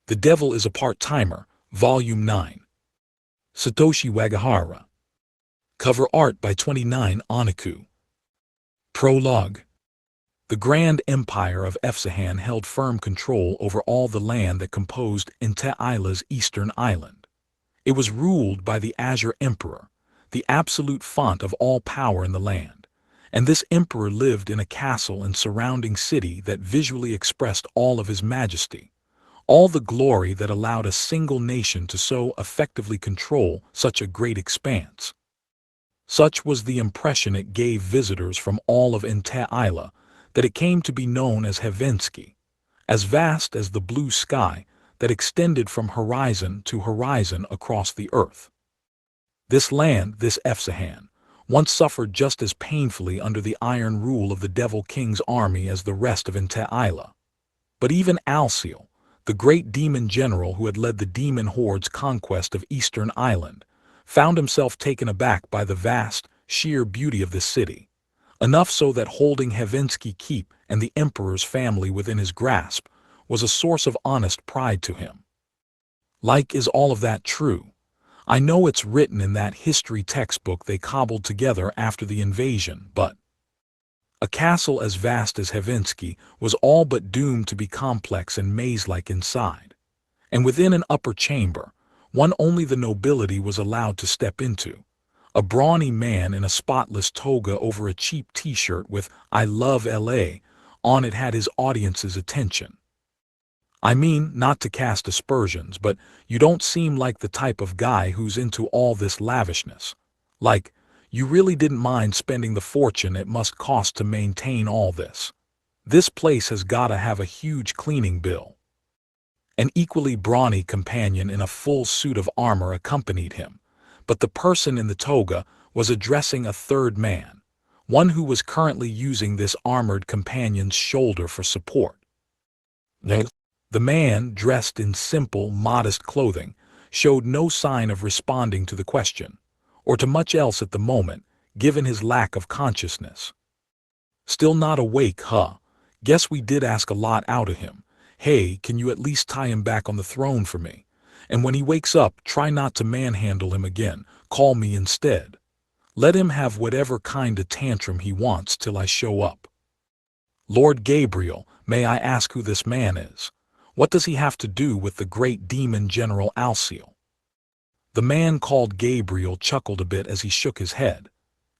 The Devil is a Part-Timer, Volume 9. Satoshi Wagahara. Cover art by 29 Oniku. Prologue. The Grand Empire of Efsahan held firm control over all the land that composed Ntaila's eastern island. It was ruled by the Azure Emperor, the absolute font of all power in the land, and this emperor lived in a castle and surrounding city that visually expressed all of his majesty, all the glory that allowed a single nation to so effectively control such a great expanse. Such was the impression it gave visitors from all of Ntaila that it came to be known as Helsinki, as vast as the blue sky that extended from horizon to horizon across the earth. This land, this Efsahan, once suffered just as painfully under the iron rule of the Devil King's army as the rest of Ntaila. But even Alciel, the great demon general who had led the demon horde's conquest of Eastern Island, found himself taken aback by the vast, sheer beauty of this city, enough so that holding Helsinki Keep and the emperor's family within his grasp was a source of honest pride to him. Like, is all of that true? I know it's written in that history textbook they cobbled together after the invasion, but a castle as vast as Helsinki was all but doomed to be complex and maze-like inside, and within an upper chamber, one only the nobility was allowed to step into. A brawny man in a spotless toga over a cheap t-shirt with "I love LA" on it had his audience's attention. I mean, not to cast aspersions, but you don't seem like the type of guy who's into all this lavishness. Like, you really didn't mind spending the fortune it must cost to maintain all this. This place has gotta have a huge cleaning bill. An equally brawny companion in a full suit of armor accompanied him, but the person in the toga was addressing a third man, one who was currently using this armored companion's shoulder for support. The man, dressed in simple, modest clothing, showed no sign of responding to the question, or to much else at the moment, given his lack of consciousness. Still not awake, huh? Guess we did ask a lot out of him. Hey, can you at least tie him back on the throne for me? And when he wakes up, try not to manhandle him again. Call me instead. Let him have whatever kind of tantrum he wants till I show up. Lord Gabriel, may I ask who this man is? What does he have to do with the great demon General Alciel? The man called Gabriel chuckled a bit as he shook his head.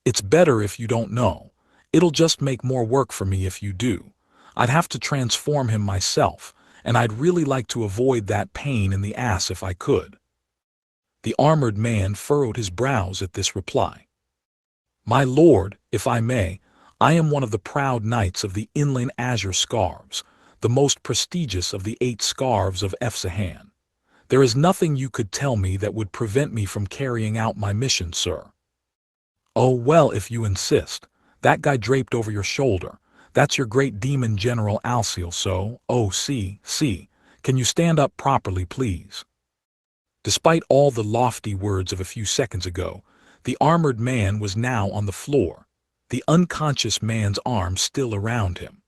It's better if you don't know. It'll just make more work for me if you do. I'd have to transform him myself, and I'd really like to avoid that pain in the ass if I could. The armored man furrowed his brows at this reply. My lord, if I may, I am one of the proud knights of the Inland Azure Scarves, the most prestigious of the 8 scarves of Efsahan. There is nothing you could tell me that would prevent me from carrying out my mission, sir. Oh well, if you insist. That guy draped over your shoulder, that's your great demon General Alciel, so, oh see, can you stand up properly please? Despite all the lofty words of a few seconds ago, the armored man was now on the floor, the unconscious man's arm still around him.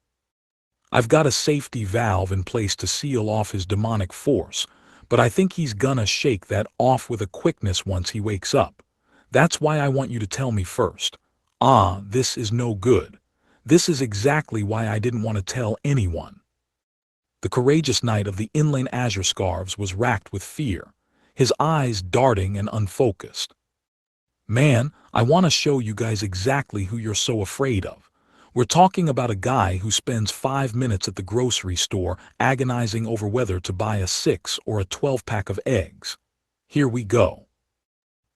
I've got a safety valve in place to seal off his demonic force, but I think he's gonna shake that off with a quickness once he wakes up. That's why I want you to tell me first. Ah, this is no good. This is exactly why I didn't want to tell anyone. The courageous knight of the Inland Azure Scarves was racked with fear, his eyes darting and unfocused. Man, I want to show you guys exactly who you're so afraid of. We're talking about a guy who spends 5 minutes at the grocery store agonizing over whether to buy a 6 or a 12-pack of eggs. Here we go.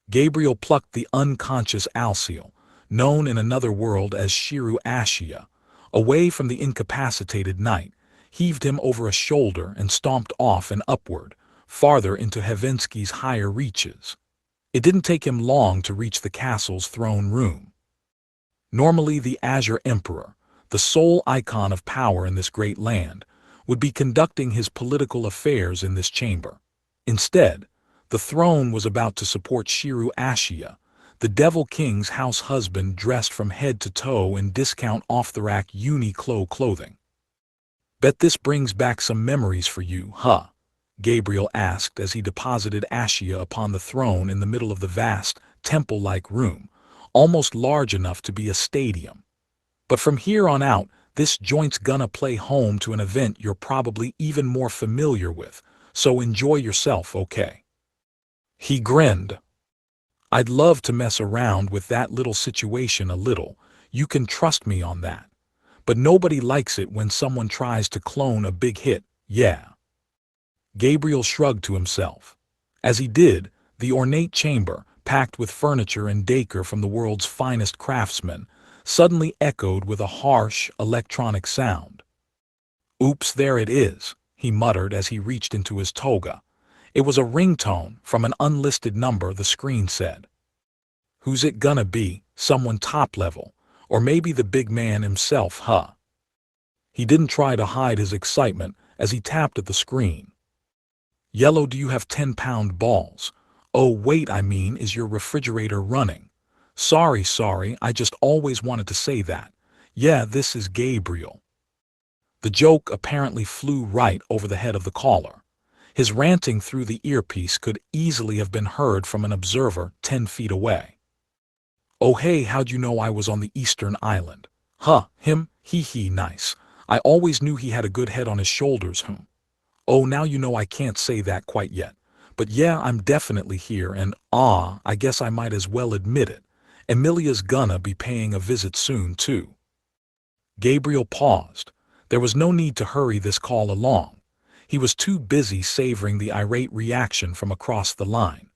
Gabriel plucked the unconscious Alciel, known in another world as Shiru Ashia, away from the incapacitated knight, heaved him over a shoulder and stomped off and upward, farther into Helsinki's higher reaches. It didn't take him long to reach the castle's throne room. Normally the Azure Emperor, the sole icon of power in this great land, would be conducting his political affairs in this chamber. Instead, the throne was about to support Shiru Ashia, the Devil King's house husband dressed from head to toe in discount off-the-rack Uniqlo clothing. Bet this brings back some memories for you, huh? Gabriel asked as he deposited Ashia upon the throne in the middle of the vast, temple-like room, almost large enough to be a stadium. But from here on out, this joint's gonna play home to an event you're probably even more familiar with, so enjoy yourself, okay? He grinned. I'd love to mess around with that little situation a little, you can trust me on that. But nobody likes it when someone tries to clone a big hit, yeah. Gabriel shrugged to himself. As he did, the ornate chamber, packed with furniture and decor from the world's finest craftsmen, suddenly echoed with a harsh, electronic sound. Oops, there it is, he muttered as he reached into his toga. It was a ringtone from an unlisted number, the screen said. Who's it gonna be? Someone top level, or maybe the big man himself, huh? He didn't try to hide his excitement as he tapped at the screen. Yellow, do you have 10-pound balls? Oh wait, I mean, is your refrigerator running? Sorry, I just always wanted to say that. Yeah, this is Gabriel. The joke apparently flew right over the head of the caller. His ranting through the earpiece could easily have been heard from an observer 10 feet away. Oh hey, how'd you know I was on the eastern island? Huh, him, hee nice. I always knew he had a good head on his shoulders, Oh, now you know I can't say that quite yet. But yeah, I'm definitely here and I guess I might as well admit it. Emilia's gonna be paying a visit soon too. Gabriel paused. There was no need to hurry this call along. He was too busy savoring the irate reaction from across the line.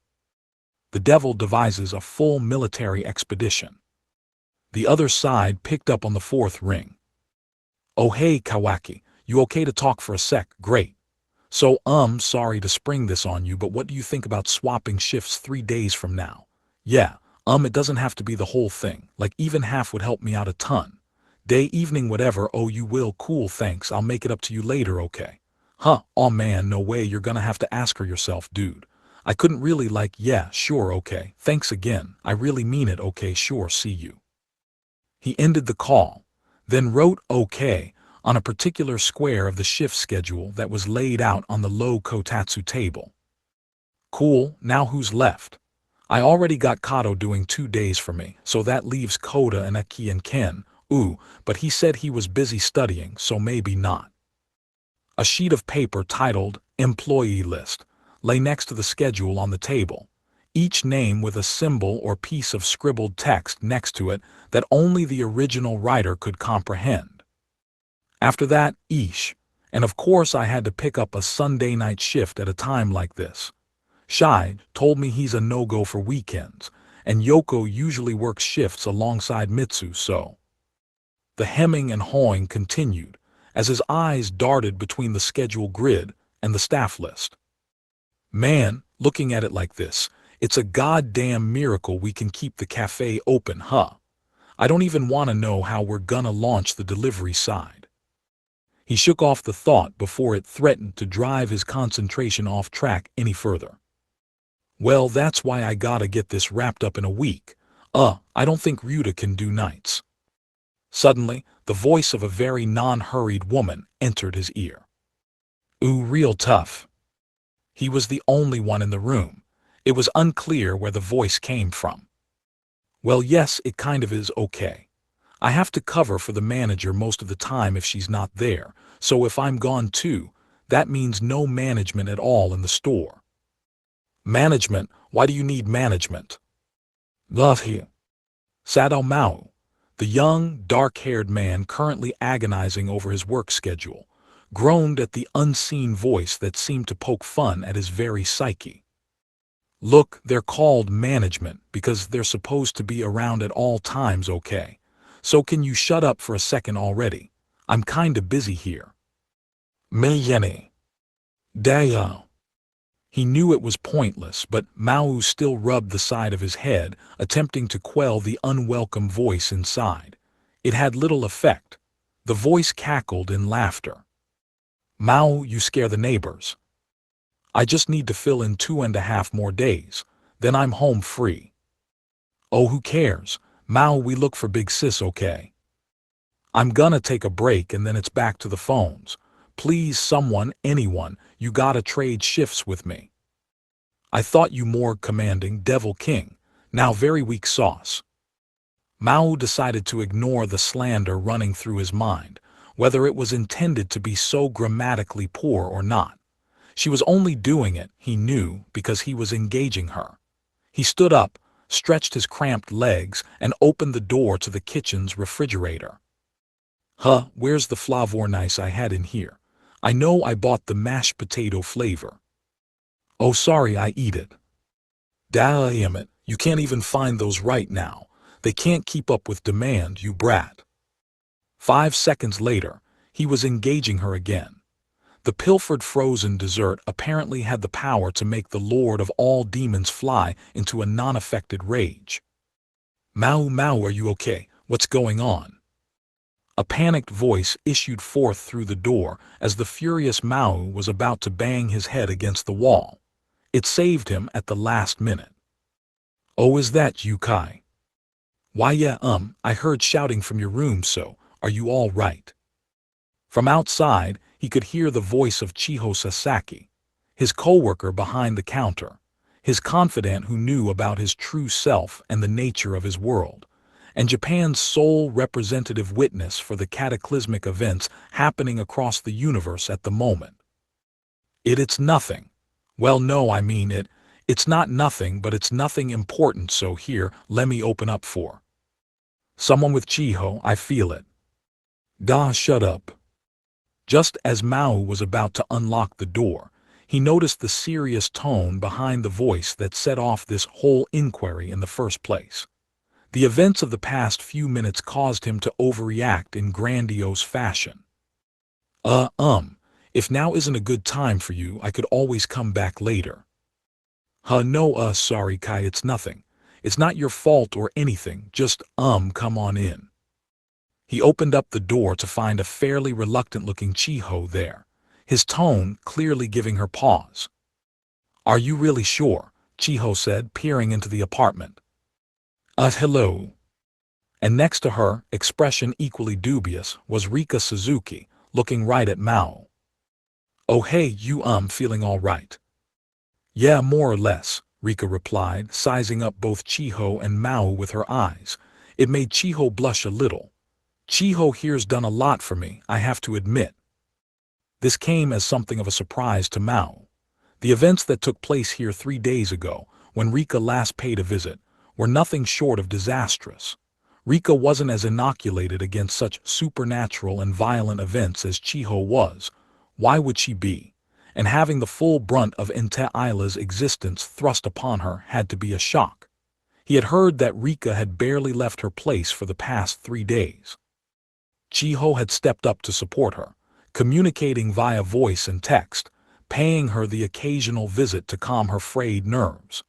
The devil devises a full military expedition. The other side picked up on the fourth ring. Oh hey Kawaki, you okay to talk for a sec? Great. So sorry to spring this on you, but what do you think about swapping shifts 3 days from now? Yeah, it doesn't have to be the whole thing, like even half would help me out a ton. Day, evening, whatever. Oh you will, cool, thanks, I'll make it up to you later, okay? Huh, oh man, no way, you're gonna have to ask her yourself, dude. I couldn't really yeah, sure, okay, thanks again, I really mean it, okay, sure, see you. He ended the call, then wrote okay on a particular square of the shift schedule that was laid out on the low kotatsu table. Cool, now who's left? I already got Kato doing 2 days for me, so that leaves Koda and Aki and Ken. But he said he was busy studying, so maybe not. A sheet of paper titled Employee List lay next to the schedule on the table, each name with a symbol or piece of scribbled text next to it that only the original writer could comprehend. After that, and of course I had to pick up a Sunday night shift at a time like this. Shai told me he's a no-go for weekends, and Yoko usually works shifts alongside Mitsu, so. The hemming and hawing continued as his eyes darted between the schedule grid and the staff list. Man, looking at it like this, it's a goddamn miracle we can keep the cafe open, huh? I don't even want to know how we're gonna launch the delivery side. He shook off the thought before it threatened to drive his concentration off track any further. Well, that's why I gotta get this wrapped up in a week. I don't think Ryuta can do nights. Suddenly, the voice of a very non-hurried woman entered his ear. Ooh, real tough. He was the only one in the room. It was unclear where the voice came from. Well, yes, it kind of is okay. I have to cover for the manager most of the time if she's not there, so if I'm gone too, that means no management at all in the store. Management? Why do you need management? Love here. Sado Maō, the young, dark-haired man currently agonizing over his work schedule, groaned at the unseen voice that seemed to poke fun at his very psyche. Look, they're called management because they're supposed to be around at all times, okay? So can you shut up for a second already? I'm kinda busy here. Meyene. Dao. He knew it was pointless, but Maō still rubbed the side of his head, attempting to quell the unwelcome voice inside. It had little effect. The voice cackled in laughter. Maō, you scare the neighbors. I just need to fill in 2.5 more days, then I'm home free. Oh, who cares? Maō, we look for Big Sis, okay? I'm gonna take a break and then it's back to the phones. Please, someone, anyone, you gotta trade shifts with me. I thought you more commanding, Devil King. Now very weak sauce. Maō decided to ignore the slander running through his mind, whether it was intended to be so grammatically poor or not. She was only doing it, he knew, because he was engaging her. He stood up, stretched his cramped legs, and opened the door to the kitchen's refrigerator. Where's the flavornice I had in here? I know I bought the mashed potato flavor. Oh, sorry, I eat it. Damn it, you can't even find those right now. They can't keep up with demand, you brat. 5 seconds later, he was engaging her again. The pilfered frozen dessert apparently had the power to make the Lord of all demons fly into a non-affected rage. Maō, are you okay? What's going on? A panicked voice issued forth through the door as the furious Maō was about to bang his head against the wall. It saved him at the last minute. Oh, is that you, Kai? Why, yeah, I heard shouting from your room, so are you all right? From outside, he could hear the voice of Chiho Sasaki, his co-worker behind the counter, his confidant who knew about his true self and the nature of his world, and Japan's sole representative witness for the cataclysmic events happening across the universe at the moment. It's nothing. Well, no, I mean it's not nothing, but it's nothing important, so here, let me open up for someone with Chiho, I feel it. Shut up. Just as Maō was about to unlock the door, he noticed the serious tone behind the voice that set off this whole inquiry in the first place. The events of the past few minutes caused him to overreact in grandiose fashion. If now isn't a good time for you, I could always come back later. No, sorry, Kai, it's nothing. It's not your fault or anything, just, come on in. He opened up the door to find a fairly reluctant-looking Chiho there, his tone clearly giving her pause. Are you really sure? Chiho said, peering into the apartment. Hello. And next to her, expression equally dubious, was Rika Suzuki, looking right at Maō. Oh hey, you feeling all right? Yeah, more or less, Rika replied, sizing up both Chiho and Maō with her eyes. It made Chiho blush a little. Chiho here's done a lot for me, I have to admit. This came as something of a surprise to Maō. The events that took place here 3 days ago, when Rika last paid a visit, were nothing short of disastrous. Rika wasn't as inoculated against such supernatural and violent events as Chiho was. Why would she be? And having the full brunt of Ente Aila's existence thrust upon her had to be a shock. He had heard that Rika had barely left her place for the past 3 days. Chiho had stepped up to support her, communicating via voice and text, paying her the occasional visit to calm her frayed nerves.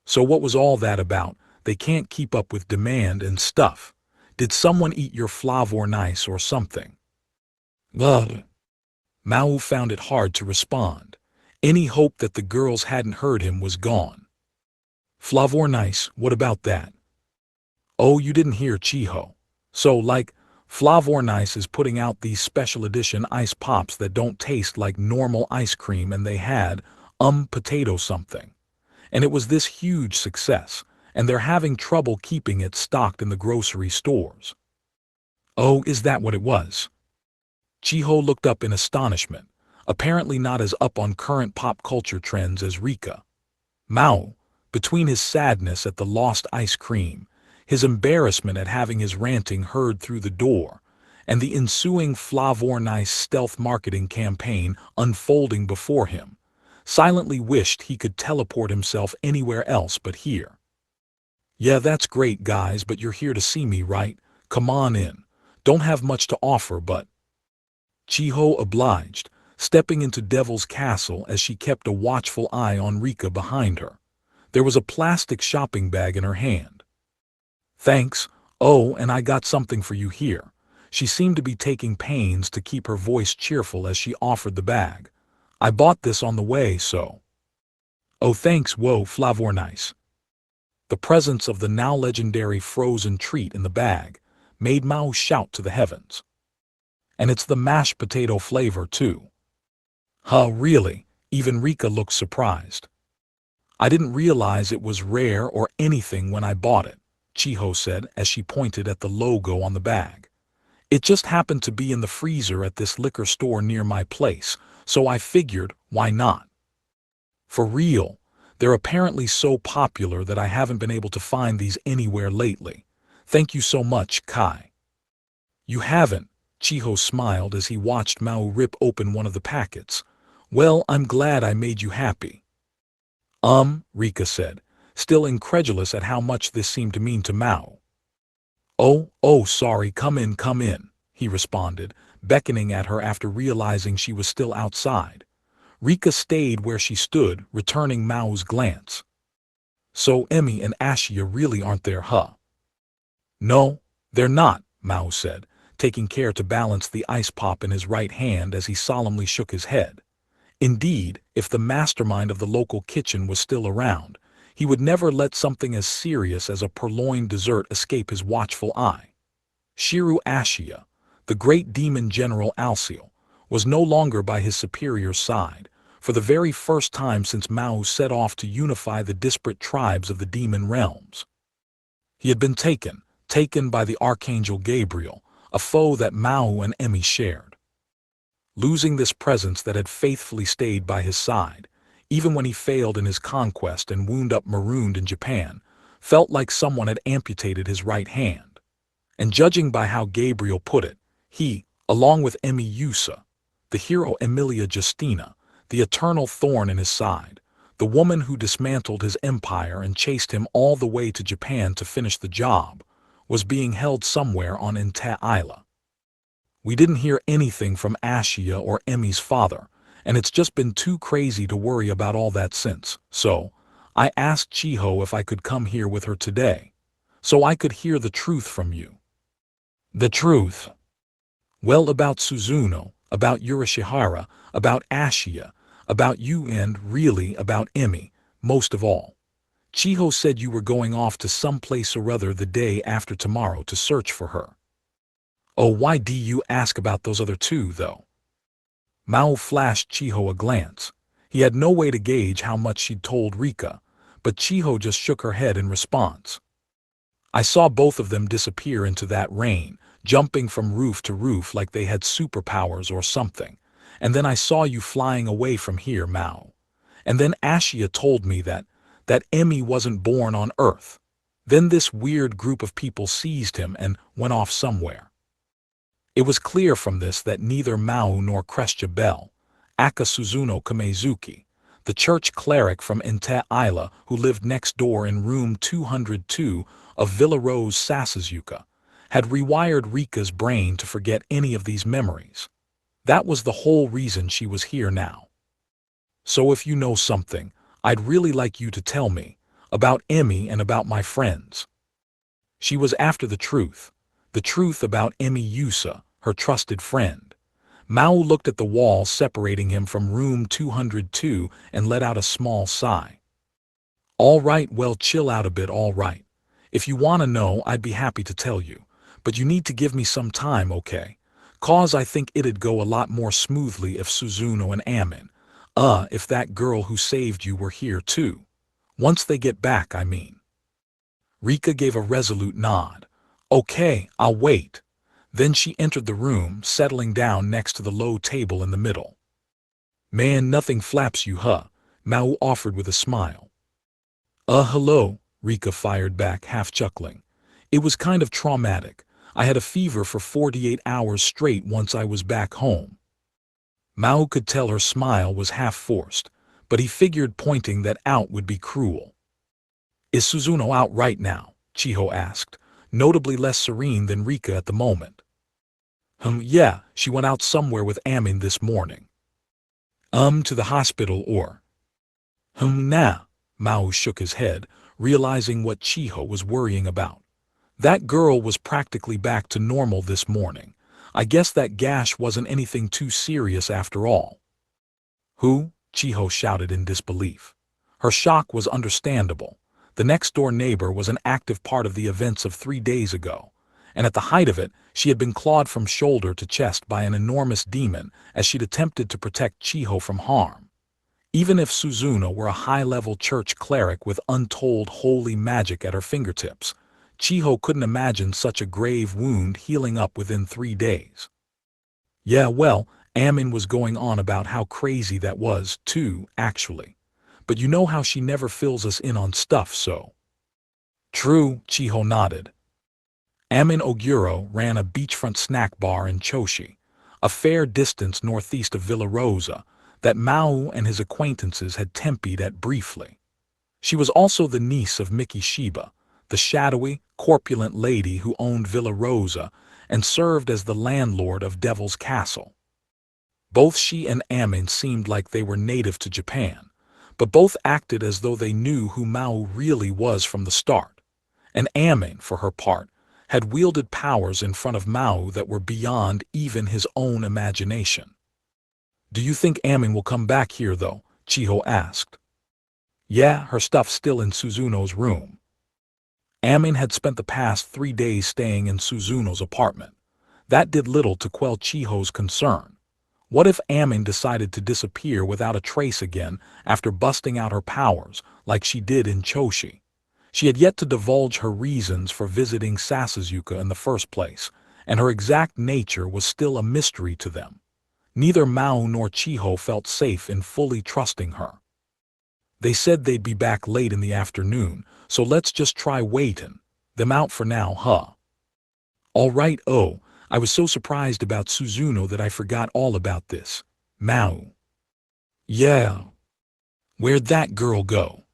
So what was all that about? They can't keep up with demand and stuff. Did someone eat your flavornice or something? Ugh. Maō found it hard to respond. Any hope that the girls hadn't heard him was gone. Flavornice, what about that? Oh, you didn't hear, Chiho. So, Flavornice is putting out these special edition ice pops that don't taste like normal ice cream, and they had, potato something. And it was this huge success, and they're having trouble keeping it stocked in the grocery stores. Oh, is that what it was? Chiho looked up in astonishment, apparently not as up on current pop culture trends as Rika. Maō, between his sadness at the lost ice cream, his embarrassment at having his ranting heard through the door, and the ensuing Flavornice stealth marketing campaign unfolding before him, silently wished he could teleport himself anywhere else but here. Yeah, that's great, guys, but you're here to see me, right? Come on in. Don't have much to offer, but... Chiho obliged, stepping into Devil's Castle as she kept a watchful eye on Rika behind her. There was a plastic shopping bag in her hand. Thanks. Oh, and I got something for you here. She seemed to be taking pains to keep her voice cheerful as she offered the bag. I bought this on the way, so... Oh, thanks, whoa, Flavornice. The presence of the now legendary frozen treat in the bag made Maō shout to the heavens. And it's the mashed potato flavor, too. Huh, really? Even Rika looked surprised. I didn't realize it was rare or anything when I bought it, Chiho said as she pointed at the logo on the bag. It just happened to be in the freezer at this liquor store near my place, so I figured, why not? For real, they're apparently so popular that I haven't been able to find these anywhere lately. Thank you so much, Kai. You haven't, Chiho smiled as he watched Maō rip open one of the packets. Well, I'm glad I made you happy. Rika said, still incredulous at how much this seemed to mean to Maō. Oh, sorry, come in, he responded, beckoning at her after realizing she was still outside. Rika stayed where she stood, returning Mao's glance. So Emi and Ashia really aren't there, huh? No, they're not, Mao said, taking care to balance the ice pop in his right hand as he solemnly shook his head. Indeed, if the mastermind of the local kitchen was still around, he would never let something as serious as a purloined dessert escape his watchful eye. Shiru Ashia, the great demon general Alciel, was no longer by his superior's side, for the very first time since Mao set off to unify the disparate tribes of the demon realms. He had been taken by the Archangel Gabriel, a foe that Mao and Emi shared. Losing this presence that had faithfully stayed by his side, even when he failed in his conquest and wound up marooned in Japan, felt like someone had amputated his right hand. And judging by how Gabriel put it, he, along with Emi Yusa, the hero Emilia Justina, the eternal thorn in his side, the woman who dismantled his empire and chased him all the way to Japan to finish the job, was being held somewhere on Inta Isla. We didn't hear anything from Ashia or Emi's father, and it's just been too crazy to worry about all that since, so I asked Chiho if I could come here with her today, so I could hear the truth from you. The truth? Well, about Suzuno, about Yurishihara, about Ashia, about you, and really about Emi, most of all. Chiho said you were going off to some place or other the day after tomorrow to search for her. Oh, why do you ask about those other two, though? Mao flashed Chiho a glance. He had no way to gauge how much she'd told Rika, but Chiho just shook her head in response. I saw both of them disappear into that rain, jumping from roof to roof like they had superpowers or something, and then I saw you flying away from here, Mao. And then Ashia told me that Emi wasn't born on Earth. Then this weird group of people seized him and went off somewhere. It was clear from this that neither Mao nor Crestia Bell, Aka Suzuno Kamezuki, the church cleric from Inta Isla who lived next door in room 202 of Villa Rose Sasuzuka, had rewired Rika's brain to forget any of these memories. That was the whole reason she was here now. So if you know something, I'd really like you to tell me, about Emi and about my friends. She was after the truth about Emi Yusa, her trusted friend. Mao looked at the wall separating him from room 202 and let out a small sigh. All right, well, chill out a bit, all right. If you want to know, I'd be happy to tell you, but you need to give me some time, okay? 'Cause I think it'd go a lot more smoothly if Suzuno and Amin, if that girl who saved you were here too. Once they get back, I mean. Rika gave a resolute nod. Okay, I'll wait. Then she entered the room, settling down next to the low table in the middle. Man, nothing flaps you, huh? Mao offered with a smile. Hello, Rika fired back, half chuckling. It was kind of traumatic. I had a fever for 48 hours straight once I was back home. Mao could tell her smile was half forced, but he figured pointing that out would be cruel. Is Suzuno out right now? Chiho asked, notably less serene than Rika at the moment. Yeah, she went out somewhere with Amin this morning. To the hospital or? Nah, Mao shook his head, realizing what Chiho was worrying about. That girl was practically back to normal this morning. I guess that gash wasn't anything too serious after all. Who? Chiho shouted in disbelief. Her shock was understandable. The next-door neighbor was an active part of the events of 3 days ago, and at the height of it, she had been clawed from shoulder to chest by an enormous demon as she'd attempted to protect Chiho from harm. Even if Suzuno were a high-level church cleric with untold holy magic at her fingertips, Chiho couldn't imagine such a grave wound healing up within 3 days. Yeah, well, Amin was going on about how crazy that was, too, actually. But you know how she never fills us in on stuff, so. True, Chiho nodded. Amin Oguro ran a beachfront snack bar in Choshi, a fair distance northeast of Villa Rosa, that Maō and his acquaintances had tempeed at briefly. She was also the niece of Miki Shiba, the shadowy, corpulent lady who owned Villa Rosa and served as the landlord of Devil's Castle. Both she and Amin seemed like they were native to Japan, but both acted as though they knew who Maō really was from the start. And Amin, for her part, had wielded powers in front of Maō that were beyond even his own imagination. "Do you think Amin will come back here, though?" Chiho asked. "Yeah, her stuff's still in Suzuno's room." Amin had spent the past 3 days staying in Suzuno's apartment. That did little to quell Chiho's concern. What if Amin decided to disappear without a trace again after busting out her powers, like she did in Choshi? She had yet to divulge her reasons for visiting Sasuzuka in the first place, and her exact nature was still a mystery to them. Neither Maō nor Chiho felt safe in fully trusting her. "They said they'd be back late in the afternoon, so let's just try waiting them out for now, huh?" "All right, oh, I was so surprised about Suzuno that I forgot all about this. Maō." "Yeah. Where'd that girl go?"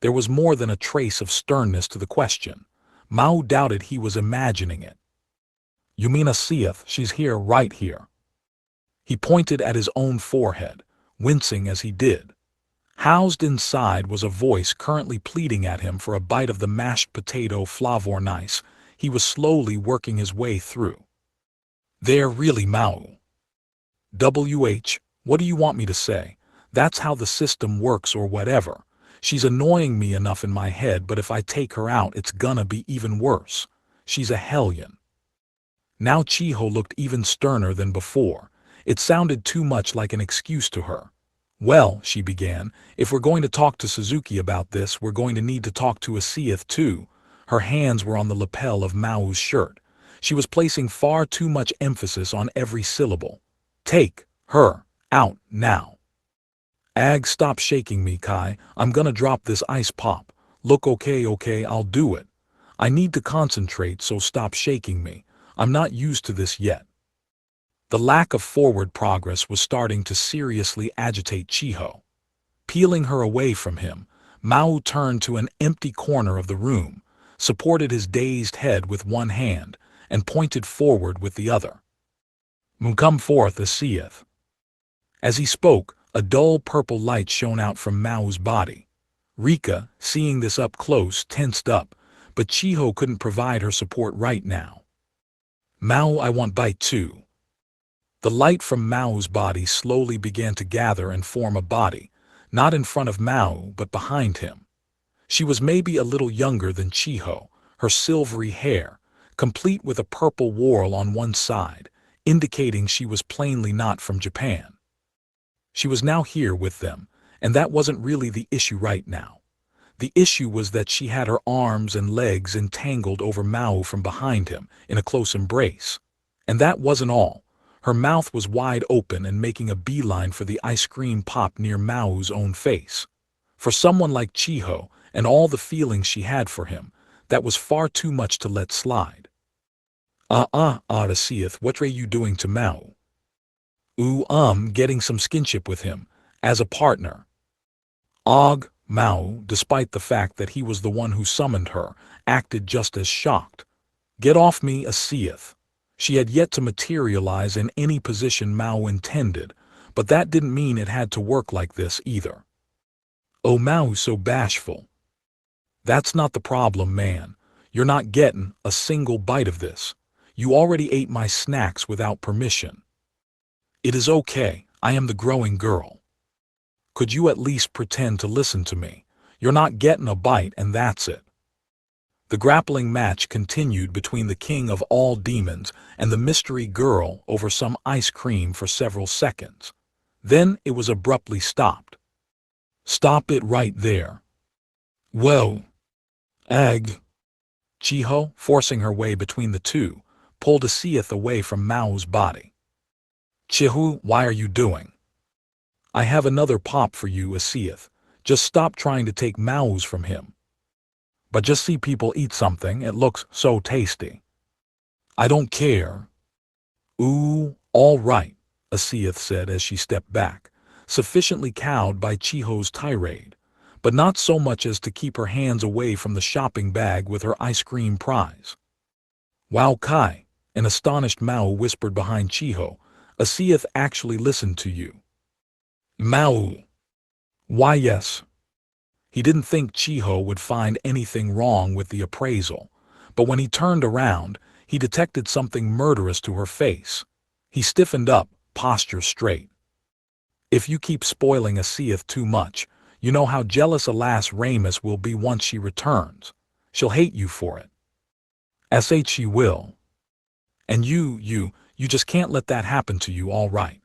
There was more than a trace of sternness to the question. Maō doubted he was imagining it. "You mean Asiyeth? She's here, right here." He pointed at his own forehead, wincing as he did. Housed inside was a voice currently pleading at him for a bite of the mashed potato flavor nice he was slowly working his way through. "They're really Maō." What do you want me to say? That's how the system works or whatever. She's annoying me enough in my head, but if I take her out, it's gonna be even worse. She's a hellion." Now Chiho looked even sterner than before. It sounded too much like an excuse to her. "Well," she began, "if we're going to talk to Suzuki about this, we're going to need to talk to Asiyeth too." Her hands were on the lapel of Mao's shirt. She was placing far too much emphasis on every syllable. "Take her out now." "Ag, stop shaking me, Kai. I'm gonna drop this ice pop. Look, okay, I'll do it. I need to concentrate, so stop shaking me. I'm not used to this yet." The lack of forward progress was starting to seriously agitate Chiho. Peeling her away from him, Maō turned to an empty corner of the room, supported his dazed head with one hand, and pointed forward with the other. "Come forth, Asiyeth." As he spoke, a dull purple light shone out from Mao's body. Rika, seeing this up close, tensed up, but Chiho couldn't provide her support right now. "Maō, I want bite too." The light from Mao's body slowly began to gather and form a body, not in front of Mao but behind him. She was maybe a little younger than Chiho, her silvery hair, complete with a purple whorl on one side, indicating she was plainly not from Japan. She was now here with them, and that wasn't really the issue right now. The issue was that she had her arms and legs entangled over Mao from behind him in a close embrace. And that wasn't all. Her mouth was wide open and making a beeline for the ice cream pop near Mao's own face. For someone like Chiho, and all the feelings she had for him, that was far too much to let slide. Asiyeth, what are you doing to Mao?" Getting some skinship with him, as a partner." Mao, despite the fact that he was the one who summoned her, acted just as shocked. "Get off me, Asiyeth." She had yet to materialize in any position Mao intended, but that didn't mean it had to work like this either. "Oh, Mao's so bashful." "That's not the problem, man. You're not getting a single bite of this. You already ate my snacks without permission." "It is okay, I am the growing girl. Could you at least pretend to listen to me? You're not getting a bite and that's it." The grappling match continued between the king of all demons and the mystery girl over some ice cream for several seconds. Then it was abruptly stopped. "Stop it right there." "Whoa. Ag." Chiho, forcing her way between the two, pulled Asiath away from Mao's body. "Chihu, why are you doing?" "I have another pop for you, Asiath. Just stop trying to take Mao's from him." "But just see people eat something, it looks so tasty." "I don't care." "Ooh, all right," Asiath said as she stepped back, sufficiently cowed by Chiho's tirade, but not so much as to keep her hands away from the shopping bag with her ice cream prize. "Wow, Kai," an astonished Mao whispered behind Chiho, "Asiath actually listened to you." "Mao." "Why, yes." He didn't think Chiho would find anything wrong with the appraisal, but when he turned around, he detected something murderous to her face. He stiffened up, posture straight. "If you keep spoiling Asiath too much, you know how jealous Alas Ramus will be once she returns. She'll hate you for it." She will. "And you just can't let that happen to you, all right.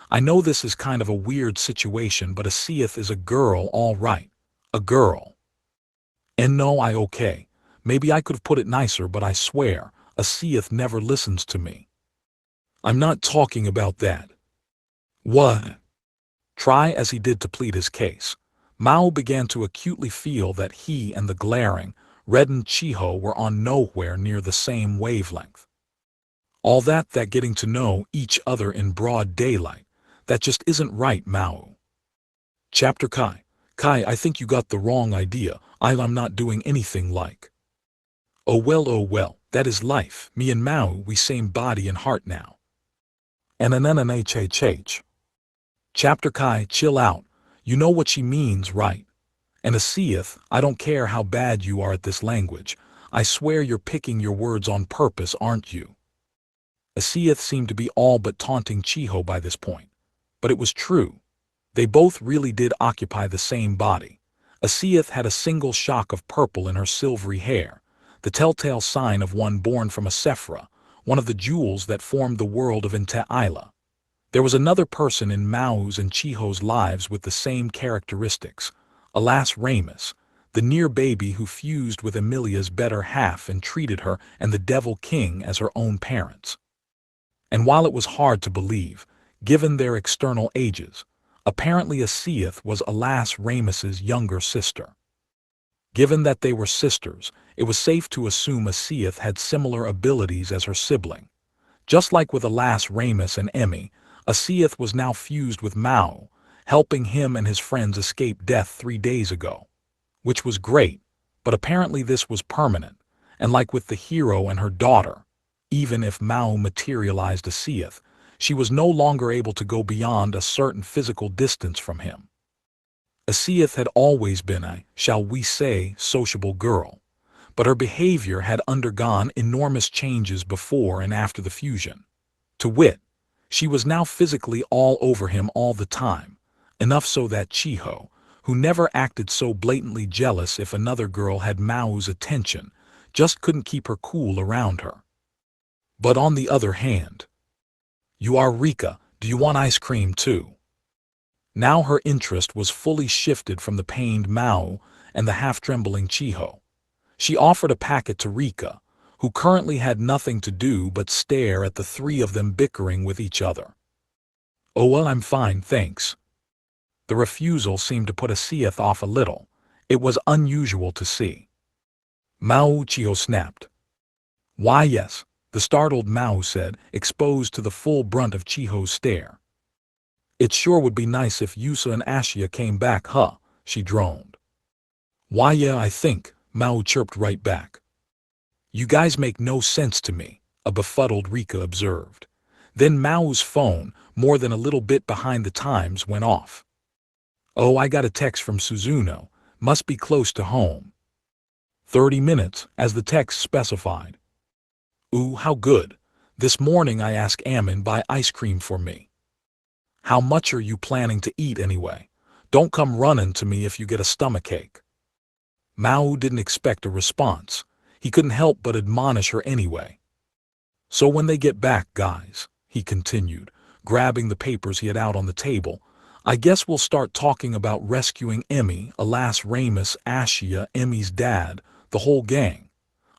I know this is kind of a weird situation, but Asiath is a girl, all right. A girl." "And no, okay. Maybe I could have put it nicer, but I swear, Asiath never listens to me." "I'm not talking about that." "What?" Try as he did to plead his case, Mao began to acutely feel that he and the glaring, reddened Chiho were on nowhere near the same wavelength. All that getting to know each other in broad daylight, that just isn't right, Mao. Chapter Kai, I think you got the wrong idea. I'm not doing anything like. Oh well, that is life. Me and Mao, we same body and heart now. And Chapter Kai, chill out. You know what she means, right? And Asiath, I don't care how bad you are at this language. I swear you're picking your words on purpose, aren't you? Asiath seemed to be all but taunting Chiho by this point. But it was true. They both really did occupy the same body. Asiath had a single shock of purple in her silvery hair, the telltale sign of one born from a Sephra, one of the jewels that formed the world of Inta-Ila. There was another person in Mao's and Chiho's lives with the same characteristics, Alas Ramus, the near baby who fused with Emilia's better half and treated her and the Devil King as her own parents. And while it was hard to believe, given their external ages, apparently Asiath was Alas Ramus's younger sister. Given that they were sisters, it was safe to assume Asiath had similar abilities as her sibling. Just like with Alas Ramus and Emmy, Asiath was now fused with Mao, helping him and his friends escape death 3 days ago. Which was great, but apparently this was permanent, and like with the hero and her daughter, even if Mao materialized Asiath, she was no longer able to go beyond a certain physical distance from him. Asiath had always been a, shall we say, sociable girl, but her behavior had undergone enormous changes before and after the fusion. To wit, she was now physically all over him all the time, enough so that Chiho, who never acted so blatantly jealous if another girl had Mao's attention, just couldn't keep her cool around her. But on the other hand, "You are Rika, do you want ice cream too?" Now her interest was fully shifted from the pained Mao and the half-trembling Chiho. She offered a packet to Rika, who currently had nothing to do but stare at the three of them bickering with each other. "Oh well, I'm fine, thanks." The refusal seemed to put Asiath off a little. It was unusual to see. "Mao," Chiho snapped. "Why yes," the startled Mao said, exposed to the full brunt of Chiho's stare. "It sure would be nice if Yusa and Ashia came back, huh?" she droned. "Why yeah, I think," Mao chirped right back. "You guys make no sense to me," a befuddled Rika observed. Then Mao's phone, more than a little bit behind the times, went off. "Oh, I got a text from Suzuno. Must be close to home. 30 minutes, as the text specified. Ooh, how good. This morning I asked Ammon buy ice cream for me. How much are you planning to eat anyway? Don't come running to me if you get a stomachache." Mao didn't expect a response. he couldn't help but admonish her anyway. "So when they get back, guys," he continued, grabbing the papers he had out on the table, "I guess we'll start talking about rescuing Emmy, alas Ramus, Ashia, Emmy's dad, the whole gang.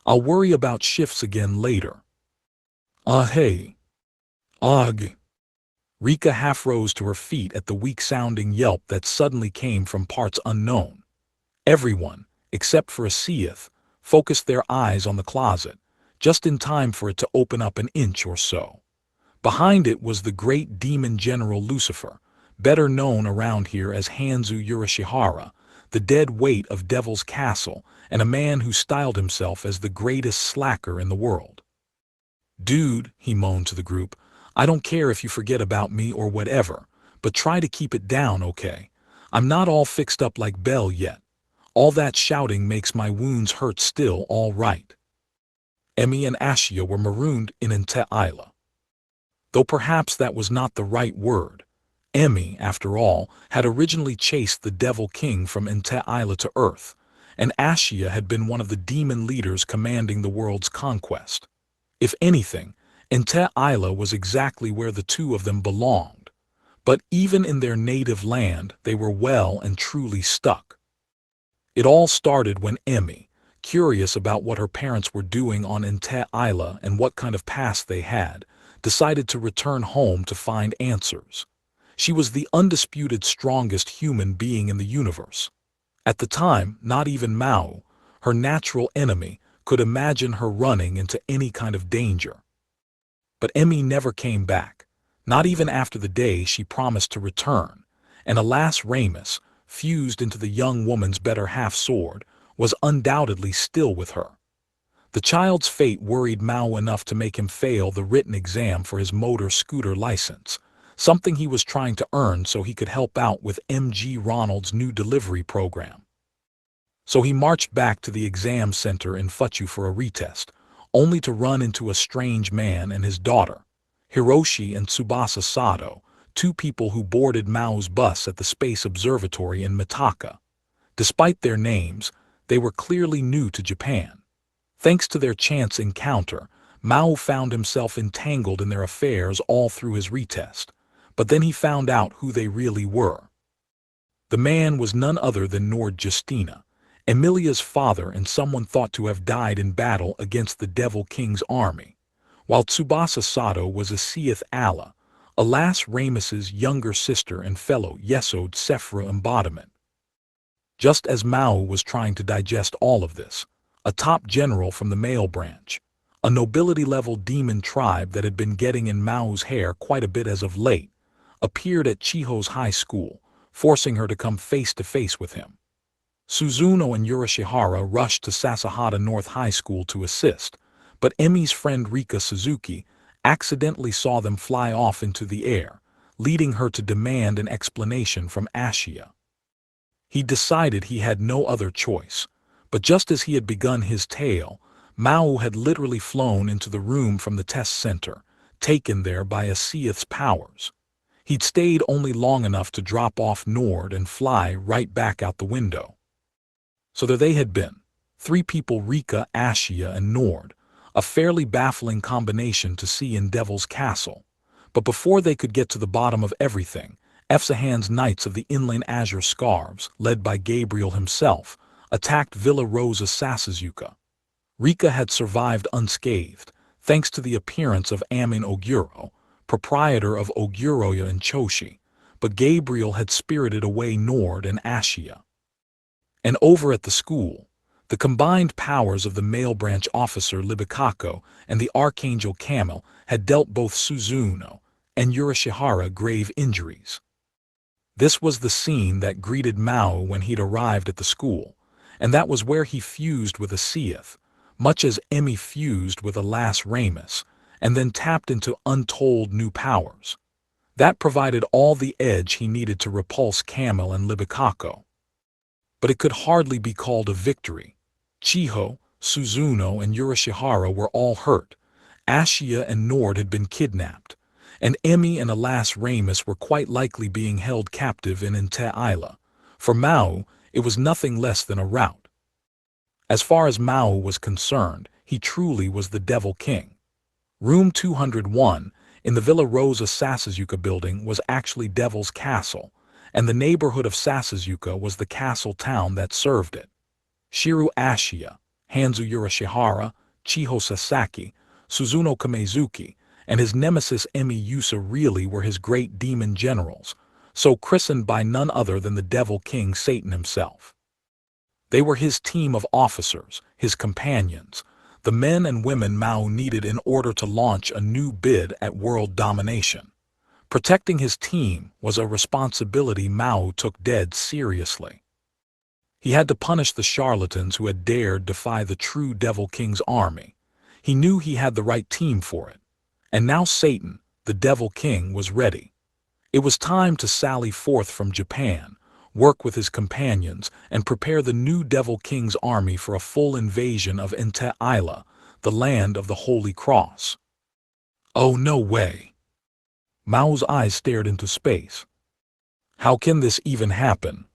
I'll worry about shifts again later." Hey. Ugh. Rika half rose to her feet at the weak-sounding yelp that suddenly came from parts unknown. Everyone, except for Asiath, focused their eyes on the closet, just in time for it to open up an inch or so. Behind it was the great demon general Lucifer, better known around here as Hanzu Urashihara, the dead weight of Devil's Castle, and a man who styled himself as the greatest slacker in the world. "Dude," he moaned to the group, "I don't care if you forget about me or whatever, but try to keep it down, okay? I'm not all fixed up like Belle yet. All that shouting makes my wounds hurt still, all right." Emmy and Ashia were marooned in Ente Isla. Though perhaps that was not the right word. Emmy, after all, had originally chased the Devil King from Ente Isla to Earth, and Ashia had been one of the demon leaders commanding the world's conquest. If anything, Ente Isla was exactly where the two of them belonged. But even in their native land, they were well and truly stuck. It all started when Emmy, curious about what her parents were doing on Ente Isla and what kind of past they had, decided to return home to find answers. She was the undisputed strongest human being in the universe. At the time, not even Maō, her natural enemy, could imagine her running into any kind of danger. But Emmy never came back, not even after the day she promised to return, and alas Ramus, fused into the young woman's better half sword, was undoubtedly still with her. The child's fate worried Maō enough to make him fail the written exam for his motor scooter license, something he was trying to earn so he could help out with MG Ronald's new delivery program. So he marched back to the exam center in Fuchu for a retest, only to run into a strange man and his daughter, Hiroshi and Tsubasa Sato, two people who boarded Mao's bus at the Space Observatory in Mitaka. Despite their names, they were clearly new to Japan. Thanks to their chance encounter, Maō found himself entangled in their affairs all through his retest, but then he found out who they really were. The man was none other than Nord Justina, Emilia's father and someone thought to have died in battle against the Devil King's army, while Tsubasa Sato was Asiath Alla, alas Ramus's younger sister and fellow Yesod Sephra embodiment. Just as Maō was trying to digest all of this, a top general from the male branch, a nobility-level demon tribe that had been getting in Mao's hair quite a bit as of late, appeared at Chiho's high school, forcing her to come face-to-face with him. Suzuno and Urashihara rushed to Sasahata North High School to assist, but Emi's friend Rika Suzuki accidentally saw them fly off into the air, leading her to demand an explanation from Ashia. He decided he had no other choice, but just as he had begun his tale, Maō had literally flown into the room from the test center, taken there by Asiath's powers. He'd stayed only long enough to drop off Nord and fly right back out the window. So there they had been, three people: Rika, Ashia, and Nord, a fairly baffling combination to see in Devil's Castle. But before they could get to the bottom of everything, Efsahan's Knights of the Inland Azure Scarves, led by Gabriel himself, attacked Villa Rosa Sasuzuka. Rika had survived unscathed, thanks to the appearance of Amin Oguro, proprietor of Oguroya and Choshi, but Gabriel had spirited away Nord and Ashia. And over at the school, the combined powers of the male branch officer Libikako and the Archangel Camel had dealt both Suzuno and Urashihara grave injuries. This was the scene that greeted Maō when he'd arrived at the school, and that was where he fused with Asiath, much as Emmy fused with alas Ramus, and then tapped into untold new powers. That provided all the edge he needed to repulse Camel and Libikako. But it could hardly be called a victory. Chiho, Suzuno, and Urashihara were all hurt. Ashia and Nord had been kidnapped, and Emmy and alas Ramus were quite likely being held captive in Ente Isla. For Maō, it was nothing less than a rout. As far as Maō was concerned, he truly was the Devil King. Room 201, in the Villa Rosa Sasasuka building, was actually Devil's Castle, and the neighborhood of Sasasuka was the castle town that served it. Shiru Ashiya, Hanzu Urashihara, Chiho Sasaki, Suzuno Kamezuki, and his nemesis Emi Yusa really were his great demon generals, so christened by none other than the Devil King Satan himself. They were his team of officers, his companions, the men and women Maō needed in order to launch a new bid at world domination. Protecting his team was a responsibility Maō took dead seriously. He had to punish the charlatans who had dared defy the true Devil King's army. He knew he had the right team for it. And now Satan, the Devil King, was ready. It was time to sally forth from Japan, work with his companions, and prepare the new Devil King's army for a full invasion of Te-Ila, the land of the Holy Cross. Oh, no way. Mao's eyes stared into space. How can this even happen?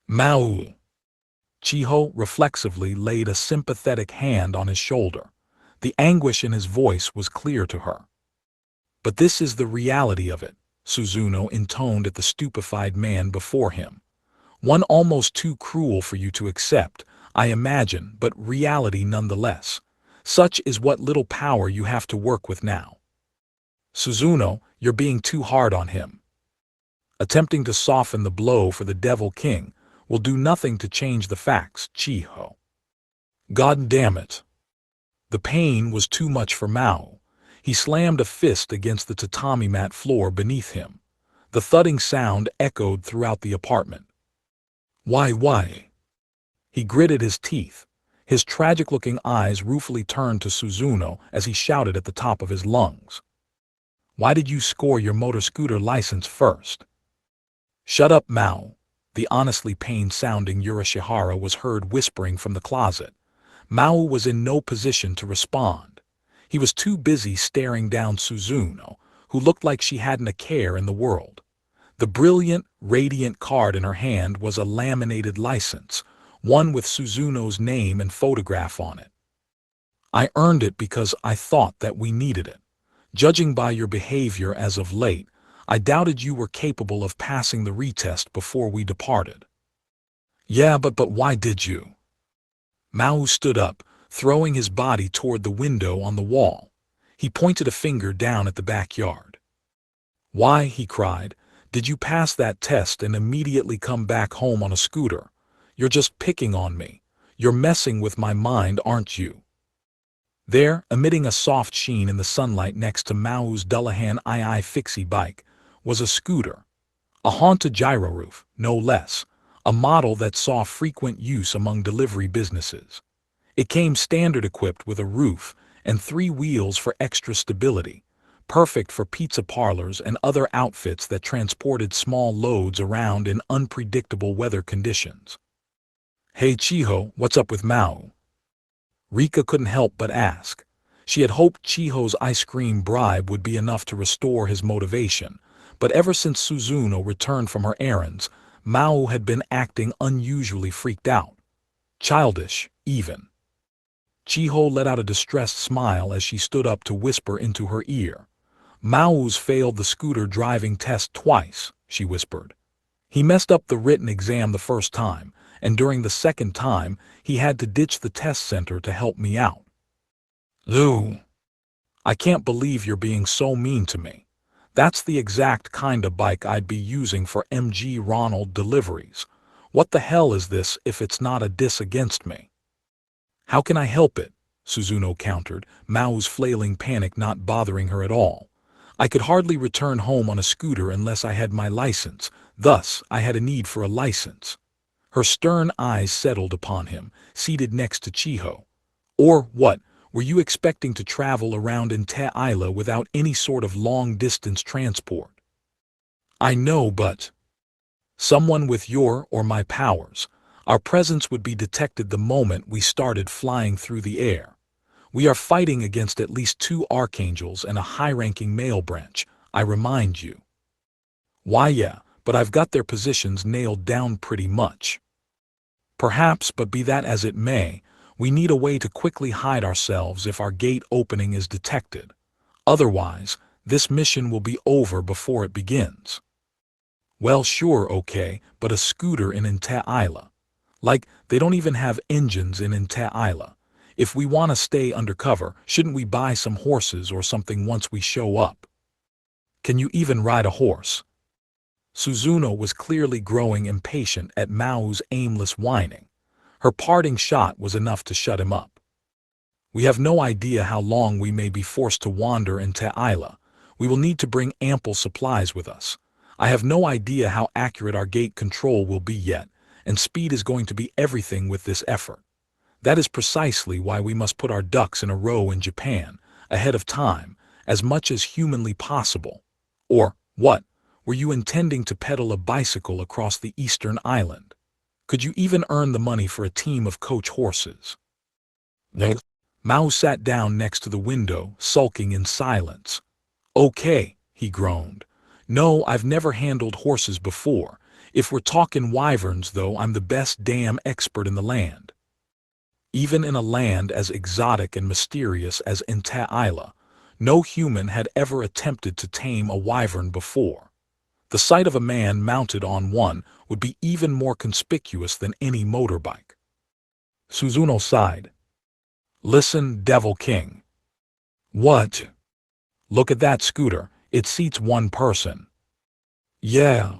Mao. Chiho reflexively laid a sympathetic hand on his shoulder. The anguish in his voice was clear to her. But this is the reality of it, Suzuno intoned at the stupefied man before him. One almost too cruel for you to accept, I imagine, but reality nonetheless. Such is what little power you have to work with now. Suzuno, you're being too hard on him. Attempting to soften the blow for the Devil King will do nothing to change the facts, Chiho. God damn it. The pain was too much for Mao. He slammed a fist against the tatami mat floor beneath him. The thudding sound echoed throughout the apartment. Why? He gritted his teeth. His tragic-looking eyes ruefully turned to Suzuno as he shouted at the top of his lungs. Why did you score your motor scooter license first? Shut up, Mao. The honestly pained-sounding Urashihara was heard whispering from the closet. Mao was in no position to respond. He was too busy staring down Suzuno, who looked like she hadn't a care in the world. The brilliant, radiant card in her hand was a laminated license, one with Suzuno's name and photograph on it. I earned it because I thought that we needed it. Judging by your behavior as of late, I doubted you were capable of passing the retest before we departed. Yeah, but why did you? Mao stood up, throwing his body toward the window on the wall. He pointed a finger down at the backyard. Why, he cried, did you pass that test and immediately come back home on a scooter? You're just picking on me. You're messing with my mind, aren't you? There, emitting a soft sheen in the sunlight next to Mao's Dullahan II fixie bike, was a scooter. A Honda gyro roof, no less, a model that saw frequent use among delivery businesses. It came standard equipped with a roof and 3 wheels for extra stability, perfect for pizza parlors and other outfits that transported small loads around in unpredictable weather conditions. Hey Chiho, what's up with Mao? Rika couldn't help but ask. She had hoped Chiho's ice cream bribe would be enough to restore his motivation, but ever since Suzuno returned from her errands, Mao had been acting unusually freaked out. Childish, even. Chiho let out a distressed smile as she stood up to whisper into her ear. Mao's failed the scooter driving test twice, she whispered. He messed up the written exam the first time, and during the second time, he had to ditch the test center to help me out. Lou, I can't believe you're being so mean to me. That's the exact kind of bike I'd be using for MG Ronald deliveries. What the hell is this if it's not a diss against me? How can I help it? Suzuno countered, Mao's flailing panic not bothering her at all. I could hardly return home on a scooter unless I had my license, thus I had a need for a license. Her stern eyes settled upon him, seated next to Chiho. Or what, were you expecting to travel around in Te-Ila without any sort of long-distance transport? I know, but someone with your or my powers, our presence would be detected the moment we started flying through the air. We are fighting against at least 2 archangels and a high-ranking male branch, I remind you. Why yeah, but I've got their positions nailed down pretty much. Perhaps, but be that as it may, we need a way to quickly hide ourselves if our gate opening is detected. Otherwise, this mission will be over before it begins. Well, sure, okay, but a scooter in Isla. Like, they don't even have engines in Isla. If we want to stay undercover, shouldn't we buy some horses or something once we show up? Can you even ride a horse? Suzuno was clearly growing impatient at Mao's aimless whining. Her parting shot was enough to shut him up. We have no idea how long we may be forced to wander in Isla. We will need to bring ample supplies with us. I have no idea how accurate our gate control will be yet, and speed is going to be everything with this effort. That is precisely why we must put our ducks in a row in Japan, ahead of time, as much as humanly possible. Or, what, were you intending to pedal a bicycle across the eastern island? Could you even earn the money for a team of coach horses? No. Mao sat down next to the window, sulking in silence. Okay, he groaned. No, I've never handled horses before. If we're talking wyverns, though, I'm the best damn expert in the land. Even in a land as exotic and mysterious as Isla, no human had ever attempted to tame a wyvern before. The sight of a man mounted on one would be even more conspicuous than any motorbike. Suzuno sighed. Listen, Devil King. What? Look at that scooter, it seats one person. Yeah.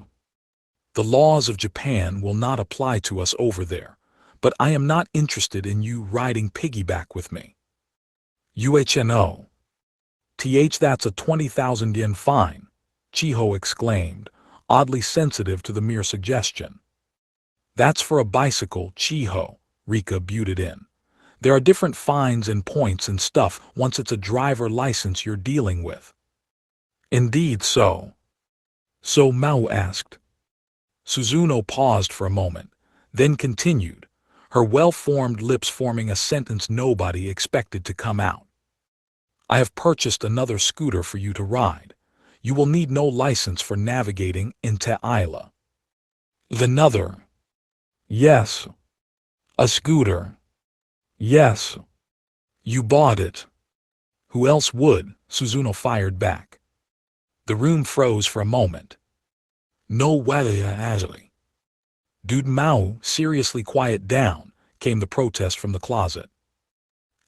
The laws of Japan will not apply to us over there, but I am not interested in you riding piggyback with me. UHNO. That's a 20,000 yen fine, Chiho exclaimed, oddly sensitive to the mere suggestion. That's for a bicycle, Chiho, Rika butted in. There are different fines and points and stuff once it's a driver license you're dealing with. Indeed so. So Mao asked. Suzuno paused for a moment, then continued, her well-formed lips forming a sentence nobody expected to come out. I have purchased another scooter for you to ride. You will need no license for navigating into Isla. Another? Yes. A scooter? Yes. You bought it. Who else would? Suzuno fired back. The room froze for a moment. No way, Ashley. Dude Mao, seriously quiet down, came the protest from the closet.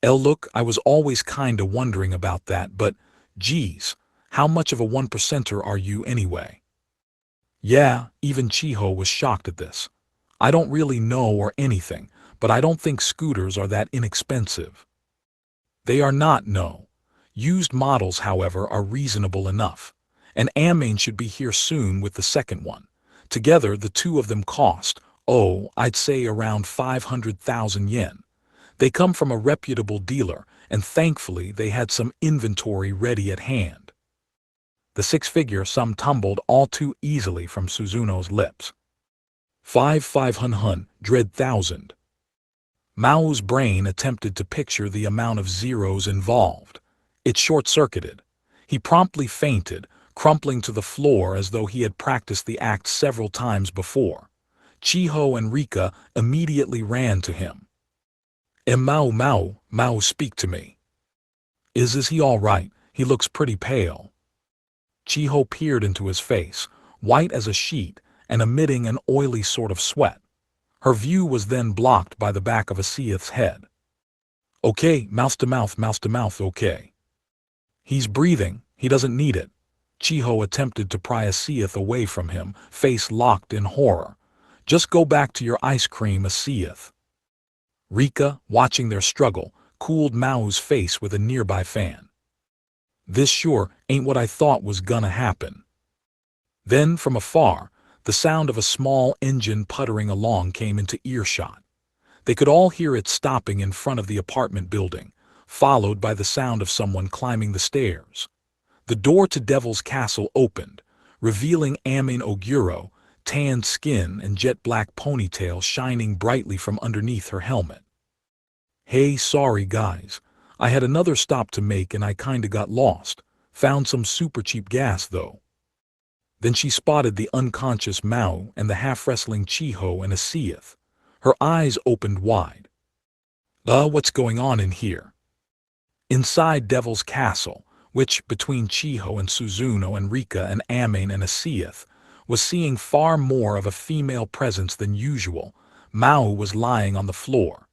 Look, I was always kinda wondering about that, but, geez, how much of a 1%er are you anyway? Yeah, even Chiho was shocked at this. I don't really know or anything, but I don't think scooters are that inexpensive. They are not, no. Used models, however, are reasonable enough. And Amain should be here soon with the second one. Together, the two of them cost, I'd say around 500,000 yen. They come from a reputable dealer, and thankfully they had some inventory ready at hand. The six-figure sum tumbled all too easily from Suzuno's lips. 5,500,000. Mao's brain attempted to picture the amount of zeros involved. It short-circuited. He promptly fainted, crumpling to the floor as though he had practiced the act several times before. Chiho and Rika immediately ran to him. Mao, speak to me. Is he all right? He looks pretty pale. Chiho peered into his face, white as a sheet and emitting an oily sort of sweat. Her view was then blocked by the back of Asiath's head. Okay, mouth to mouth, okay. He's breathing, he doesn't need it. Chiho attempted to pry Asiath away from him, face locked in horror. Just go back to your ice cream, Asiath. Rika, watching their struggle, cooled Mao's face with a nearby fan. This sure ain't what I thought was gonna happen. Then, from afar, the sound of a small engine puttering along came into earshot. They could all hear it stopping in front of the apartment building, followed by the sound of someone climbing the stairs. The door to Devil's Castle opened, revealing Amin Oguro, tanned skin and jet-black ponytail shining brightly from underneath her helmet. Hey, sorry guys. I had another stop to make and I kinda got lost. Found some super cheap gas though. Then she spotted the unconscious Mao and the half-wrestling Chiho and Asiath. Her eyes opened wide. What's going on in here? Inside Devil's Castle, which, between Chiho and Suzuno and Rika and Amane and Asiath, was seeing far more of a female presence than usual, Maō was lying on the floor.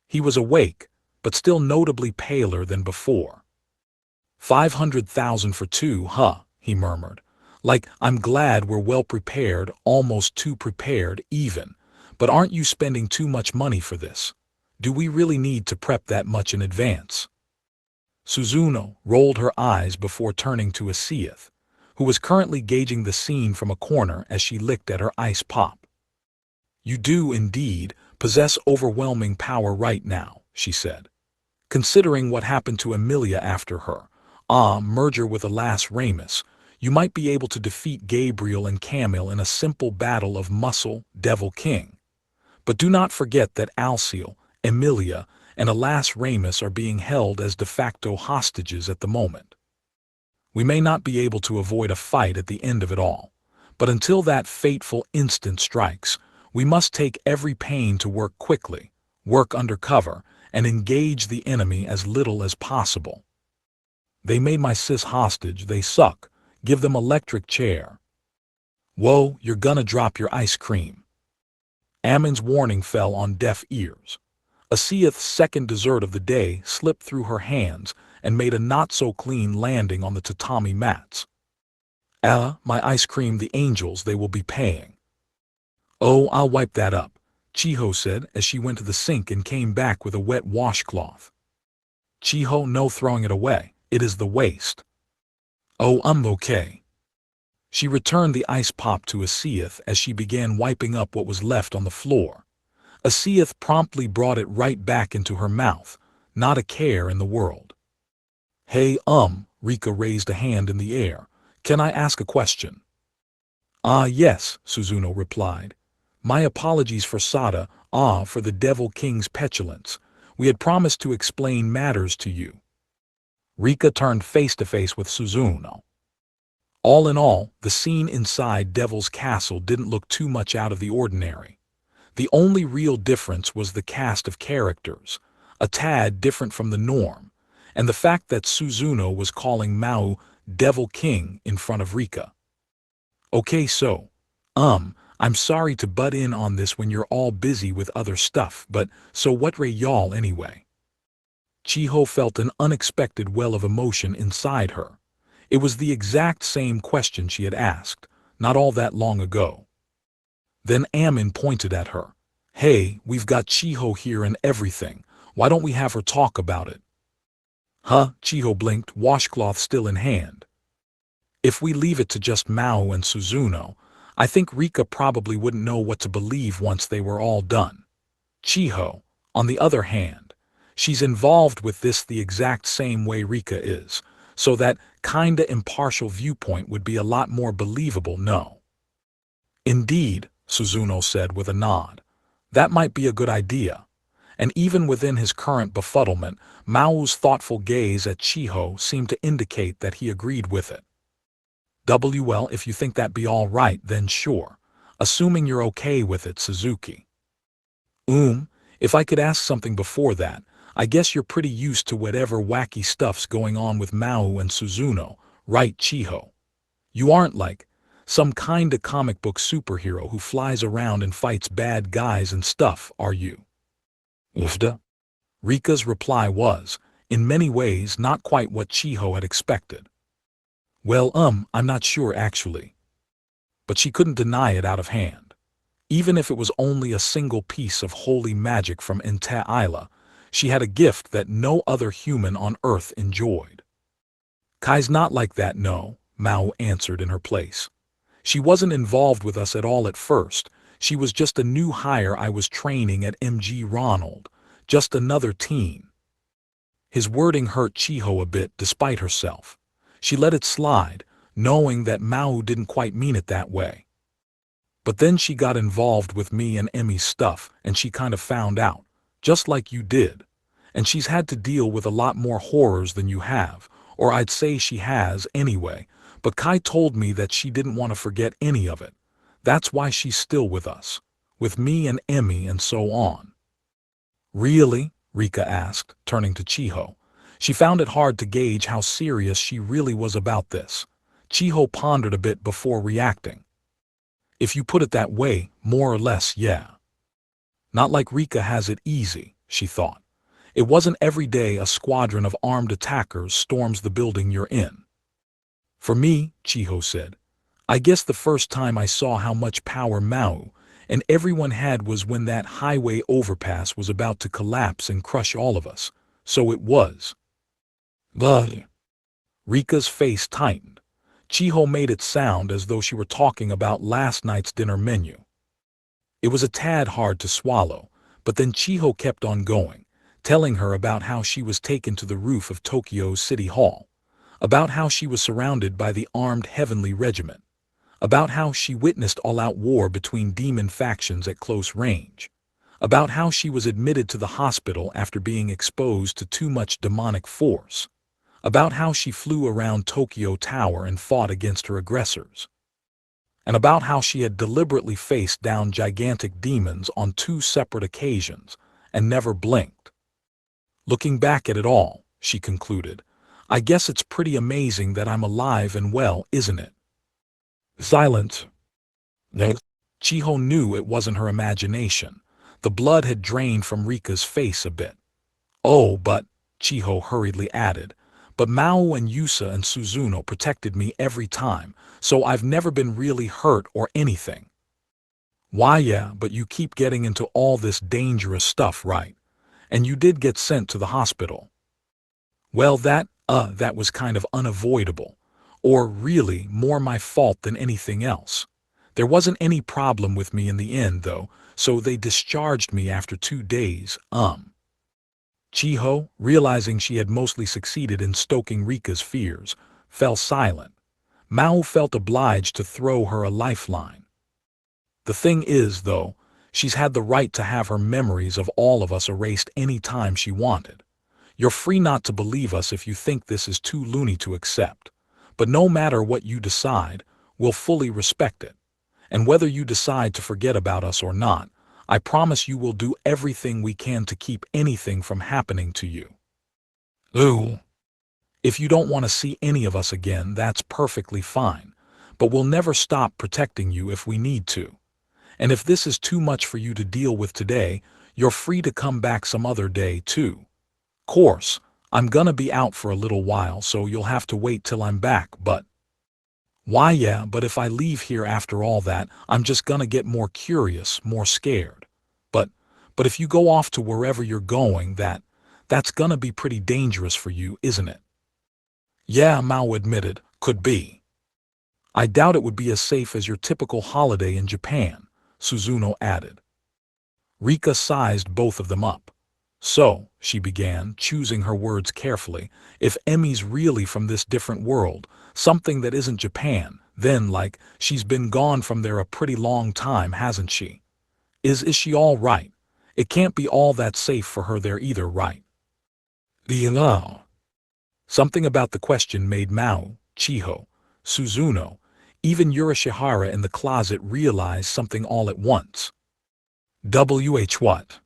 He was awake, but still notably paler than before. 500,000 for two, huh? He murmured. Like, I'm glad we're well prepared, almost too prepared, even. But aren't you spending too much money for this? Do we really need to prep that much in advance? Suzuno rolled her eyes before turning to Asiath, who was currently gauging the scene from a corner as she licked at her ice pop. You do, indeed, possess overwhelming power right now, she said. Considering what happened to Emilia after her, merger with Alas Ramus, you might be able to defeat Gabriel and Camille in a simple battle of muscle, Devil King. But do not forget that Alciel, Emilia, and Alas Ramus are being held as de facto hostages at the moment. We may not be able to avoid a fight at the end of it all, but until that fateful instant strikes, we must take every pain to work quickly, work undercover, and engage the enemy as little as possible. They made my sis hostage, they suck. Give them electric chair. Whoa, you're gonna drop your ice cream. Amin's warning fell on deaf ears. Asiath's second dessert of the day slipped through her hands and made a not-so-clean landing on the tatami mats. My ice cream, the angels, they will be paying. Oh, I'll wipe that up, Chiho said as she went to the sink and came back with a wet washcloth. Chiho, no throwing it away, it is the waste. Oh, I'm okay. She returned the ice pop to Asiath as she began wiping up what was left on the floor. Asiath promptly brought it right back into her mouth, not a care in the world. Hey, Rika raised a hand in the air. Can I ask a question? Yes, Suzuno replied. My apologies for Sada, for the Devil King's petulance. We had promised to explain matters to you. Rika turned face to face with Suzuno. All in all, the scene inside Devil's Castle didn't look too much out of the ordinary. The only real difference was the cast of characters, a tad different from the norm, and the fact that Suzuno was calling Maō Devil King in front of Rika. Okay, so, I'm sorry to butt in on this when you're all busy with other stuff, but so what ray y'all anyway? Chiho felt an unexpected well of emotion inside her. It was the exact same question she had asked, not all that long ago. Then Amin pointed at her. Hey, we've got Chiho here and everything. Why don't we have her talk about it? Huh? Chiho blinked, washcloth still in hand. If we leave it to just Maō and Suzuno, I think Rika probably wouldn't know what to believe once they were all done. Chiho, on the other hand, she's involved with this the exact same way Rika is, so that kinda impartial viewpoint would be a lot more believable, no? Indeed, Suzuno said with a nod. That might be a good idea. And even within his current befuddlement, Mao's thoughtful gaze at Chiho seemed to indicate that he agreed with it. Well, if you think that be all right, then sure. Assuming you're okay with it, Suzuki. If I could ask something before that, I guess you're pretty used to whatever wacky stuff's going on with Maō and Suzuno, right, Chiho? You aren't like some kinda comic book superhero who flies around and fights bad guys and stuff, are you? Ufda? Rika's reply was, in many ways, not quite what Chiho had expected. Well, I'm not sure actually. But she couldn't deny it out of hand. Even if it was only a single piece of holy magic from Enta Isla, she had a gift that no other human on Earth enjoyed. Kai's not like that, no, Maō answered in her place. She wasn't involved with us at all at first. She was just a new hire I was training at MG Ronald, just another teen. His wording hurt Chiho a bit despite herself. She let it slide, knowing that Maō didn't quite mean it that way. But then she got involved with me and Emmy's stuff, and she kind of found out, just like you did. And she's had to deal with a lot more horrors than you have, or I'd say she has anyway, but Kai told me that she didn't want to forget any of it. That's why she's still with us. with me and Emmy and so on. Really? Rika asked, turning to Chiho. She found it hard to gauge how serious she really was about this. Chiho pondered a bit before reacting. If you put it that way, more or less, yeah. Not like Rika has it easy, she thought. It wasn't every day a squadron of armed attackers storms the building you're in. For me, Chiho said, I guess the first time I saw how much power Maō and everyone had was when that highway overpass was about to collapse and crush all of us. So it was. But Rika's face tightened. Chiho made it sound as though she were talking about last night's dinner menu. It was a tad hard to swallow, but then Chiho kept on going, telling her about how she was taken to the roof of Tokyo's City Hall, about how she was surrounded by the armed heavenly regiment, about how she witnessed all-out war between demon factions at close range, about how she was admitted to the hospital after being exposed to too much demonic force, about how she flew around Tokyo Tower and fought against her aggressors, and about how she had deliberately faced down gigantic demons on 2 separate occasions and never blinked. Looking back at it all, she concluded, I guess it's pretty amazing that I'm alive and well, isn't it? Silence. Chiho knew it wasn't her imagination. The blood had drained from Rika's face a bit. Oh, but, Chiho hurriedly added, but Maō and Yusa and Suzuno protected me every time, so I've never been really hurt or anything. Why yeah, but you keep getting into all this dangerous stuff, right? And you did get sent to the hospital. Well, that was kind of unavoidable. Or really, more my fault than anything else. There wasn't any problem with me in the end, though, so they discharged me after 2 days, Chiho, realizing she had mostly succeeded in stoking Rika's fears, fell silent. Maō felt obliged to throw her a lifeline. The thing is, though, she's had the right to have her memories of all of us erased any time she wanted. You're free not to believe us if you think this is too loony to accept. But no matter what you decide, we'll fully respect it. And whether you decide to forget about us or not, I promise you we'll do everything we can to keep anything from happening to you. Ooh. If you don't want to see any of us again, that's perfectly fine. But we'll never stop protecting you if we need to. And if this is too much for you to deal with today, you're free to come back some other day too. Course, I'm gonna be out for a little while, so you'll have to wait till I'm back, but... Why yeah, but if I leave here after all that, I'm just gonna get more curious, more scared. But if you go off to wherever you're going, that's gonna be pretty dangerous for you, isn't it? Yeah, Maō admitted, could be. I doubt it would be as safe as your typical holiday in Japan, Suzuno added. Rika sized both of them up. So, she began, choosing her words carefully, if Emmy's really from this different world, something that isn't Japan, then, like, she's been gone from there a pretty long time, hasn't she? Is she all right? It can't be all that safe for her there either, right? Something about the question made Maō, Chiho, Suzuno, even Yurishihara in the closet realize something all at once. What?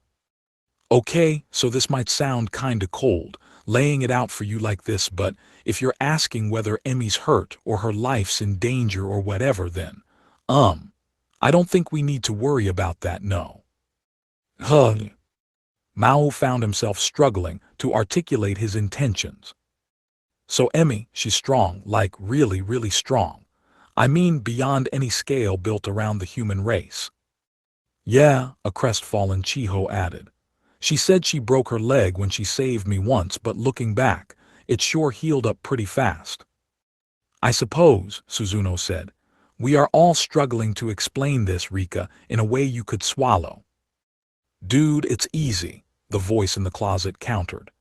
Okay, so this might sound kinda cold, laying it out for you like this, but if you're asking whether Emmy's hurt or her life's in danger or whatever, then, I don't think we need to worry about that, no. Maō found himself struggling to articulate his intentions. So Emmy, she's strong, like really, really strong. I mean beyond any scale built around the human race. Yeah, a crestfallen Chiho added. She said she broke her leg when she saved me once, but looking back, it sure healed up pretty fast. I suppose, Suzuno said, we are all struggling to explain this, Rika, in a way you could swallow. Dude, it's easy, the voice in the closet countered.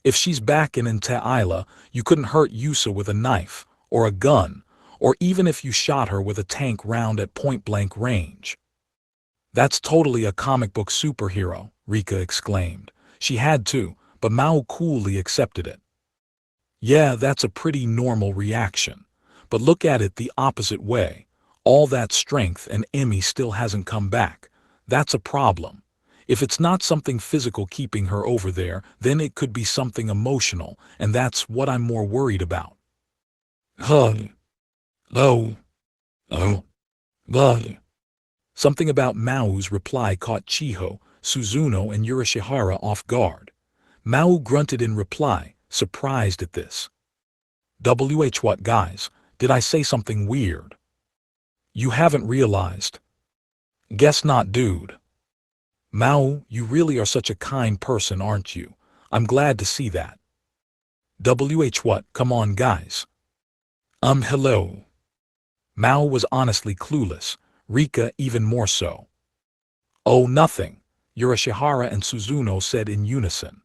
If she's back in Ta'ila, you couldn't hurt Yusa with a knife, or a gun, or even if you shot her with a tank round at point-blank range. That's totally a comic book superhero, Rika exclaimed. She had to, but Maō coolly accepted it. Yeah, that's a pretty normal reaction. But look at it the opposite way. All that strength and Emmy still hasn't come back. That's a problem. If it's not something physical keeping her over there, then it could be something emotional, and that's what I'm more worried about. Huh. Oh. Oh. Bah. Something about Mao's reply caught Chiho, Suzuno, and Yurishihara off guard. Mao grunted in reply, surprised at this. What, guys? Did I say something weird? You haven't realized. Guess not, dude. Mao, you really are such a kind person, aren't you? I'm glad to see that. What, come on, guys. Hello. Mao was honestly clueless, Rika even more so. Oh, nothing, Yurishihara and Suzuno said in unison.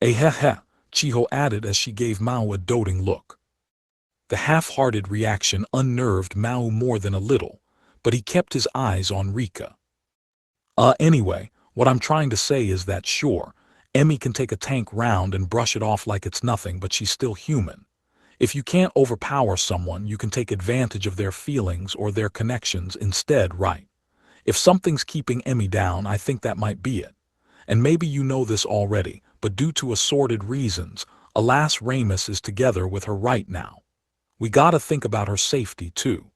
Heh, Chiho added as she gave Mao a doting look. The half-hearted reaction unnerved Mao more than a little, but he kept his eyes on Rika. Anyway, what I'm trying to say is that sure, Emmy can take a tank round and brush it off like it's nothing, but she's still human. If you can't overpower someone, you can take advantage of their feelings or their connections instead, right? If something's keeping Emmy down, I think that might be it. And maybe you know this already, but due to assorted reasons, alas, Ramus is together with her right now. We gotta think about her safety too.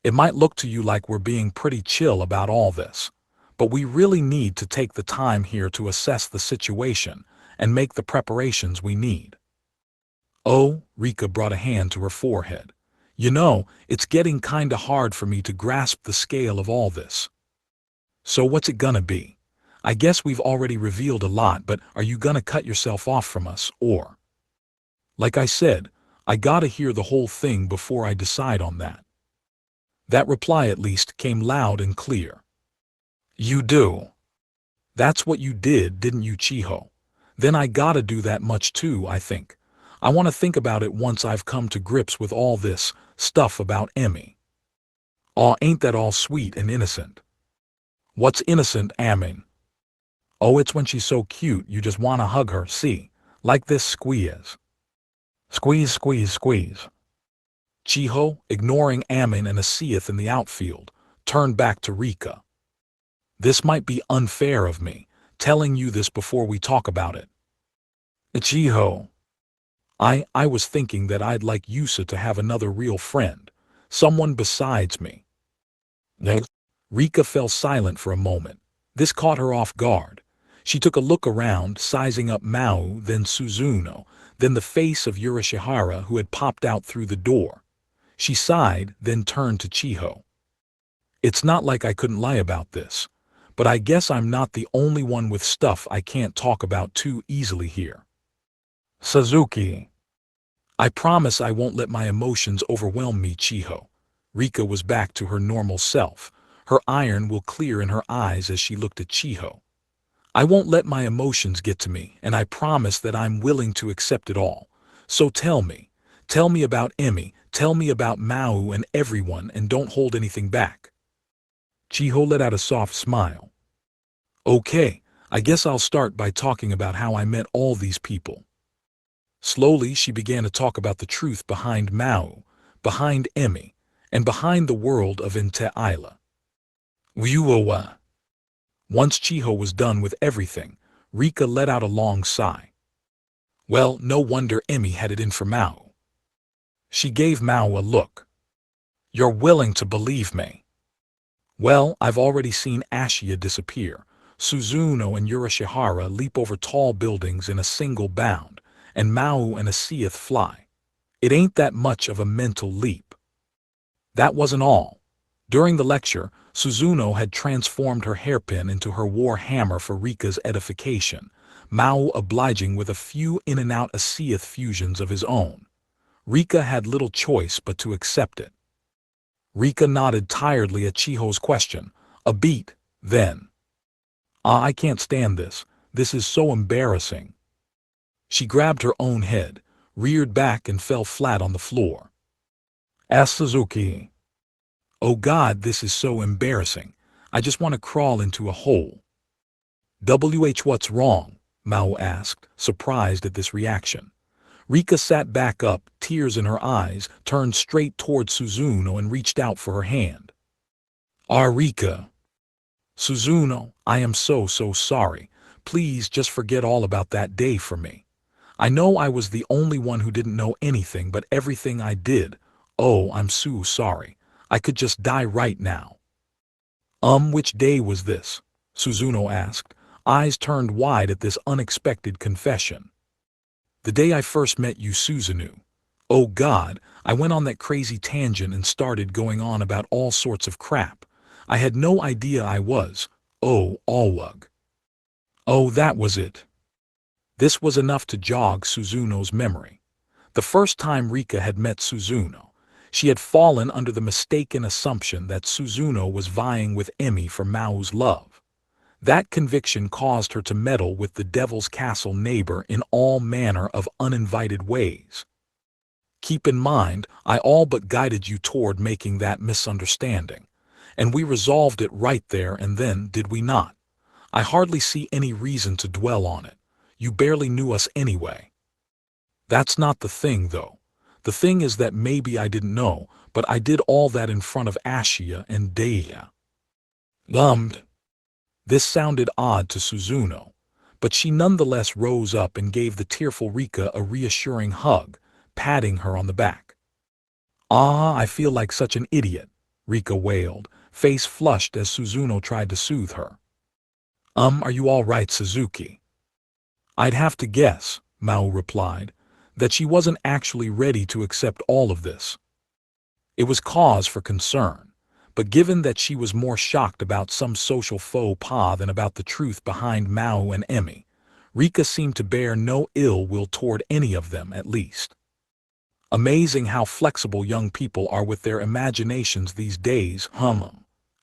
It might look to you like we're being pretty chill about all this, but we really need to take the time here to assess the situation and make the preparations we need. Oh, Rika brought a hand to her forehead. You know, it's getting kinda hard for me to grasp the scale of all this. So what's it gonna be? I guess we've already revealed a lot, but are you gonna cut yourself off from us, or? Like I said, I gotta hear the whole thing before I decide on that. That reply at least came loud and clear. You do. That's what you did, didn't you, Chiho? Then I gotta do that much too, I think. I want to think about it once I've come to grips with all this stuff about Emmy. Aw, ain't that all sweet and innocent? What's innocent, Amin? Oh, it's when she's so cute you just want to hug her, see? Like this squeeze. Squeeze, squeeze, squeeze. Chiho, ignoring Amin and Asiath in the outfield, turned back to Rika. This might be unfair of me, telling you this before we talk about it. Chiho. I was thinking that I'd like Yusa to have another real friend, someone besides me. Rika fell silent for a moment. This caught her off guard. She took a look around, sizing up Mao, then Suzuno, then the face of Yurishihara who had popped out through the door. She sighed, then turned to Chiho. It's not like I couldn't lie about this, but I guess I'm not the only one with stuff I can't talk about too easily here. Suzuki. I promise I won't let my emotions overwhelm me, Chiho. Rika was back to her normal self. Her iron will clear in her eyes as she looked at Chiho. I won't let my emotions get to me, and I promise that I'm willing to accept it all. So tell me about Emmy, tell me about Mao and everyone, and don't hold anything back. Chiho let out a soft smile. Okay, I guess I'll start by talking about how I met all these people. Slowly, she began to talk about the truth behind Mao, behind Emmy, and behind the world of Inte-Isla. Wuowa. Once Chiho was done with everything, Rika let out a long sigh. Well, no wonder Emmy had it in for Mao. She gave Mao a look. You're willing to believe me? Well, I've already seen Ashia disappear, Suzuno and Yurishihara leap over tall buildings in a single bound, and Mao and Asiath fly. It ain't that much of a mental leap. That wasn't all. During the lecture, Suzuno had transformed her hairpin into her war hammer for Rika's edification, Mao obliging with a few in-and-out Asiath fusions of his own. Rika had little choice but to accept it. Rika nodded tiredly at Chiho's question. A beat, then. I can't stand this. This is so embarrassing. She grabbed her own head, reared back and fell flat on the floor. Ask Suzuki. Oh God, this is so embarrassing. I just want to crawl into a hole. What's wrong? Mao asked, surprised at this reaction. Rika sat back up, tears in her eyes, turned straight toward Suzuno and reached out for her hand. Rika. Suzuno, I am so sorry. Please just forget all about that day for me. I know I was the only one who didn't know anything, but everything I did. Oh, I'm so sorry. I could just die right now. Which day was this? Suzuno asked, eyes turned wide at this unexpected confession. The day I first met you, Suzuno. Oh God, I went on that crazy tangent and started going on about all sorts of crap. I had no idea I was. Oh, Alwug. Oh, that was it. This was enough to jog Suzuno's memory. The first time Rika had met Suzuno, she had fallen under the mistaken assumption that Suzuno was vying with Emi for Mao's love. That conviction caused her to meddle with the Devil's Castle neighbor in all manner of uninvited ways. Keep in mind, I all but guided you toward making that misunderstanding. And we resolved it right there and then, did we not? I hardly see any reason to dwell on it. You barely knew us anyway. That's not the thing, though. The thing is that maybe I didn't know, but I did all that in front of Ashia and Deia. This sounded odd to Suzuno, but she nonetheless rose up and gave the tearful Rika a reassuring hug, patting her on the back. Ah, I feel like such an idiot, Rika wailed, face flushed as Suzuno tried to soothe her. Are you all right, Suzuki? I'd have to guess, Mao replied, that she wasn't actually ready to accept all of this. It was cause for concern, but given that she was more shocked about some social faux pas than about the truth behind Mao and Emi, Rika seemed to bear no ill will toward any of them at least. Amazing how flexible young people are with their imaginations these days,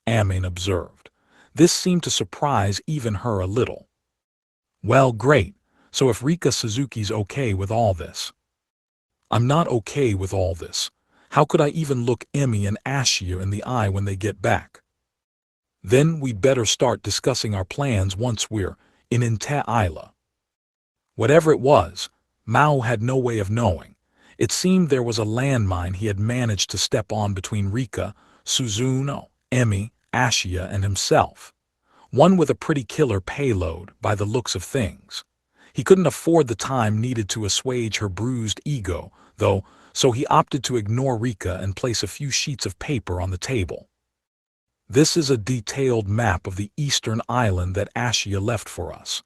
Amin observed. This seemed to surprise even her a little. Well, great. So if Rika Suzuki's okay with all this. I'm not okay with all this. How could I even look Emi and Ashia in the eye when they get back? Then we'd better start discussing our plans once we're in Inte Isla. Whatever it was, Mao had no way of knowing. It seemed there was a landmine he had managed to step on between Rika, Suzuno, Emi, Ashia, and himself. One with a pretty killer payload, by the looks of things. He couldn't afford the time needed to assuage her bruised ego, though, so he opted to ignore Rika and place a few sheets of paper on the table. This is a detailed map of the eastern island that Ashia left for us.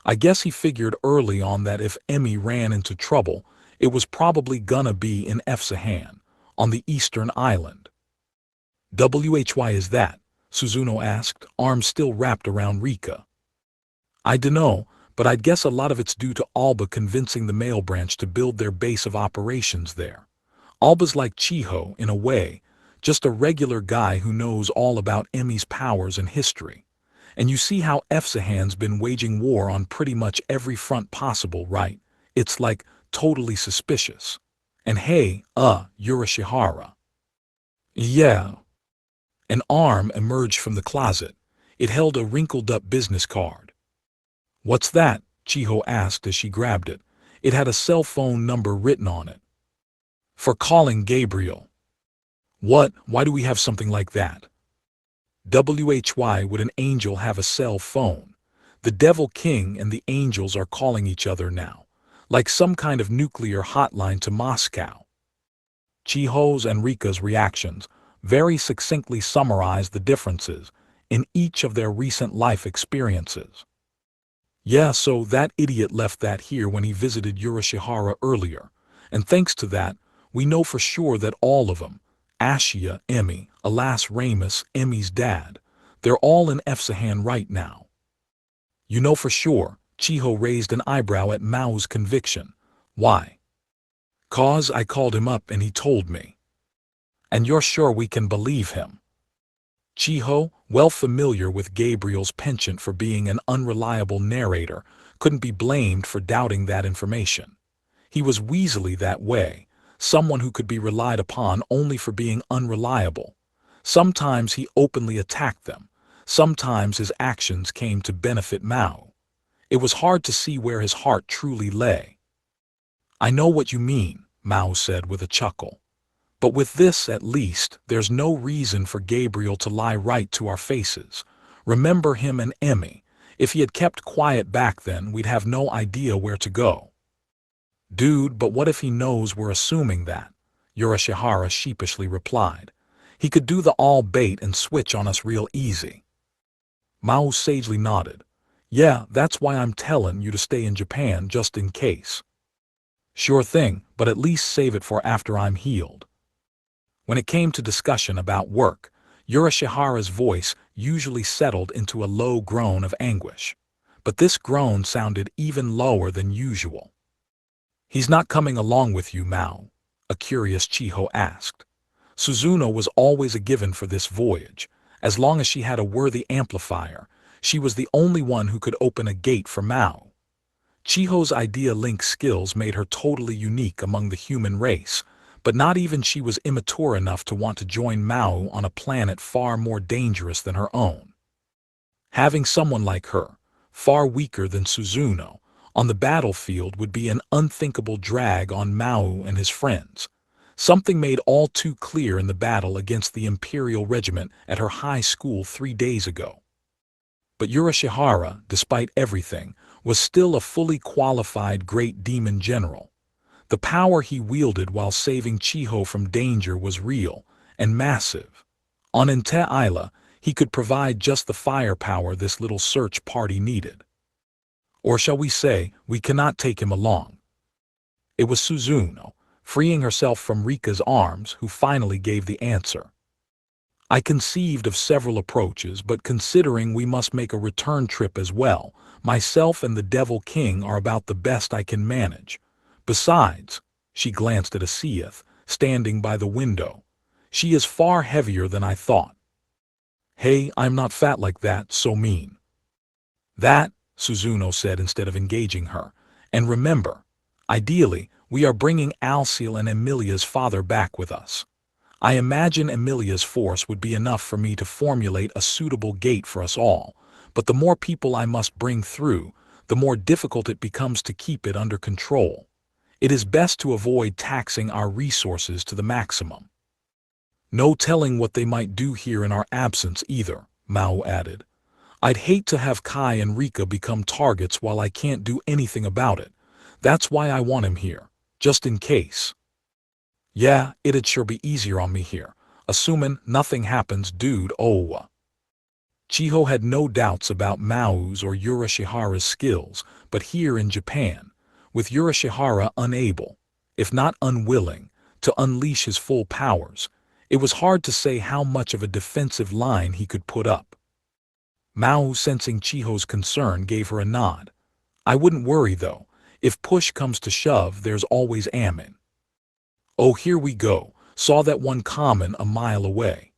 I guess he figured early on that if Emi ran into trouble, it was probably gonna be in Efsahan, on the eastern island. Why is that? Suzuno asked, arms still wrapped around Rika. I dunno, but I'd guess a lot of it's due to Alba convincing the male branch to build their base of operations there. Alba's like Chiho, in a way, just a regular guy who knows all about Emi's powers and history. And you see how Efsahan's been waging war on pretty much every front possible, right? It's like totally suspicious. And hey, Urashihara. Yeah. An arm emerged from the closet. It held a wrinkled-up business card. What's that? Chiho asked as she grabbed it. It had a cell phone number written on it. For calling Gabriel. What? Why do we have something like that? Why would an angel have a cell phone? The Devil King and the angels are calling each other now, like some kind of nuclear hotline to Moscow. Chiho's and Rika's reactions very succinctly summarized the differences in each of their recent life experiences. Yeah, so that idiot left that here when he visited Urashihara earlier, and thanks to that, we know for sure that all of them, Ashia, Emi, alas Ramus, Emi's dad, they're all in Efsahan right now. You know for sure, Chiho raised an eyebrow at Mao's conviction. Why? 'Cause I called him up and he told me. And you're sure we can believe him? Chiho, well familiar with Gabriel's penchant for being an unreliable narrator, couldn't be blamed for doubting that information. He was weaselly that way, someone who could be relied upon only for being unreliable. Sometimes he openly attacked them, sometimes his actions came to benefit Mao. It was hard to see where his heart truly lay. I know what you mean, Mao said with a chuckle. But with this, at least, there's no reason for Gabriel to lie right to our faces. Remember him and Emmy. If he had kept quiet back then, we'd have no idea where to go. Dude, but what if he knows we're assuming that? Yurashihara sheepishly replied. He could do the all bait and switch on us real easy. Maō sagely nodded. Yeah, that's why I'm telling you to stay in Japan just in case. Sure thing, but at least save it for after I'm healed. When it came to discussion about work, Yurashihara's voice usually settled into a low groan of anguish. But this groan sounded even lower than usual. He's not coming along with you, Maō? A curious Chiho asked. Suzuno was always a given for this voyage. As long as she had a worthy amplifier, she was the only one who could open a gate for Maō. Chiho's idea link skills made her totally unique among the human race, but not even she was immature enough to want to join Maō on a planet far more dangerous than her own. Having someone like her, far weaker than Suzuno, on the battlefield would be an unthinkable drag on Maō and his friends. Something made all too clear in the battle against the Imperial Regiment at her high school 3 days ago. But Yurashihara, despite everything, was still a fully qualified great demon general. The power he wielded while saving Chiho from danger was real and massive. On Inte Isla, he could provide just the firepower this little search party needed. Or shall we say, we cannot take him along. It was Suzuno, freeing herself from Rika's arms, who finally gave the answer. I conceived of several approaches, but considering we must make a return trip as well, myself and the Devil King are about the best I can manage. Besides, she glanced at Asiath, standing by the window. She is far heavier than I thought. Hey, I'm not fat like that, so mean. That, Suzuno said instead of engaging her. And remember, ideally, we are bringing Alciel and Emilia's father back with us. I imagine Emilia's force would be enough for me to formulate a suitable gate for us all, but the more people I must bring through, the more difficult it becomes to keep it under control. It is best to avoid taxing our resources to the maximum. No telling what they might do here in our absence either, Maō added. I'd hate to have Kai and Rika become targets while I can't do anything about it. That's why I want him here, just in case. Yeah, it'd sure be easier on me here, assuming nothing happens, dude. Oh. Chiho had no doubts about Maō's or Yurashihara's skills, but here in Japan, with Yurashihara unable, if not unwilling, to unleash his full powers, it was hard to say how much of a defensive line he could put up. Maō, sensing Chiho's concern, gave her a nod. I wouldn't worry though. If push comes to shove, there's always Amin. Oh, here we go. Saw that one coming a mile away.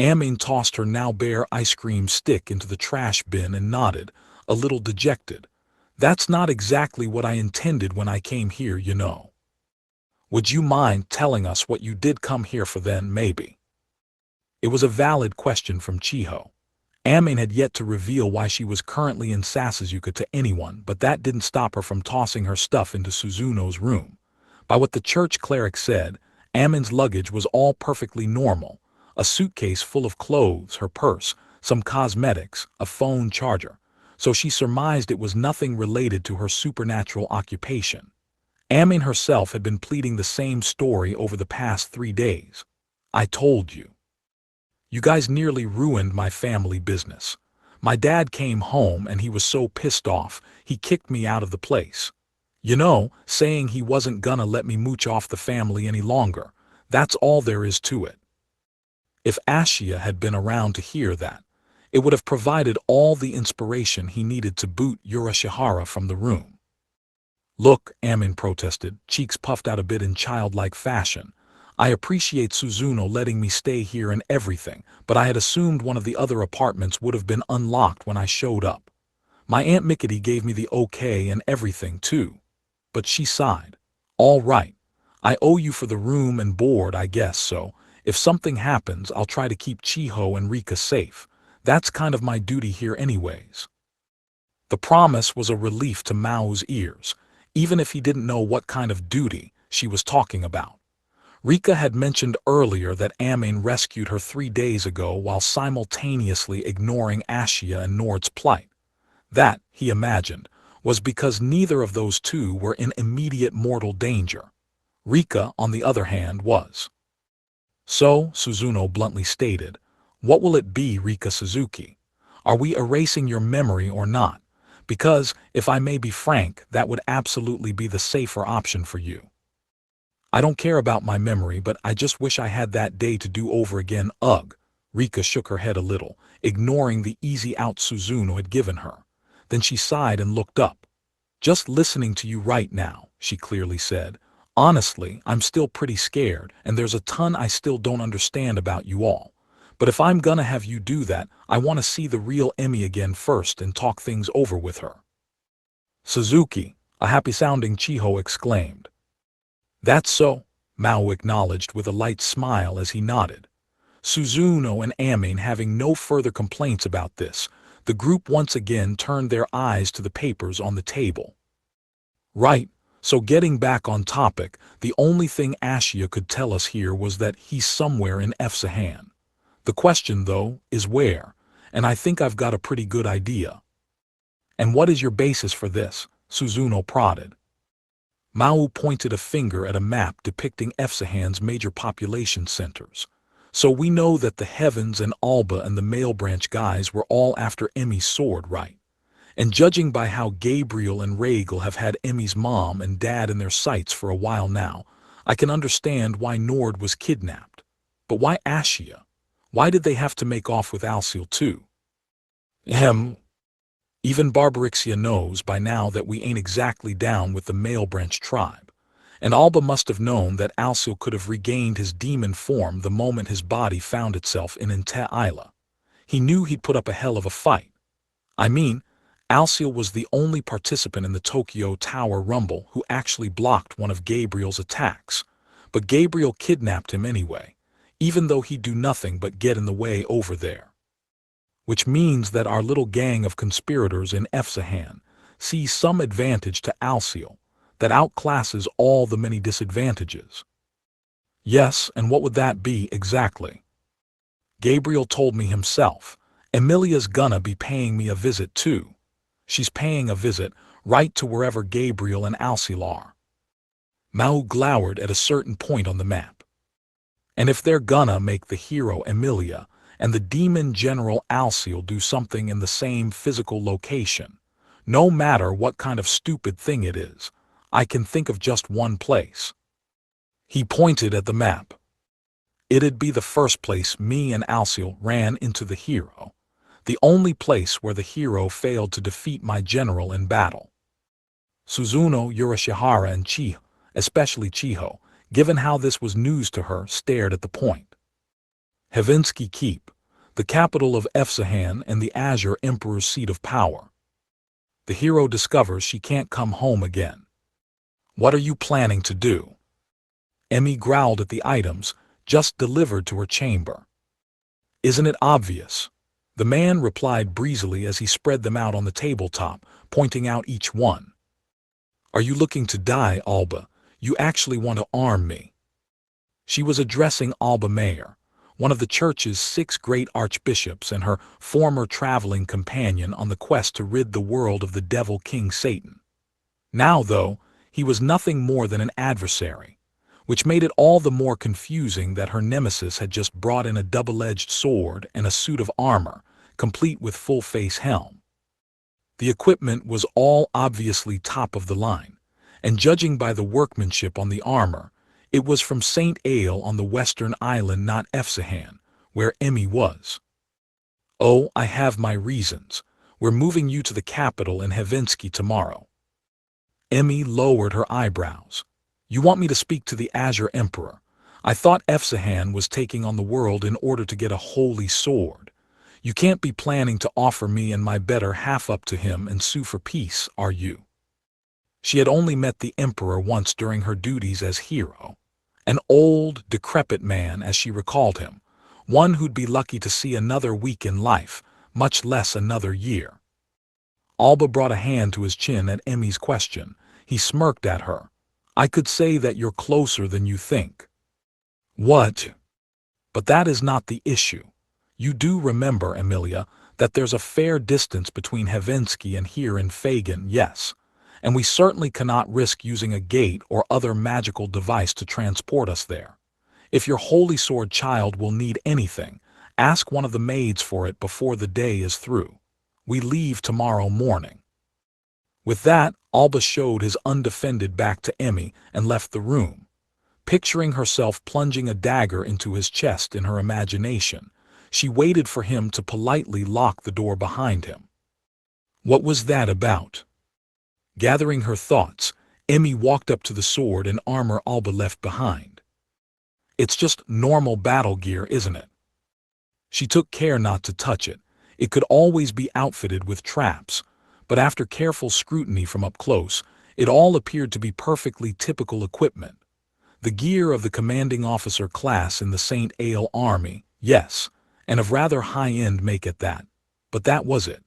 Amin tossed her now bare ice cream stick into the trash bin and nodded, a little dejected. That's not exactly what I intended when I came here, you know. Would you mind telling us what you did come here for then, maybe? It was a valid question from Chiho. Amin had yet to reveal why she was currently in Sasuzuka to anyone, but that didn't stop her from tossing her stuff into Suzuno's room. By what the church cleric said, Amin's luggage was all perfectly normal. A suitcase full of clothes, her purse, some cosmetics, a phone charger. So she surmised it was nothing related to her supernatural occupation. Amin herself had been pleading the same story over the past 3 days. I told you. You guys nearly ruined my family business. My dad came home and he was so pissed off, he kicked me out of the place. You know, saying he wasn't gonna let me mooch off the family any longer. That's all there is to it. If Ashia had been around to hear that, it would have provided all the inspiration he needed to boot Yurashihara from the room. Look, Amin protested, cheeks puffed out a bit in childlike fashion. I appreciate Suzuno letting me stay here and everything, but I had assumed one of the other apartments would have been unlocked when I showed up. My Aunt Mickety gave me the okay and everything too. But she sighed. All right. I owe you for the room and board, I guess, so if something happens, I'll try to keep Chiho and Rika safe. That's kind of my duty here anyways. The promise was a relief to Mao's ears, even if he didn't know what kind of duty she was talking about. Rika had mentioned earlier that Amin rescued her 3 days ago while simultaneously ignoring Ashia and Nord's plight. That, he imagined, was because neither of those two were in immediate mortal danger. Rika, on the other hand, was. So, Suzuno bluntly stated, "What will it be, Rika Suzuki? Are we erasing your memory or not? Because, if I may be frank, that would absolutely be the safer option for you." "I don't care about my memory, but I just wish I had that day to do over again." Ugh. Rika shook her head a little, ignoring the easy out Suzuno had given her. Then she sighed and looked up. "Just listening to you right now," she clearly said, "honestly, I'm still pretty scared, and there's a ton I still don't understand about you all. But if I'm gonna have you do that, I want to see the real Emmy again first and talk things over with her." "Suzuki," a happy-sounding Chiho exclaimed. "That's so," Mao acknowledged with a light smile as he nodded. Suzuno and Amin having no further complaints about this, the group once again turned their eyes to the papers on the table. "Right, so getting back on topic, the only thing Ashia could tell us here was that he's somewhere in Efsahan. The question, though, is where, and I think I've got a pretty good idea." "And what is your basis for this?" Suzuno prodded. Mao pointed a finger at a map depicting Efsahan's major population centers. "So we know that the Heavens and Alba and the Male Branch guys were all after Emmy's sword, right? And judging by how Gabriel and Regal have had Emmy's mom and dad in their sights for a while now, I can understand why Nord was kidnapped. But why Ashia? Why did they have to make off with Alcil too?" Even Barbarixia knows by now that we ain't exactly down with the Male Branch tribe. And Alba must have known that Alcil could have regained his demon form the moment his body found itself in Inte Isla. He knew he'd put up a hell of a fight. I mean, Alcil was the only participant in the Tokyo Tower Rumble who actually blocked one of Gabriel's attacks. But Gabriel kidnapped him anyway, even though he'd do nothing but get in the way over there. Which means that our little gang of conspirators in Efsahan sees some advantage to Alcil that outclasses all the many disadvantages. "Yes, and what would that be exactly?" "Gabriel told me himself. Emilia's gonna be paying me a visit too. She's paying a visit right to wherever Gabriel and Alcil are." Mao glowered at a certain point on the map. "And if they're gonna make the hero Emilia and the demon general Alcil do something in the same physical location, no matter what kind of stupid thing it is, I can think of just one place." He pointed at the map. "It'd be the first place me and Alcil ran into the hero. The only place where the hero failed to defeat my general in battle." Suzuno, Urashihara, and Chiho, especially Chiho, given how this was news to her, stared at the point. "Hevinsky Keep, the capital of Efsahan and the Azure Emperor's seat of power. The hero discovers she can't come home again. What are you planning to do?" Emmy growled at the items just delivered to her chamber. "Isn't it obvious?" The man replied breezily as he spread them out on the tabletop, pointing out each one. "Are you looking to die, Alba? You actually want to arm me?" She was addressing Alba Mayer, one of the church's 6 great archbishops and her former traveling companion on the quest to rid the world of the devil King Satan. Now, though, he was nothing more than an adversary, which made it all the more confusing that her nemesis had just brought in a double-edged sword and a suit of armor, complete with full-face helm. The equipment was all obviously top of the line, and judging by the workmanship on the armor, it was from St. Ale on the western island, not Efsahan, where Emmy was. "Oh, I have my reasons. We're moving you to the capital in Hevinsky tomorrow." Emmy lowered her eyebrows. "You want me to speak to the Azure Emperor? I thought Efsahan was taking on the world in order to get a holy sword. You can't be planning to offer me and my better half up to him and sue for peace, are you?" She had only met the Emperor once during her duties as hero. An old, decrepit man, as she recalled him, one who'd be lucky to see another week in life, much less another year. Alba brought a hand to his chin at Emmy's question. He smirked at her. "I could say that you're closer than you think." What? But that is not the issue. You do remember, Emilia, that there's a fair distance between Helsinki and here in Fagan, yes. And we certainly cannot risk using a gate or other magical device to transport us there. If your holy sword child will need anything, ask one of the maids for it before the day is through. We leave tomorrow morning. With that, Alba showed his undefended back to Emmy and left the room, picturing herself plunging a dagger into his chest in her imagination. She waited for him to politely lock the door behind him. What was that about? Gathering her thoughts, Emmy walked up to the sword and armor Alba left behind. It's just normal battle gear, isn't it? She took care not to touch it. It could always be outfitted with traps, but after careful scrutiny from up close, it all appeared to be perfectly typical equipment. The gear of the commanding officer class in the St. Ale Army, yes, and of rather high-end make at that. But that was it.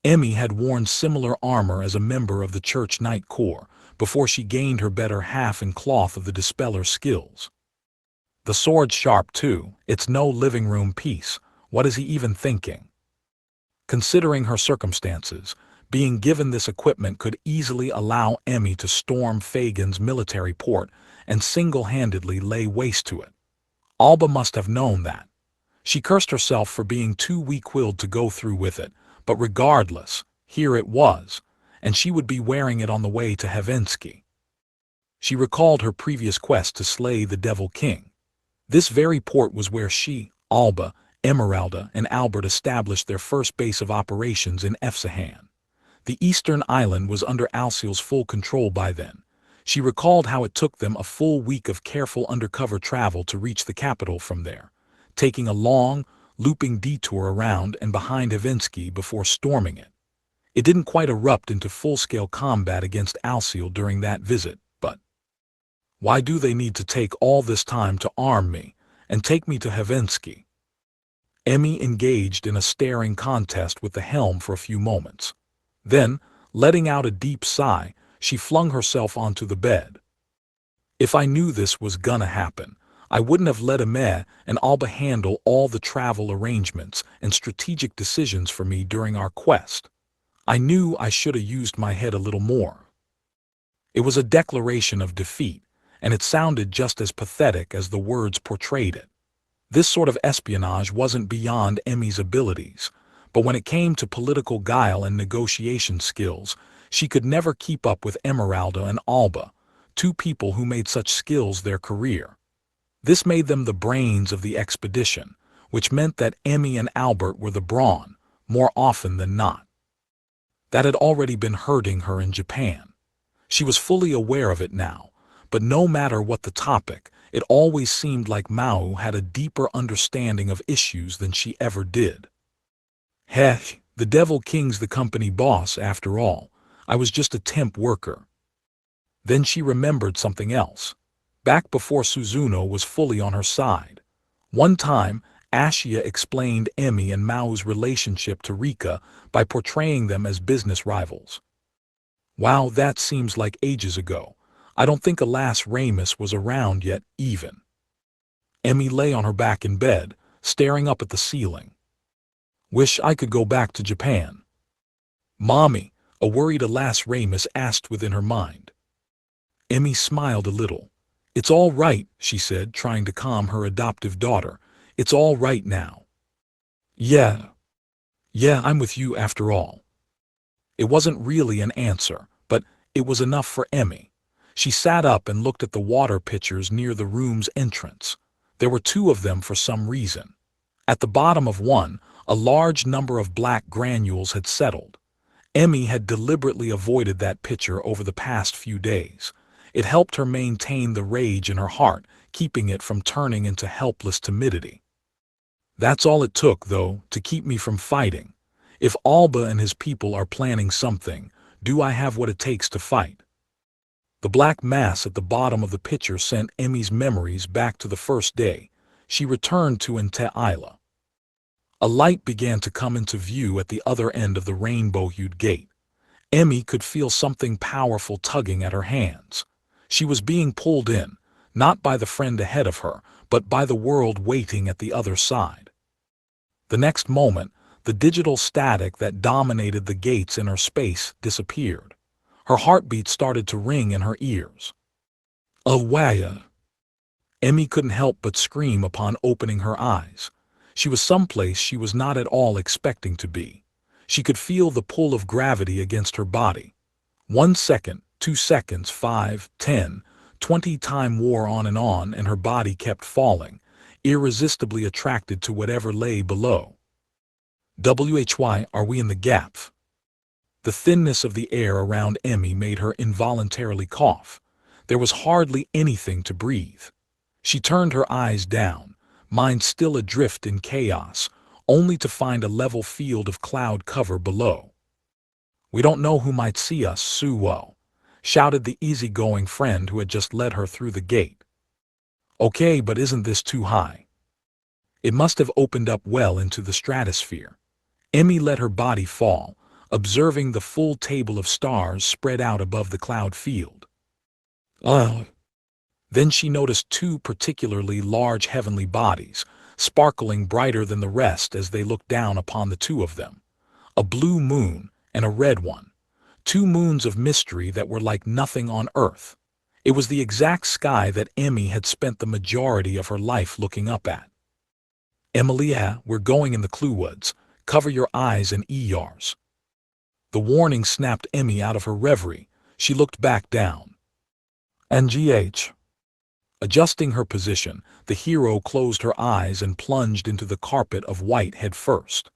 Emmy had worn similar armor as a member of the Church Knight Corps before she gained her better half in cloth of the Dispeller skills. The sword's sharp too. It's no living room piece. What is he even thinking? Considering her circumstances, being given this equipment could easily allow Emmy to storm Fagan's military port and single-handedly lay waste to it. Alba must have known that. She cursed herself for being too weak-willed to go through with it, but regardless, here it was, and she would be wearing it on the way to Helsinki. She recalled her previous quest to slay the Devil King. This very port was where she, Alba, Emeralda, and Albert established their first base of operations in Efsahan. The eastern island was under Alciel's full control by then. She recalled how it took them a full week of careful undercover travel to reach the capital from there, taking a long, looping detour around and behind Helsinki before storming it. It didn't quite erupt into full-scale combat against Alciel during that visit, but why do they need to take all this time to arm me and take me to Helsinki? Emmy engaged in a staring contest with the helm for a few moments. Then, letting out a deep sigh, she flung herself onto the bed. If I knew this was gonna happen, I wouldn't have let Emma and Alba handle all the travel arrangements and strategic decisions for me during our quest. I knew I should have used my head a little more. It was a declaration of defeat, and it sounded just as pathetic as the words portrayed it. This sort of espionage wasn't beyond Emmy's abilities, but when it came to political guile and negotiation skills, she could never keep up with Emeralda and Alba, two people who made such skills their career. This made them the brains of the expedition, which meant that Emmy and Albert were the brawn, more often than not. That had already been hurting her in Japan. She was fully aware of it now, but no matter what the topic, it always seemed like Maō had a deeper understanding of issues than she ever did. Heck, the Devil King's the company boss after all. I was just a temp worker. Then she remembered something else. Back before Suzuno was fully on her side. One time, Ashia explained Emmy and Mao's relationship to Rika by portraying them as business rivals. Wow, that seems like ages ago. I don't think Alas Ramus was around yet, even. Emmy lay on her back in bed, staring up at the ceiling. Wish I could go back to Japan. Mommy, a worried Alas Ramus asked within her mind. Emmy smiled a little. It's all right, she said, trying to calm her adoptive daughter. It's all right now. Yeah, I'm with you after all. It wasn't really an answer, but it was enough for Emmy. She sat up and looked at the water pitchers near the room's entrance. There were two of them for some reason. At the bottom of one, a large number of black granules had settled. Emmy had deliberately avoided that pitcher over the past few days. It helped her maintain the rage in her heart, keeping it from turning into helpless timidity. That's all it took, though, to keep me from fighting. If Alba and his people are planning something, do I have what it takes to fight? The black mass at the bottom of the pitcher sent Emmy's memories back to the first day. She returned to Ente Isla. A light began to come into view at the other end of the rainbow-hued gate. Emmy could feel something powerful tugging at her hands. She was being pulled in, not by the friend ahead of her, but by the world waiting at the other side. The next moment, the digital static that dominated the gates in her space disappeared. Her heartbeat started to ring in her ears. Awaya! Emmy couldn't help but scream upon opening her eyes. She was someplace she was not at all expecting to be. She could feel the pull of gravity against her body. 1 second, 2 seconds, 5, 10, 20 time wore on, and her body kept falling, irresistibly attracted to whatever lay below. Why are we in the gap? The thinness of the air around Emmy made her involuntarily cough. There was hardly anything to breathe. She turned her eyes down, mind still adrift in chaos, only to find a level field of cloud cover below. "We don't know who might see us, Suwo," shouted the easygoing friend who had just led her through the gate. "Okay, but isn't this too high?" It must have opened up well into the stratosphere. Emmy let her body fall, observing the full table of stars spread out above the cloud field. Then she noticed 2 particularly large heavenly bodies, sparkling brighter than the rest as they looked down upon the 2 of them. A blue moon and a red one. 2 moons of mystery that were like nothing on earth. It was the exact sky that Emmy had spent the majority of her life looking up at. "Emilia, we're going in the Cluewoods. Cover your eyes and ears." The warning snapped Emmy out of her reverie. She looked back down. "NGH." Adjusting her position, the hero closed her eyes and plunged into the carpet of white head first.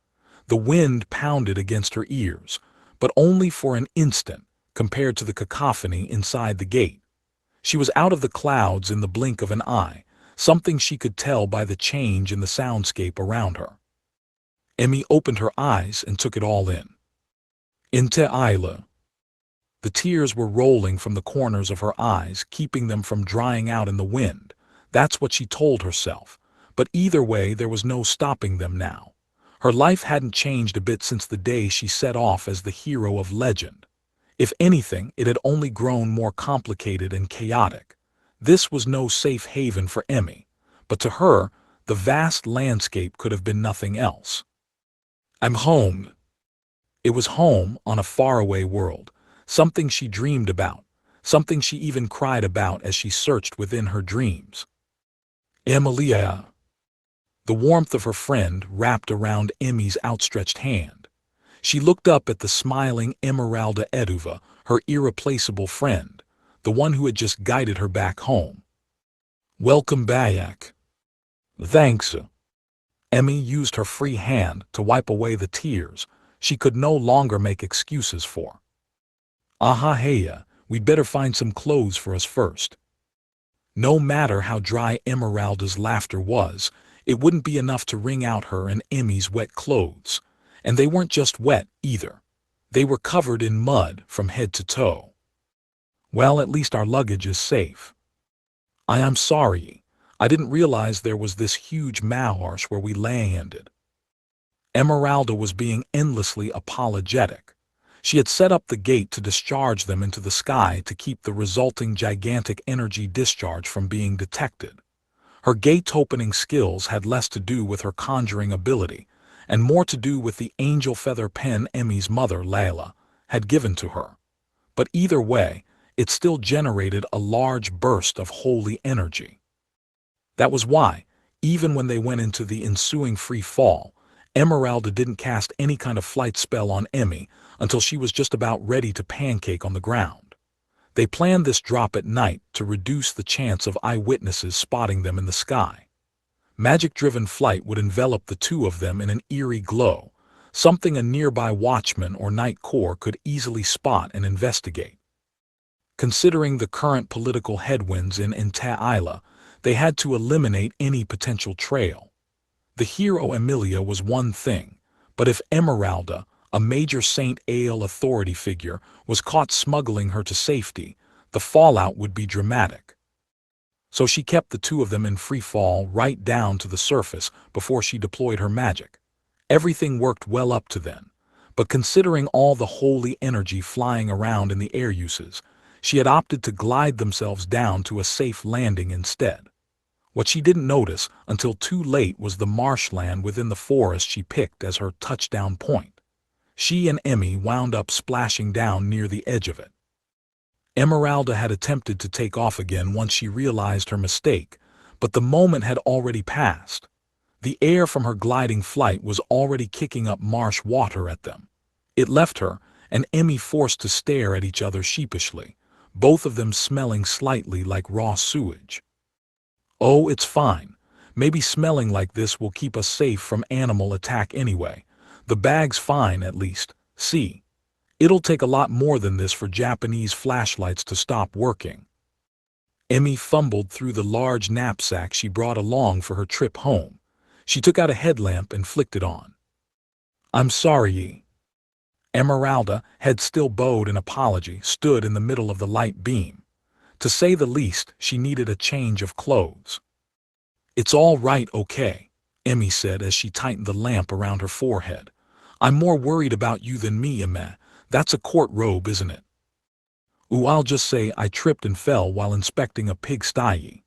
The wind pounded against her ears, but only for an instant compared to the cacophony inside the gate. She was out of the clouds in the blink of an eye, something she could tell by the change in the soundscape around her. Emmy opened her eyes and took it all in. Inte Isla. The tears were rolling from the corners of her eyes, keeping them from drying out in the wind. That's what she told herself. But either way, there was no stopping them now. Her life hadn't changed a bit since the day she set off as the hero of legend. If anything, it had only grown more complicated and chaotic. This was no safe haven for Emmy, but to her, the vast landscape could have been nothing else. "I'm home." It was home on a faraway world. Something she dreamed about, something she even cried about as she searched within her dreams. "Emilia." The warmth of her friend wrapped around Emmy's outstretched hand. She looked up at the smiling Emeralda Eduva, her irreplaceable friend, the one who had just guided her back home. "Welcome back." "Thanks." Emmy used her free hand to wipe away the tears she could no longer make excuses for. "Heya, we'd better find some clothes for us first." No matter how dry Emeralda's laughter was, it wouldn't be enough to wring out her and Emmy's wet clothes. And they weren't just wet, either. They were covered in mud from head to toe. "Well, at least our luggage is safe." "I am sorry. I didn't realize there was this huge marsh where we landed." Emeralda was being endlessly apologetic. She had set up the gate to discharge them into the sky to keep the resulting gigantic energy discharge from being detected. Her gate-opening skills had less to do with her conjuring ability, and more to do with the angel feather pen Emmy's mother, Layla, had given to her. But either way, it still generated a large burst of holy energy. That was why, even when they went into the ensuing free fall, Emeralda didn't cast any kind of flight spell on Emmy until she was just about ready to pancake on the ground. They planned this drop at night to reduce the chance of eyewitnesses spotting them in the sky. Magic-driven flight would envelop the 2 of them in an eerie glow, something a nearby watchman or night corps could easily spot and investigate. Considering the current political headwinds in Inte-Isla, they had to eliminate any potential trail. The hero Emilia was one thing, but if Emeralda, a major St. Ale authority figure, was caught smuggling her to safety, the fallout would be dramatic. So she kept the 2 of them in free fall right down to the surface before she deployed her magic. Everything worked well up to then, but considering all the holy energy flying around in the air uses, she had opted to glide themselves down to a safe landing instead. What she didn't notice until too late was the marshland within the forest she picked as her touchdown point. She and Emmy wound up splashing down near the edge of it. Esmeralda had attempted to take off again once she realized her mistake, but the moment had already passed. The air from her gliding flight was already kicking up marsh water at them. It left her and Emmy forced to stare at each other sheepishly, both of them smelling slightly like raw sewage. "Oh, it's fine. Maybe smelling like this will keep us safe from animal attack anyway. The bag's fine at least. See, it'll take a lot more than this for Japanese flashlights to stop working." Emmy fumbled through the large knapsack she brought along for her trip home. She took out a headlamp and flicked it on. "I'm sorry." Esmeralda, head still bowed in apology, stood in the middle of the light beam. To say the least, she needed a change of clothes. "It's all right, okay," Emmy said as she tightened the lamp around her forehead. "I'm more worried about you than me, Emma. That's a court robe, isn't it?" "Ooh, I'll just say I tripped and fell while inspecting a pigsty."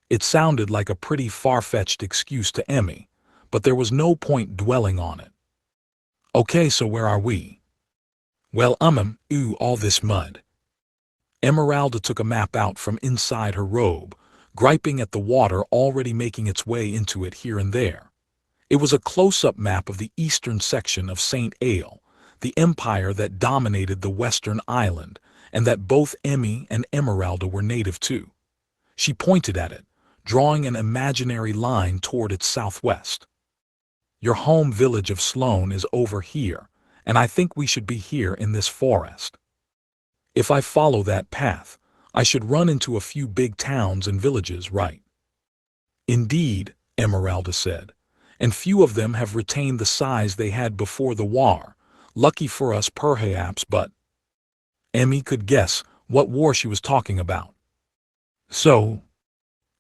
It sounded like a pretty far-fetched excuse to Emmy, but there was no point dwelling on it. "Okay, so where are we?" "Well, all this mud." Esmeralda took a map out from inside her robe, griping at the water already making its way into it here and there. It was a close-up map of the eastern section of St. Ale, the empire that dominated the western island, and that both Emmy and Esmeralda were native to. She pointed at it, drawing an imaginary line toward its southwest. "Your home village of Sloane is over here, and I think we should be here in this forest. If I follow that path, I should run into a few big towns and villages, right?" "Indeed," Esmeralda said, "and few of them have retained the size they had before the war. Lucky for us perhaps, but—" Emmy could guess what war she was talking about. "So,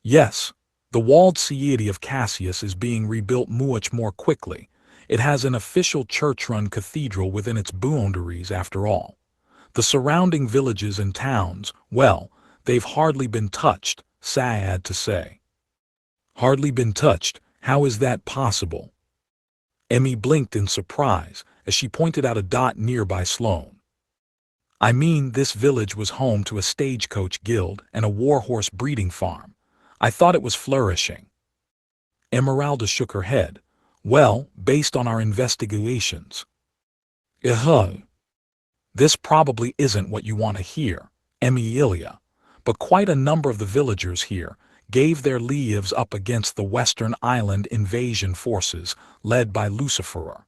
yes, the walled city of Cassius is being rebuilt much more quickly. It has an official church-run cathedral within its boundaries after all. The surrounding villages and towns, well, they've hardly been touched, sad to say." "Hardly been touched? How is that possible?" Emmy blinked in surprise as she pointed out a dot nearby Sloane. "I mean, this village was home to a stagecoach guild and a warhorse breeding farm. I thought it was flourishing." Esmeralda shook her head. "Well, based on our investigations." "This probably isn't what you want to hear, Emilia, but quite a number of the villagers here gave their lives up against the Western Island invasion forces led by Lucifer.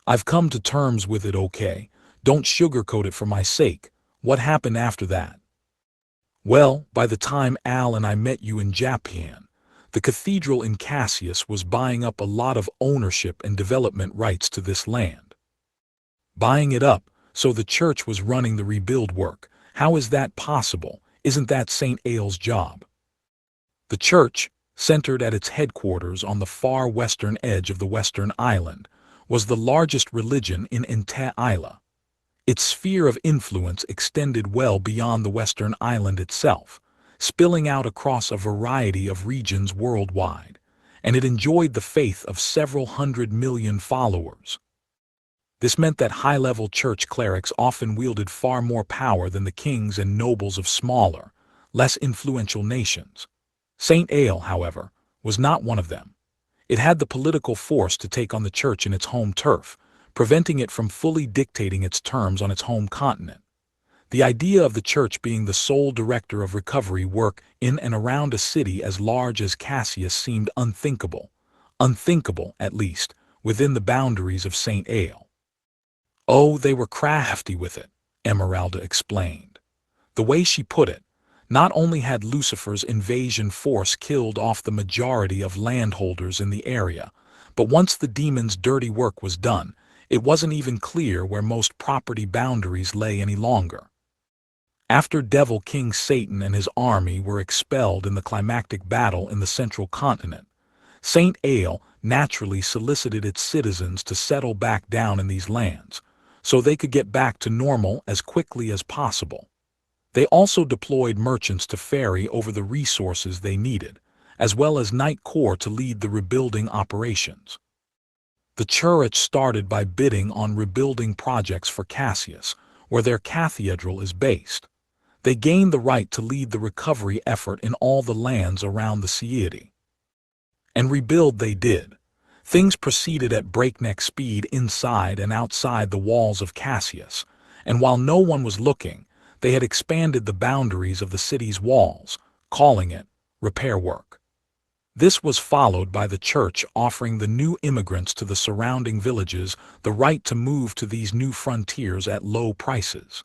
I've come to terms with it, okay? Don't sugarcoat it for my sake. What happened after that?" "Well, by the time Al and I met you in Japan, the cathedral in Cassius was buying up a lot of ownership and development rights to this land." "Buying it up, so the church was running the rebuild work. How is that possible? Isn't that St. Ale's job?" "The church, centered at its headquarters on the far western edge of the Western Island, was the largest religion in Isla. Its sphere of influence extended well beyond the Western Island itself, spilling out across a variety of regions worldwide, and it enjoyed the faith of several 100 million followers. This meant that high-level church clerics often wielded far more power than the kings and nobles of smaller, less influential nations. St. Ale, however, was not one of them. It had the political force to take on the church in its home turf, preventing it from fully dictating its terms on its home continent. The idea of the church being the sole director of recovery work in and around a city as large as Cassius seemed unthinkable, at least, within the boundaries of St. Ale. "Oh, they were crafty with it," Esmeralda explained. The way she put it, not only had Lucifer's invasion force killed off the majority of landholders in the area, but once the demon's dirty work was done, it wasn't even clear where most property boundaries lay any longer. After Devil King Satan and his army were expelled in the climactic battle in the central continent, St. Ale naturally solicited its citizens to settle back down in these lands, so they could get back to normal as quickly as possible. They also deployed merchants to ferry over the resources they needed, as well as Knight Corps to lead the rebuilding operations. The church started by bidding on rebuilding projects for Cassius, where their cathedral is based. They gained the right to lead the recovery effort in all the lands around the Cieti. And rebuild they did. Things proceeded at breakneck speed inside and outside the walls of Cassius, and while no one was looking, they had expanded the boundaries of the city's walls, calling it repair work. This was followed by the church offering the new immigrants to the surrounding villages the right to move to these new frontiers at low prices.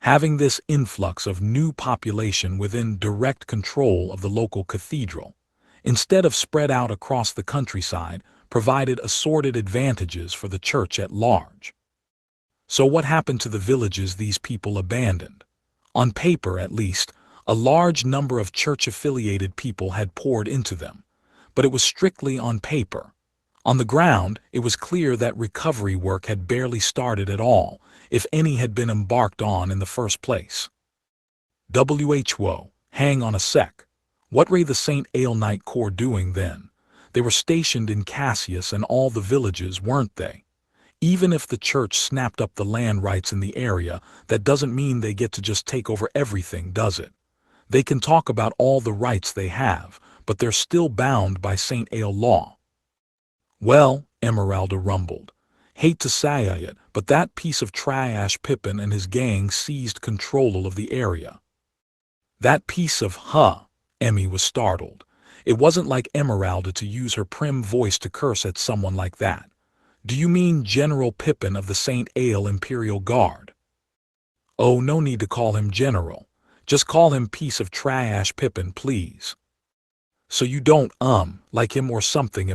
Having this influx of new population within direct control of the local cathedral, instead of spread out across the countryside, provided assorted advantages for the church at large. So what happened to the villages these people abandoned? On paper, at least, a large number of church-affiliated people had poured into them, but it was strictly on paper. On the ground, it was clear that recovery work had barely started at all, if any had been embarked on in the first place. Whoa, hang on a sec. What were the St. Ale Knight Corps doing then? They were stationed in Cassius and all the villages, weren't they? Even if the church snapped up the land rights in the area, that doesn't mean they get to just take over everything, does it? They can talk about all the rights they have, but they're still bound by St. Ale law. Well, Emeralda rumbled. Hate to say it, but that piece of trash Pippin and his gang seized control of the area. That piece of, Emmy was startled. It wasn't like Emeralda to use her prim voice to curse at someone like that. Do you mean General Pippin of the St. Ale Imperial Guard? Oh, no need to call him General. Just call him piece of trash Pippin, please. So you don't, like him or something,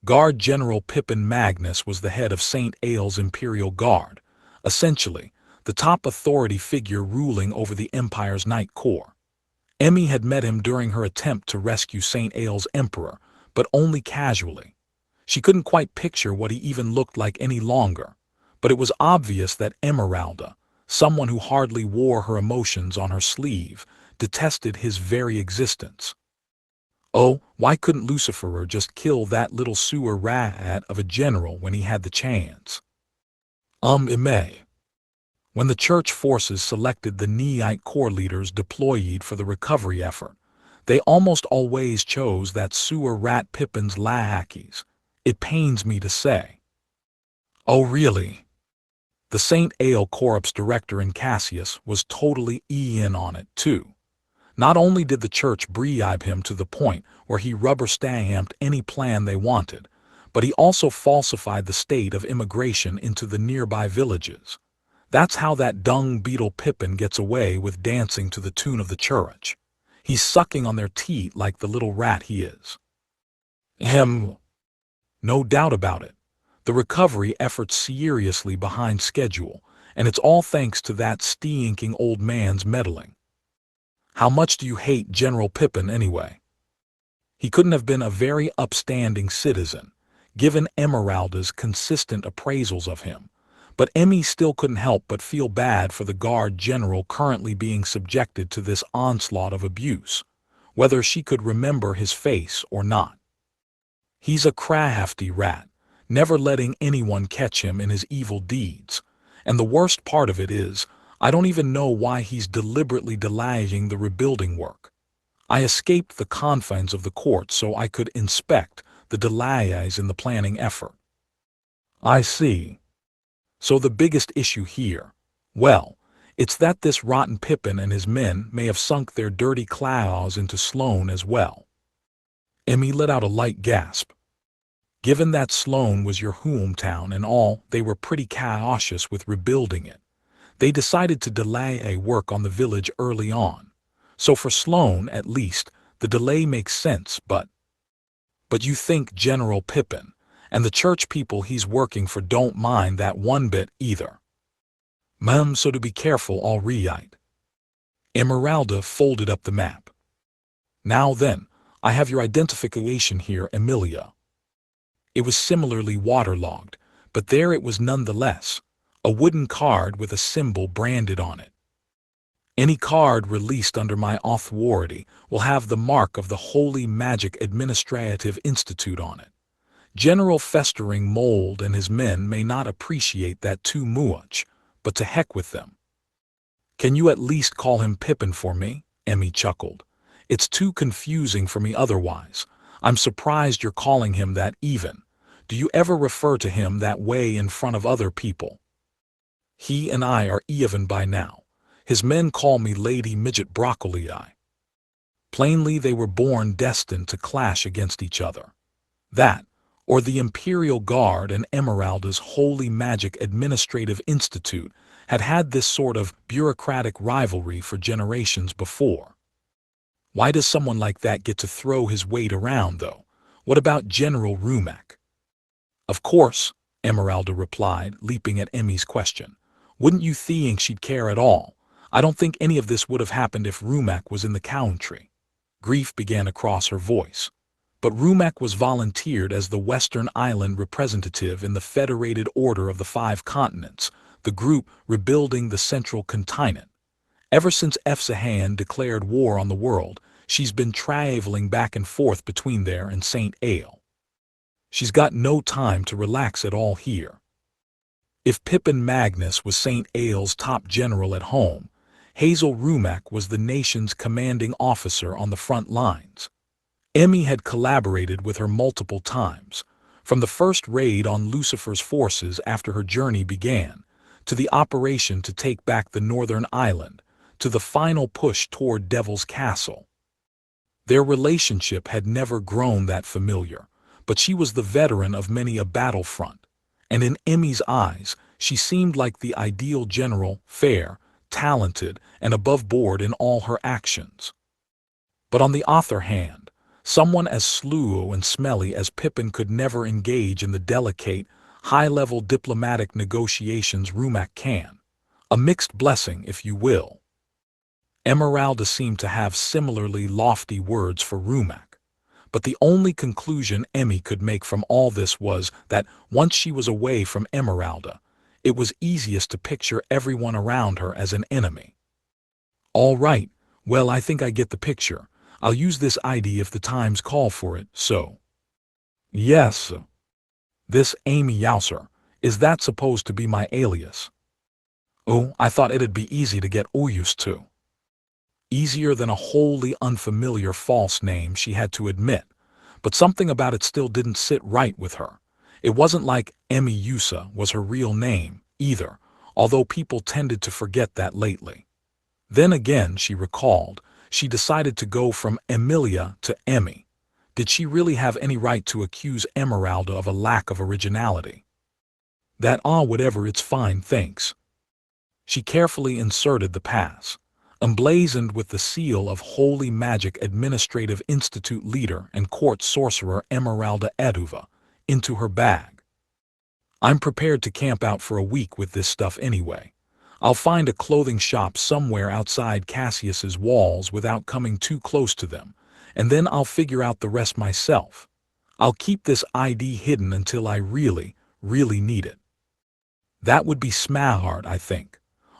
Guard General Pippin Magnus was the head of St. Ale's Imperial Guard, essentially, the top authority figure ruling over the Empire's Knight Corps. Emmy had met him during her attempt to rescue St. Ale's Emperor, but only casually. She couldn't quite picture what he even looked like any longer, but it was obvious that Emeralda, someone who hardly wore her emotions on her sleeve, detested his very existence. Oh, why couldn't Lucifer just kill that little sewer rat of a general when he had the chance? When the church forces selected the Knight Corps leaders deployed for the recovery effort, they almost always chose that sewer rat Pippin's lackeys. It pains me to say. Oh, really? The St. Ale Corps director in Cassius was totally in on it, too. Not only did the church bribe him to the point where he rubber-stamped any plan they wanted, but he also falsified the state of immigration into the nearby villages. That's how that dung beetle Pippin gets away with dancing to the tune of the church. He's sucking on their teat like the little rat he is. No doubt about it. The recovery effort's seriously behind schedule, and it's all thanks to that stinking old man's meddling. How much do you hate General Pippin anyway? He couldn't have been a very upstanding citizen, given Emeralda's consistent appraisals of him, but Emmy still couldn't help but feel bad for the Guard General currently being subjected to this onslaught of abuse, whether she could remember his face or not. He's a crafty rat, never letting anyone catch him in his evil deeds, and the worst part of it is, I don't even know why he's deliberately delaying the rebuilding work. I escaped the confines of the court so I could inspect the delays in the planning effort. I see. So the biggest issue here, well, it's that this rotten Pippin and his men may have sunk their dirty claws into Sloane as well. Emmy let out a light gasp. Given that Sloane was your hometown and all, they were pretty cautious with rebuilding it. They decided to delay work on the village early on. So for Sloane, at least, the delay makes sense, but you think General Pippin and the church people he's working for don't mind that one bit either. So to be careful, all right. Emeralda folded up the map. Now then, I have your identification here, Emilia. It was similarly waterlogged, but there it was nonetheless. A wooden card with a symbol branded on it. Any card released under my authority will have the mark of the Holy Magic Administrative Institute on it. General Festering Mold and his men may not appreciate that too much, but to heck with them. Can you at least call him Pippin for me? Emmy chuckled. It's too confusing for me otherwise. I'm surprised you're calling him that even. Do you ever refer to him that way in front of other people? He and I are even by now. His men call me Lady Midget Broccoli Eye. Plainly they were born destined to clash against each other. That, or the Imperial Guard and Emeralda's Holy Magic Administrative Institute had had this sort of bureaucratic rivalry for generations before. Why does someone like that get to throw his weight around, though? What about General Rumak? Of course, Emeralda replied, leaping at Emmy's question. Wouldn't you think she'd care at all? I don't think any of this would have happened if Rumak was in the country. Grief began across her voice. But Rumak was volunteered as the Western Island representative in the Federated Order of the Five Continents, the group rebuilding the Central Continent. Ever since Efsahan declared war on the world, she's been traveling back and forth between there and St. Ale. She's got no time to relax at all here. If Pippin Magnus was St. Ale's top general at home, Hazel Rumak was the nation's commanding officer on the front lines. Emmy had collaborated with her multiple times, from the first raid on Lucifer's forces after her journey began, to the operation to take back the Northern Island, to the final push toward Devil's Castle. Their relationship had never grown that familiar, but she was the veteran of many a battlefront, and in Emmy's eyes, she seemed like the ideal general, fair, talented, and above board in all her actions. But on the other hand, someone as slow and smelly as Pippin could never engage in the delicate, high-level diplomatic negotiations Rumak can. A mixed blessing, if you will. Emeralda seemed to have similarly lofty words for Rumak, but the only conclusion Emmy could make from all this was that once she was away from Emeralda, it was easiest to picture everyone around her as an enemy. All right, well, I think I get the picture. I'll use this ID if the times call for it, so. Yes. This Amy Yowser, is that supposed to be my alias? Oh, I thought it'd be easy to get used to. Easier than a wholly unfamiliar false name, she had to admit, but something about it still didn't sit right with her. It wasn't like Emmy Yusa was her real name, either, although people tended to forget that lately. Then again, she recalled, she decided to go from Emilia to Emmy. Did she really have any right to accuse Emeralda of a lack of originality? That whatever, it's fine, thanks. She carefully inserted the pass, emblazoned with the seal of Holy Magic Administrative Institute leader and court sorcerer Emeralda Eduva, into her bag. I'm prepared to camp out for a week with this stuff anyway. I'll find a clothing shop somewhere outside Cassius's walls without coming too close to them, and then I'll figure out the rest myself. I'll keep this ID hidden until I really, really need it. That would be smart, I think.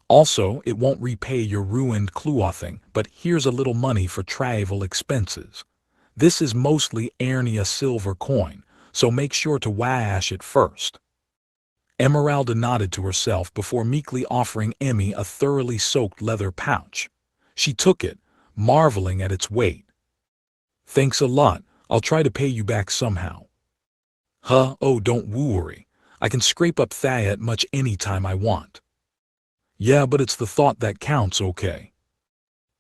Also, it won't repay your ruined clothing, but here's a little money for travel expenses. This is mostly Aernia silver coin, so make sure to wash it first. Emeralda nodded to herself before meekly offering Emmy a thoroughly soaked leather pouch. She took it, marveling at its weight. Thanks a lot, I'll try to pay you back somehow. Oh, don't worry. I can scrape up that much any time I want. Yeah, but it's the thought that counts, okay?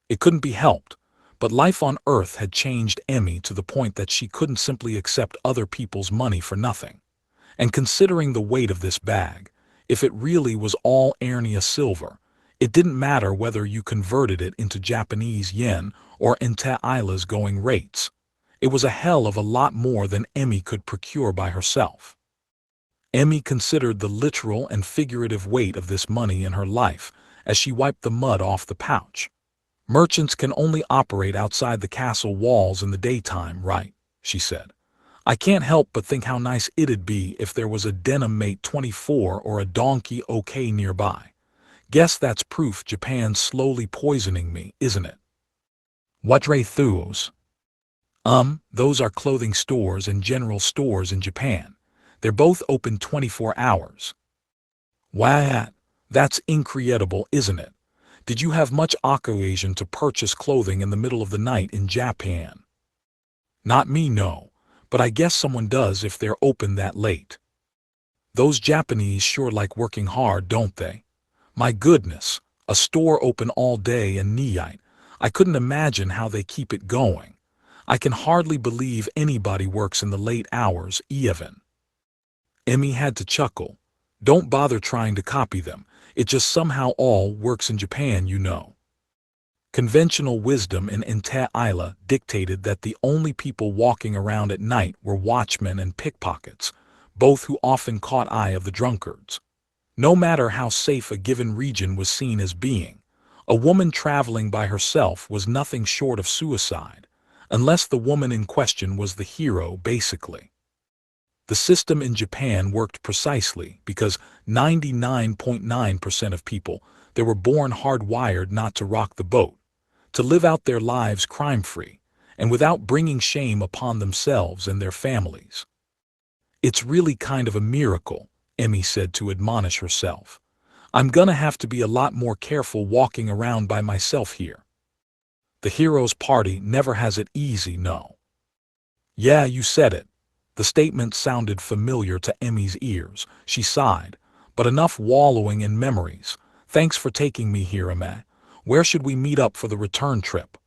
It couldn't be helped, but life on Earth had changed Emmy to the point that she couldn't simply accept other people's money for nothing. And considering the weight of this bag, if it really was all Aernia silver, it didn't matter whether you converted it into Japanese yen or into Isla's going rates. It was a hell of a lot more than Emmy could procure by herself. Emmy considered the literal and figurative weight of this money in her life as she wiped the mud off the pouch. Merchants can only operate outside the castle walls in the daytime, right? She said. I can't help but think how nice it'd be if there was a denim mate 24 or a donkey okay nearby. Guess that's proof Japan's slowly poisoning me, isn't it? What those? Those are clothing stores and general stores in Japan. They're both open 24 hours. Wow, that's incredible, isn't it? Did you have much occasion to purchase clothing in the middle of the night in Japan? Not me, no, but I guess someone does if they're open that late. Those Japanese sure like working hard, don't they? My goodness, a store open all day and night. I couldn't imagine how they keep it going. I can hardly believe anybody works in the late hours even. Emmy had to chuckle. Don't bother trying to copy them. It just somehow all works in Japan, you know. Conventional wisdom in Isla dictated that the only people walking around at night were watchmen and pickpockets, both who often caught eye of the drunkards. No matter how safe a given region was seen as being, a woman traveling by herself was nothing short of suicide, unless the woman in question was the hero, basically. The system in Japan worked precisely because 99.9% of people there were born hardwired not to rock the boat, to live out their lives crime-free, and without bringing shame upon themselves and their families. It's really kind of a miracle, Emmy said to admonish herself. I'm gonna have to be a lot more careful walking around by myself here. The hero's party never has it easy, no. Yeah, you said it. The statement sounded familiar to Emmy's ears. She sighed. But enough wallowing in memories. Thanks for taking me here, Emma. Where should we meet up for the return trip?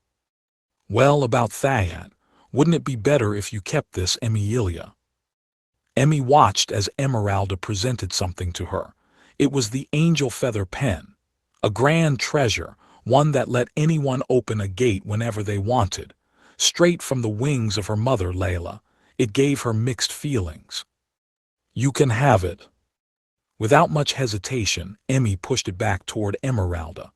Well, about that. Wouldn't it be better if you kept this, Emilia? Emmy watched as Emeralda presented something to her. It was the angel feather pen. A grand treasure, one that let anyone open a gate whenever they wanted. Straight from the wings of her mother, Layla. It gave her mixed feelings. You can have it. Without much hesitation, Emmy pushed it back toward Emeralda.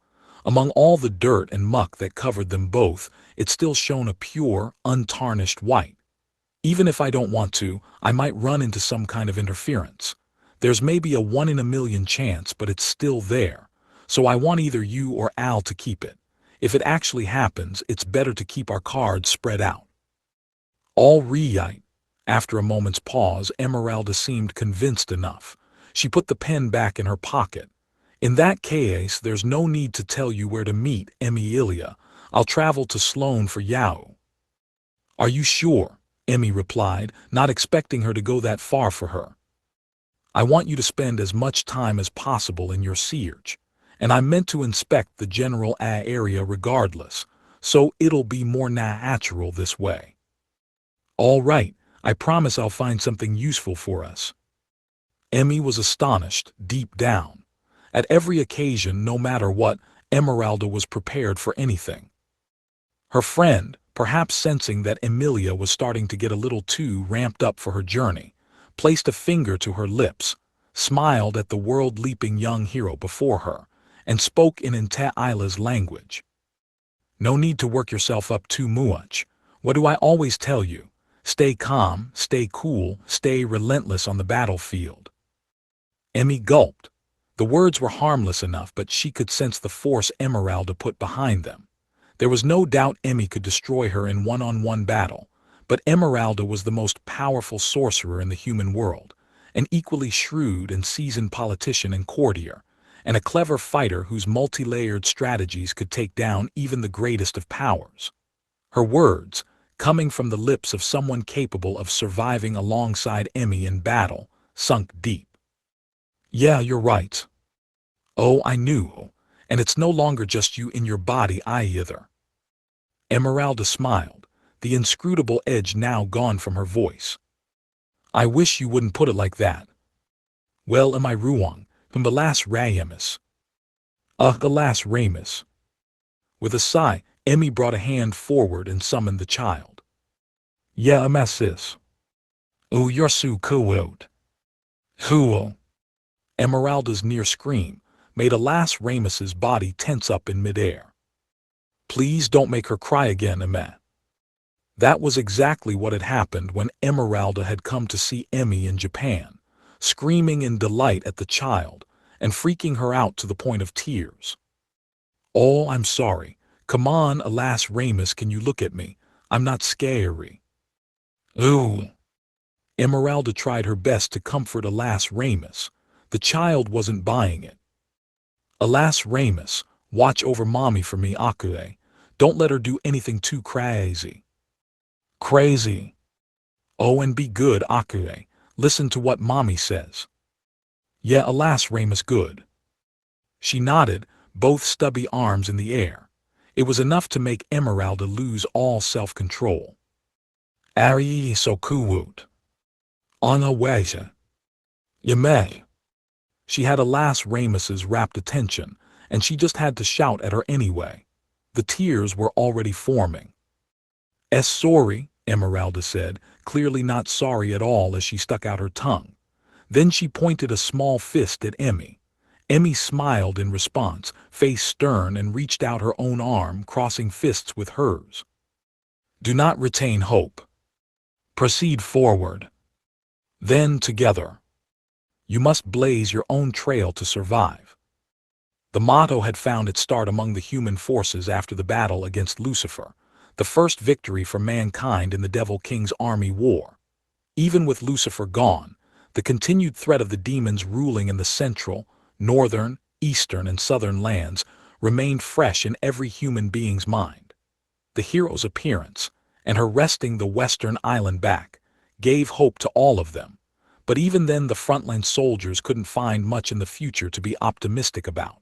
Among all the dirt and muck that covered them both, it still shone a pure, untarnished white. Even if I don't want to, I might run into some kind of interference. There's maybe a 1 in a million chance, but it's still there. So I want either you or Al to keep it. If it actually happens, it's better to keep our cards spread out. All right. After a moment's pause, Emeralda seemed convinced enough. She put the pen back in her pocket. In that case, there's no need to tell you where to meet, Emilia. I'll travel to Sloane for Yao. Are you sure? Emmy replied, not expecting her to go that far for her. I want you to spend as much time as possible in your siege, and I meant to inspect the general area regardless, so it'll be more natural this way. All right. I promise I'll find something useful for us. Emmy was astonished, deep down. At every occasion, no matter what, Emeralda was prepared for anything. Her friend, perhaps sensing that Emilia was starting to get a little too ramped up for her journey, placed a finger to her lips, smiled at the world-leaping young hero before her, and spoke in Illa's language. No need to work yourself up too much. What do I always tell you? Stay calm, stay cool, stay relentless on the battlefield. Emmy gulped. The words were harmless enough, but she could sense the force Emeralda put behind them. There was no doubt Emmy could destroy her in one-on-one battle, but Emeralda was the most powerful sorcerer in the human world, an equally shrewd and seasoned politician and courtier, and a clever fighter whose multi-layered strategies could take down even the greatest of powers. Her words, coming from the lips of someone capable of surviving alongside Emmy in battle, sunk deep. Yeah, you're right. Oh, I knew. And it's no longer just you in your body either. Emeralda smiled, the inscrutable edge now gone from her voice. I wish you wouldn't put it like that. Well, am I wrong? Alas, Ramus. Alas, Ramus. With a sigh, Emmy brought a hand forward and summoned the child. Yeah, sis. Oh, you're so cool. Cool. Emeralda's near scream made Alas Ramus's body tense up in midair. Please don't make her cry again, Emma. That was exactly what had happened when Emeralda had come to see Emmy in Japan, screaming in delight at the child, and freaking her out to the point of tears. "Oh, I'm sorry. Come on, alas Ramus, can you look at me? I'm not scary." "Ooh." Emeralda tried her best to comfort alas Ramus. The child wasn't buying it. "Alas Ramus, watch over mommy for me, Akue. Don't let her do anything too crazy." "Crazy?" "Oh, and be good, Akue. Listen to what mommy says." "Yeah, alas Ramus, good." She nodded, both stubby arms in the air. It was enough to make Emeralda lose all self-control. "Ari so kuwoot. Ona weja. Yame." She had alas Ramus's rapt attention, and she just had to shout at her anyway. The tears were already forming. Sorry," Emeralda said, clearly not sorry at all as she stuck out her tongue. Then she pointed a small fist at Emmy. Emmy smiled in response, face stern, and reached out her own arm, crossing fists with hers. "Do not retain hope. Proceed forward. Then together. You must blaze your own trail to survive." The motto had found its start among the human forces after the battle against Lucifer, the first victory for mankind in the Devil King's army war. Even with Lucifer gone, the continued threat of the demons ruling in the central, northern, eastern, and southern lands remained fresh in every human being's mind. The hero's appearance, and her wresting the western island back, gave hope to all of them. But even then the frontline soldiers couldn't find much in the future to be optimistic about.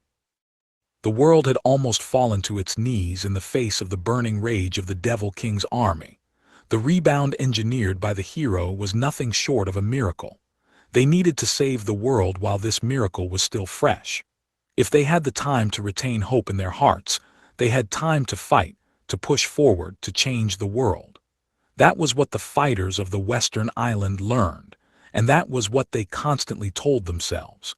The world had almost fallen to its knees in the face of the burning rage of the Devil King's army. The rebound engineered by the hero was nothing short of a miracle. They needed to save the world while this miracle was still fresh. If they had the time to retain hope in their hearts, they had time to fight, to push forward, to change the world. That was what the fighters of the Western Island learned, and that was what they constantly told themselves.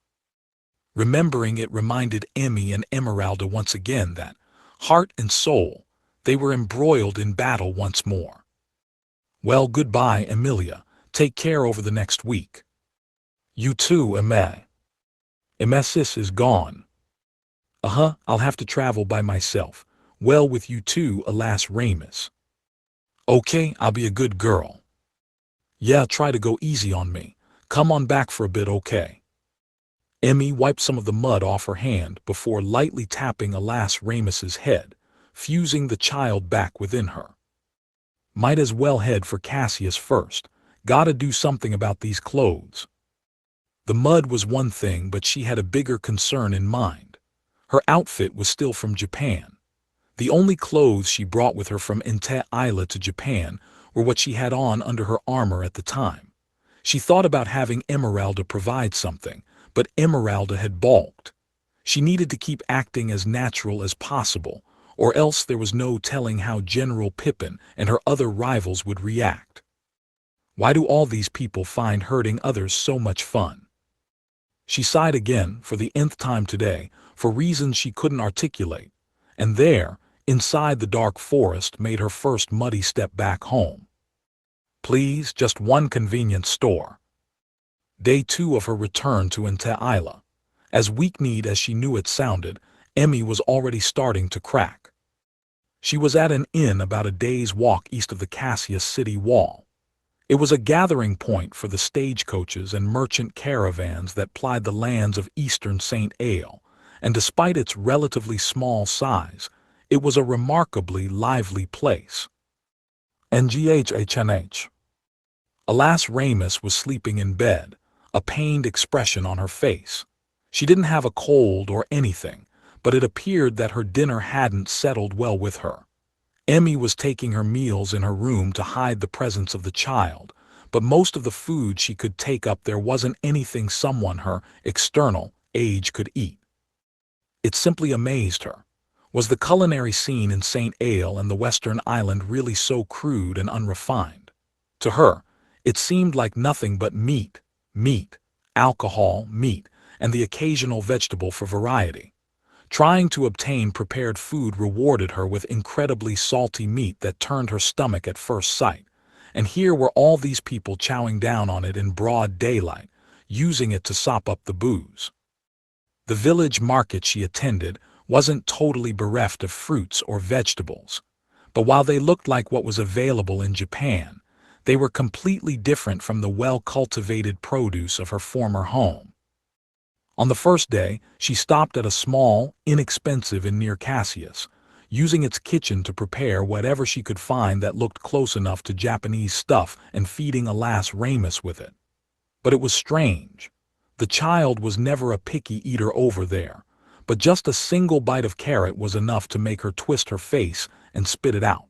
Remembering it reminded Emmy and Emeralda once again that, heart and soul, they were embroiled in battle once more. "Well, goodbye, Emilia. Take care over the next week." "You too, Emme." "Emesis is gone." I'll have to travel by myself. Well, with you too, alas Ramus." "Okay, I'll be a good girl." "Yeah, try to go easy on me. Come on back for a bit, okay?" Emmy wiped some of the mud off her hand before lightly tapping alas Ramus's head, fusing the child back within her. "Might as well head for Cassius first. Gotta do something about these clothes." The mud was one thing, but she had a bigger concern in mind. Her outfit was still from Japan. The only clothes she brought with her from Inte Isla to Japan were what she had on under her armor at the time. She thought about having Emeralda provide something, but Emeralda had balked. She needed to keep acting as natural as possible, or else there was no telling how General Pippin and her other rivals would react. Why do all these people find hurting others so much fun? She sighed again, for the nth time today, for reasons she couldn't articulate, and there, inside the dark forest, made her first muddy step back home. Please, just one convenience store. Day 2 of her return to Inte Isla. As weak-kneed as she knew it sounded, Emmy was already starting to crack. She was at an inn about a day's walk east of the Cassius city wall. It was a gathering point for the stagecoaches and merchant caravans that plied the lands of eastern St. Ale, and despite its relatively small size, it was a remarkably lively place. NGHHNH. Alas Ramus was sleeping in bed, a pained expression on her face. She didn't have a cold or anything, but it appeared that her dinner hadn't settled well with her. Emmy was taking her meals in her room to hide the presence of the child, but most of the food she could take up there wasn't anything someone her external age could eat. It simply amazed her. Was the culinary scene in St. Ale and the Western Island really so crude and unrefined? To her, it seemed like nothing but meat, alcohol, meat, and the occasional vegetable for variety. Trying to obtain prepared food rewarded her with incredibly salty meat that turned her stomach at first sight, and here were all these people chowing down on it in broad daylight, using it to sop up the booze. The village market she attended wasn't totally bereft of fruits or vegetables, but while they looked like what was available in Japan, they were completely different from the well-cultivated produce of her former home. On the first day, she stopped at a small, inexpensive inn near Cassius, using its kitchen to prepare whatever she could find that looked close enough to Japanese stuff and feeding Alas Ramus with it. But it was strange. The child was never a picky eater over there, but just a single bite of carrot was enough to make her twist her face and spit it out.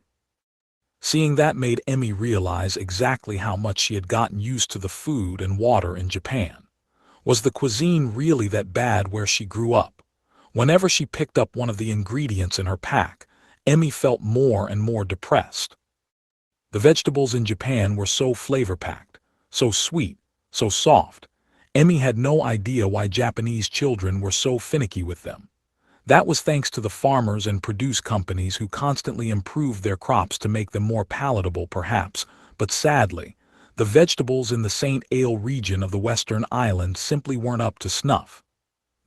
Seeing that made Emmy realize exactly how much she had gotten used to the food and water in Japan. Was the cuisine really that bad where she grew up? Whenever she picked up one of the ingredients in her pack, Emmy felt more and more depressed. The vegetables in Japan were so flavor-packed, so sweet, so soft. Emmy had no idea why Japanese children were so finicky with them. That was thanks to the farmers and produce companies who constantly improved their crops to make them more palatable perhaps, but sadly, the vegetables in the St. Ale region of the Western Islands simply weren't up to snuff.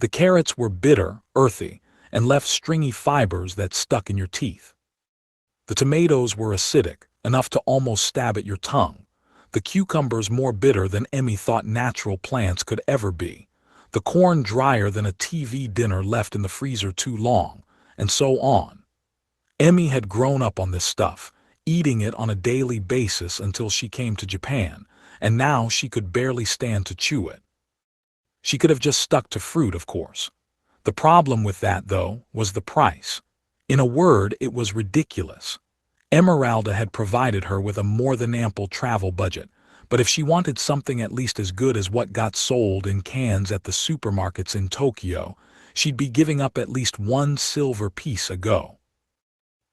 The carrots were bitter, earthy, and left stringy fibers that stuck in your teeth. The tomatoes were acidic, enough to almost stab at your tongue. The cucumbers more bitter than Emmy thought natural plants could ever be. The corn drier than a TV dinner left in the freezer too long, and so on. Emmy had grown up on this stuff, eating it on a daily basis until she came to Japan, and now she could barely stand to chew it. She could have just stuck to fruit, of course. The problem with that, though, was the price. In a word, it was ridiculous. Emeralda had provided her with a more than ample travel budget, but if she wanted something at least as good as what got sold in cans at the supermarkets in Tokyo, she'd be giving up at least one silver piece a go.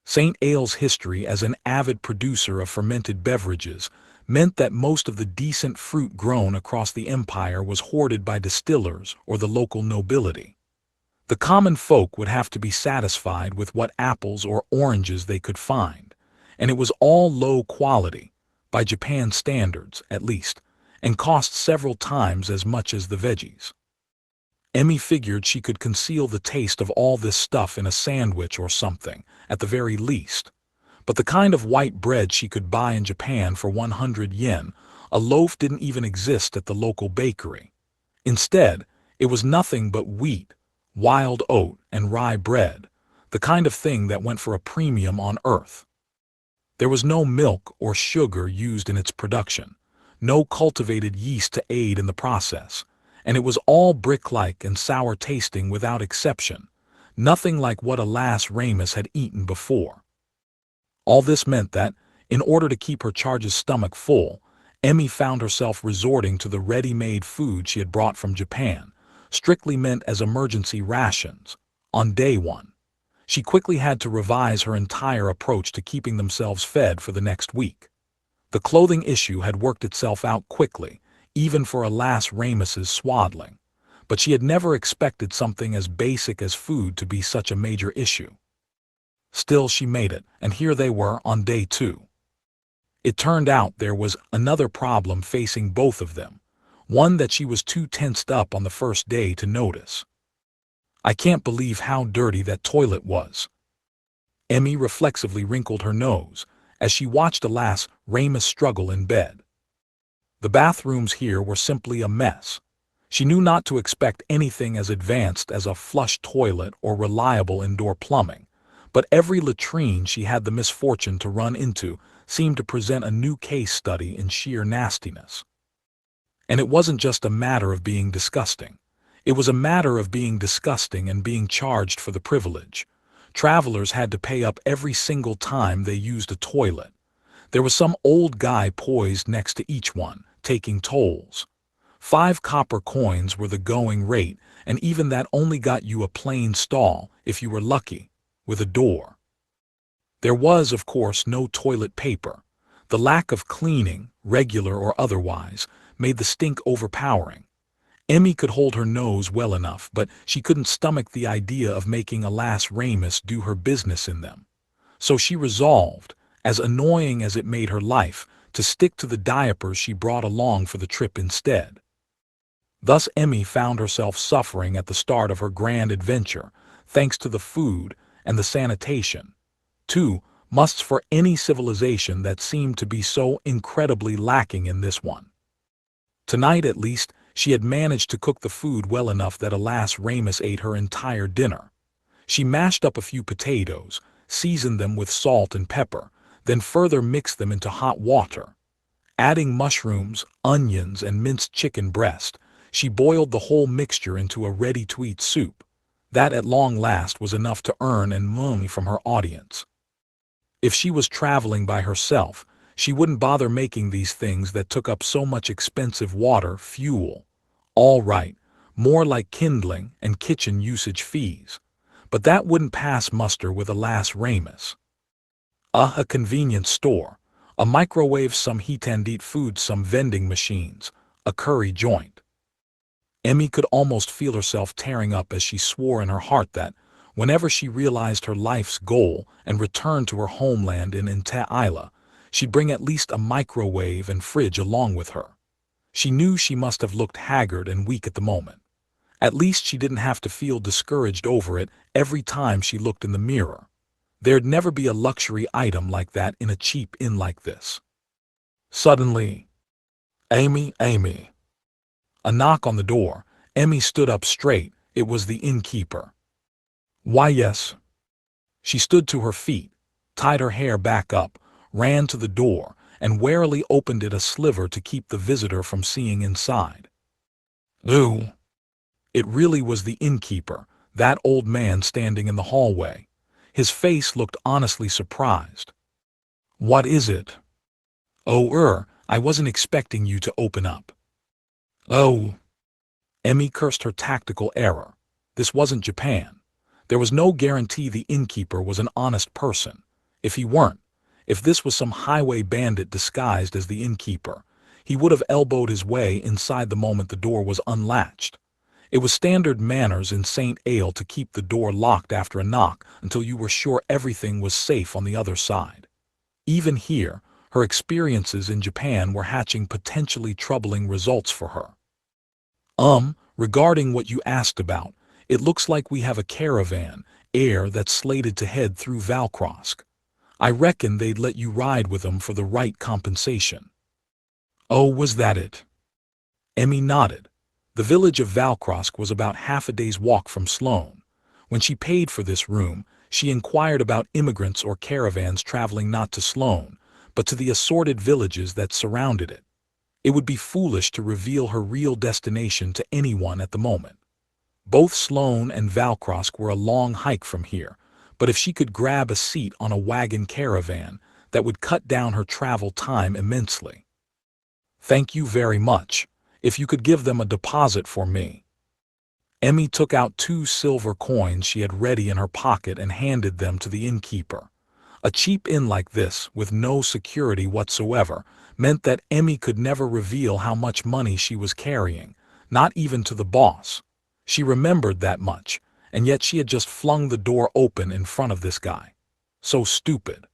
St. Ale's history as an avid producer of fermented beverages meant that most of the decent fruit grown across the empire was hoarded by distillers or the local nobility. The common folk would have to be satisfied with what apples or oranges they could find, and it was all low quality, by Japan standards at least, and cost several times as much as the veggies. Emmy figured she could conceal the taste of all this stuff in a sandwich or something, at the very least. But the kind of white bread she could buy in Japan for 100 yen, a loaf didn't even exist at the local bakery. Instead, it was nothing but wheat, wild oat, and rye bread, the kind of thing that went for a premium on Earth. There was no milk or sugar used in its production, no cultivated yeast to aid in the process, and it was all brick-like and sour-tasting without exception, nothing like what Alas Ramus had eaten before. All this meant that, in order to keep her charge's stomach full, Emmy found herself resorting to the ready-made food she had brought from Japan, strictly meant as emergency rations, on day one. She quickly had to revise her entire approach to keeping themselves fed for the next week. The clothing issue had worked itself out quickly, even for Alas Ramus's swaddling, but she had never expected something as basic as food to be such a major issue. Still, she made it, and here they were on day 2. It turned out there was another problem facing both of them, one that she was too tensed up on the first day to notice. "I can't believe how dirty that toilet was." Emmy reflexively wrinkled her nose as she watched Alas Ramus struggle in bed. The bathrooms here were simply a mess. She knew not to expect anything as advanced as a flush toilet or reliable indoor plumbing, but every latrine she had the misfortune to run into seemed to present a new case study in sheer nastiness. And it wasn't just a matter of being disgusting. It was a matter of being disgusting and being charged for the privilege. Travelers had to pay up every single time they used a toilet. There was some old guy poised next to each one, taking tolls. 5 copper coins were the going rate, and even that only got you a plain stall, if you were lucky, with a door. There was, of course, no toilet paper. The lack of cleaning, regular or otherwise, made the stink overpowering. Emmy could hold her nose well enough, but she couldn't stomach the idea of making Alas Ramus do her business in them. So she resolved, as annoying as it made her life, to stick to the diapers she brought along for the trip instead. Thus Emmy found herself suffering at the start of her grand adventure, thanks to the food and the sanitation. Two musts for any civilization that seemed to be so incredibly lacking in this one. Tonight, at least, she had managed to cook the food well enough that alas Ramus ate her entire dinner. She mashed up a few potatoes, seasoned them with salt and pepper, then further mixed them into hot water. Adding mushrooms, onions, and minced chicken breast, she boiled the whole mixture into a ready-to-eat soup. That at long last was enough to earn and money from her audience. If she was traveling by herself, she wouldn't bother making these things that took up so much expensive water, fuel. All right, more like kindling and kitchen usage fees. But that wouldn't pass muster with alas Ramus. A convenience store, a microwave, some heat and eat food, some vending machines, a curry joint. Emmy could almost feel herself tearing up as she swore in her heart that, whenever she realized her life's goal and returned to her homeland in Isla, she'd bring at least a microwave and fridge along with her. She knew she must have looked haggard and weak at the moment. At least she didn't have to feel discouraged over it every time she looked in the mirror. There'd never be a luxury item like that in a cheap inn like this. Suddenly, Amy. A knock on the door. Emmy stood up straight. It was the innkeeper. Why, yes. She stood to her feet, tied her hair back up, ran to the door, and warily opened it a sliver to keep the visitor from seeing inside. Ooh. It really was the innkeeper, that old man standing in the hallway. His face looked honestly surprised. What is it? Oh, I wasn't expecting you to open up. Oh. Emmy cursed her tactical error. This wasn't Japan. There was no guarantee the innkeeper was an honest person. If this was some highway bandit disguised as the innkeeper, he would have elbowed his way inside the moment the door was unlatched. It was standard manners in St. Ale to keep the door locked after a knock until you were sure everything was safe on the other side. Even here, her experiences in Japan were hatching potentially troubling results for her. Regarding what you asked about, it looks like we have a caravan, that's slated to head through Valkrosk. I reckon they'd let you ride with them for the right compensation. Oh, was that it? Emmy nodded. The village of Valkrosk was about half a day's walk from Sloane. When she paid for this room, she inquired about immigrants or caravans traveling not to Sloane, but to the assorted villages that surrounded it. It would be foolish to reveal her real destination to anyone at the moment. Both Sloane and Valkrosk were a long hike from here, but if she could grab a seat on a wagon caravan, that would cut down her travel time immensely. Thank you very much. If you could give them a deposit for me. Emmy took out 2 silver coins she had ready in her pocket and handed them to the innkeeper. A cheap inn like this, with no security whatsoever, meant that Emmy could never reveal how much money she was carrying, not even to the boss. She remembered that much, and yet she had just flung the door open in front of this guy. So stupid.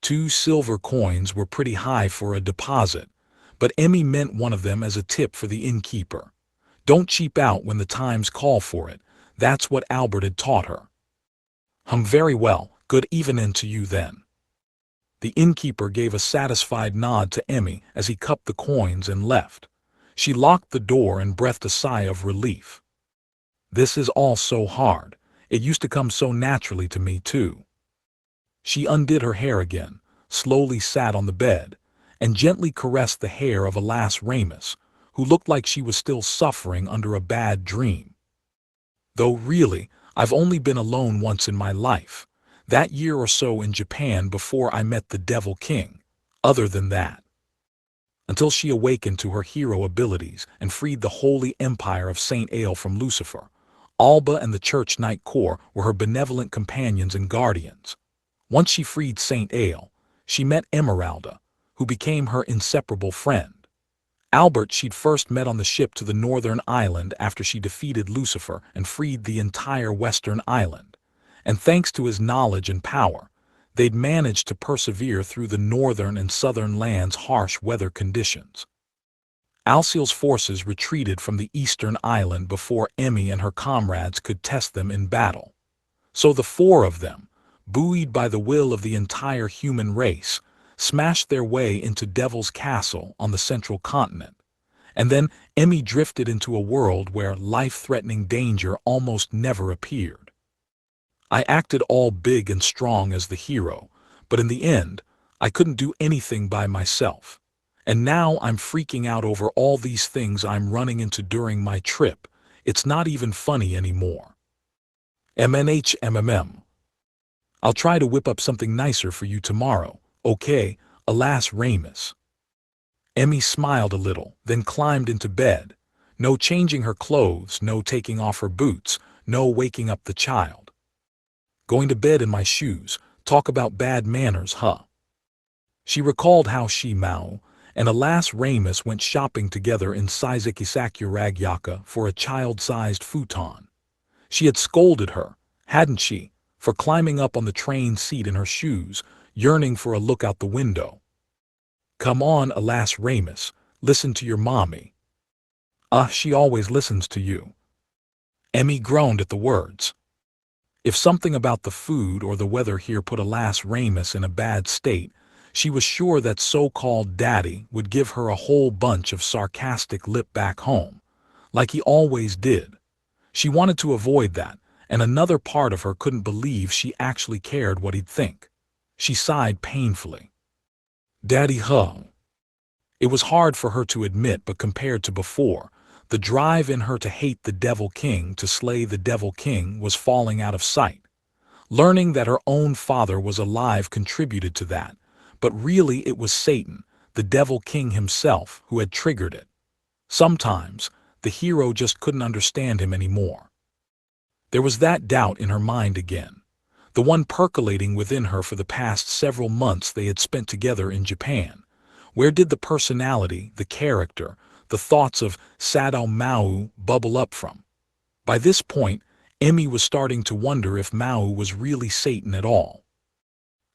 2 silver coins were pretty high for a deposit, but Emmy meant one of them as a tip for the innkeeper. Don't cheap out when the times call for it. That's what Albert had taught her. Very well, good evening to you then. The innkeeper gave a satisfied nod to Emmy as he cupped the coins and left. She locked the door and breathed a sigh of relief. This is all so hard. It used to come so naturally to me, too. She undid her hair again, slowly sat on the bed, and gently caressed the hair of alas Ramus, who looked like she was still suffering under a bad dream. Though really, I've only been alone once in my life, that year or so in Japan before I met the Devil King. Other than that, until she awakened to her hero abilities and freed the holy empire of St. Ale from Lucifer, Alba and the Church Knight Corps were her benevolent companions and guardians. Once she freed St. Ale, she met Emeralda, who became her inseparable friend. Albert she'd first met on the ship to the northern island after she defeated Lucifer and freed the entire western island. And thanks to his knowledge and power, they'd managed to persevere through the northern and southern lands' harsh weather conditions. Alciel's forces retreated from the eastern island before Emi and her comrades could test them in battle. So the four of them, buoyed by the will of the entire human race, smashed their way into Devil's Castle on the central continent. And then Emi drifted into a world where life-threatening danger almost never appeared. I acted all big and strong as the hero, but in the end, I couldn't do anything by myself. And now I'm freaking out over all these things I'm running into during my trip. It's not even funny anymore. MNHMMM. I'll try to whip up something nicer for you tomorrow, okay, alas Ramus. Emi smiled a little, then climbed into bed. No changing her clothes, no taking off her boots, no waking up the child. Going to bed in my shoes, talk about bad manners, huh? She recalled how she, Maō, and alas Ramus went shopping together in Saizaki-Sakuragyaka for a child-sized futon. She had scolded her, hadn't she, for climbing up on the train seat in her shoes, yearning for a look out the window. Come on, alas Ramus, listen to your mommy. She always listens to you. Emi groaned at the words. If something about the food or the weather here put alas Ramus in a bad state, she was sure that so-called daddy would give her a whole bunch of sarcastic lip back home, like he always did. She wanted to avoid that, and another part of her couldn't believe she actually cared what he'd think. She sighed painfully. Daddy, huh? It was hard for her to admit, but compared to before, the drive in her to hate the Devil King, to slay the Devil King, was falling out of sight. Learning that her own father was alive contributed to that, but really it was Satan, the Devil King himself, who had triggered it. Sometimes, the hero just couldn't understand him anymore. There was that doubt in her mind again, the one percolating within her for the past several months they had spent together in Japan. Where did the personality, the character, the thoughts of Sadao Maō bubble up from? By this point, Emi was starting to wonder if Maō was really Satan at all.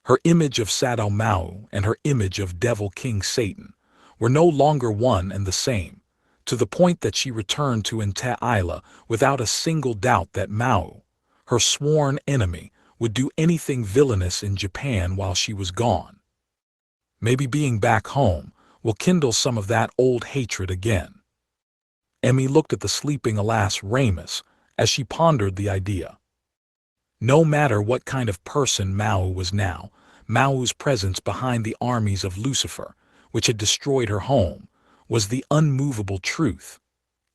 Her image of Sadao Maō and her image of Devil King Satan were no longer one and the same, to the point that she returned to Ente Isla without a single doubt that Maō, her sworn enemy, would do anything villainous in Japan while she was gone. Maybe being back home will kindle some of that old hatred again. Emi looked at the sleeping alas Ramus as she pondered the idea. No matter what kind of person Maō was now, Maō's presence behind the armies of Lucifer, which had destroyed her home, was the unmovable truth.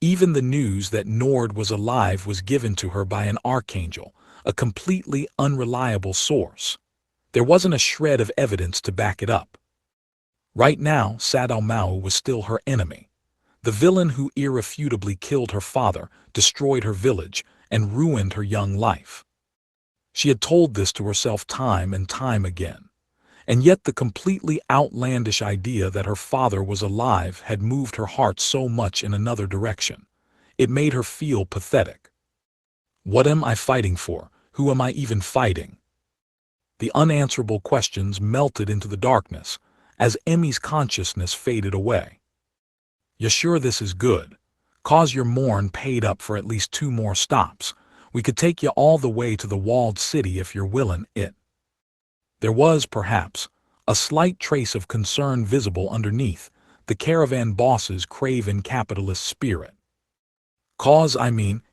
Even the news that Nord was alive was given to her by an archangel, a completely unreliable source. There wasn't a shred of evidence to back it up. Right now, Sadao Maō was still her enemy, the villain who irrefutably killed her father, destroyed her village, and ruined her young life. She had told this to herself time and time again, and yet the completely outlandish idea that her father was alive had moved her heart so much in another direction. It made her feel pathetic. What am I fighting for? Who am I even fighting? The unanswerable questions melted into the darkness as Emi's consciousness faded away. You sure this is good? Cause your mourn paid up for at least 2 more stops. We could take you all the way to the walled city if you're willin' it. There was, perhaps, a slight trace of concern visible underneath the caravan boss's craven capitalist spirit. Cause,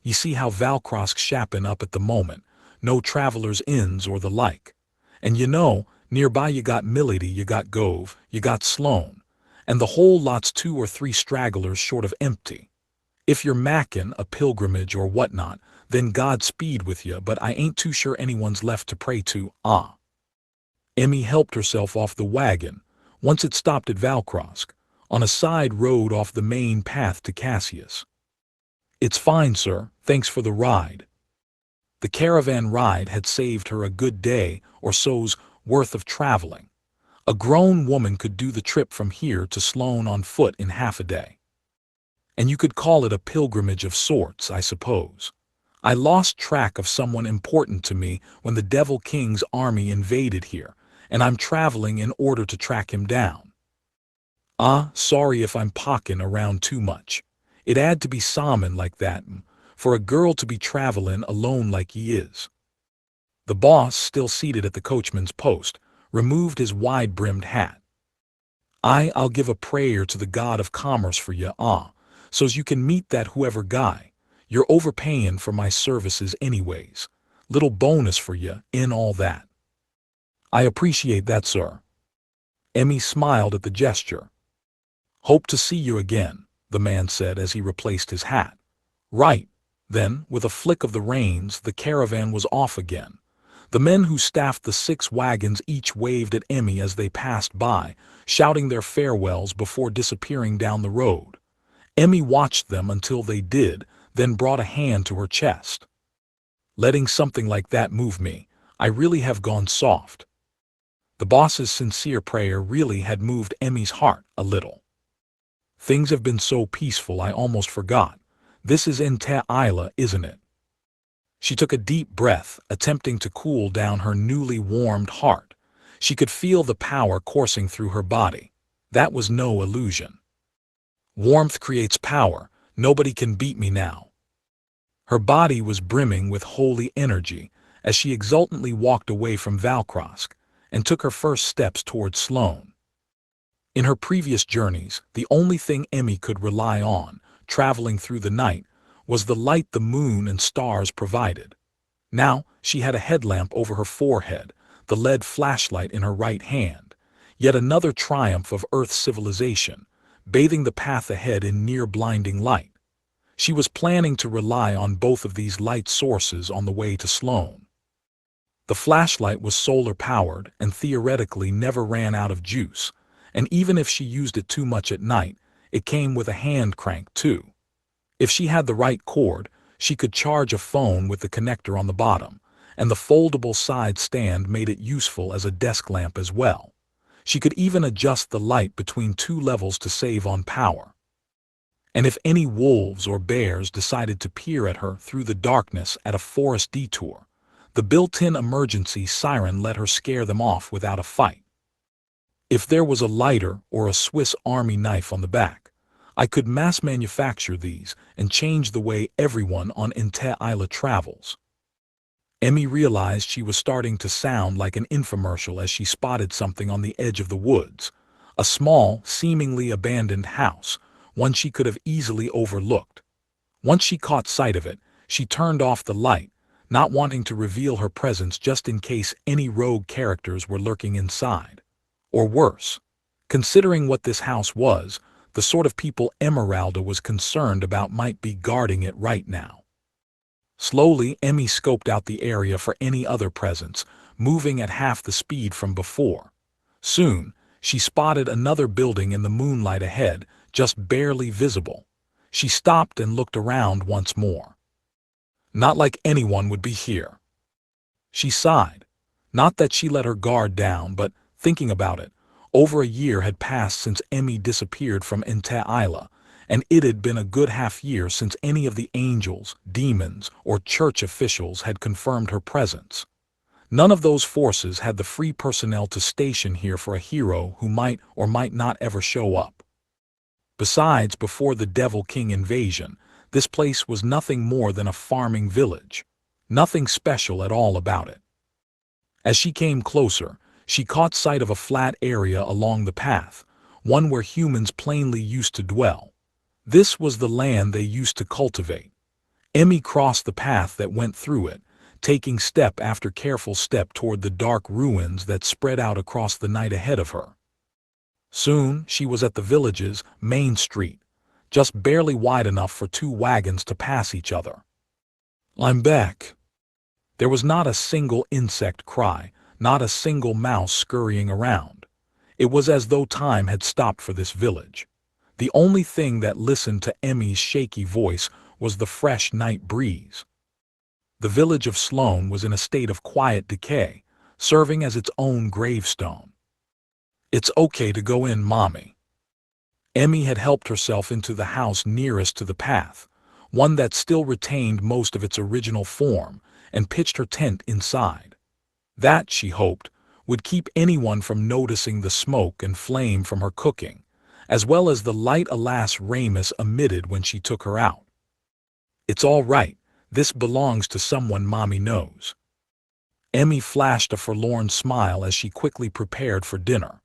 you see how Valkrosk's shappin' up at the moment, no travelers' inns or the like. And nearby you got Milady, you got Gove, you got Sloane, and the whole lot's 2 or 3 stragglers short of empty. If you're mackin' a pilgrimage or whatnot, then Godspeed with you, but I ain't too sure anyone's left to pray to, Emi helped herself off the wagon, once it stopped at Valkrosk, on a side road off the main path to Cassius. It's fine, sir, thanks for the ride. The caravan ride had saved her a good day or so's worth of traveling. A grown woman could do the trip from here to Sloane on foot in half a day. And you could call it a pilgrimage of sorts, I suppose. I lost track of someone important to me when the Devil King's army invaded here, and I'm traveling in order to track him down. Ah, sorry if I'm pockin' around too much. It 'ad to be salmon like that, for a girl to be travelin' alone like he is." The boss, still seated at the coachman's post, removed his wide-brimmed hat. "I'll give a prayer to the god of commerce for ya, so's you can meet that whoever guy. You're overpayin' for my services anyways. Little bonus for ya, in all that." "I appreciate that, sir." Emmy smiled at the gesture. "Hope to see you again," the man said as he replaced his hat. "Right." Then, with a flick of the reins, the caravan was off again. The men who staffed the 6 wagons each waved at Emmy as they passed by, shouting their farewells before disappearing down the road. Emmy watched them until they did, then brought a hand to her chest. "Letting something like that move me, I really have gone soft." The boss's sincere prayer really had moved Emmy's heart a little. "Things have been so peaceful I almost forgot. This is Isla, isn't it?" She took a deep breath, attempting to cool down her newly warmed heart. She could feel the power coursing through her body. That was no illusion. "Warmth creates power. Nobody can beat me now." Her body was brimming with holy energy as she exultantly walked away from Valkrosk and took her first steps toward Sloane. In her previous journeys, the only thing Emmy could rely on, traveling through the night, was the light the moon and stars provided. Now she had a headlamp over her forehead, the lead flashlight in her right hand, yet another triumph of Earth's civilization, bathing the path ahead in near-blinding light. She was planning to rely on both of these light sources on the way to Sloane. The flashlight was solar-powered and theoretically never ran out of juice, and even if she used it too much at night, it came with a hand crank too. If she had the right cord, she could charge a phone with the connector on the bottom, and the foldable side stand made it useful as a desk lamp as well. She could even adjust the light between 2 levels to save on power. And if any wolves or bears decided to peer at her through the darkness at a forest detour, the built-in emergency siren let her scare them off without a fight. If there was a lighter or a Swiss Army knife on the back, I could mass manufacture these and change the way everyone on Isla travels. Emmy realized she was starting to sound like an infomercial as she spotted something on the edge of the woods, a small, seemingly abandoned house, one she could have easily overlooked. Once she caught sight of it, she turned off the light, not wanting to reveal her presence just in case any rogue characters were lurking inside. Or worse, considering what this house was, the sort of people Emeralda was concerned about might be guarding it right now. Slowly, Emmy scoped out the area for any other presence, moving at half the speed from before. Soon, she spotted another building in the moonlight ahead, just barely visible. She stopped and looked around once more. Not like anyone would be here. She sighed. Not that she let her guard down, but, thinking about it, over a year had passed since Emmy disappeared from Isla, and it had been a good half-year since any of the angels, demons, or church officials had confirmed her presence. None of those forces had the free personnel to station here for a hero who might or might not ever show up. Besides, before the Devil King invasion, this place was nothing more than a farming village. Nothing special at all about it. As she came closer, she caught sight of a flat area along the path, one where humans plainly used to dwell. This was the land they used to cultivate. Emmy crossed the path that went through it, taking step after careful step toward the dark ruins that spread out across the night ahead of her. Soon, she was at the village's main street, just barely wide enough for 2 wagons to pass each other. "I'm back." There was not a single insect cry, not a single mouse scurrying around. It was as though time had stopped for this village. The only thing that listened to Emmy's shaky voice was the fresh night breeze. The village of Sloane was in a state of quiet decay, serving as its own gravestone. "It's okay to go in, Mommy." Emmy had helped herself into the house nearest to the path, one that still retained most of its original form, and pitched her tent inside. That, she hoped, would keep anyone from noticing the smoke and flame from her cooking, as well as the light alas Ramus emitted when she took her out. "It's all right, this belongs to someone Mommy knows." Emmy flashed a forlorn smile as she quickly prepared for dinner.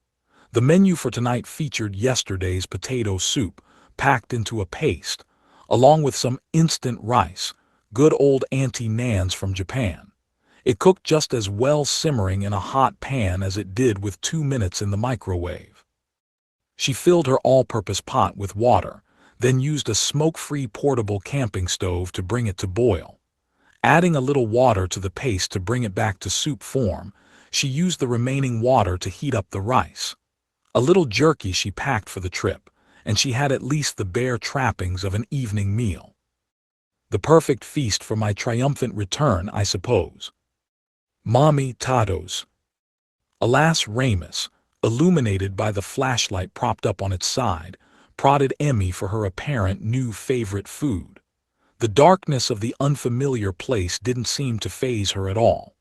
The menu for tonight featured yesterday's potato soup, packed into a paste, along with some instant rice, good old Auntie Nan's from Japan. It cooked just as well simmering in a hot pan as it did with 2 minutes in the microwave. She filled her all-purpose pot with water, then used a smoke-free portable camping stove to bring it to boil. Adding a little water to the paste to bring it back to soup form, she used the remaining water to heat up the rice. A little jerky she packed for the trip, and she had at least the bare trappings of an evening meal. The perfect feast for my triumphant return, I suppose. Mommy Tatos. Alas Ramus, illuminated by the flashlight propped up on its side, prodded Emmy for her apparent new favorite food. The darkness of the unfamiliar place didn't seem to faze her at all.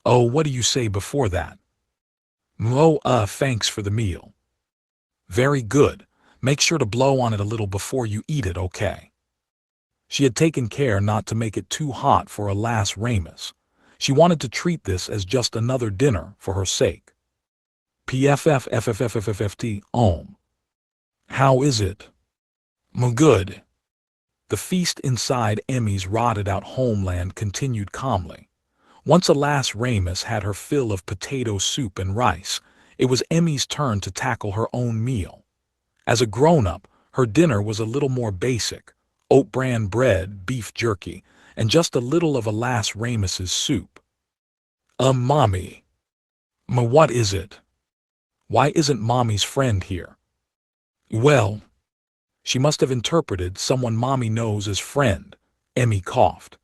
"Oh, what do you say before that?" Thanks for the meal." "Very good. Make sure to blow on it a little before you eat it, okay?" She had taken care not to make it too hot for alas Ramus. She wanted to treat this as just another dinner for her sake. PFFFFFFFT. How is it? Good. The feast inside Emmy's rotted-out homeland continued calmly. Once alas Ramus had her fill of potato soup and rice, it was Emmy's turn to tackle her own meal. As a grown-up, her dinner was a little more basic: oat bran bread, beef jerky, and just a little of alas Ramus's soup. Mommy. What is it? Why isn't Mommy's friend here?" "Well," she must have interpreted someone Mommy knows as friend. Emmy coughed.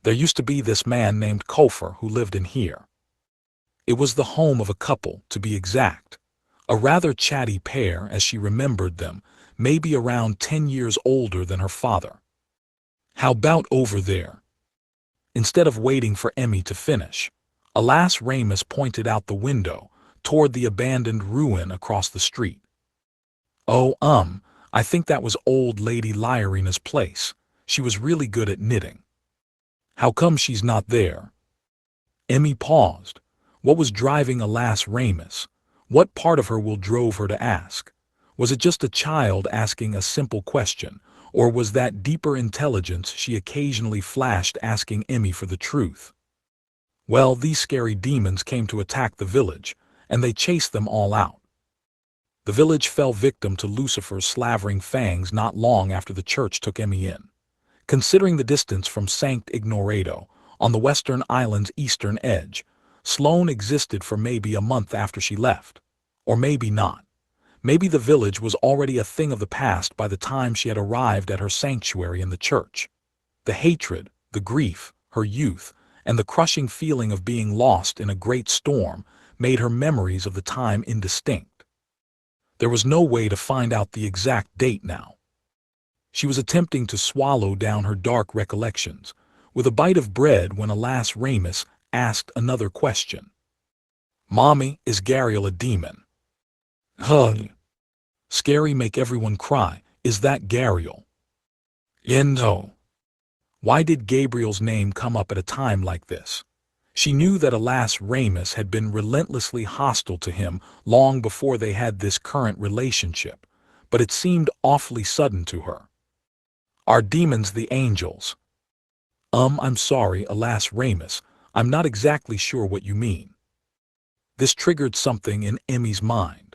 "There used to be this man named Kofer who lived in here. It was the home of a couple, to be exact. A rather chatty pair, as she remembered them, maybe around 10 years older than her father. How about over there?" Instead of waiting for Emmy to finish, alas Ramus pointed out the window, toward the abandoned ruin across the street. "Oh, I think that was old Lady Lyarina's place. She was really good at knitting." "How come she's not there?" Emmy paused. What was driving alas Ramus? What part of her will drove her to ask? Was it just a child asking a simple question, or was that deeper intelligence she occasionally flashed asking Emmy for the truth? Well, these scary demons came to attack the village, and they chased them all out. The village fell victim to Lucifer's slavering fangs not long after the church took Emmy in. Considering the distance from Sankt Ignorato, on the western island's eastern edge, Sloane existed for maybe a month after she left. Or maybe not. Maybe the village was already a thing of the past by the time she had arrived at her sanctuary in the church. The hatred, the grief, her youth, and the crushing feeling of being lost in a great storm made her memories of the time indistinct. There was no way to find out the exact date now. She was attempting to swallow down her dark recollections, with a bite of bread when alas Ramus asked another question. "Mommy, is Gariel a demon?" "Huh. Scary make everyone cry. Is that Gariel?" "No." Why did Gabriel's name come up at a time like this? She knew that alas Ramus had been relentlessly hostile to him long before they had this current relationship, but it seemed awfully sudden to her. "Are demons the angels?" I'm sorry, alas Ramus, I'm not exactly sure what you mean." This triggered something in Emmy's mind.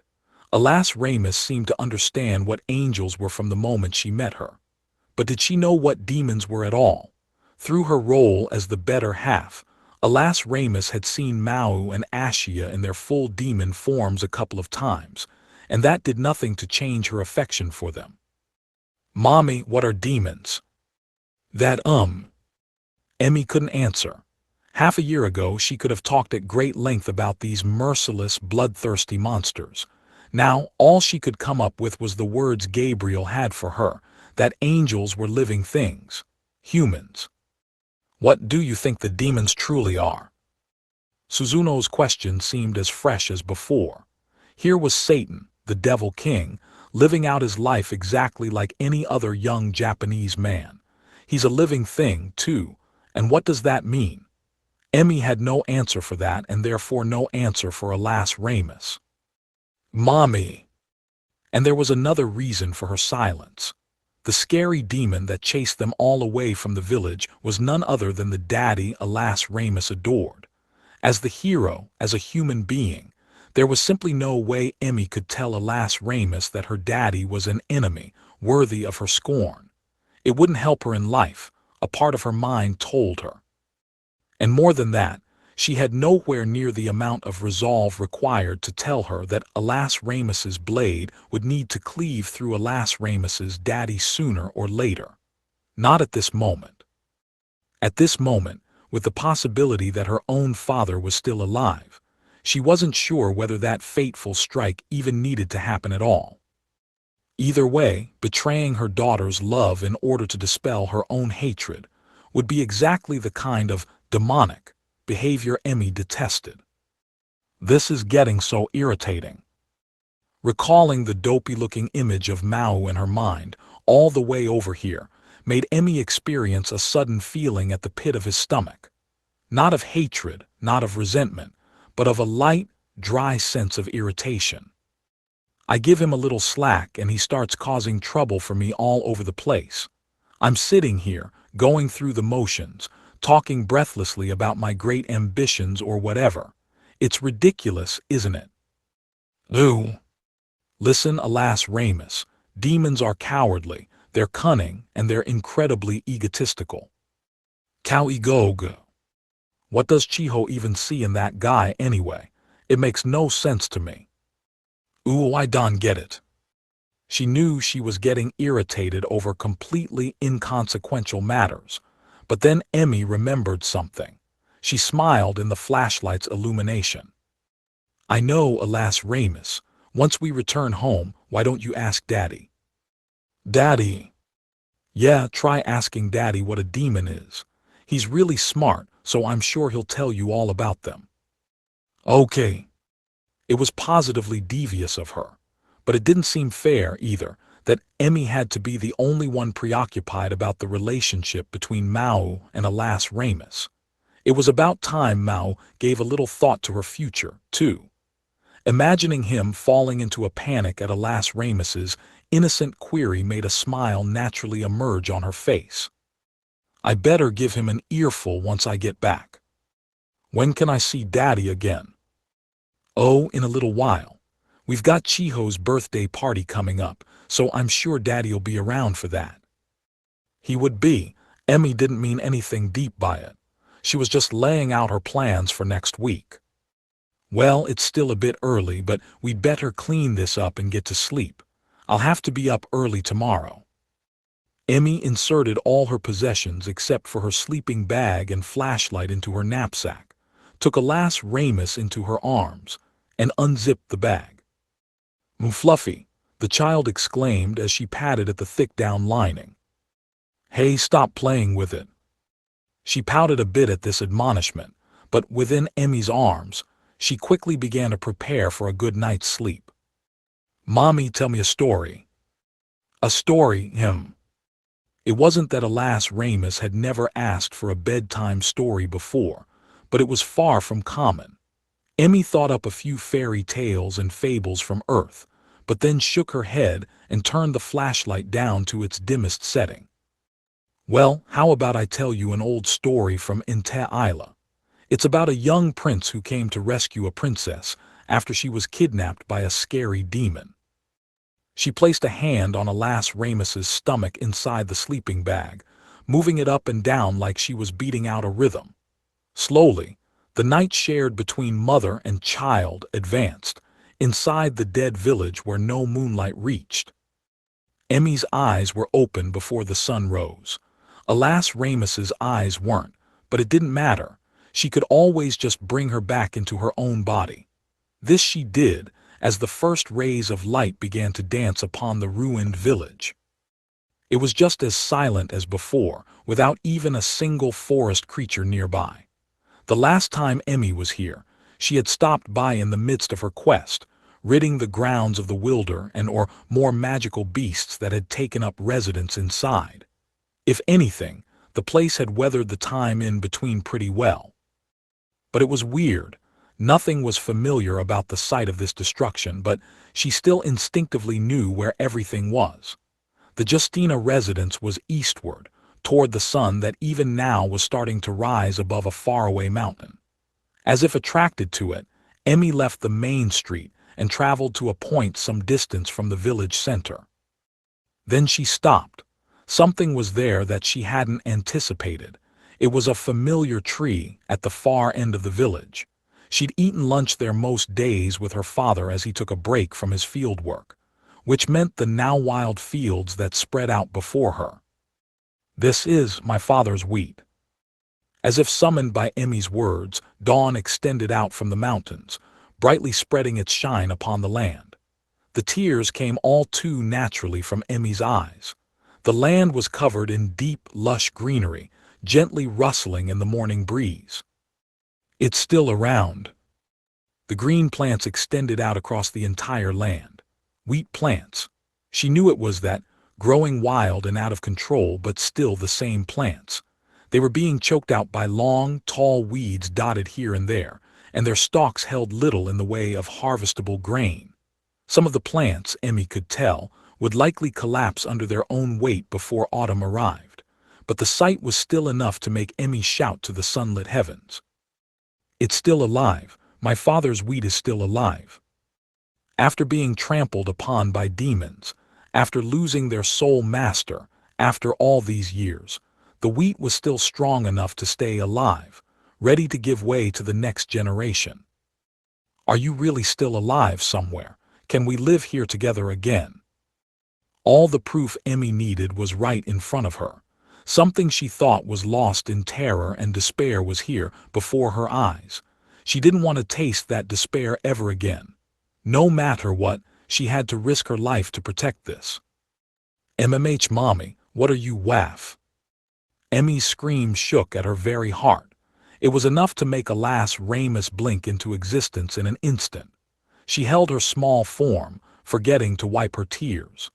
Alas Ramus seemed to understand what angels were from the moment she met her. But did she know what demons were at all? Through her role as the better half, alas Ramus had seen Maō and Ashia in their full demon forms a couple of times, and that did nothing to change her affection for them. "Mommy, what are demons?" That Emmy couldn't answer. Half a year ago she could have talked at great length about these merciless, bloodthirsty monsters. Now all she could come up with was the words Gabriel had for her, that angels were living things. Humans. "What do you think the demons truly are?" Suzuno's question seemed as fresh as before. Here was Satan, the Devil King, living out his life exactly like any other young Japanese man. He's a living thing, too. And what does that mean? Emmy had no answer for that and therefore no answer for Alas Ramus. Mommy. And there was another reason for her silence. The scary demon that chased them all away from the village was none other than the daddy Alas Ramus adored. As the hero, as a human being, there was simply no way Emmy could tell Alas Ramus that her daddy was an enemy worthy of her scorn. It wouldn't help her in life, a part of her mind told her. And more than that, she had nowhere near the amount of resolve required to tell her that Alas Ramus's blade would need to cleave through Alas Ramus's daddy sooner or later. Not at this moment. At this moment, with the possibility that her own father was still alive, she wasn't sure whether that fateful strike even needed to happen at all. Either way, betraying her daughter's love in order to dispel her own hatred would be exactly the kind of demonic behavior Emmy detested. This is getting so irritating. Recalling the dopey-looking image of Maō in her mind, all the way over here, made Emmy experience a sudden feeling at the pit of his stomach. Not of hatred, not of resentment, but of a light, dry sense of irritation. I give him a little slack and he starts causing trouble for me all over the place. I'm sitting here, going through the motions, talking breathlessly about my great ambitions or whatever. It's ridiculous, isn't it? Ooh. Listen, Alas Ramus, demons are cowardly, they're cunning, and they're incredibly egotistical. Cow-e-go-go. What does Chiho even see in that guy anyway? It makes no sense to me. Ooh, I don't get it. She knew she was getting irritated over completely inconsequential matters. But then Emmy remembered something. She smiled in the flashlight's illumination. I know, Alas Ramus. Once we return home, why don't you ask Daddy? Daddy? Yeah, try asking Daddy what a demon is. He's really smart, so I'm sure he'll tell you all about them. Okay. It was positively devious of her. But it didn't seem fair, either, that Emmy had to be the only one preoccupied about the relationship between Maō and Alas Ramus. It was about time Maō gave a little thought to her future, too. Imagining him falling into a panic at Alas Ramus's innocent query made a smile naturally emerge on her face. I better give him an earful once I get back. When can I see Daddy again? Oh, in a little while. We've got Chiho's birthday party coming up, so I'm sure Daddy'll be around for that. He would be. Emmy didn't mean anything deep by it. She was just laying out her plans for next week. Well, it's still a bit early, but we'd better clean this up and get to sleep. I'll have to be up early tomorrow. Emmy inserted all her possessions except for her sleeping bag and flashlight into her knapsack, took Alas Ramus into her arms, and unzipped the bag. Fluffy, the child exclaimed as she patted at the thick down lining. Hey, stop playing with it. She pouted a bit at this admonishment, but within Emmy's arms, she quickly began to prepare for a good night's sleep. Mommy, tell me a story. A story, him. It wasn't that Alas Ramus had never asked for a bedtime story before, but it was far from common. Emmy thought up a few fairy tales and fables from Earth, but then shook her head and turned the flashlight down to its dimmest setting. Well, how about I tell you an old story from Inte Isla? It's about a young prince who came to rescue a princess after she was kidnapped by a scary demon. She placed a hand on Alas Ramus's stomach inside the sleeping bag, moving it up and down like she was beating out a rhythm. Slowly, the night shared between mother and child advanced, inside the dead village where no moonlight reached. Emmy's eyes were open before the sun rose. Alas Ramus's eyes weren't, but it didn't matter. She could always just bring her back into her own body. This she did, as the first rays of light began to dance upon the ruined village. It was just as silent as before, without even a single forest creature nearby. The last time Emmy was here, she had stopped by in the midst of her quest, ridding the grounds of the wilder and or more magical beasts that had taken up residence inside. If anything, the place had weathered the time in between pretty well. But it was weird. Nothing was familiar about the site of this destruction, but she still instinctively knew where everything was. The Justina residence was eastward, toward the sun that even now was starting to rise above a faraway mountain. As if attracted to it, Emmy left the main street and traveled to a point some distance from the village center. Then she stopped. Something was there that she hadn't anticipated. It was a familiar tree at the far end of the village. She'd eaten lunch there most days with her father as he took a break from his field work, which meant the now wild fields that spread out before her. "This is my father's wheat." As if summoned by Emmy's words, dawn extended out from the mountains, brightly spreading its shine upon the land. The tears came all too naturally from Emmy's eyes. The land was covered in deep, lush greenery, gently rustling in the morning breeze. "It's still around." The green plants extended out across the entire land. Wheat plants. She knew it was that, growing wild and out of control, but still the same plants. They were being choked out by long, tall weeds dotted here and there, and their stalks held little in the way of harvestable grain. Some of the plants, Emmy could tell, would likely collapse under their own weight before autumn arrived, but the sight was still enough to make Emmy shout to the sunlit heavens. "It's still alive. My father's wheat is still alive." After being trampled upon by demons, after losing their sole master, after all these years, the wheat was still strong enough to stay alive, ready to give way to the next generation. "Are you really still alive somewhere? Can we live here together again?" All the proof Emmy needed was right in front of her. Something she thought was lost in terror and despair was here, before her eyes. She didn't want to taste that despair ever again. No matter what, she had to risk her life to protect this. "MMH mommy, what are you waff?" Emmy's scream shook at her very heart. It was enough to make Alas Ramus blink into existence in an instant. She held her small form, forgetting to wipe her tears.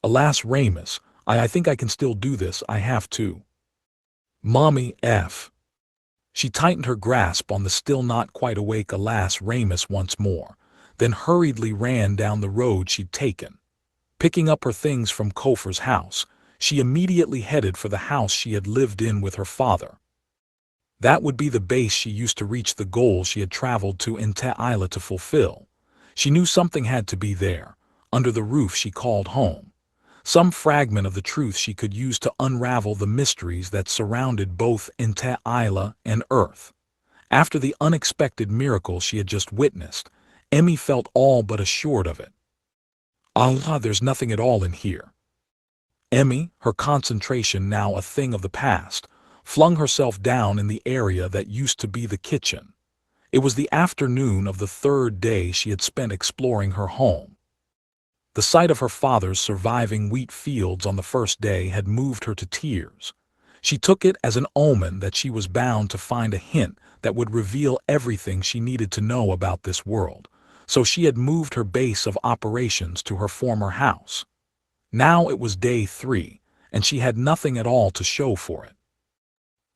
"Alas Ramus, I think I can still do this, I have to." "Mommy F." She tightened her grasp on the still not quite awake Alas Ramus once more, then hurriedly ran down the road she'd taken. Picking up her things from Kofer's house, she immediately headed for the house she had lived in with her father. That would be the base she used to reach the goal she had traveled to Isla to fulfill. She knew something had to be there, under the roof she called home. Some fragment of the truth she could use to unravel the mysteries that surrounded both Isla and Earth. After the unexpected miracle she had just witnessed, Emmy felt all but assured of it. "Allah, there's nothing at all in here." Emmy, her concentration now a thing of the past, flung herself down in the area that used to be the kitchen. It was the afternoon of the third day she had spent exploring her home. The sight of her father's surviving wheat fields on the first day had moved her to tears. She took it as an omen that she was bound to find a hint that would reveal everything she needed to know about this world, so she had moved her base of operations to her former house. Now it was day 3, and she had nothing at all to show for it.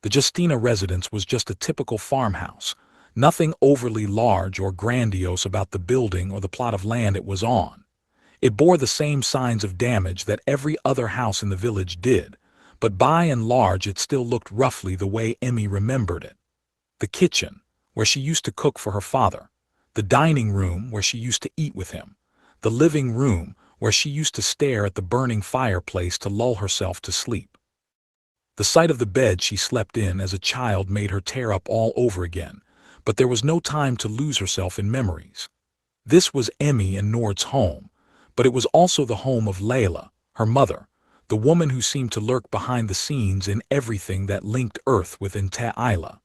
The Justina residence was just a typical farmhouse, nothing overly large or grandiose about the building or the plot of land it was on. It bore the same signs of damage that every other house in the village did, but by and large it still looked roughly the way Emmy remembered it. The kitchen, where she used to cook for her father, the dining room where she used to eat with him, the living room where she used to stare at the burning fireplace to lull herself to sleep. The sight of the bed she slept in as a child made her tear up all over again, but there was no time to lose herself in memories. This was Emmy and Nord's home, but it was also the home of Layla, her mother, the woman who seemed to lurk behind the scenes in everything that linked Earth with Isla.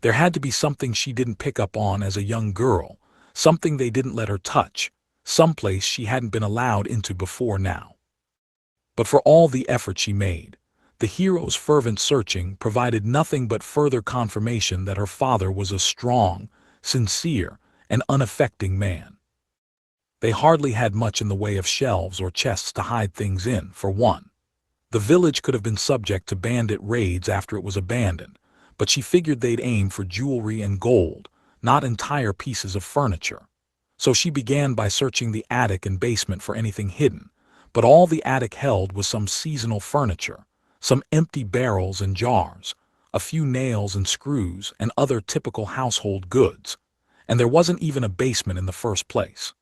There had to be something she didn't pick up on as a young girl, something they didn't let her touch, someplace she hadn't been allowed into before now. But for all the effort she made, the hero's fervent searching provided nothing but further confirmation that her father was a strong, sincere, and unaffecting man. They hardly had much in the way of shelves or chests to hide things in, for one. The village could have been subject to bandit raids after it was abandoned, but she figured they'd aim for jewelry and gold, not entire pieces of furniture. So she began by searching the attic and basement for anything hidden, but all the attic held was some seasonal furniture, some empty barrels and jars, a few nails and screws, and other typical household goods. And there wasn't even a basement in the first place.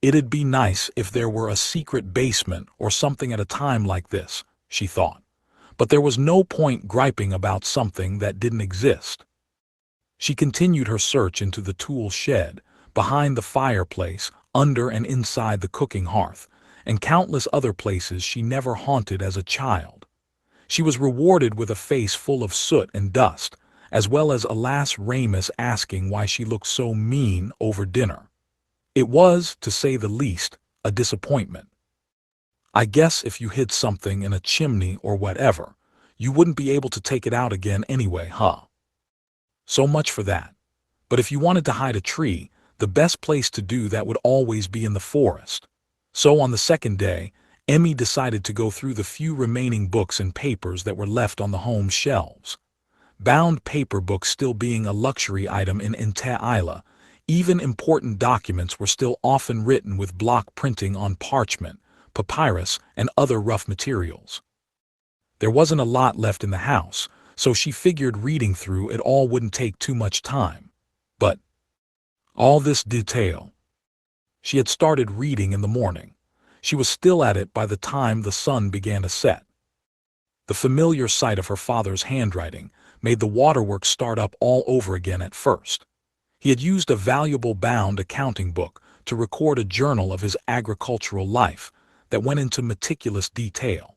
It'd be nice if there were a secret basement or something at a time like this, she thought. But there was no point griping about something that didn't exist. She continued her search into the tool shed, behind the fireplace, under and inside the cooking hearth, and countless other places she never haunted as a child. She was rewarded with a face full of soot and dust, as well as Alas Ramus asking why she looked so mean over dinner. It was, to say the least, a disappointment. I guess if you hid something in a chimney or whatever, you wouldn't be able to take it out again anyway, huh? So much for that. But if you wanted to hide a tree, the best place to do that would always be in the forest. So on the second day, Emmy decided to go through the few remaining books and papers that were left on the home shelves. Bound paper books still being a luxury item in Ente Isla, even important documents were still often written with block printing on parchment, papyrus, and other rough materials. There wasn't a lot left in the house, so she figured reading through it all wouldn't take too much time. But all this detail. She had started reading in the morning. She was still at it by the time the sun began to set. The familiar sight of her father's handwriting made the waterworks start up all over again at first. He had used a valuable bound accounting book to record a journal of his agricultural life that went into meticulous detail.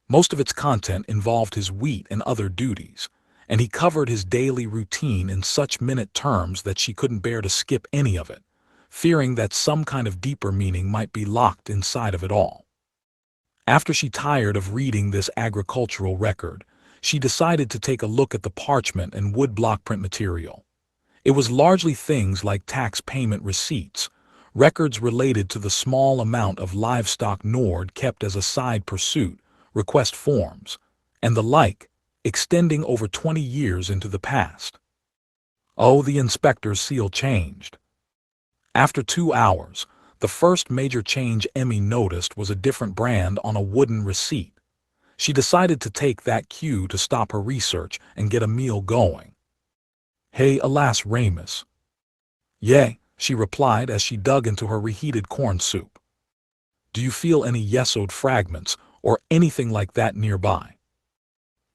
Most of its content involved his wheat and other duties, and he covered his daily routine in such minute terms that she couldn't bear to skip any of it, fearing that some kind of deeper meaning might be locked inside of it all. After she tired of reading this agricultural record, she decided to take a look at the parchment and wood block print material. It was largely things like tax payment receipts, records related to the small amount of livestock Nord kept as a side pursuit, request forms, and the like, extending over 20 years into the past. Oh, the inspector's seal changed. After 2 hours, the first major change Emmy noticed was a different brand on a wooden receipt. She decided to take that cue to stop her research and get a meal going. Hey, Alas Ramus. Yay, she replied as she dug into her reheated corn soup. Do you feel any yesod fragments or anything like that nearby?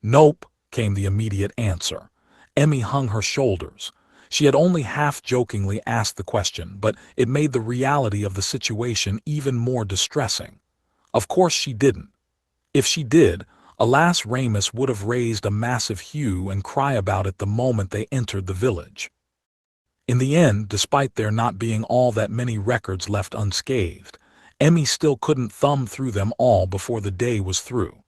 Nope, came the immediate answer. Emmy hung her shoulders. She had only half-jokingly asked the question, but it made the reality of the situation even more distressing. Of course she didn't. If she did, Alas Ramus would have raised a massive hue and cry about it the moment they entered the village. In the end, despite there not being all that many records left unscathed, Emmy still couldn't thumb through them all before the day was through.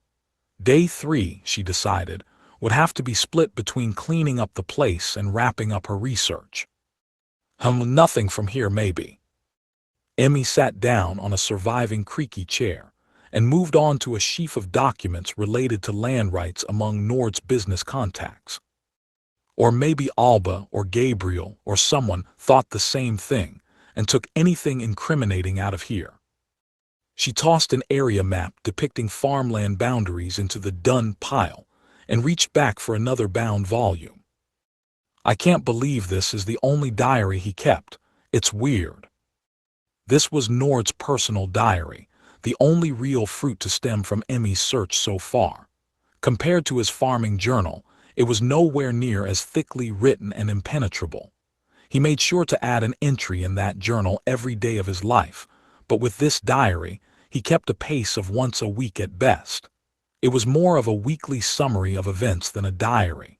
Day 3, she decided, would have to be split between cleaning up the place and wrapping up her research. Nothing from here maybe. Emmy sat down on a surviving creaky chair and moved on to a sheaf of documents related to land rights among Nord's business contacts. Or maybe Alba or Gabriel or someone thought the same thing and took anything incriminating out of here. She tossed an area map depicting farmland boundaries into the done pile and reached back for another bound volume. I can't believe this is the only diary he kept. It's weird. This was Nord's personal diary, the only real fruit to stem from Emmy's search so far. Compared to his farming journal, it was nowhere near as thickly written and impenetrable. He made sure to add an entry in that journal every day of his life, but with this diary, he kept a pace of once a week at best. It was more of a weekly summary of events than a diary.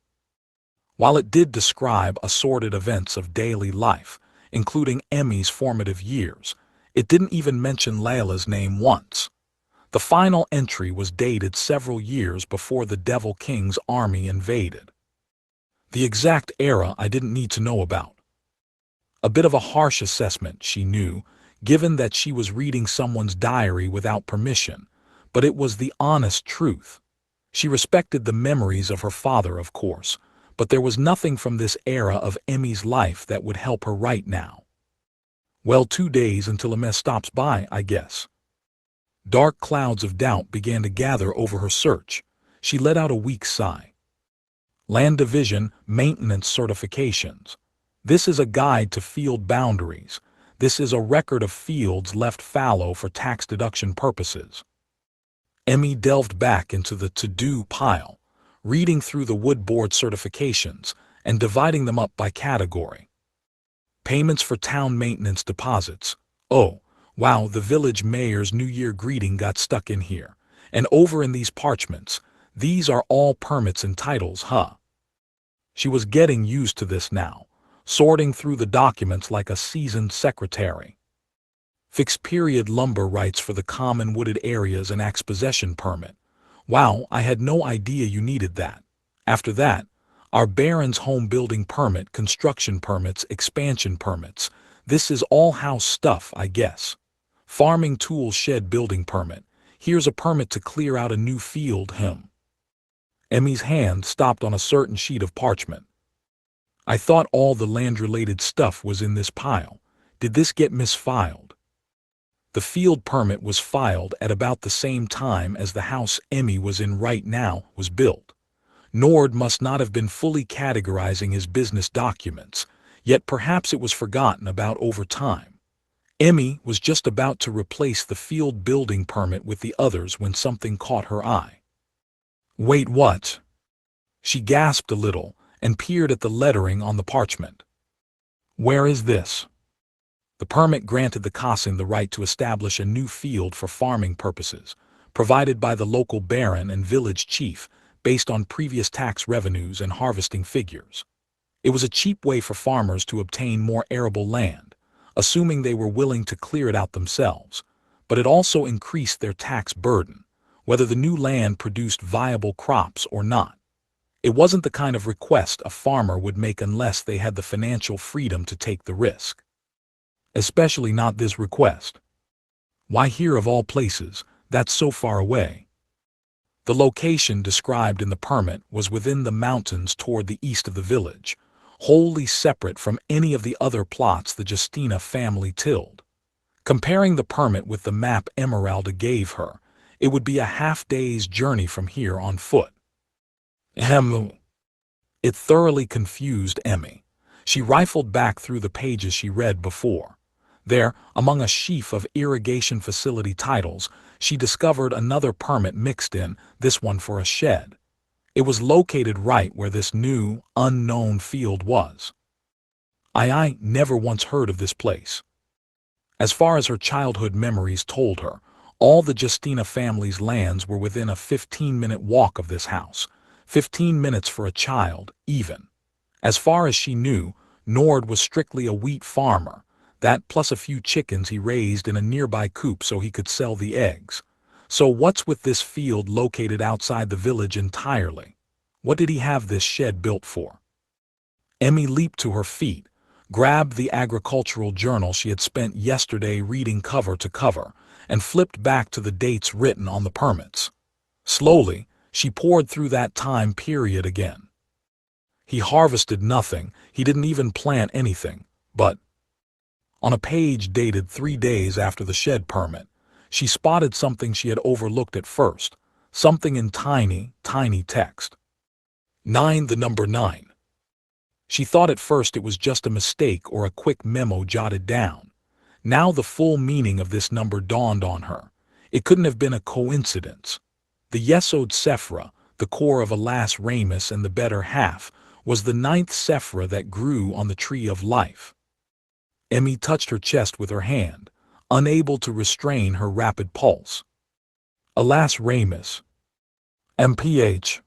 While it did describe assorted events of daily life, including Emmy's formative years, it didn't even mention Layla's name once. The final entry was dated several years before the Devil King's army invaded. The exact era I didn't need to know about. A bit of a harsh assessment, she knew, given that she was reading someone's diary without permission, but it was the honest truth. She respected the memories of her father, of course, but there was nothing from this era of Emi's life that would help her right now. Well, 2 days until Emi stops by, I guess. Dark clouds of doubt began to gather over her search. She let out a weak sigh. Land Division Maintenance Certifications. This is a guide to field boundaries. This is a record of fields left fallow for tax deduction purposes. Emi delved back into the to-do pile, reading through the wood board certifications and dividing them up by category. Payments for town maintenance deposits. Oh, wow, the village mayor's New Year greeting got stuck in here. And over in these parchments, these are all permits and titles, huh? She was getting used to this now, sorting through the documents like a seasoned secretary. Fixed-period lumber rights for the common wooded areas and exposition permit. Wow, I had no idea you needed that. After that, our Baron's home building permit, construction permits, expansion permits. This is all house stuff, I guess. Farming tool shed building permit. Here's a permit to clear out a new field. Emi's hand stopped on a certain sheet of parchment. I thought all the land-related stuff was in this pile. Did this get misfiled? The field permit was filed at about the same time as the house Emi was in right now was built. Nord must not have been fully categorizing his business documents, yet perhaps it was forgotten about over time. Emi was just about to replace the field building permit with the others when something caught her eye. Wait, what? She gasped a little and peered at the lettering on the parchment. Where is this? The permit granted the Kasin the right to establish a new field for farming purposes, provided by the local baron and village chief based on previous tax revenues and harvesting figures. It was a cheap way for farmers to obtain more arable land, assuming they were willing to clear it out themselves, but it also increased their tax burden, whether the new land produced viable crops or not. It wasn't the kind of request a farmer would make unless they had the financial freedom to take the risk. Especially not this request. Why here of all places? That's so far away. The location described in the permit was within the mountains toward the east of the village, wholly separate from any of the other plots the Justina family tilled. Comparing the permit with the map Emeralda gave her, it would be a half-day's journey from here on foot. It thoroughly confused Emi. She rifled back through the pages she read before. There, among a sheaf of irrigation facility titles, she discovered another permit mixed in, this one for a shed. It was located right where this new, unknown field was. I never once heard of this place. As far as her childhood memories told her, all the Justina family's lands were within a 15-minute walk of this house. 15 minutes for a child, even. As far as she knew, Nord was strictly a wheat farmer. That plus a few chickens he raised in a nearby coop so he could sell the eggs. So what's with this field located outside the village entirely? What did he have this shed built for? Emi leaped to her feet, grabbed the agricultural journal she had spent yesterday reading cover to cover, and flipped back to the dates written on the permits. Slowly, she poured through that time period again. He harvested nothing, he didn't even plant anything, but on a page dated 3 days after the shed permit, she spotted something she had overlooked at first, something in tiny, tiny text. 9, the number 9. She thought at first it was just a mistake or a quick memo jotted down. Now the full meaning of this number dawned on her. It couldn't have been a coincidence. The Yesod Sephra, the core of Alas Ramus and the better half, was the 9th Sephra that grew on the tree of life. Emi touched her chest with her hand, unable to restrain her rapid pulse. Alas Ramus. MPH.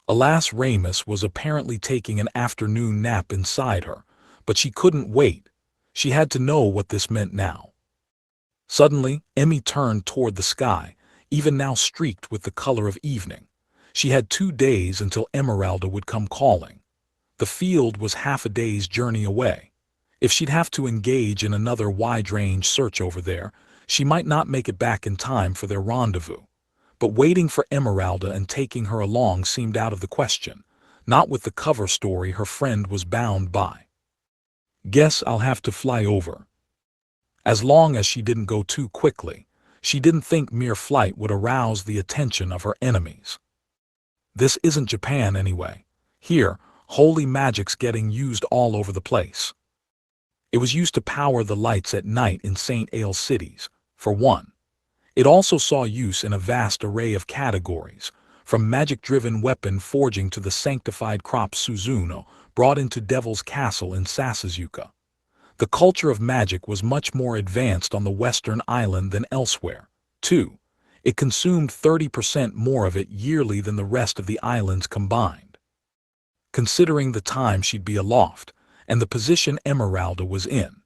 Alas Ramus was apparently taking an afternoon nap inside her, but she couldn't wait. She had to know what this meant now. Suddenly, Emi turned toward the sky, even now streaked with the color of evening. She had 2 days until Emeralda would come calling. The field was half a day's journey away. If she'd have to engage in another wide-range search over there, she might not make it back in time for their rendezvous. But waiting for Emeralda and taking her along seemed out of the question, not with the cover story her friend was bound by. Guess I'll have to fly over. As long as she didn't go too quickly, she didn't think mere flight would arouse the attention of her enemies. This isn't Japan anyway. Here, holy magic's getting used all over the place. It was used to power the lights at night in St. Ale cities, for one. It also saw use in a vast array of categories, from magic-driven weapon forging to the sanctified crop Suzuno brought into Devil's Castle in Sasasuka. The culture of magic was much more advanced on the western island than elsewhere, too. It consumed 30% more of it yearly than the rest of the islands combined. Considering the time she'd be aloft, and the position Emeralda was in,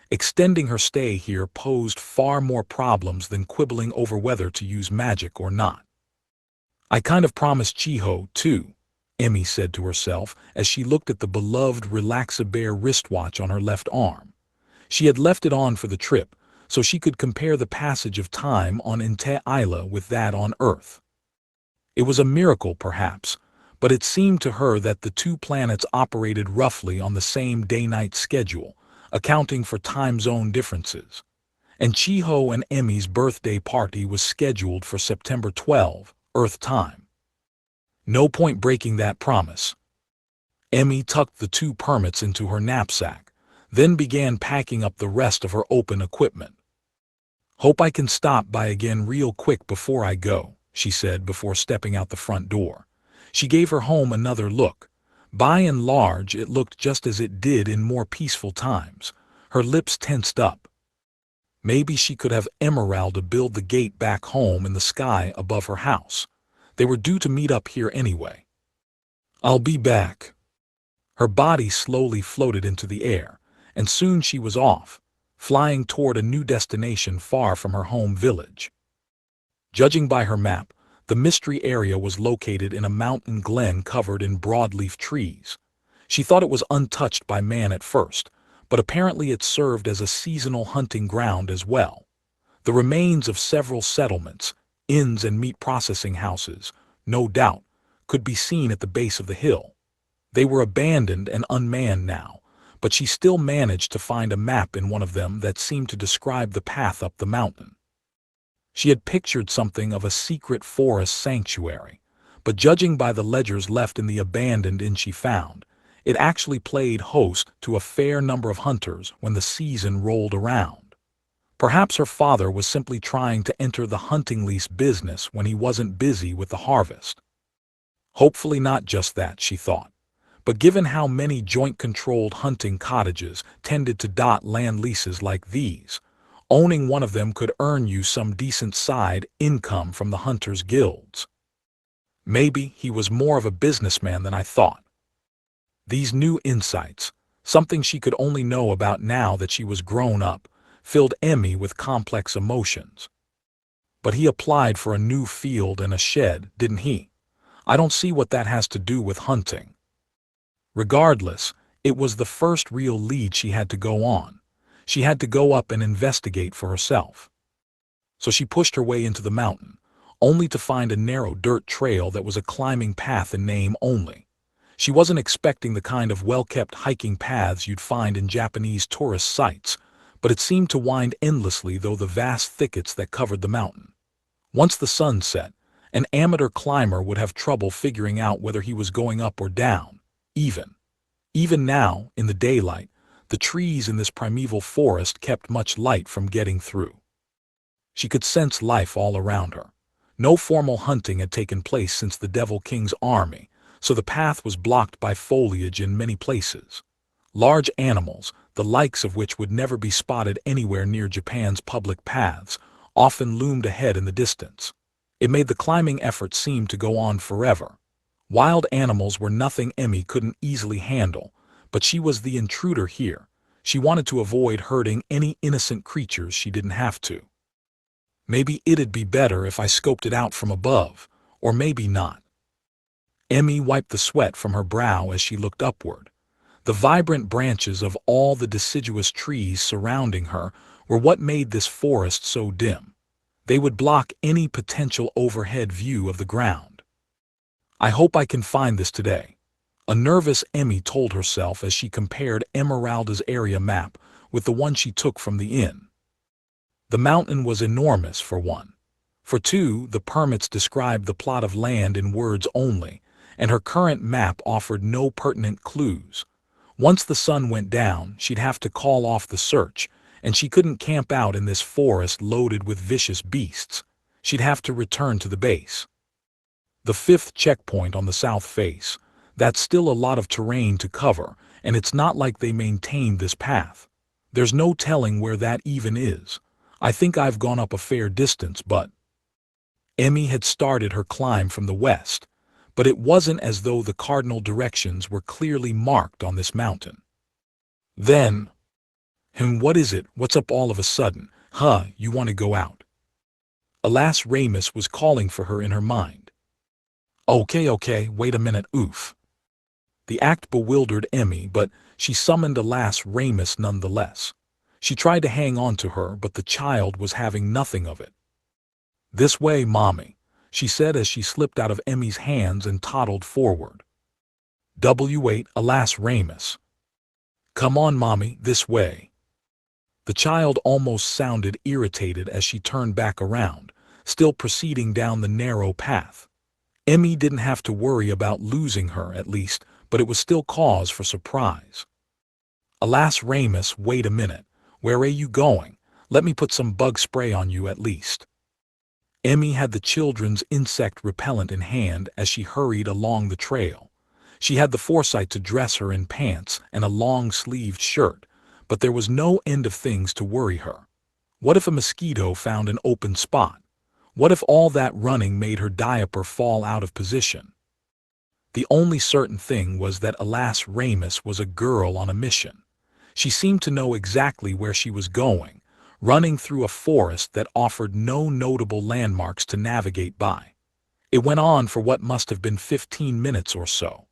extending her stay here posed far more problems than quibbling over whether to use magic or not. I kind of promised Chiho, too, Emmy said to herself as she looked at the beloved Relax-A-Bear wristwatch on her left arm. She had left it on for the trip, so she could compare the passage of time on Inte Isla with that on Earth. It was a miracle, perhaps, but it seemed to her that the two planets operated roughly on the same day-night schedule, accounting for time zone differences. And Chiho and Emmy's birthday party was scheduled for September 12, Earth time. No point breaking that promise. Emmy tucked the 2 permits into her knapsack, then began packing up the rest of her open equipment. Hope I can stop by again real quick before I go, she said before stepping out the front door. She gave her home another look. By and large, it looked just as it did in more peaceful times. Her lips tensed up. Maybe she could have Emeralda build the gate back home in the sky above her house. They were due to meet up here anyway. I'll be back. Her body slowly floated into the air, and soon she was off, flying toward a new destination far from her home village. Judging by her map, the mystery area was located in a mountain glen covered in broadleaf trees. She thought it was untouched by man at first, but apparently it served as a seasonal hunting ground as well. The remains of several settlements, inns and meat processing houses, no doubt, could be seen at the base of the hill. They were abandoned and unmanned now, but she still managed to find a map in one of them that seemed to describe the path up the mountain. She had pictured something of a secret forest sanctuary, but judging by the ledgers left in the abandoned inn she found, it actually played host to a fair number of hunters when the season rolled around. Perhaps her father was simply trying to enter the hunting lease business when he wasn't busy with the harvest. Hopefully not just that, she thought. But given how many joint-controlled hunting cottages tended to dot land leases like these, owning one of them could earn you some decent side income from the hunters' guilds. Maybe he was more of a businessman than I thought. These new insights, something she could only know about now that she was grown up, filled Emmy with complex emotions. But he applied for a new field and a shed, didn't he? I don't see what that has to do with hunting. Regardless, it was the first real lead she had to go on. She had to go up and investigate for herself. So she pushed her way into the mountain, only to find a narrow dirt trail that was a climbing path in name only. She wasn't expecting the kind of well-kept hiking paths you'd find in Japanese tourist sites, but it seemed to wind endlessly through the vast thickets that covered the mountain. Once the sun set, an amateur climber would have trouble figuring out whether he was going up or down, Even now, in the daylight, the trees in this primeval forest kept much light from getting through. She could sense life all around her. No formal hunting had taken place since the Devil King's army, so the path was blocked by foliage in many places. Large animals, the likes of which would never be spotted anywhere near Japan's public paths, often loomed ahead in the distance. It made the climbing effort seem to go on forever. Wild animals were nothing Emmy couldn't easily handle, but she was the intruder here. She wanted to avoid hurting any innocent creatures she didn't have to. Maybe it'd be better if I scoped it out from above, or maybe not. Emmy wiped the sweat from her brow as she looked upward. The vibrant branches of all the deciduous trees surrounding her were what made this forest so dim. They would block any potential overhead view of the ground. I hope I can find this today, a nervous Emmy told herself as she compared Esmeralda's area map with the one she took from the inn. The mountain was enormous, for one. For two, the permits described the plot of land in words only, and her current map offered no pertinent clues. Once the sun went down, she'd have to call off the search, and she couldn't camp out in this forest loaded with vicious beasts. She'd have to return to the base. The fifth checkpoint on the south face. That's still a lot of terrain to cover, and it's not like they maintained this path. There's no telling where that even is. I think I've gone up a fair distance, but... Emmy had started her climb from the west, but it wasn't as though the cardinal directions were clearly marked on this mountain. Then, what is it? What's up all of a sudden? You want to go out? Alas, Ramus was calling for her in her mind. Okay, wait a minute, oof. The act bewildered Emmy, but she summoned Alas Ramus nonetheless. She tried to hang on to her, but the child was having nothing of it. This way, Mommy, she said as she slipped out of Emmy's hands and toddled forward. W8, Alas Ramus. Come on, Mommy, this way. The child almost sounded irritated as she turned back around, still proceeding down the narrow path. Emmy didn't have to worry about losing her, at least, but it was still cause for surprise. Alas Ramus, wait a minute. Where are you going? Let me put some bug spray on you at least. Emmy had the children's insect repellent in hand as she hurried along the trail. She had the foresight to dress her in pants and a long-sleeved shirt, but there was no end of things to worry her. What if a mosquito found an open spot? What if all that running made her diaper fall out of position? The only certain thing was that Alas Ramus was a girl on a mission. She seemed to know exactly where she was going, running through a forest that offered no notable landmarks to navigate by. It went on for what must have been 15 minutes or so.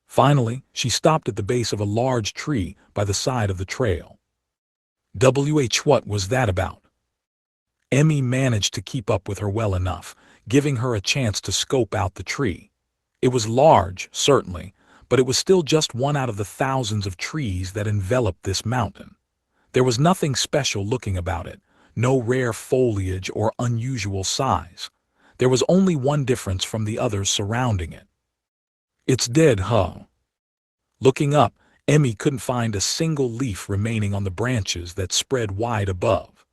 Finally, she stopped at the base of a large tree by the side of the trail. What was that about? Emmy managed to keep up with her well enough, giving her a chance to scope out the tree. It was large, certainly, but it was still just one out of the thousands of trees that enveloped this mountain. There was nothing special looking about it, no rare foliage or unusual size. There was only one difference from the others surrounding it. It's dead, Looking up, Emmy couldn't find a single leaf remaining on the branches that spread wide above.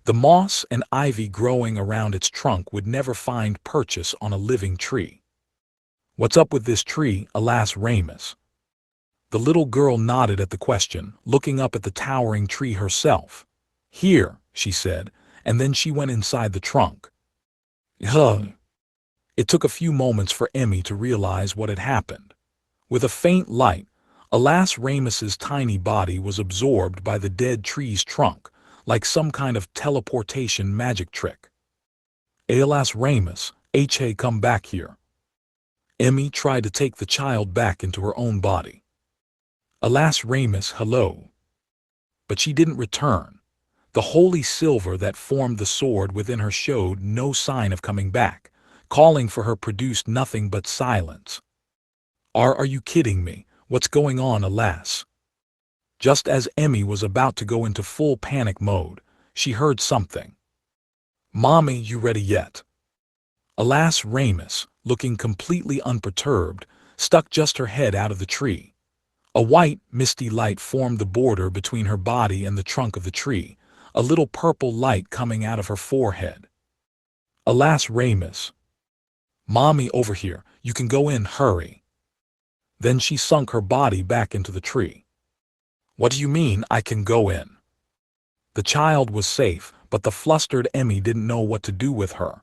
The moss and ivy growing around its trunk would never find purchase on a living tree. What's up with this tree, Alas Ramus? The little girl nodded at the question, looking up at the towering tree herself. Here, she said, and then she went inside the trunk. It took a few moments for Emmy to realize what had happened. With a faint light, Alas Ramus's tiny body was absorbed by the dead tree's trunk, like some kind of teleportation magic trick. Alas Ramus, hey, come back here. Emmy tried to take the child back into her own body. Alas Ramus, hello. But she didn't return. The holy silver that formed the sword within her showed no sign of coming back. Calling for her produced nothing but silence. Are you kidding me? What's going on, Alas? Just as Emmy was about to go into full panic mode, she heard something. Mommy, you ready yet? Alas Ramus, looking completely unperturbed, stuck just her head out of the tree. A white, misty light formed the border between her body and the trunk of the tree, a little purple light coming out of her forehead. Alas Ramus. Mommy, over here, you can go in, hurry. Then she sunk her body back into the tree. What do you mean, I can go in? The child was safe, but the flustered Emmy didn't know what to do with her.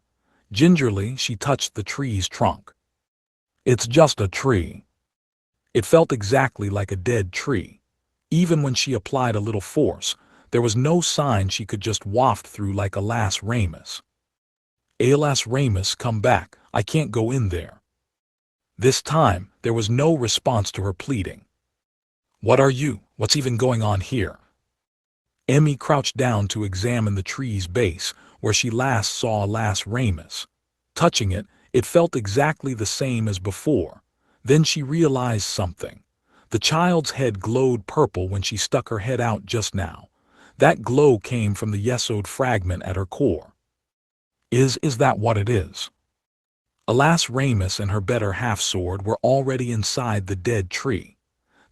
Gingerly, she touched the tree's trunk. It's just a tree. It felt exactly like a dead tree. Even when she applied a little force, there was no sign she could just waft through like Alas Ramus. Alas Ramus, come back, I can't go in there. This time, there was no response to her pleading. What are you? What's even going on here? Emmy crouched down to examine the tree's base, where she last saw Alas Ramus. Touching it, it felt exactly the same as before. Then she realized something. The child's head glowed purple when she stuck her head out just now. That glow came from the yesod fragment at her core. Is that what it is? Alas Ramus and her better half-sword were already inside the dead tree.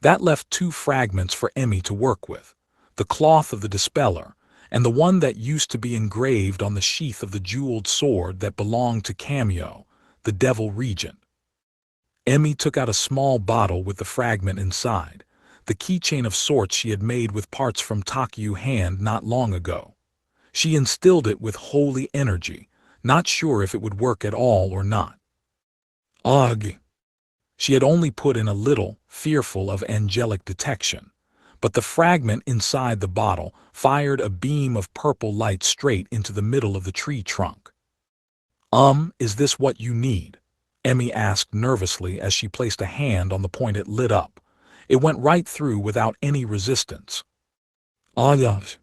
That left two fragments for Emmy to work with. The cloth of the Dispeller, and the one that used to be engraved on the sheath of the jeweled sword that belonged to Kamio, the Devil Regent. Emmy took out a small bottle with the fragment inside, the keychain of sorts she had made with parts from Takyu hand not long ago. She instilled it with holy energy, not sure if it would work at all or not. Ugh! She had only put in a little, fearful of angelic detection. But the fragment inside the bottle fired a beam of purple light straight into the middle of the tree trunk. Is this what you need? Emmy asked nervously as she placed a hand on the point it lit up. It went right through without any resistance. Yes.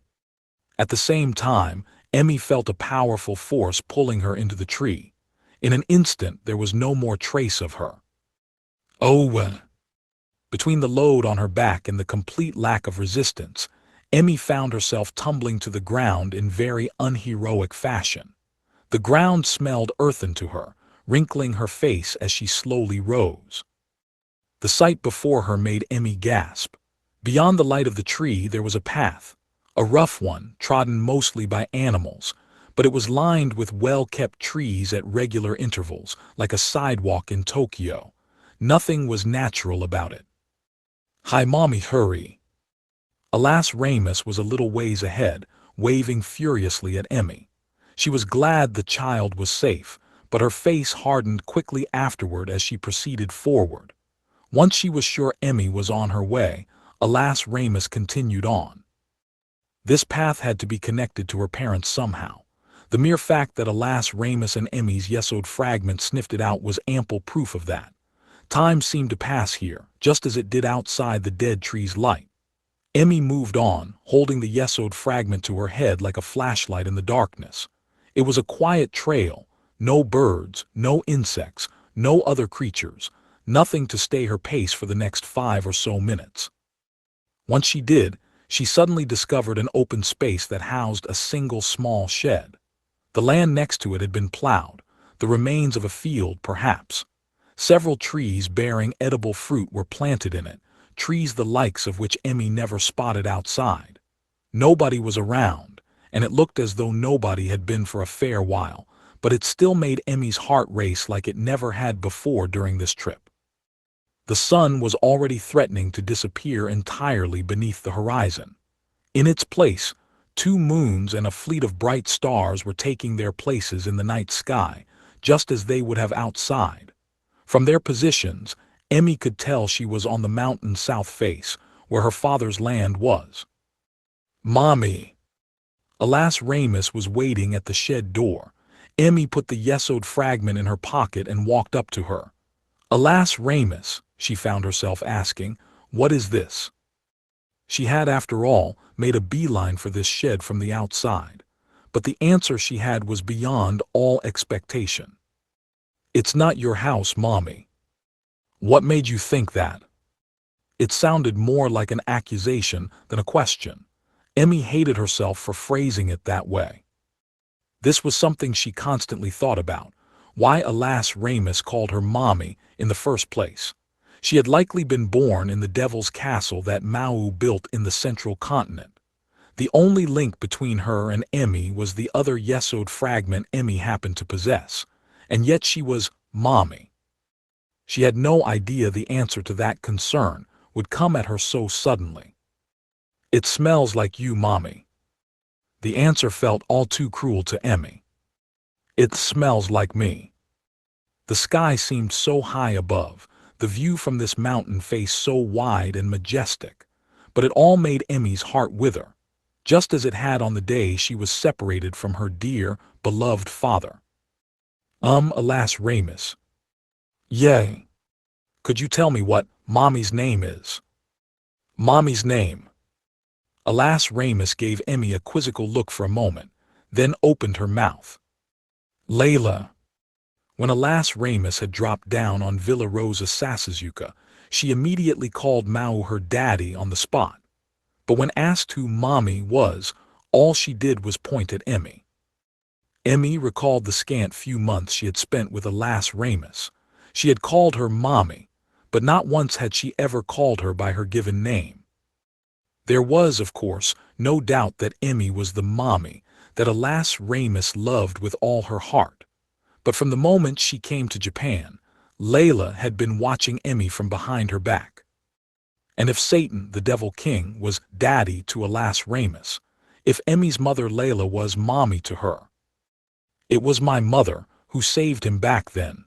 At the same time, Emmy felt a powerful force pulling her into the tree. In an instant, there was no more trace of her. Between the load on her back and the complete lack of resistance, Emmy found herself tumbling to the ground in very unheroic fashion. The ground smelled earthen to her, wrinkling her face as she slowly rose. The sight before her made Emmy gasp. Beyond the light of the tree there was a path, a rough one, trodden mostly by animals, but it was lined with well-kept trees at regular intervals, like a sidewalk in Tokyo. Nothing was natural about it. Hi, Mommy, hurry. Alas Ramus was a little ways ahead, waving furiously at Emmy. She was glad the child was safe, but her face hardened quickly afterward as she proceeded forward. Once she was sure Emmy was on her way, Alas Ramus continued on. This path had to be connected to her parents somehow. The mere fact that Alas Ramus and Emmy's yesod fragment sniffed it out was ample proof of that. Time seemed to pass here, just as it did outside the dead tree's light. Emmy moved on, holding the yesod fragment to her head like a flashlight in the darkness. It was a quiet trail, no birds, no insects, no other creatures, nothing to stay her pace for the next 5 or so minutes. Once she did, she suddenly discovered an open space that housed a single small shed. The land next to it had been plowed, the remains of a field perhaps. Several trees bearing edible fruit were planted in it, trees the likes of which Emmy never spotted outside. Nobody was around, and it looked as though nobody had been for a fair while, but it still made Emmy's heart race like it never had before during this trip. The sun was already threatening to disappear entirely beneath the horizon. In its place, 2 moons and a fleet of bright stars were taking their places in the night sky, just as they would have outside. From their positions, Emmy could tell she was on the mountain's south face, where her father's land was. Mommy! Alas Ramus was waiting at the shed door. Emmy put the yesod fragment in her pocket and walked up to her. Alas Ramus, she found herself asking, what is this? She had, after all, made a beeline for this shed from the outside. But the answer she had was beyond all expectation. It's not your house, Mommy. What made you think that? It sounded more like an accusation than a question. Emmy hated herself for phrasing it that way. This was something she constantly thought about. Why Alas Ramus called her Mommy in the first place. She had likely been born in the Devil's Castle that Maō built in the central continent. The only link between her and Emmy was the other yesod fragment Emmy happened to possess, and yet she was Mommy. She had no idea the answer to that concern would come at her so suddenly. It smells like you, Mommy. The answer felt all too cruel to Emmy. It smells like me. The sky seemed so high above, the view from this mountain face so wide and majestic, but it all made Emmy's heart wither, just as it had on the day she was separated from her dear, beloved father. Alas Ramus. Yay. Could you tell me what Mommy's name is? Mommy's name. Alas, Ramus gave Emmy a quizzical look for a moment, then opened her mouth. Layla. When Alas Ramus had dropped down on Villa Rosa Sasasuka, she immediately called Maō her daddy on the spot. But when asked who Mommy was, all she did was point at Emmy. Emmy recalled the scant few months she had spent with Alas Ramus. She had called her Mommy, but not once had she ever called her by her given name. There was, of course, no doubt that Emmy was the Mommy that Alas Ramus loved with all her heart. But from the moment she came to Japan, Layla had been watching Emmy from behind her back. And if Satan, the Devil King, was daddy to Alas Ramus, if Emmy's mother Layla was Mommy to her, it was my mother who saved him back then.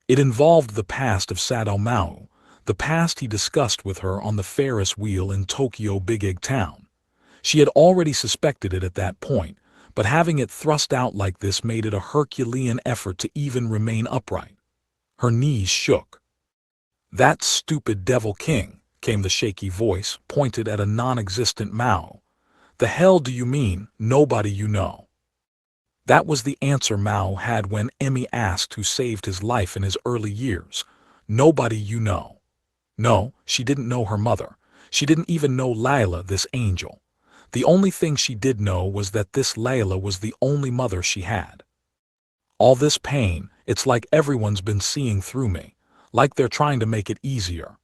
It involved the past of Sado Maō, the past he discussed with her on the Ferris wheel in Tokyo Big Egg Town. She had already suspected it at that point, but having it thrust out like this made it a Herculean effort to even remain upright. Her knees shook. That stupid Devil King, came the shaky voice, pointed at a non-existent Maō. The hell do you mean, nobody you know? That was the answer Maō had when Emmy asked who saved his life in his early years. Nobody you know. No, she didn't know her mother. She didn't even know Layla, this angel. The only thing she did know was that this Layla was the only mother she had. All this pain, it's like everyone's been seeing through me, like they're trying to make it easier.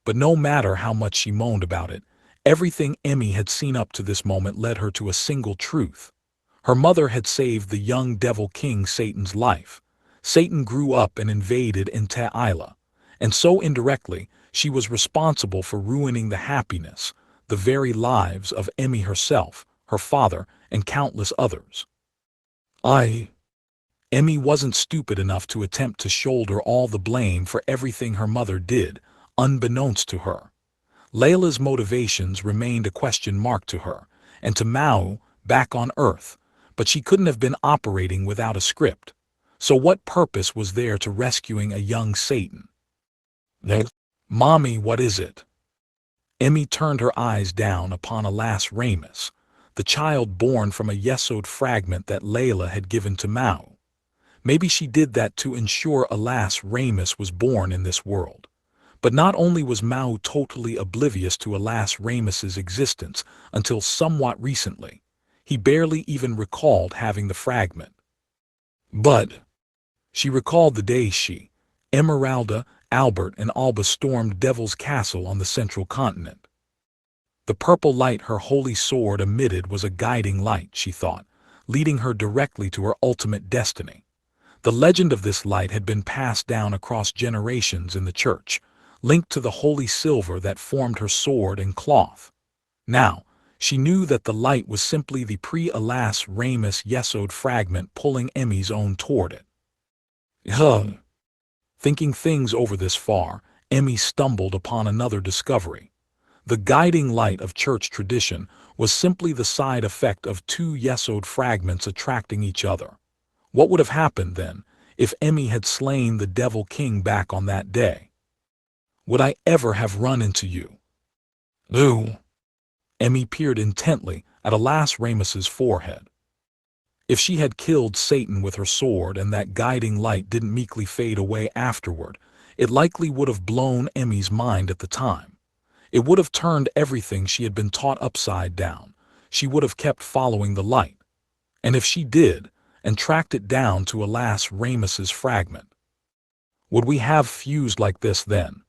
But no matter how much she moaned about it, everything Emmy had seen up to this moment led her to a single truth. Her mother had saved the young Devil King Satan's life. Satan grew up and invaded in Ta'ila, and so indirectly, she was responsible for ruining the happiness, the very lives of Emmy herself, her father, and countless others. Emmy wasn't stupid enough to attempt to shoulder all the blame for everything her mother did, unbeknownst to her. Layla's motivations remained a question mark to her, and to Maō, back on Earth, but she couldn't have been operating without a script. So what purpose was there to rescuing a young Satan? Mommy, what is it? Emmy turned her eyes down upon Alas Ramus, the child born from a Yesod fragment that Layla had given to Maō. Maybe she did that to ensure Alas Ramus was born in this world. But not only was Maō totally oblivious to Alas Ramus's existence until somewhat recently, he barely even recalled having the fragment. But she recalled the days she, Emeralda, Albert, and Alba stormed Devil's Castle on the central continent. The purple light her holy sword emitted was a guiding light, she thought, leading her directly to her ultimate destiny. The legend of this light had been passed down across generations in the church, linked to the holy silver that formed her sword and cloth. Now, she knew that the light was simply the pre-Alas Ramus Yesod fragment pulling Emmy's own toward it. Thinking things over this far, Emmy stumbled upon another discovery. The guiding light of church tradition was simply the side effect of two Yesod fragments attracting each other. What would have happened, then, if Emmy had slain the Devil King back on that day? Would I ever have run into you? Emmy peered intently at Alas Ramus's forehead. If she had killed Satan with her sword and that guiding light didn't meekly fade away afterward, it likely would have blown Emmy's mind at the time. It would have turned everything she had been taught upside down. She would have kept following the light. And if she did, and tracked it down to Alas Ramus's fragment, would we have fused like this then?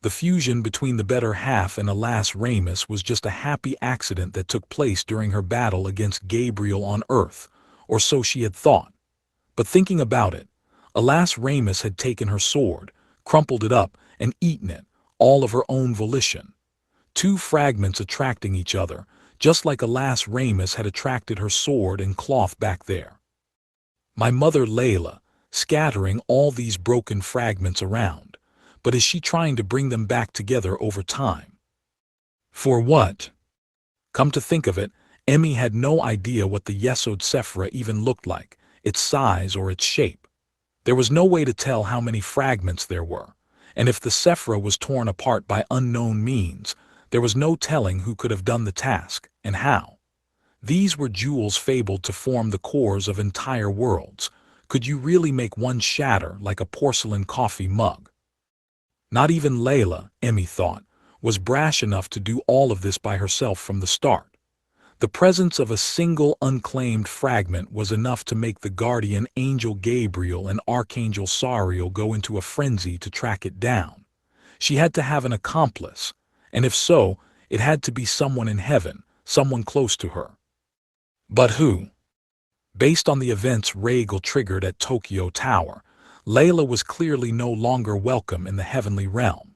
The fusion between the better half and Alas Ramus was just a happy accident that took place during her battle against Gabriel on Earth, or so she had thought. But thinking about it, Alas Ramus had taken her sword, crumpled it up, and eaten it, all of her own volition. Two fragments attracting each other, just like Alas Ramus had attracted her sword and cloth back there. My mother Layla, scattering all these broken fragments around, but is she trying to bring them back together over time? For what? Come to think of it, Emmy had no idea what the Yesod Sephira even looked like, its size or its shape. There was no way to tell how many fragments there were, and if the Sephra was torn apart by unknown means, there was no telling who could have done the task, and how. These were jewels fabled to form the cores of entire worlds. Could you really make one shatter like a porcelain coffee mug? Not even Layla, Emmy thought, was brash enough to do all of this by herself from the start. The presence of a single unclaimed fragment was enough to make the guardian angel Gabriel and Archangel Sariel go into a frenzy to track it down. She had to have an accomplice, and if so, it had to be someone in heaven, someone close to her. But who? Based on the events Regal triggered at Tokyo Tower, Layla was clearly no longer welcome in the heavenly realm.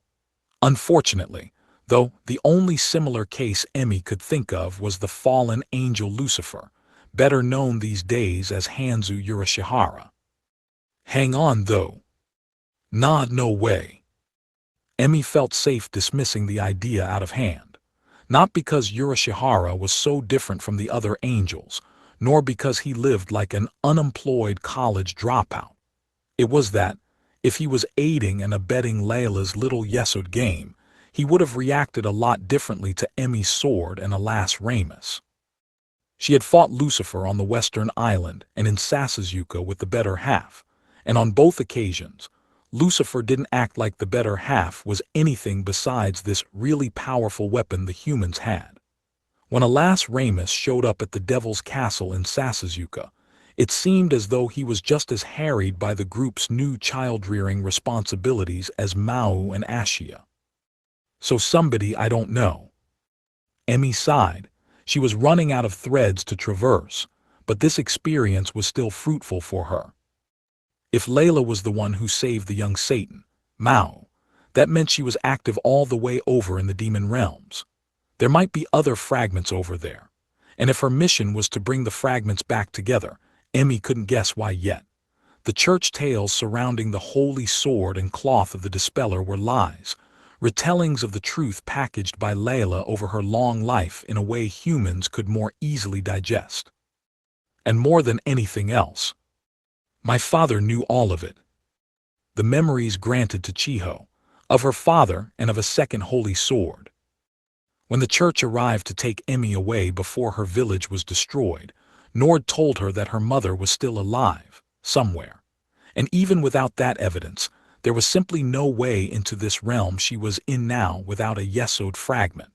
Unfortunately, though, the only similar case Emmy could think of was the fallen angel Lucifer, better known these days as Hanzu Urashihara. Hang on, though. Nah, no way. Emmy felt safe dismissing the idea out of hand. Not because Urashihara was so different from the other angels, nor because he lived like an unemployed college dropout. It was that, if he was aiding and abetting Layla's little Yesod game, he would have reacted a lot differently to Emmy's sword and alas Ramus. She had fought Lucifer on the Western Island and in Sasuzuka with the better half, and on both occasions, Lucifer didn't act like the better half was anything besides this really powerful weapon the humans had. When alas Ramus showed up at the Devil's Castle in Sasuzuka, it seemed as though he was just as harried by the group's new child-rearing responsibilities as Maō and Ashia. So somebody I don't know. Emmy sighed. She was running out of threads to traverse, but this experience was still fruitful for her. If Layla was the one who saved the young Satan, Maō, that meant she was active all the way over in the demon realms. There might be other fragments over there, and if her mission was to bring the fragments back together, Emmy couldn't guess why yet. The church tales surrounding the holy sword and cloth of the Dispeller were lies, retellings of the truth packaged by Layla over her long life in a way humans could more easily digest. And more than anything else, my father knew all of it. The memories granted to Chiho, of her father and of a second holy sword. When the church arrived to take Emmy away before her village was destroyed, Nord told her that her mother was still alive, somewhere. And even without that evidence, there was simply no way into this realm she was in now without a Yesod fragment.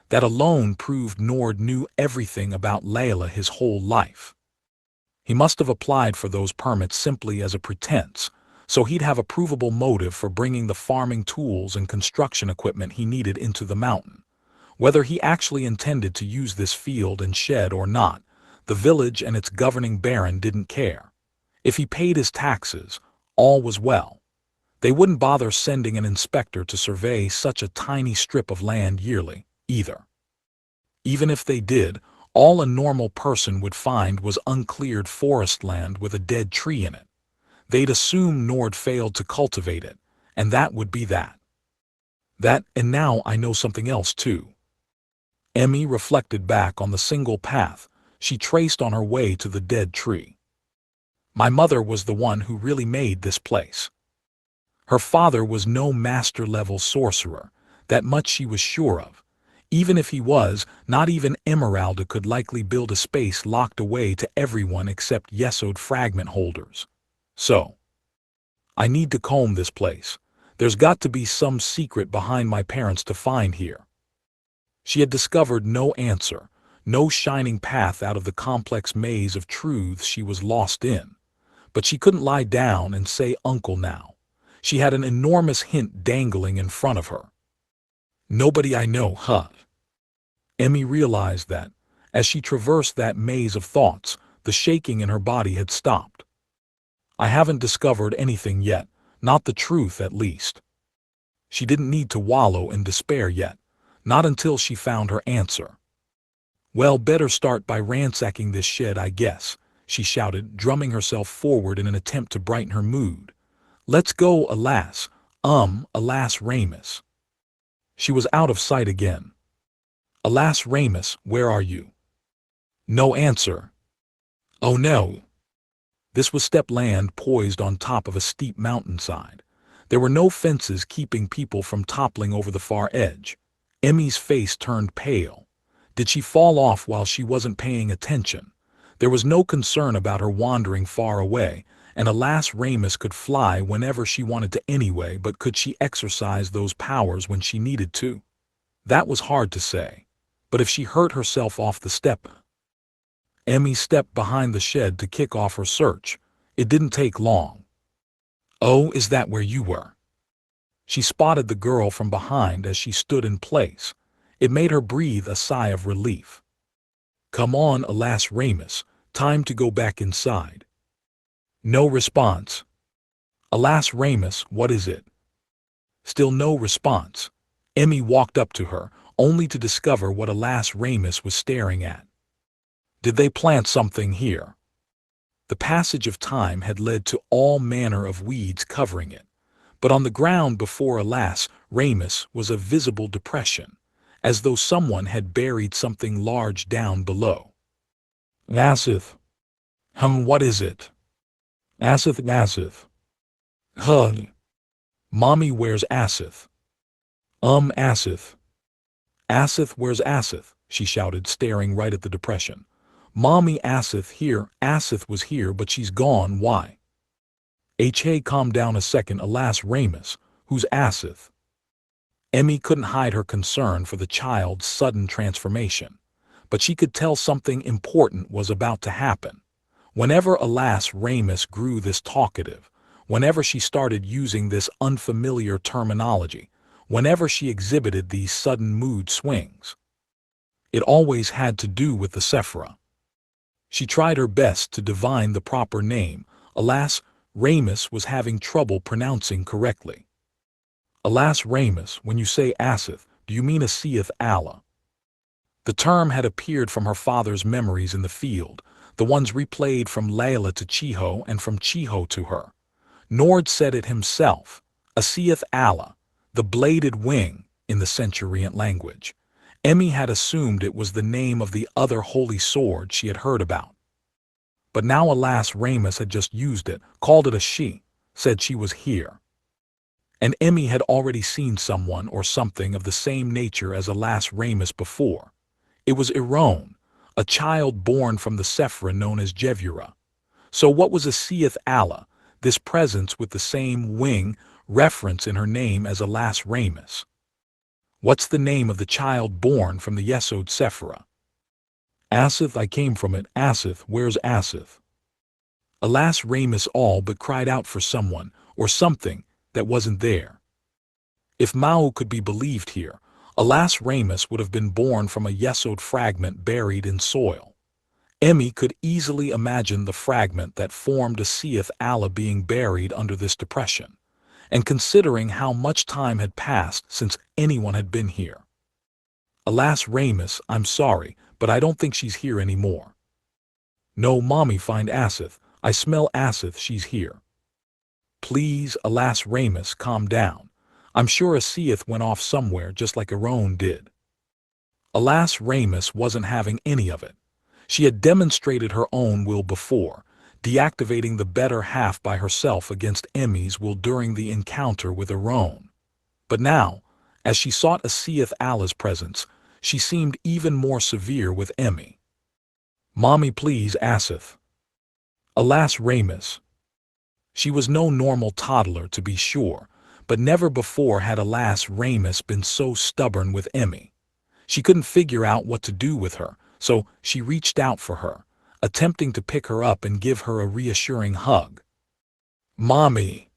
That alone proved Nord knew everything about Layla his whole life. He must have applied for those permits simply as a pretense, so he'd have a provable motive for bringing the farming tools and construction equipment he needed into the mountain. Whether he actually intended to use this field and shed or not, the village and its governing baron didn't care. If he paid his taxes, all was well. They wouldn't bother sending an inspector to survey such a tiny strip of land yearly, either. Even if they did, all a normal person would find was uncleared forest land with a dead tree in it. They'd assume Nord failed to cultivate it, and that would be that. That, and now I know something else too. Emmy reflected back on the single path she traced on her way to the dead tree. My mother was the one who really made this place. Her father was no master-level sorcerer, that much she was sure of. Even if he was, not even Emeralda could likely build a space locked away to everyone except Yesod fragment holders. So, I need to comb this place. There's got to be some secret behind my parents to find here. She had discovered no answer, no shining path out of the complex maze of truths she was lost in. But she couldn't lie down and say uncle now. She had an enormous hint dangling in front of her. Nobody I know, huh? Emmy realized that, as she traversed that maze of thoughts, the shaking in her body had stopped. I haven't discovered anything yet, not the truth at least. She didn't need to wallow in despair yet, not until she found her answer. Well, better start by ransacking this shed, I guess, she shouted, drumming herself forward in an attempt to brighten her mood. Let's go, alas Ramus. She was out of sight again. Alas Ramus, where are you? No answer. Oh no. This was steppe land poised on top of a steep mountainside. There were no fences keeping people from toppling over the far edge. Emmy's face turned pale. Did she fall off while she wasn't paying attention? There was no concern about her wandering far away, and alas, Ramus could fly whenever she wanted to anyway, but could she exercise those powers when she needed to? That was hard to say. But if she hurt herself off the step... Emmy stepped behind the shed to kick off her search. It didn't take long. "Oh, is that where you were?" She spotted the girl from behind as she stood in place. It made her breathe a sigh of relief. "Come on, alas, Ramus, time to go back inside." No response. "Alas, Ramus, what is it?" Still no response. Emmy walked up to her, only to discover what alas Ramus was staring at. Did they plant something here? The passage of time had led to all manner of weeds covering it, but on the ground before alas Ramus was a visible depression, as though someone had buried something large down below. "Asith. What is it?" Asith. Hug. "Mommy, where's Asith?" Asith. "Asith, where's Asith?" she shouted, staring right at the depression. "Mommy, Asith here. Asith was here, but she's gone. Why?" Hey, calm down a second, alas Ramus, who's Asith?" Emmy couldn't hide her concern for the child's sudden transformation, but she could tell something important was about to happen. Whenever alas Ramus grew this talkative, whenever she started using this unfamiliar terminology, whenever she exhibited these sudden mood swings, it always had to do with the Sephira. She tried her best to divine the proper name. Alas, Ramus was having trouble pronouncing correctly. "Alas, Ramus, when you say Asith, do you mean Asith Allah?" The term had appeared from her father's memories in the field, the ones replayed from Layla to Chiho and from Chiho to her. Nord said it himself, Asith Allah, the bladed wing, in the Centuriant language. Emmy had assumed it was the name of the other holy sword she had heard about. But now alas Ramus had just used it, called it a she, said she was here. And Emmy had already seen someone or something of the same nature as alas Ramus before. It was Iron, a child born from the Sephira known as Jevura. So what was Asith Allah, this presence with the same wing reference in her name as alas Ramus? What's the name of the child born from the Yesod Sephira? Asith, I came from it. Asith, where's Asith? Alas Ramus all but cried out for someone, or something, that wasn't there. If Maō could be believed here, alas Ramus would have been born from a Yesod fragment buried in soil. Emmy could easily imagine the fragment that formed Asith Allah being buried under this depression, and considering how much time had passed since anyone had been here. Alas Ramus, I'm sorry, but I don't think she's here anymore. No, Mommy, find Asith. I smell Asith, she's here. Please, alas Ramus, calm down. I'm sure Asith went off somewhere just like Aron did. Alas Ramus wasn't having any of it. She had demonstrated her own will before, deactivating the better half by herself against Emmy's will during the encounter with Aron. But now, as she sought Asith Allah's presence, she seemed even more severe with Emmy. Mommy, please, Asith. Alas Ramus. She was no normal toddler, to be sure, but never before had alas Ramus been so stubborn with Emmy. She couldn't figure out what to do with her, so she reached out for her, attempting to pick her up and give her a reassuring hug. Mommy.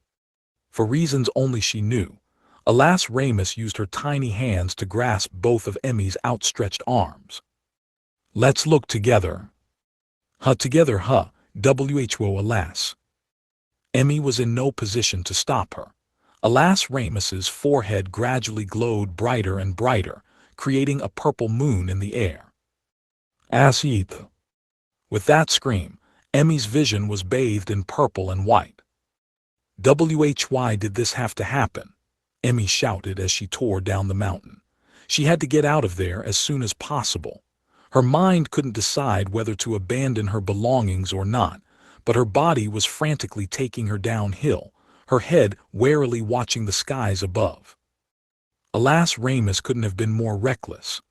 For reasons only she knew, alas Ramus used her tiny hands to grasp both of Emmy's outstretched arms. Let's look together. Together, who, alas. Emmy was in no position to stop her. Alas Ramus's forehead gradually glowed brighter and brighter, creating a purple moon in the air. Asith. With that scream, Emmy's vision was bathed in purple and white. Why did this have to happen? Emmy shouted as she tore down the mountain. She had to get out of there as soon as possible. Her mind couldn't decide whether to abandon her belongings or not, but her body was frantically taking her downhill, her head warily watching the skies above. Alas, Ramus couldn't have been more reckless.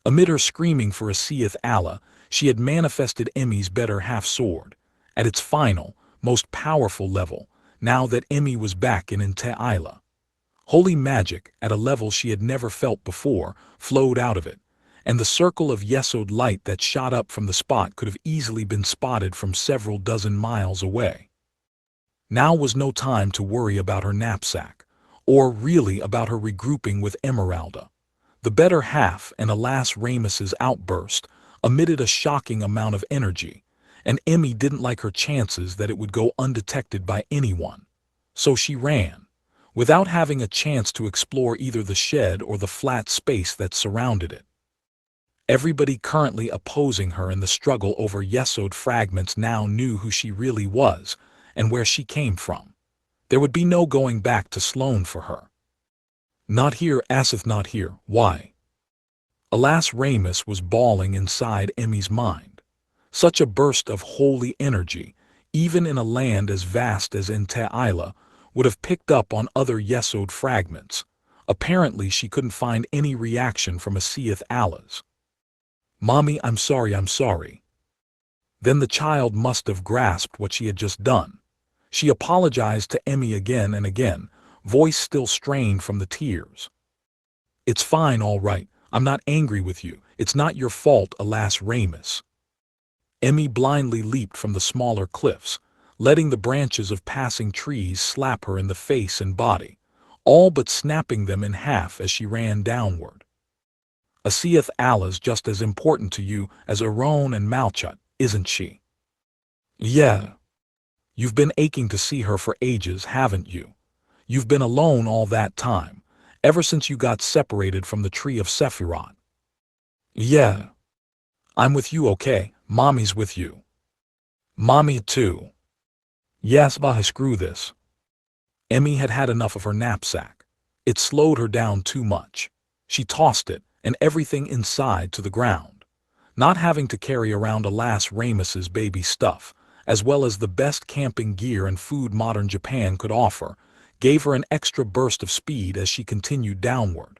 Amid her screaming for a seeth Allah, she had manifested Emi's better half sword, at its final, most powerful level, now that Emi was back in Inte Isla. Holy magic, at a level she had never felt before, flowed out of it, and the circle of Yesod light that shot up from the spot could have easily been spotted from several dozen miles away. Now was no time to worry about her knapsack, or really about her regrouping with Emeralda. The better half, and alas, Ramus's outburst, emitted a shocking amount of energy, and Emi didn't like her chances that it would go undetected by anyone. So she ran, without having a chance to explore either the shed or the flat space that surrounded it. Everybody currently opposing her in the struggle over Yesod fragments now knew who she really was and where she came from. There would be no going back to Sloane for her. Not here, Asith, not here. Why? Alas, Ramus was bawling inside Emi's mind. Such a burst of holy energy, even in a land as vast as Inte Isla, would have picked up on other Yesod fragments. Apparently she couldn't find any reaction from a seeth Allah's. Mommy, I'm sorry, I'm sorry. Then the child must have grasped what she had just done. She apologized to Emi again and again, voice still strained from the tears. It's fine, all right. I'm not angry with you. It's not your fault, alas, Ramus. Emi blindly leaped from the smaller cliffs, letting the branches of passing trees slap her in the face and body, all but snapping them in half as she ran downward. A seeth Allah's just as important to you as Aron and Malchut, isn't she? Yeah. You've been aching to see her for ages, haven't you? You've been alone all that time, ever since you got separated from the tree of Sephiroth. Yeah. I'm with you, okay? Mommy's with you. Mommy too. Yes, bah, screw this. Emi had had enough of her knapsack. It slowed her down too much. She tossed it, and everything inside, to the ground. Not having to carry around alas Ramus's baby stuff, as well as the best camping gear and food modern Japan could offer, gave her an extra burst of speed as she continued downward.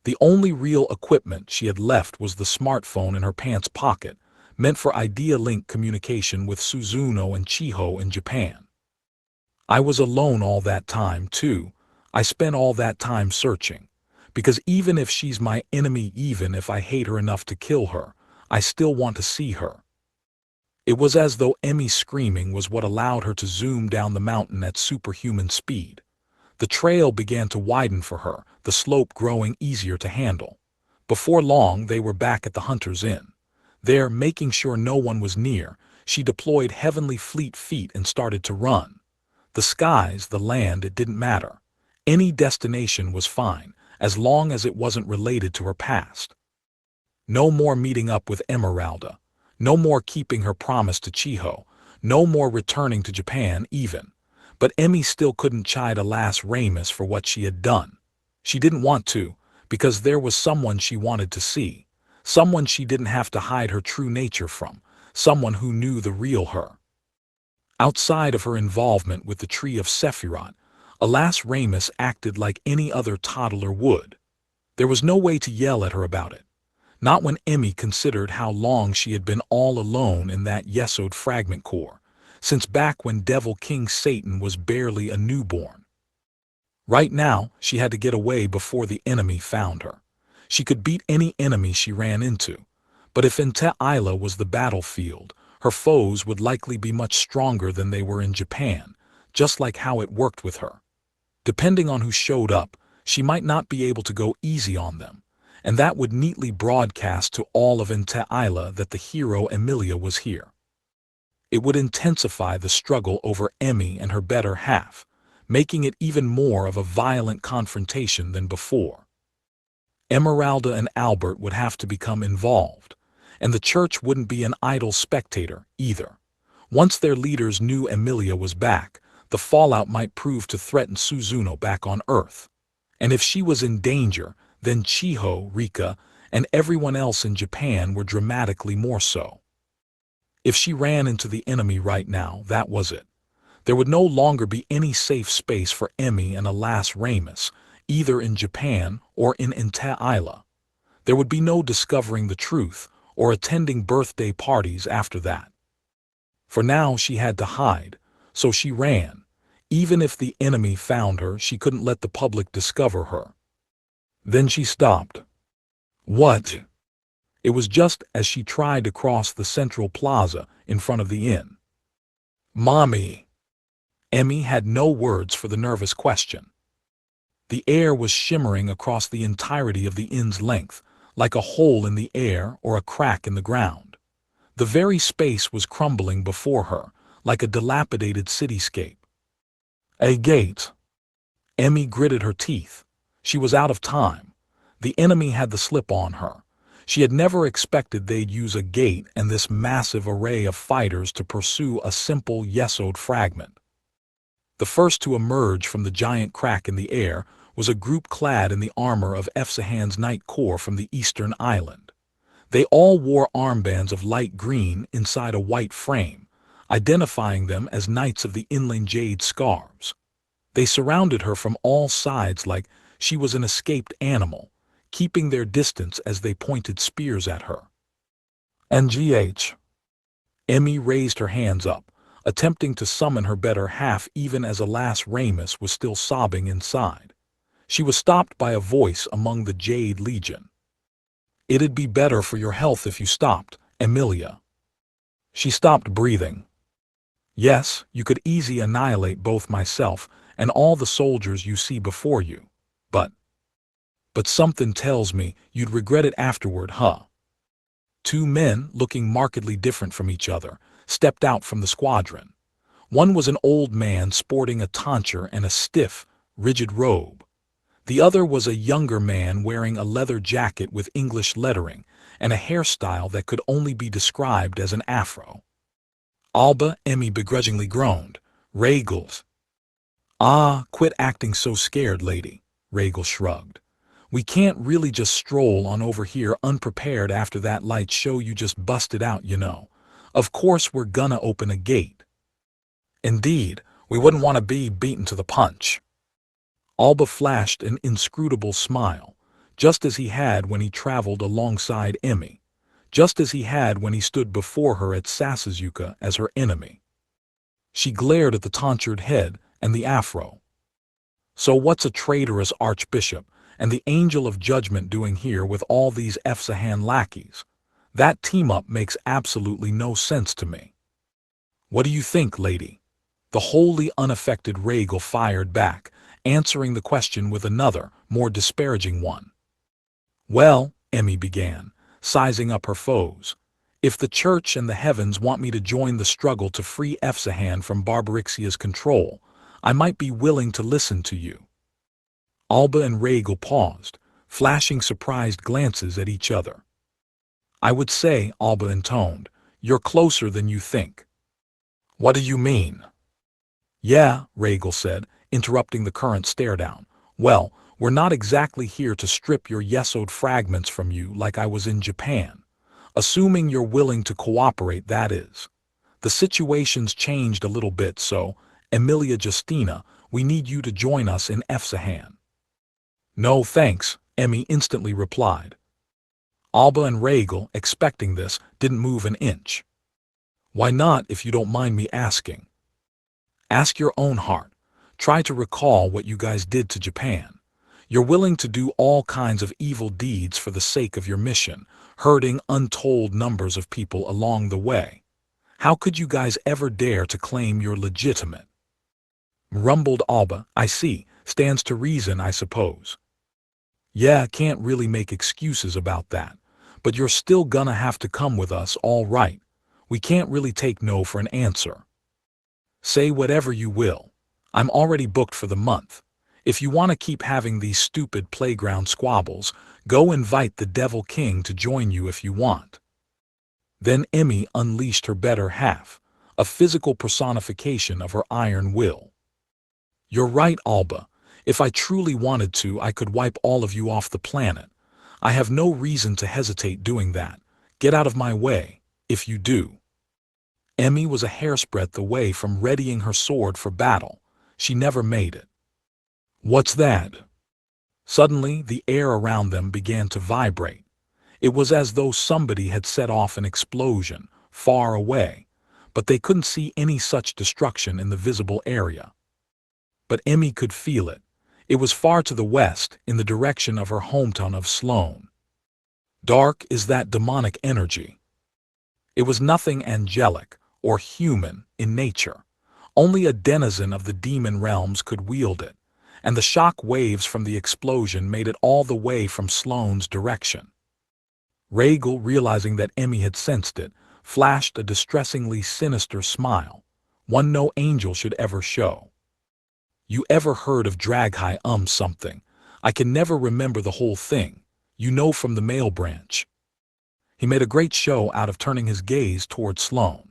The only real equipment she had left was the smartphone in her pants pocket, meant for Idea-Link communication with Suzuno and Chiho in Japan. I was alone all that time, too. I spent all that time searching. Because even if she's my enemy, even if I hate her enough to kill her, I still want to see her. It was as though Emi's screaming was what allowed her to zoom down the mountain at superhuman speed. The trail began to widen for her, the slope growing easier to handle. Before long, they were back at the Hunter's Inn. There, making sure no one was near, she deployed heavenly fleet feet and started to run. The skies, the land, it didn't matter. Any destination was fine, as long as it wasn't related to her past. No more meeting up with Emeralda. No more keeping her promise to Chiho. No more returning to Japan even. But Emi still couldn't chide alas Ramus for what she had done. She didn't want to, because there was someone she wanted to see. Someone she didn't have to hide her true nature from. Someone who knew the real her. Outside of her involvement with the tree of Sephiroth, alas Ramus acted like any other toddler would. There was no way to yell at her about it. Not when Emi considered how long she had been all alone in that Yesod fragment core, since back when Devil King Satan was barely a newborn. Right now, she had to get away before the enemy found her. She could beat any enemy she ran into, but if Inte Isla was the battlefield, her foes would likely be much stronger than they were in Japan, just like how it worked with her. Depending on who showed up, she might not be able to go easy on them, and that would neatly broadcast to all of Inte Isla that the hero Emilia was here. It would intensify the struggle over Emi and her better half, making it even more of a violent confrontation than before. Emeralda and Albert would have to become involved, and the church wouldn't be an idle spectator either. Once their leaders knew Emilia was back, the fallout might prove to threaten Suzuno back on Earth. And if she was in danger, then Chiho, Rika, and everyone else in Japan were dramatically more so. If she ran into the enemy right now, that was it. There would no longer be any safe space for Emmy and Alas Ramus, either in Japan or in Isla. There would be no discovering the truth or attending birthday parties after that. For now she had to hide, so she ran. Even if the enemy found her, she couldn't let the public discover her. Then she stopped. What? It was just as she tried to cross the central plaza in front of the inn. Mommy! Emmy had no words for the nervous question. The air was shimmering across the entirety of the inn's length, like a hole in the air or a crack in the ground. The very space was crumbling before her, like a dilapidated cityscape. A gate. Emmy gritted her teeth. She was out of time. The enemy had the slip on her. She had never expected they'd use a gate and this massive array of fighters to pursue a simple yesod fragment. The first to emerge from the giant crack in the air was a group clad in the armor of Efsahan's Night Corps from the eastern island. They all wore armbands of light green inside a white frame, identifying them as Knights of the Inland Jade Scarves. They surrounded her from all sides like she was an escaped animal, keeping their distance as they pointed spears at her. NGH. Emmy raised her hands up, attempting to summon her better half even as Alas Ramus was still sobbing inside. She was stopped by a voice among the Jade Legion. It'd be better for your health if you stopped, Emilia. She stopped breathing. Yes, you could easily annihilate both myself and all the soldiers you see before you, but something tells me you'd regret it afterward, huh? Two men, looking markedly different from each other, stepped out from the squadron. One was an old man sporting a tonsure and a stiff, rigid robe. The other was a younger man wearing a leather jacket with English lettering and a hairstyle that could only be described as an afro. Alba, Emmy begrudgingly groaned. Regals. Ah, quit acting so scared, lady, Regals shrugged. We can't really just stroll on over here unprepared after that light show you just busted out, you know. Of course we're gonna open a gate. Indeed, we wouldn't want to be beaten to the punch. Alba flashed an inscrutable smile, just as he had when he traveled alongside Emmy, just as he had when he stood before her at Sasuzuka as her enemy. She glared at the tonsured head and the afro. So what's a traitorous archbishop and the angel of judgment doing here with all these Efsahan lackeys? That team-up makes absolutely no sense to me. What do you think, lady? The wholly unaffected Regal fired back, answering the question with another, more disparaging one. Well, Emmy began, sizing up her foes, if the church and the heavens want me to join the struggle to free Efsahan from Barbarixia's control, I might be willing to listen to you. Alba and Regal paused, flashing surprised glances at each other. I would say, Alba intoned, you're closer than you think. What do you mean? Yeah, Regal said, interrupting the current stare-down. Well, we're not exactly here to strip your yesod fragments from you like I was in Japan. Assuming you're willing to cooperate, that is. The situation's changed a little bit, so, Emilia Justina, we need you to join us in Efsahan. No thanks, Emmy instantly replied. Alba and Regal, expecting this, didn't move an inch. Why not, if you don't mind me asking? Ask your own heart. Try to recall what you guys did to Japan. You're willing to do all kinds of evil deeds for the sake of your mission, hurting untold numbers of people along the way. How could you guys ever dare to claim you're legitimate? Rumbled Alba. I see. Stands to reason, I suppose. Yeah, can't really make excuses about that. But you're still gonna have to come with us, all right. We can't really take no for an answer. Say whatever you will. I'm already booked for the month. If you want to keep having these stupid playground squabbles, go invite the Devil King to join you if you want. Then Emmy unleashed her better half, a physical personification of her iron will. You're right, Alba. If I truly wanted to, I could wipe all of you off the planet. I have no reason to hesitate doing that. Get out of my way, if you do. Emmy was a hairsbreadth away from readying her sword for battle. She never made it. What's that? Suddenly, the air around them began to vibrate. It was as though somebody had set off an explosion, far away, but they couldn't see any such destruction in the visible area. But Emmy could feel it. It was far to the west, in the direction of her hometown of Sloane. Dark is that demonic energy. It was nothing angelic or human in nature. Only a denizen of the demon realms could wield it, and the shock waves from the explosion made it all the way from Sloane's direction. Regal, realizing that Emmy had sensed it, flashed a distressingly sinister smile, one no angel should ever show. You ever heard of Draghai something? I can never remember the whole thing. You know, from the male branch. He made a great show out of turning his gaze toward Sloane.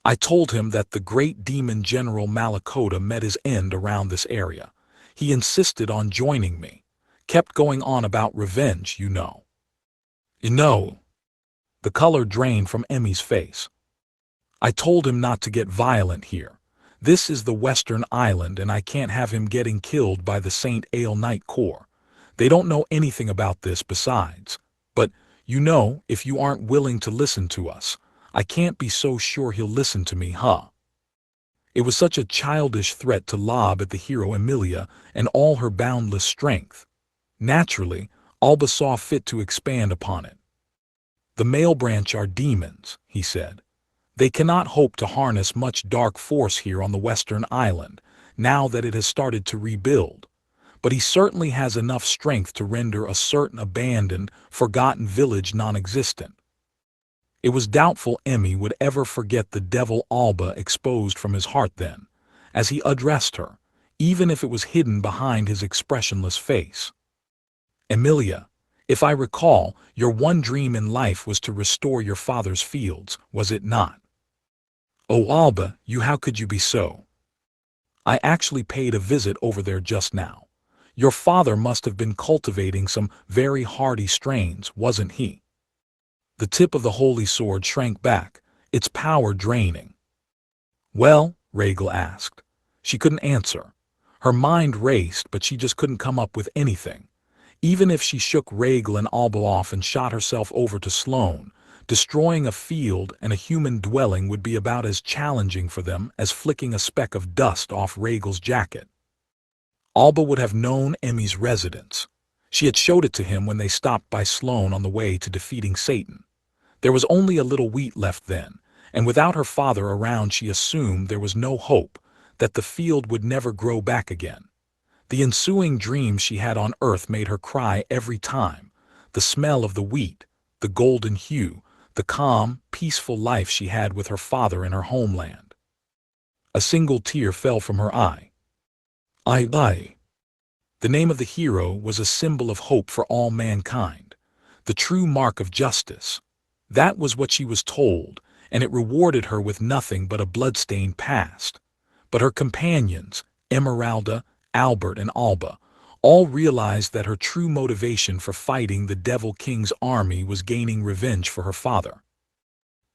I told him that the great demon General Malakota met his end around this area. He insisted on joining me. Kept going on about revenge, you know. You know. The color drained from Emmy's face. I told him not to get violent here. This is the Western Island and I can't have him getting killed by the St. Ale Night Corps. They don't know anything about this besides. But, you know, if you aren't willing to listen to us, I can't be so sure he'll listen to me, huh? It was such a childish threat to lob at the hero Emilia and all her boundless strength. Naturally, Alba saw fit to expand upon it. The male branch are demons, he said. They cannot hope to harness much dark force here on the Western Island, now that it has started to rebuild. But he certainly has enough strength to render a certain abandoned, forgotten village non-existent. It was doubtful Emmy would ever forget the devil Alba exposed from his heart then, as he addressed her, even if it was hidden behind his expressionless face. Emilia, if I recall, your one dream in life was to restore your father's fields, was it not? Oh Alba, how could you be so? I actually paid a visit over there just now. Your father must have been cultivating some very hardy strains, wasn't he? The tip of the holy sword shrank back, its power draining. Well? Regal asked. She couldn't answer. Her mind raced, but she just couldn't come up with anything. Even if she shook Regal and Alba off and shot herself over to Sloane, destroying a field and a human dwelling would be about as challenging for them as flicking a speck of dust off Regal's jacket. Alba would have known Emmy's residence. She had showed it to him when they stopped by Sloane on the way to defeating Satan. There was only a little wheat left then, and without her father around she assumed there was no hope, that the field would never grow back again. The ensuing dreams she had on earth made her cry every time. The smell of the wheat, the golden hue, the calm, peaceful life she had with her father in her homeland. A single tear fell from her eye. I. The name of the hero was a symbol of hope for all mankind, the true mark of justice. That was what she was told, and it rewarded her with nothing but a blood-stained past. But her companions, Emeralda, Albert, and Alba, all realized that her true motivation for fighting the Devil King's army was gaining revenge for her father.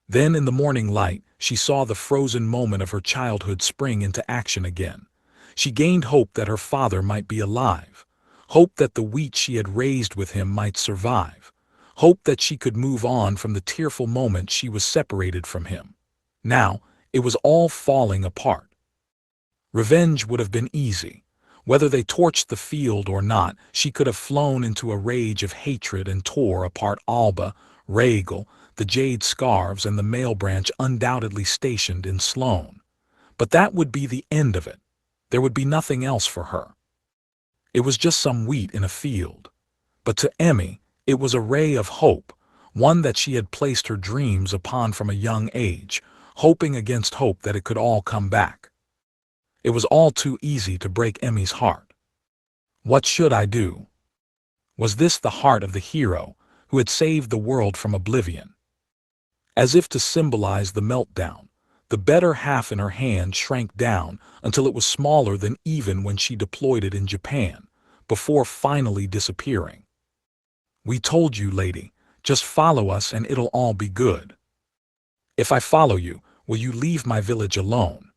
Then in the morning light, she saw the frozen moment of her childhood spring into action again. She gained hope that her father might be alive, hope that the wheat she had raised with him might survive, hope that she could move on from the tearful moment she was separated from him. Now, it was all falling apart. Revenge would have been easy. Whether they torched the field or not, she could have flown into a rage of hatred and tore apart Alba, Regal, the jade scarves, and the male branch undoubtedly stationed in Sloane. But that would be the end of it. There would be nothing else for her. It was just some wheat in a field. But to Emmy, it was a ray of hope, one that she had placed her dreams upon from a young age, hoping against hope that it could all come back. It was all too easy to break Emmy's heart. What should I do? Was this the heart of the hero who had saved the world from oblivion? As if to symbolize the meltdown, the better half in her hand shrank down until it was smaller than even when she deployed it in Japan, before finally disappearing. We told you, lady, just follow us and it'll all be good. If I follow you, Will you leave my village alone?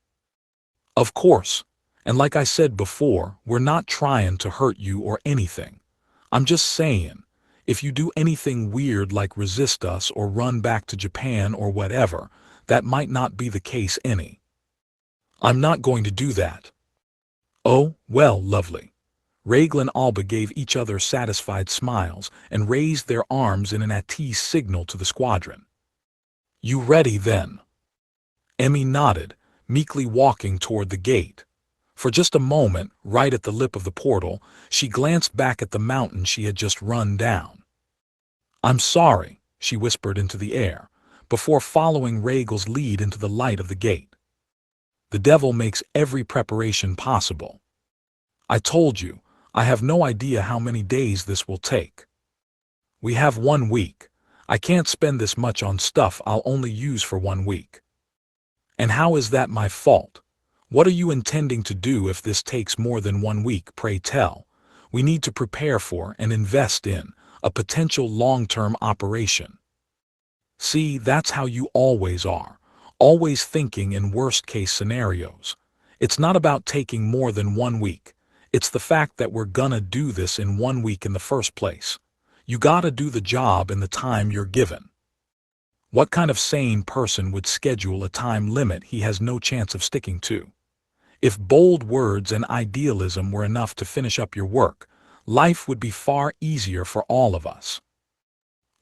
Of course. And like I said before, we're not trying to hurt you or anything. I'm just saying, if you do anything weird like resist us or run back to Japan or whatever, that might not be the case any. I'm not going to do that. Oh, well, lovely. Raglan and Alba gave each other satisfied smiles and raised their arms in an at ease signal to the squadron. You ready then? Emmy nodded, meekly walking toward the gate. For just a moment, right at the lip of the portal, she glanced back at the mountain she had just run down. I'm sorry, she whispered into the air, before following Ragel's lead into the light of the gate. The devil makes every preparation possible. I told you, I have no idea how many days this will take. We have 1 week. I can't spend this much on stuff I'll only use for 1 week. And how is that my fault? What are you intending to do if this takes more than 1 week, pray tell? We need to prepare for and invest in a potential long-term operation. See, that's how you always are, always thinking in worst-case scenarios. It's not about taking more than 1 week. It's the fact that we're gonna do this in 1 week in the first place. You gotta do the job in the time you're given. What kind of sane person would schedule a time limit he has no chance of sticking to? If bold words and idealism were enough to finish up your work, life would be far easier for all of us.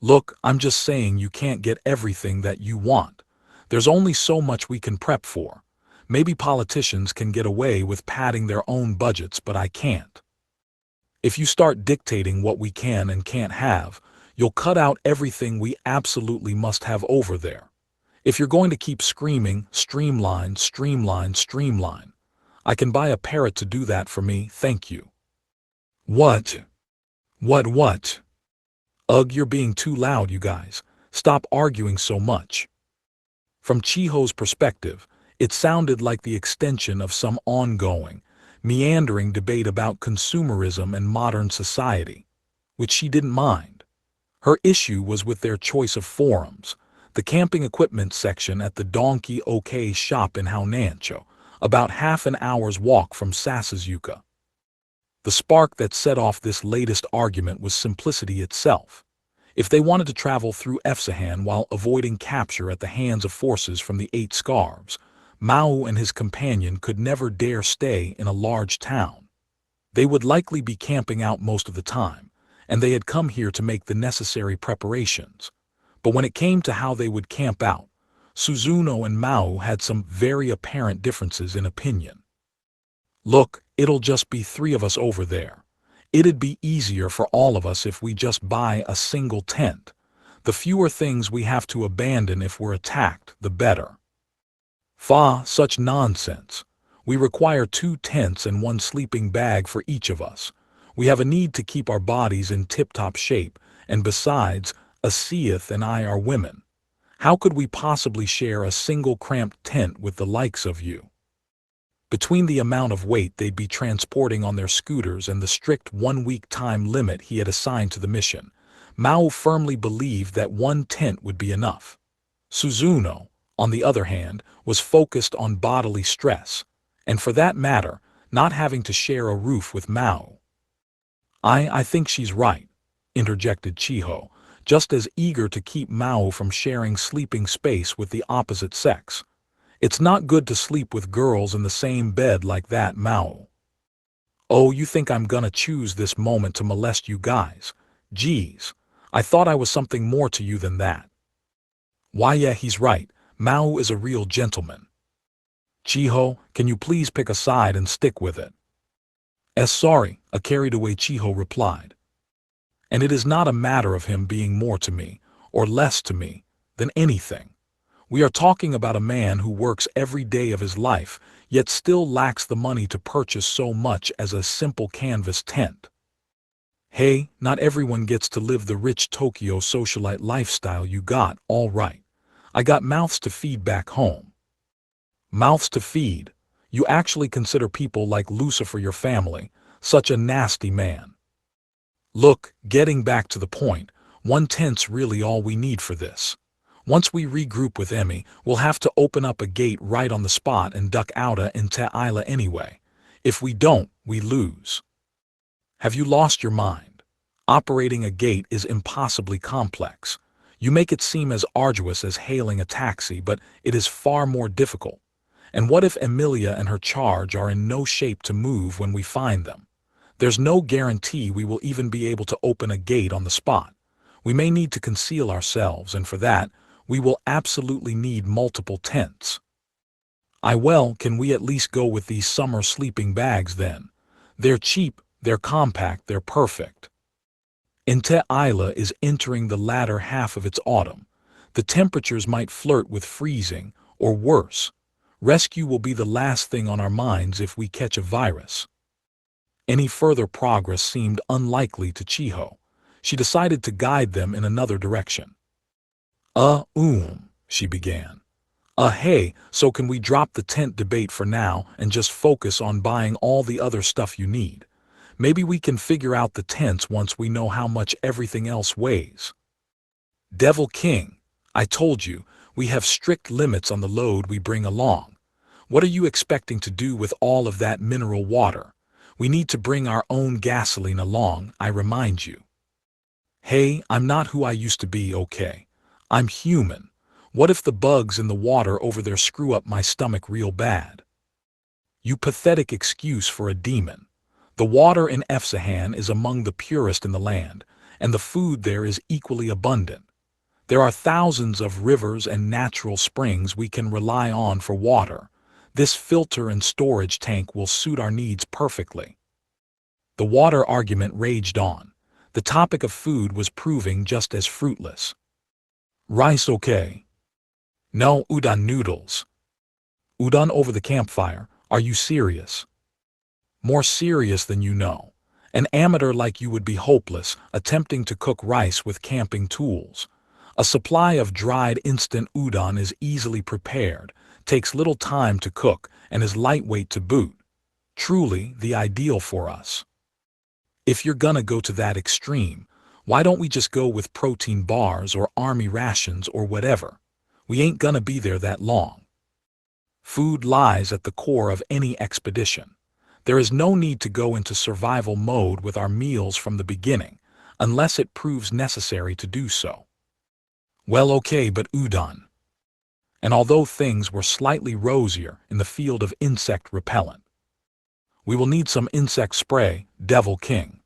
Look, I'm just saying you can't get everything that you want. There's only so much we can prep for. Maybe politicians can get away with padding their own budgets, but I can't. If you start dictating what we can and can't have, you'll cut out everything we absolutely must have over there. If you're going to keep screaming, streamline, streamline, streamline, I can buy a parrot to do that for me, thank you. What? What? Ugh, you're being too loud, you guys. Stop arguing so much. From Chiho's perspective, it sounded like the extension of some ongoing, meandering debate about consumerism and modern society, which she didn't mind. Her issue was with their choice of forums, the camping equipment section at the Donkey OK shop in Haunancho, about half an hour's walk from Sasuzuka. The spark that set off this latest argument was simplicity itself. If they wanted to travel through Efsahan while avoiding capture at the hands of forces from the 8 Scarves, Maō and his companion could never dare stay in a large town. They would likely be camping out most of the time, and they had come here to make the necessary preparations. But when it came to how they would camp out, Suzuno and Maō had some very apparent differences in opinion. Look, it'll just be 3 of us over there. It'd be easier for all of us if we just buy a single tent. The fewer things we have to abandon if we're attacked, the better. Such nonsense. We require 2 tents and 1 sleeping bag for each of us. We have a need to keep our bodies in tip-top shape, and besides, Asiath and I are women. How could we possibly share a single cramped tent with the likes of you? Between the amount of weight they'd be transporting on their scooters and the strict 1-week time limit he had assigned to the mission, Maō firmly believed that 1 tent would be enough. Suzuno, on the other hand, was focused on bodily stress, and for that matter, not having to share a roof with Maō. I think she's right, interjected Chiho, just as eager to keep Maō from sharing sleeping space with the opposite sex. It's not good to sleep with girls in the same bed like that, Maō. Oh, you think I'm gonna choose this moment to molest you guys? Geez, I thought I was something more to you than that. Why, yeah, he's right. Maō is a real gentleman. Chiho, can you please pick a side and stick with it? Sorry, a carried-away Chiho replied. And it is not a matter of him being more to me, or less to me, than anything. We are talking about a man who works every day of his life, yet still lacks the money to purchase so much as a simple canvas tent. Hey, not everyone gets to live the rich Tokyo socialite lifestyle you got, all right. I got mouths to feed back home. Mouths to feed? You actually consider people like Lucifer your family? Such a nasty man. Look, getting back to the point, 1 tent's really all we need for this. Once we regroup with Emmy, we'll have to open up a gate right on the spot and duck outta into Isla anyway. If we don't, we lose. Have you lost your mind? Operating a gate is impossibly complex. You make it seem as arduous as hailing a taxi, but it is far more difficult. And what if Emilia and her charge are in no shape to move when we find them? There's no guarantee we will even be able to open a gate on the spot. We may need to conceal ourselves, and for that, we will absolutely need multiple tents. Can we at least go with these summer sleeping bags then? They're cheap, they're compact, they're perfect. Inte Isla is entering the latter half of its autumn. The temperatures might flirt with freezing, or worse. Rescue will be the last thing on our minds if we catch a virus. Any further progress seemed unlikely to Chiho. She decided to guide them in another direction. She began. Hey, so can we drop the tent debate for now and just focus on buying all the other stuff you need? Maybe we can figure out the tents once we know how much everything else weighs. Devil King, I told you, we have strict limits on the load we bring along. What are you expecting to do with all of that mineral water? We need to bring our own gasoline along, I remind you. Hey, I'm not who I used to be, okay? I'm human. What if the bugs in the water over there screw up my stomach real bad? You pathetic excuse for a demon. The water in Efsahan is among the purest in the land, and the food there is equally abundant. There are thousands of rivers and natural springs we can rely on for water. This filter and storage tank will suit our needs perfectly. The water argument raged on. The topic of food was proving just as fruitless. Rice okay? No, udon noodles. Udon over the campfire, are you serious? More serious than you know. An amateur like you would be hopeless, attempting to cook rice with camping tools. A supply of dried instant udon is easily prepared, takes little time to cook, and is lightweight to boot. Truly the ideal for us. If you're gonna go to that extreme, why don't we just go with protein bars or army rations or whatever? We ain't gonna be there that long. Food lies at the core of any expedition. There is no need to go into survival mode with our meals from the beginning, unless it proves necessary to do so. Well, okay, but udon. And although things were slightly rosier in the field of insect repellent, we will need some insect spray, Devil King.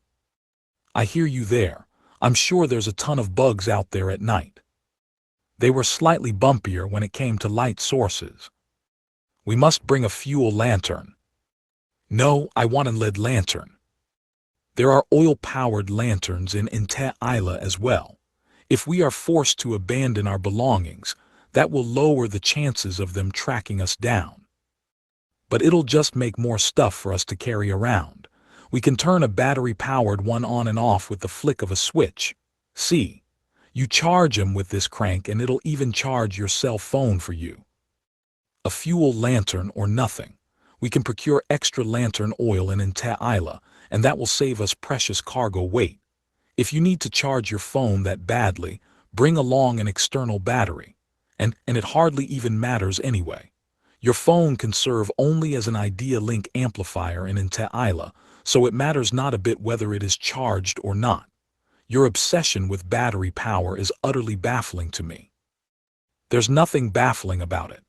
I hear you there. I'm sure there's a ton of bugs out there at night. They were slightly bumpier when it came to light sources. We must bring a fuel lantern. No, I want a lead lantern. There are oil-powered lanterns in Inte Isla as well. If we are forced to abandon our belongings, that will lower the chances of them tracking us down. But it'll just make more stuff for us to carry around. We can turn a battery-powered one on and off with the flick of a switch. See, you charge 'em with this crank and it'll even charge your cell phone for you. A fuel lantern or nothing. We can procure extra lantern oil in Inte Isla, and that will save us precious cargo weight. If you need to charge your phone that badly, bring along an external battery. And it hardly even matters anyway. Your phone can serve only as an idea link amplifier in Inte Isla, so it matters not a bit whether it is charged or not. Your obsession with battery power is utterly baffling to me. There's nothing baffling about it.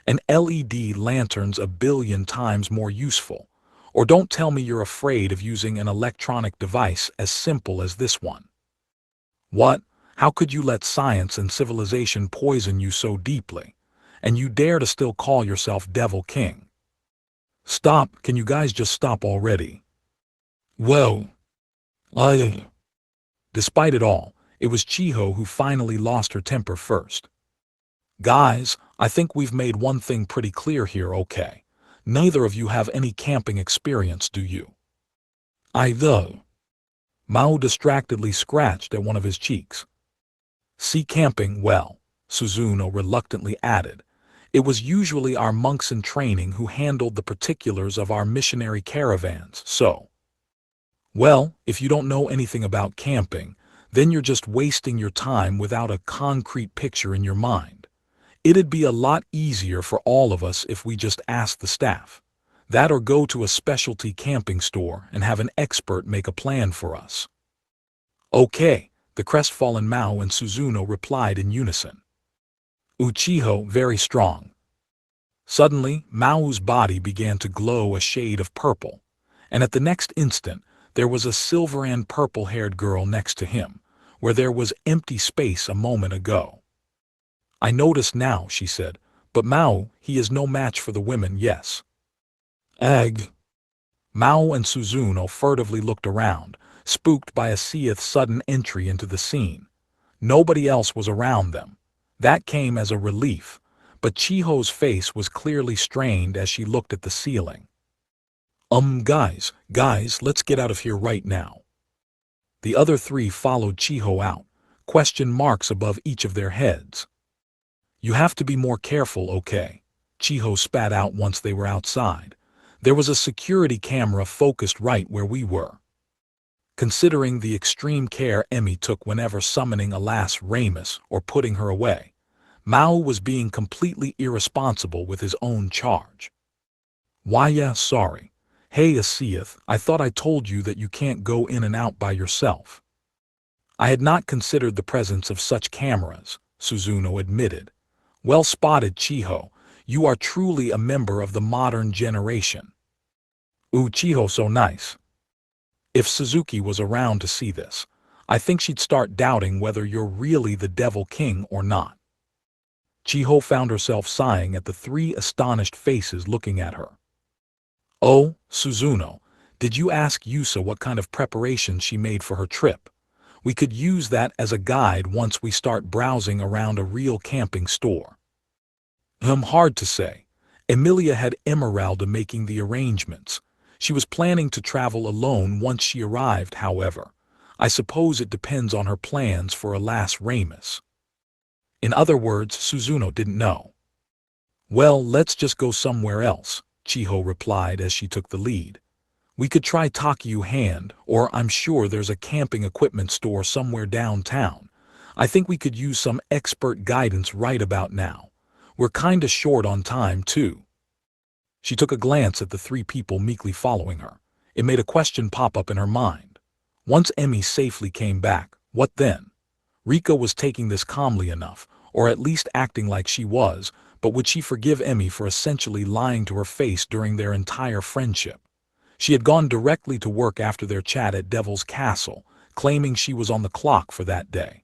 An LED lantern's a billion times more useful. Or don't tell me you're afraid of using an electronic device as simple as this one. What? How could you let science and civilization poison you so deeply? And you dare to still call yourself Devil King? Stop, can you guys just stop already? Well, Despite it all, it was Chiho who finally lost her temper first. Guys, I think we've made one thing pretty clear here, okay? Neither of you have any camping experience, do you? Though. Mao distractedly scratched at one of his cheeks. See, camping, well, Suzuno reluctantly added. It was usually our monks in training who handled the particulars of our missionary caravans, so. Well, if you don't know anything about camping, Then you're just wasting your time without a concrete picture in your mind. It'd be a lot easier for all of us if we just asked the staff. That or go to a specialty camping store and have an expert make a plan for us. Okay, the crestfallen Mao and Suzuno replied in unison. Uchiho very strong. Suddenly, Mao's body began to glow a shade of purple, and at the next instant, there was a silver and purple-haired girl next to him, where there was empty space a moment ago. I notice now, she said, but Mao, he is no match for the women, yes. Ag. Mao and Suzuno furtively looked around, spooked by Asia's sudden entry into the scene. Nobody else was around them. That came as a relief, but Chiho's face was clearly strained as she looked at the ceiling. Guys, let's get out of here right now. The other three followed Chiho out, question marks above each of their heads. You have to be more careful, okay? Chiho spat out once they were outside. There was a security camera focused right where we were. Considering the extreme care Emi took whenever summoning a last Ramus or putting her away, Mao was being completely irresponsible with his own charge. Why yeah, sorry. Hey Asiath, I thought I told you that you can't go in and out by yourself. I had not considered the presence of such cameras, Suzuno admitted. Well spotted, Chiho. You are truly a member of the modern generation. Chiho, so nice. If Suzuki was around to see this, I think she'd start doubting whether you're really the Devil King or not. Chiho found herself sighing at the three astonished faces looking at her. Oh, Suzuno, did you ask Yusa what kind of preparation she made for her trip? We could use that as a guide once we start browsing around a real camping store. Hard to say. Emilia had Emeralda making the arrangements. She was planning to travel alone once she arrived, however. I suppose it depends on her plans for a last Ramus. In other words, Suzuno didn't know. Well, let's just go somewhere else, Chiho replied as she took the lead. We could try Takyu Hand, or I'm sure there's a camping equipment store somewhere downtown. I think we could use some expert guidance right about now. We're kinda short on time, too. She took a glance at the three people meekly following her. It made a question pop up in her mind. Once Emi safely came back, what then? Rika was taking this calmly enough, or at least acting like she was, but would she forgive Emi for essentially lying to her face during their entire friendship? She had gone directly to work after their chat at Devil's Castle, claiming she was on the clock for that day.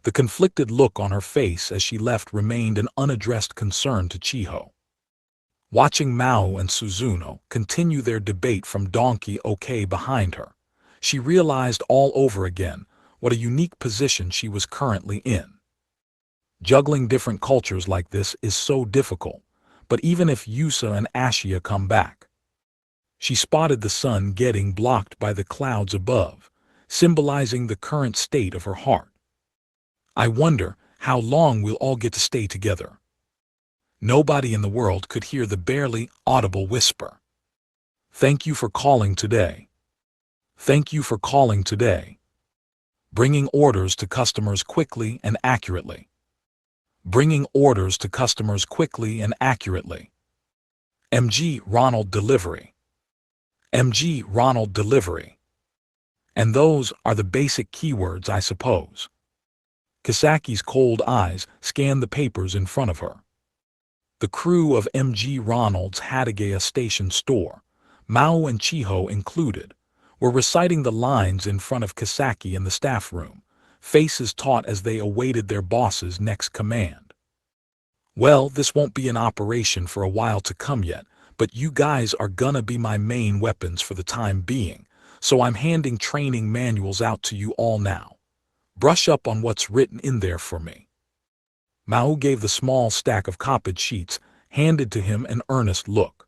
The conflicted look on her face as she left remained an unaddressed concern to Chiho. Watching Mao and Suzuno continue their debate from Donkey OK behind her, she realized all over again what a unique position she was currently in. Juggling different cultures like this is so difficult, but even if Yusa and Ashia come back. She spotted the sun getting blocked by the clouds above, symbolizing the current state of her heart. I wonder how long we'll all get to stay together. Nobody in the world could hear the barely audible whisper. Thank you for calling today. Thank you for calling today. Bringing orders to customers quickly and accurately. Bringing orders to customers quickly and accurately. MG Ronald Delivery. MG Ronald Delivery. And those are the basic keywords, I suppose. Kisaki's cold eyes scanned the papers in front of her. The crew of MG Ronald's Hatagaya Station store, Mao and Chiho included, were reciting the lines in front of Kisaki in the staff room, faces taut as they awaited their boss's next command. Well, this won't be in operation for a while to come yet, but you guys are gonna be my main weapons for the time being, so I'm handing training manuals out to you all now. Brush up on what's written in there for me. Mao gave the small stack of copied sheets handed to him an earnest look.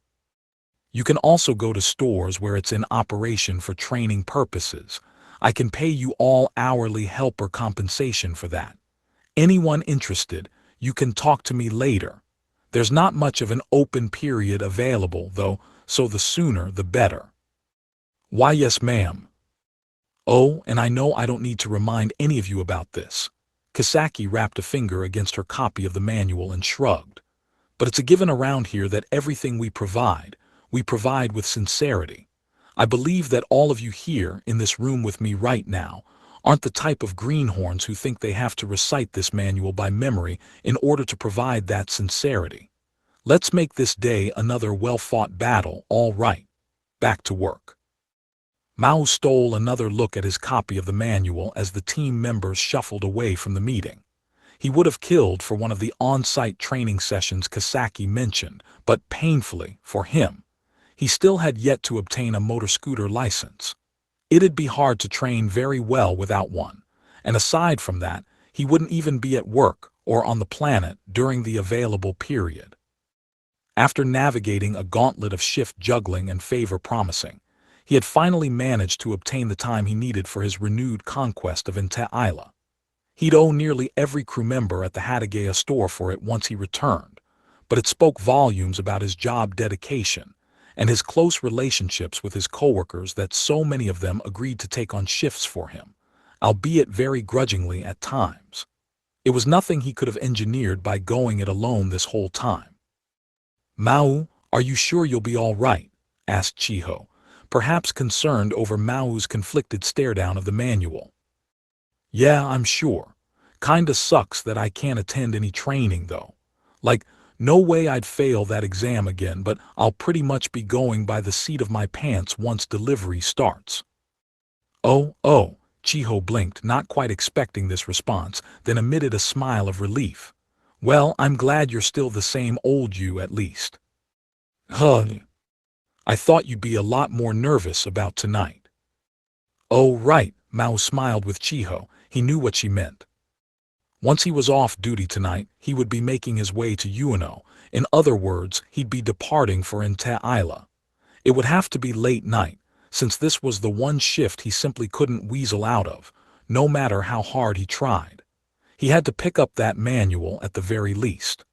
You can also go to stores where it's in operation for training purposes. I can pay you all hourly helper compensation for that. Anyone interested, you can talk to me later. There's not much of an open period available, though, so the sooner the better. Why, yes, ma'am. Oh, and I know I don't need to remind any of you about this. Kisaki rapped a finger against her copy of the manual and shrugged. But it's a given around here that everything we provide with sincerity. I believe that all of you here in this room with me right now aren't the type of greenhorns who think they have to recite this manual by memory in order to provide that sincerity. Let's make this day another well-fought battle, all right. Back to work. Mao stole another look at his copy of the manual as the team members shuffled away from the meeting. He would have killed for one of the on-site training sessions Kisaki mentioned, but painfully, for him, he still had yet to obtain a motor scooter license. It'd be hard to train very well without one, and aside from that, he wouldn't even be at work or on the planet during the available period. After navigating a gauntlet of shift juggling and favor promising, he had finally managed to obtain the time he needed for his renewed conquest of Isla. He'd owe nearly every crew member at the Hataraku store for it once he returned, but it spoke volumes about his job dedication and his close relationships with his coworkers that so many of them agreed to take on shifts for him, albeit very grudgingly at times. It was nothing he could have engineered by going it alone this whole time. "Mao, are you sure you'll be all right?" asked Chiho, perhaps concerned over Mao's conflicted stare-down of the manual. "Yeah, I'm sure. Kinda sucks that I can't attend any training, though. Like, no way I'd fail that exam again, but I'll pretty much be going by the seat of my pants once delivery starts." Oh, Chiho blinked, not quite expecting this response, then emitted a smile of relief. "Well, I'm glad you're still the same old you at least." "Huh. I thought you'd be a lot more nervous about tonight." "Oh, right," Mao smiled with Chiho. He knew what she meant. Once he was off duty tonight, he would be making his way to Ueno. In other words, he'd be departing for Isla. It would have to be late night, since this was the one shift he simply couldn't weasel out of, no matter how hard he tried. He had to pick up that manual at the very least.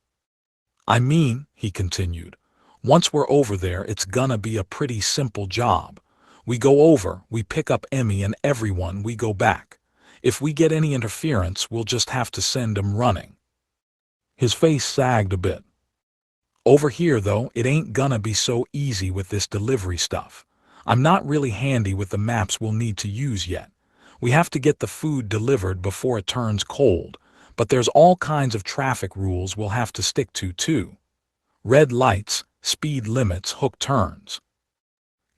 "I mean," he continued, "once we're over there, it's gonna be a pretty simple job. We go over, we pick up Emmy and everyone, we go back. If we get any interference, we'll just have to send 'em running." His face sagged a bit. "Over here, though, it ain't gonna be so easy with this delivery stuff. I'm not really handy with the maps we'll need to use yet. We have to get the food delivered before it turns cold, but there's all kinds of traffic rules we'll have to stick to, too. Red lights, speed limits, hook turns.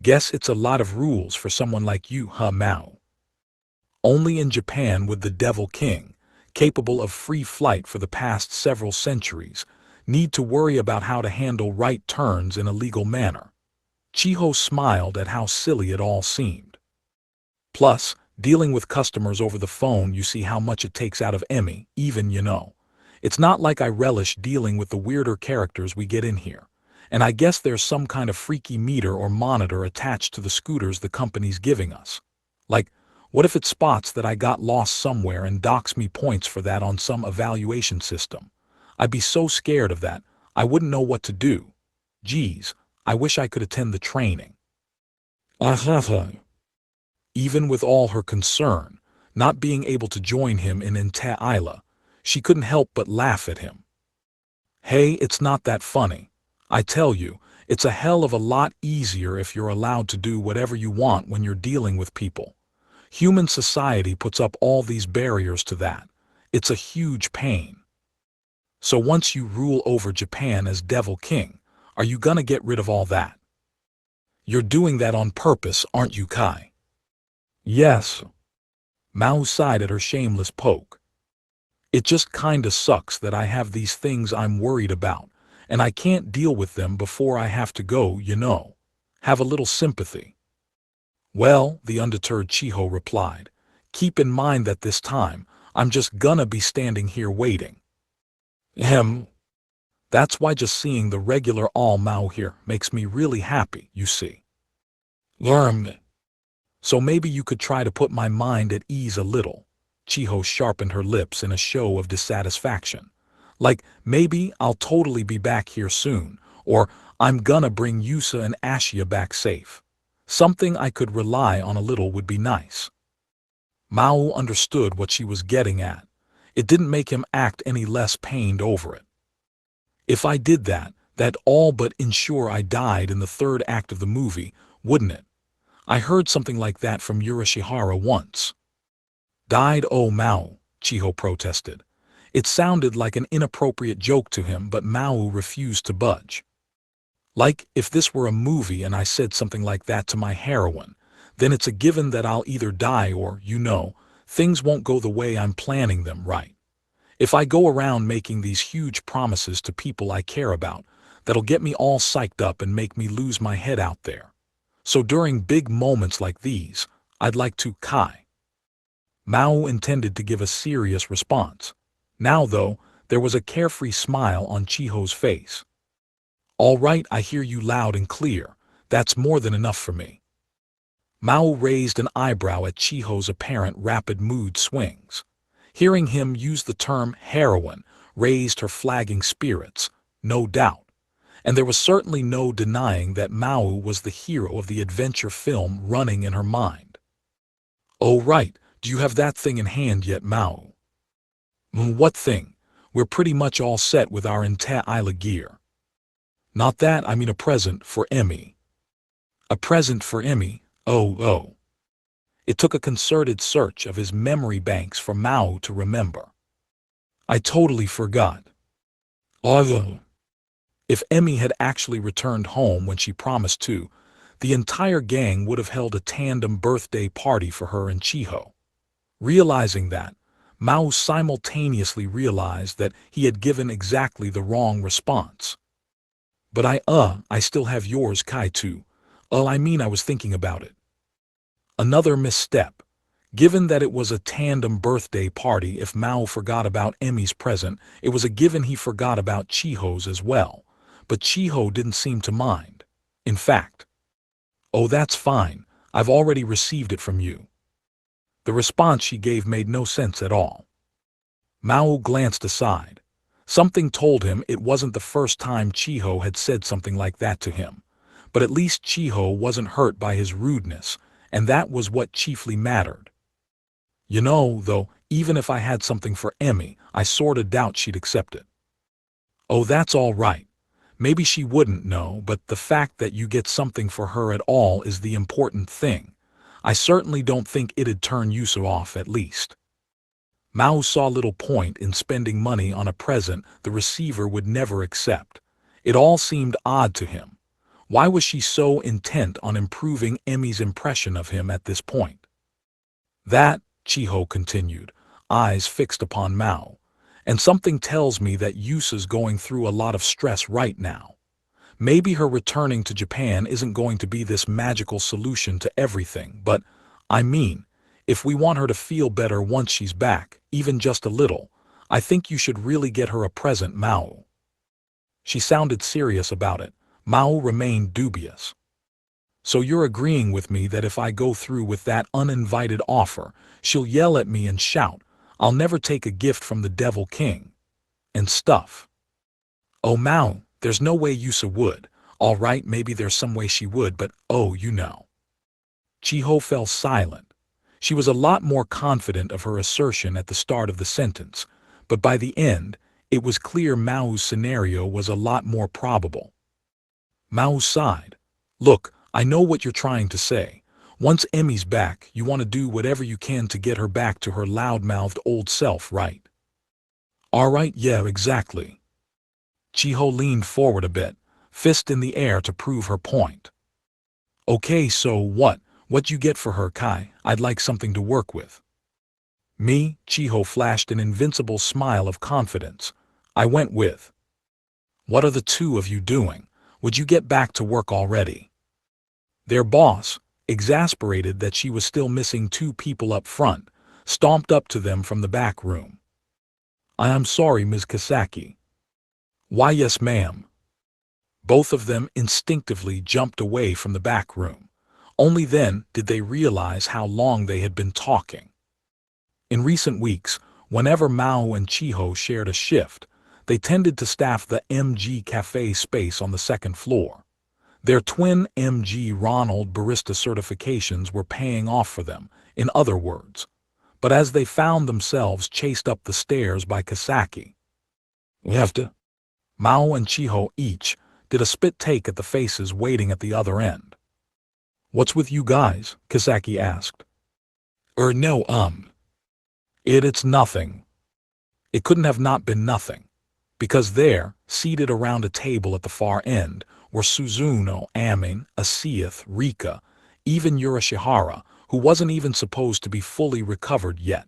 Guess it's a lot of rules for someone like you, huh, Mao? Only in Japan would the Devil King, capable of free flight for the past several centuries, need to worry about how to handle right turns in a legal manner." Chiho smiled at how silly it all seemed. "Plus, dealing with customers over the phone, you see how much it takes out of Emmy, even, you know. It's not like I relish dealing with the weirder characters we get in here. And I guess there's some kind of freaky meter or monitor attached to the scooters the company's giving us. Like, what if it spots that I got lost somewhere and docks me points for that on some evaluation system? I'd be so scared of that, I wouldn't know what to do. Geez, I wish I could attend the training." Even with all her concern, not being able to join him in Isla, she couldn't help but laugh at him. "Hey, it's not that funny. I tell you, it's a hell of a lot easier if you're allowed to do whatever you want when you're dealing with people. Human society puts up all these barriers to that. It's a huge pain. So once you rule over Japan as Devil King, are you gonna get rid of all that? You're doing that on purpose, aren't you, Kai?" "Yes." Mao sighed at her shameless poke. "It just kinda sucks that I have these things I'm worried about, and I can't deal with them before I have to go, you know. Have a little sympathy." "Well," the undeterred Chiho replied, "keep in mind that this time, I'm just gonna be standing here waiting." That's why just seeing the regular all Mao here makes me really happy, you see. So maybe you could try to put my mind at ease a little." Chiho sharpened her lips in a show of dissatisfaction. "Like, maybe I'll totally be back here soon, or I'm gonna bring Yusa and Ashia back safe. Something I could rely on a little would be nice." Mao understood what she was getting at. It didn't make him act any less pained over it. If I did that, that'd all but ensure I died in the third act of the movie, wouldn't it? I heard something like that from Yurashihara once. Died? Oh, Mao, Chiho protested. It sounded like an inappropriate joke to him, but Mao refused to budge. Like, if this were a movie and I said something like that to my heroine, then it's a given that I'll either die or, things won't go the way I'm planning them, right? If I go around making these huge promises to people I care about, that'll get me all psyched up and make me lose my head out there. So during big moments like these, I'd like to Kai. Mao intended to give a serious response. Now, though, there was a carefree smile on Chiho's face. All right, I hear you loud and clear. That's more than enough for me. Mao raised an eyebrow at Chiho's apparent rapid mood swings. Hearing him use the term heroine raised her flagging spirits, no doubt. And there was certainly no denying that Mao was the hero of the adventure film running in her mind. Oh right, do you have that thing in hand yet, Mao? What thing? We're pretty much all set with our Isla gear. Not that, I mean a present for Emmy. A present for Emmy? Oh. It took a concerted search of his memory banks for Mao to remember. I totally forgot. Although, if Emmy had actually returned home when she promised to, the entire gang would have held a tandem birthday party for her and Chiho. Realizing that, Mao simultaneously realized that he had given exactly the wrong response. But I still have yours, Kai, too. I mean, I was thinking about it. Another misstep. Given that it was a tandem birthday party, if Mao forgot about Emmy's present, it was a given he forgot about Chiho's as well. But Chiho didn't seem to mind. In fact, oh, that's fine. I've already received it from you. The response she gave made no sense at all. Mao glanced aside. Something told him it wasn't the first time Chiho had said something like that to him. But at least Chiho wasn't hurt by his rudeness, and that was what chiefly mattered. Though, even if I had something for Emmy, I sorta doubt she'd accept it. Oh, that's all right. Maybe she wouldn't know, but the fact that you get something for her at all is the important thing. I certainly don't think it'd turn Yusa off, at least. Mao saw little point in spending money on a present the receiver would never accept. It all seemed odd to him. Why was she so intent on improving Emmy's impression of him at this point? That, Chiho continued, eyes fixed upon Mao, and something tells me that Yusa's going through a lot of stress right now. Maybe her returning to Japan isn't going to be this magical solution to everything, but, I mean, if we want her to feel better once she's back, even just a little, I think you should really get her a present, Mao. She sounded serious about it. Mao remained dubious. So you're agreeing with me that if I go through with that uninvited offer, she'll yell at me and shout, I'll never take a gift from the Devil King. And stuff. Oh, Mao, there's no way Yusa would. All right, maybe there's some way she would, but Chiho fell silent. She was a lot more confident of her assertion at the start of the sentence, but by the end, it was clear Mao's scenario was a lot more probable. Mao sighed. Look, I know what you're trying to say. Once Emmy's back, you want to do whatever you can to get her back to her loud-mouthed old self, right? All right, yeah, exactly. Chiho leaned forward a bit, fist in the air to prove her point. Okay, so what? What you get for her, Kai? I'd like something to work with. Me, Chiho flashed an invincible smile of confidence. I went with. What are the two of you doing? Would you get back to work already? Their boss, exasperated that she was still missing two people up front, stomped up to them from the back room. I am sorry, Ms. Kasaki. Why, yes, ma'am. Both of them instinctively jumped away from the back room. Only then did they realize how long they had been talking. In recent weeks, whenever Mao and Chiho shared a shift, they tended to staff the MG Cafe space on the second floor. Their twin MG Ronald barista certifications were paying off for them, in other words. but as they found themselves chased up the stairs by Kisaki. "We have to." Mao and Chiho each did a spit take at the faces waiting at the other end. "What's with you guys?" Kisaki asked. No, It's nothing." It couldn't have not been nothing, because there, seated around a table at the far end, were Suzuno, Amin, Asiath, Rika, even Yurashihara, who wasn't even supposed to be fully recovered yet.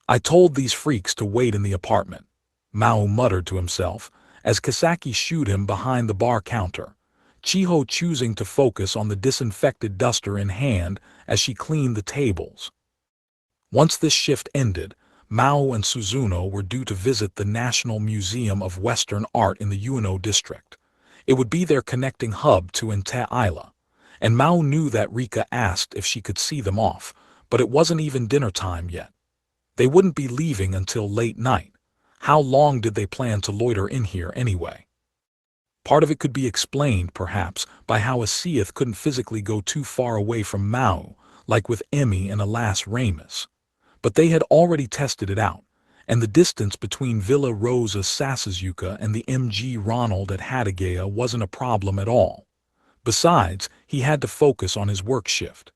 "I told these freaks to wait in the apartment," Mao muttered to himself, as Kisaki shooed him behind the bar counter, Chiho choosing to focus on the disinfected duster in hand as she cleaned the tables. Once this shift ended, Mao and Suzuno were due to visit the National Museum of Western Art in the Ueno district. It would be their connecting hub to Inta-Isla, and Mao knew that Rika asked if she could see them off, but it wasn't even dinner time yet. They wouldn't be leaving until late night. How long did they plan to loiter in here anyway? Part of it could be explained, perhaps, by how Asiath couldn't physically go too far away from Mao, like with Emmy and Alas Ramus. But they had already tested it out, and the distance between Villa Rosa Sasuzuka and the MG Ronald at Hatagaya wasn't a problem at all. Besides, he had to focus on his work shift.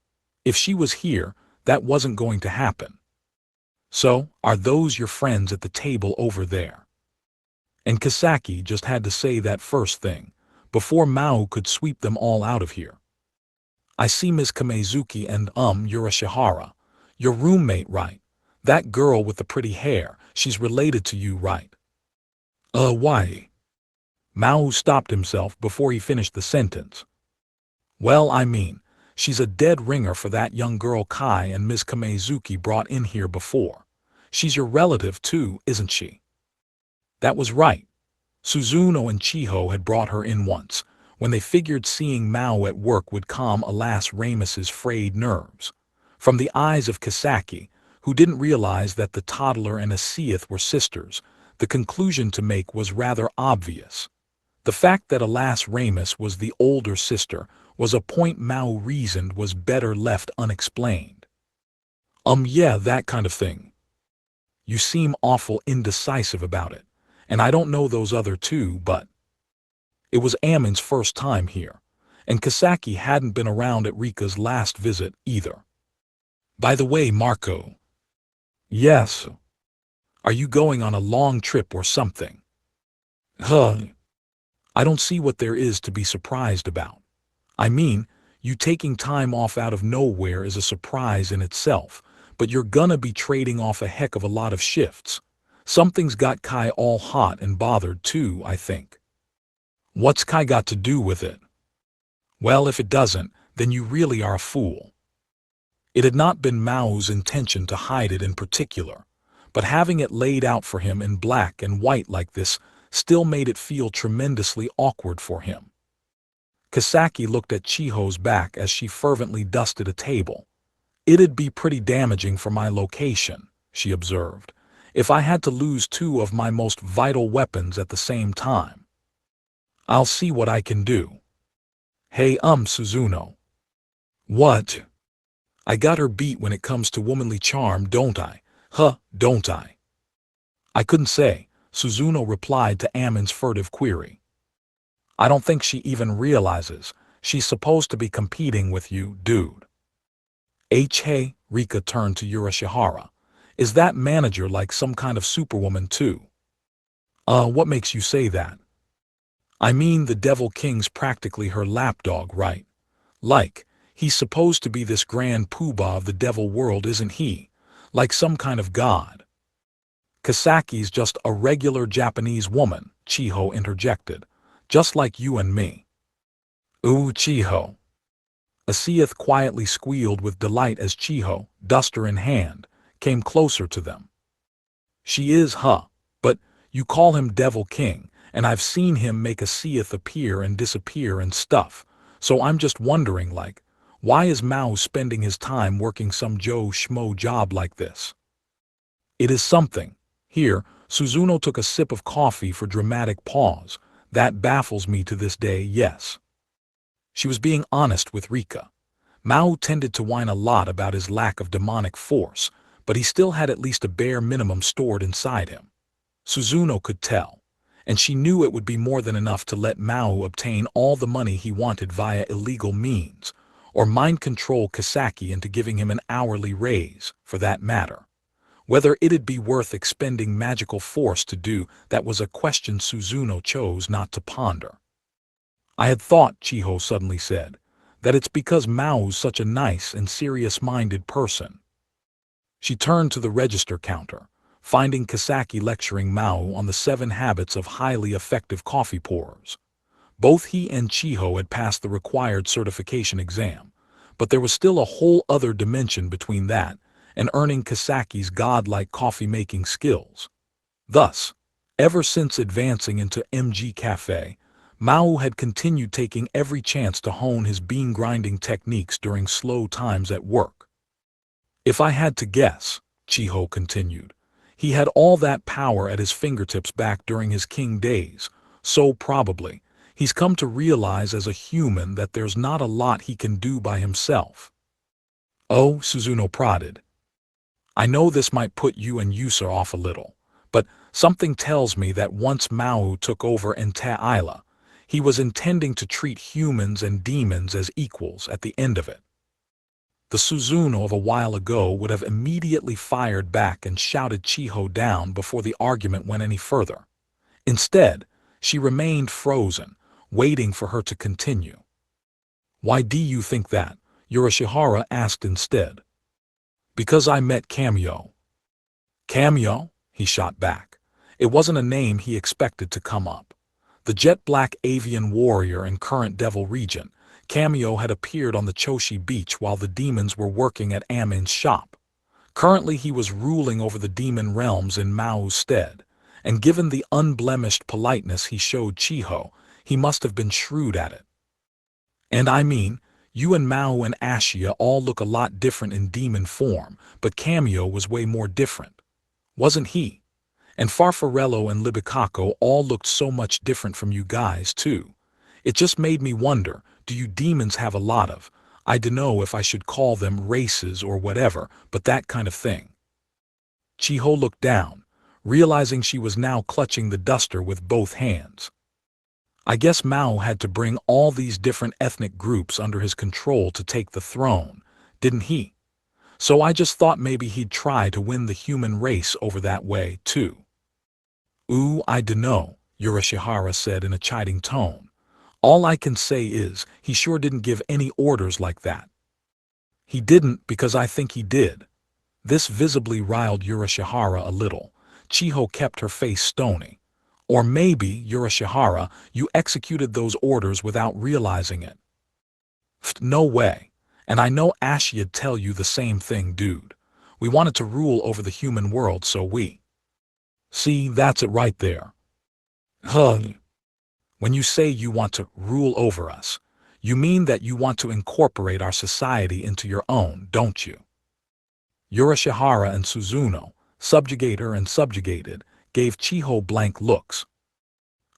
If she was here, that wasn't going to happen. "So, are those your friends at the table over there?" And Kisaki just had to say that first thing, before Mao could sweep them all out of here. "I see Ms. Kamezuki and Yurashihara. Your roommate, right? That girl with the pretty hair, she's related to you, right?" Why?" Mao stopped himself before he finished the sentence. "Well, I mean, she's a dead ringer for that young girl Kai and Ms. Kamezuki brought in here before. She's your relative too, isn't she?" That was right. Suzuno and Chiho had brought her in once, when they figured seeing Mao at work would calm Alas Ramus's frayed nerves. From the eyes of Kisaki, who didn't realize that the toddler and Asiath were sisters, the conclusion to make was rather obvious. The fact that Alas Ramus was the older sister was a point Mao reasoned was better left unexplained. Yeah, that kind of thing. You seem awful indecisive about it, and I don't know those other two, but..." It was Amin's first time here, and Kisaki hadn't been around at Rika's last visit either. "By the way, Marco." "Yes." "Are you going on a long trip or something?" "I don't see what there is to be surprised about. I mean, you taking time off out of nowhere is a surprise in itself, but you're gonna be trading off a heck of a lot of shifts. Something's got Kai all hot and bothered too, I think." "What's Kai got to do with it?" "Well, if it doesn't, then you really are a fool." It had not been Mao's intention to hide it in particular, but having it laid out for him in black and white like this still made it feel tremendously awkward for him. Kisaki looked at Chiho's back as she fervently dusted a table. "It'd be pretty damaging for my location," she observed, "if I had to lose two of my most vital weapons at the same time. I'll see what I can do." "Hey, Suzuno." "What?" "I got her beat when it comes to womanly charm, don't I? Don't I?" "I couldn't say," Suzuno replied to Amin's furtive query. "I don't think she even realizes she's supposed to be competing with you, dude." Hey, Rika turned to Yurashihara. "Is that manager like some kind of superwoman too?" What makes you say that?" "I mean, the Devil King's practically her lapdog, right? Like, he's supposed to be this grand poobah of the devil world, isn't he? Like some kind of god." "Kisaki's just a regular Japanese woman," Chiho interjected. "Just like you and me." "Ooh, Chiho." Asiath quietly squealed with delight as Chiho, duster in hand, came closer to them. "She is, but you call him Devil King, and I've seen him make Asiath appear and disappear and stuff, so I'm just wondering, like, why is Mao spending his time working some Joe Schmo job like this?" "It is something." Here, Suzuno took a sip of coffee for dramatic pause. "That baffles me to this day, yes." She was being honest with Rika. Mao tended to whine a lot about his lack of demonic force, but he still had at least a bare minimum stored inside him. Suzuno could tell, and she knew it would be more than enough to let Maō obtain all the money he wanted via illegal means, or mind control Kisaki into giving him an hourly raise, for that matter. Whether it'd be worth expending magical force to do that was a question Suzuno chose not to ponder. I had thought, Chiho suddenly said, that it's because Mao's such a nice and serious-minded person. She turned to the register counter, finding Kisaki lecturing Maō on the 7 habits of highly effective coffee pourers. Both he and Chiho had passed the required certification exam, but there was still a whole other dimension between that and earning Kisaki's godlike coffee-making skills. Thus, ever since advancing into MG Cafe, Maō had continued taking every chance to hone his bean-grinding techniques during slow times at work. If I had to guess, Chiho continued, he had all that power at his fingertips back during his king days, so probably, he's come to realize as a human that there's not a lot he can do by himself. Oh, Suzuno prodded. I know this might put you and Yusa off a little, but something tells me that once Maō took over in Ta'ila, he was intending to treat humans and demons as equals at the end of it. The Suzuno of a while ago would have immediately fired back and shouted Chiho down before the argument went any further. Instead, she remained frozen, waiting for her to continue. Why do you think that? Yurashihara asked instead. Because I met Kamio. Kamio? He shot back. It wasn't a name he expected to come up. The jet-black avian warrior and current devil regent, Kamio had appeared on the Choshi beach while the demons were working at Amin's shop. Currently he was ruling over the demon realms in Mao's stead, and given the unblemished politeness he showed Chiho, he must have been shrewd at it. And I mean, you and Maō and Ashia all look a lot different in demon form, but Kamio was way more different. Wasn't he? And Farfarello and Libicacco all looked so much different from you guys, too. It just made me wonder, do you demons have a lot of, I dunno if I should call them races or whatever, but that kind of thing? Chiho looked down, realizing she was now clutching the duster with both hands. I guess Maō had to bring all these different ethnic groups under his control to take the throne, didn't he? So I just thought maybe he'd try to win the human race over that way, too. Ooh, I dunno, Yurashihara said in a chiding tone. All I can say is, he sure didn't give any orders like that. He didn't because I think he did. This visibly riled Yurashihara a little. Chiho kept her face stony. Or maybe, Yurashihara, you executed those orders without realizing it. No way. And I know Ashia'd tell you the same thing, dude. We wanted to rule over the human world, so we. See, that's it right there. When you say you want to rule over us, you mean that you want to incorporate our society into your own, don't you? Yurashihara and Suzuno, subjugator and subjugated, gave Chiho blank looks.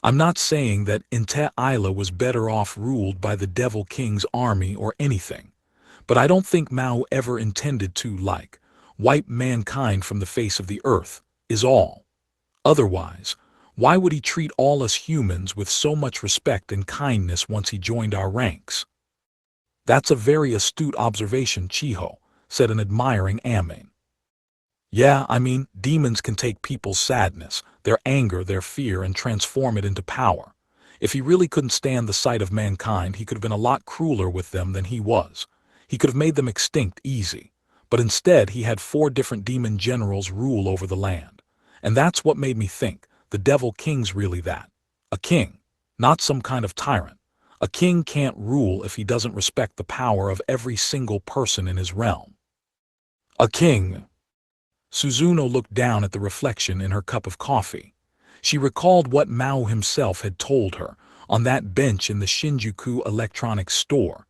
I'm not saying that Ta'ila was better off ruled by the Devil King's army or anything, but I don't think Maō ever intended to, wipe mankind from the face of the earth, is all. Otherwise, why would he treat all us humans with so much respect and kindness once he joined our ranks? That's a very astute observation, Chiho, said an admiring Amin. Yeah, I mean, demons can take people's sadness, their anger, their fear, and transform it into power. If he really couldn't stand the sight of mankind, he could have been a lot crueler with them than he was. He could have made them extinct easy. But instead, he had 4 different demon generals rule over the land. And that's what made me think, the Devil King's really that. A king, not some kind of tyrant. A king can't rule if he doesn't respect the power of every single person in his realm. A king. Suzuno looked down at the reflection in her cup of coffee. She recalled what Maō himself had told her on that bench in the Shinjuku electronics store.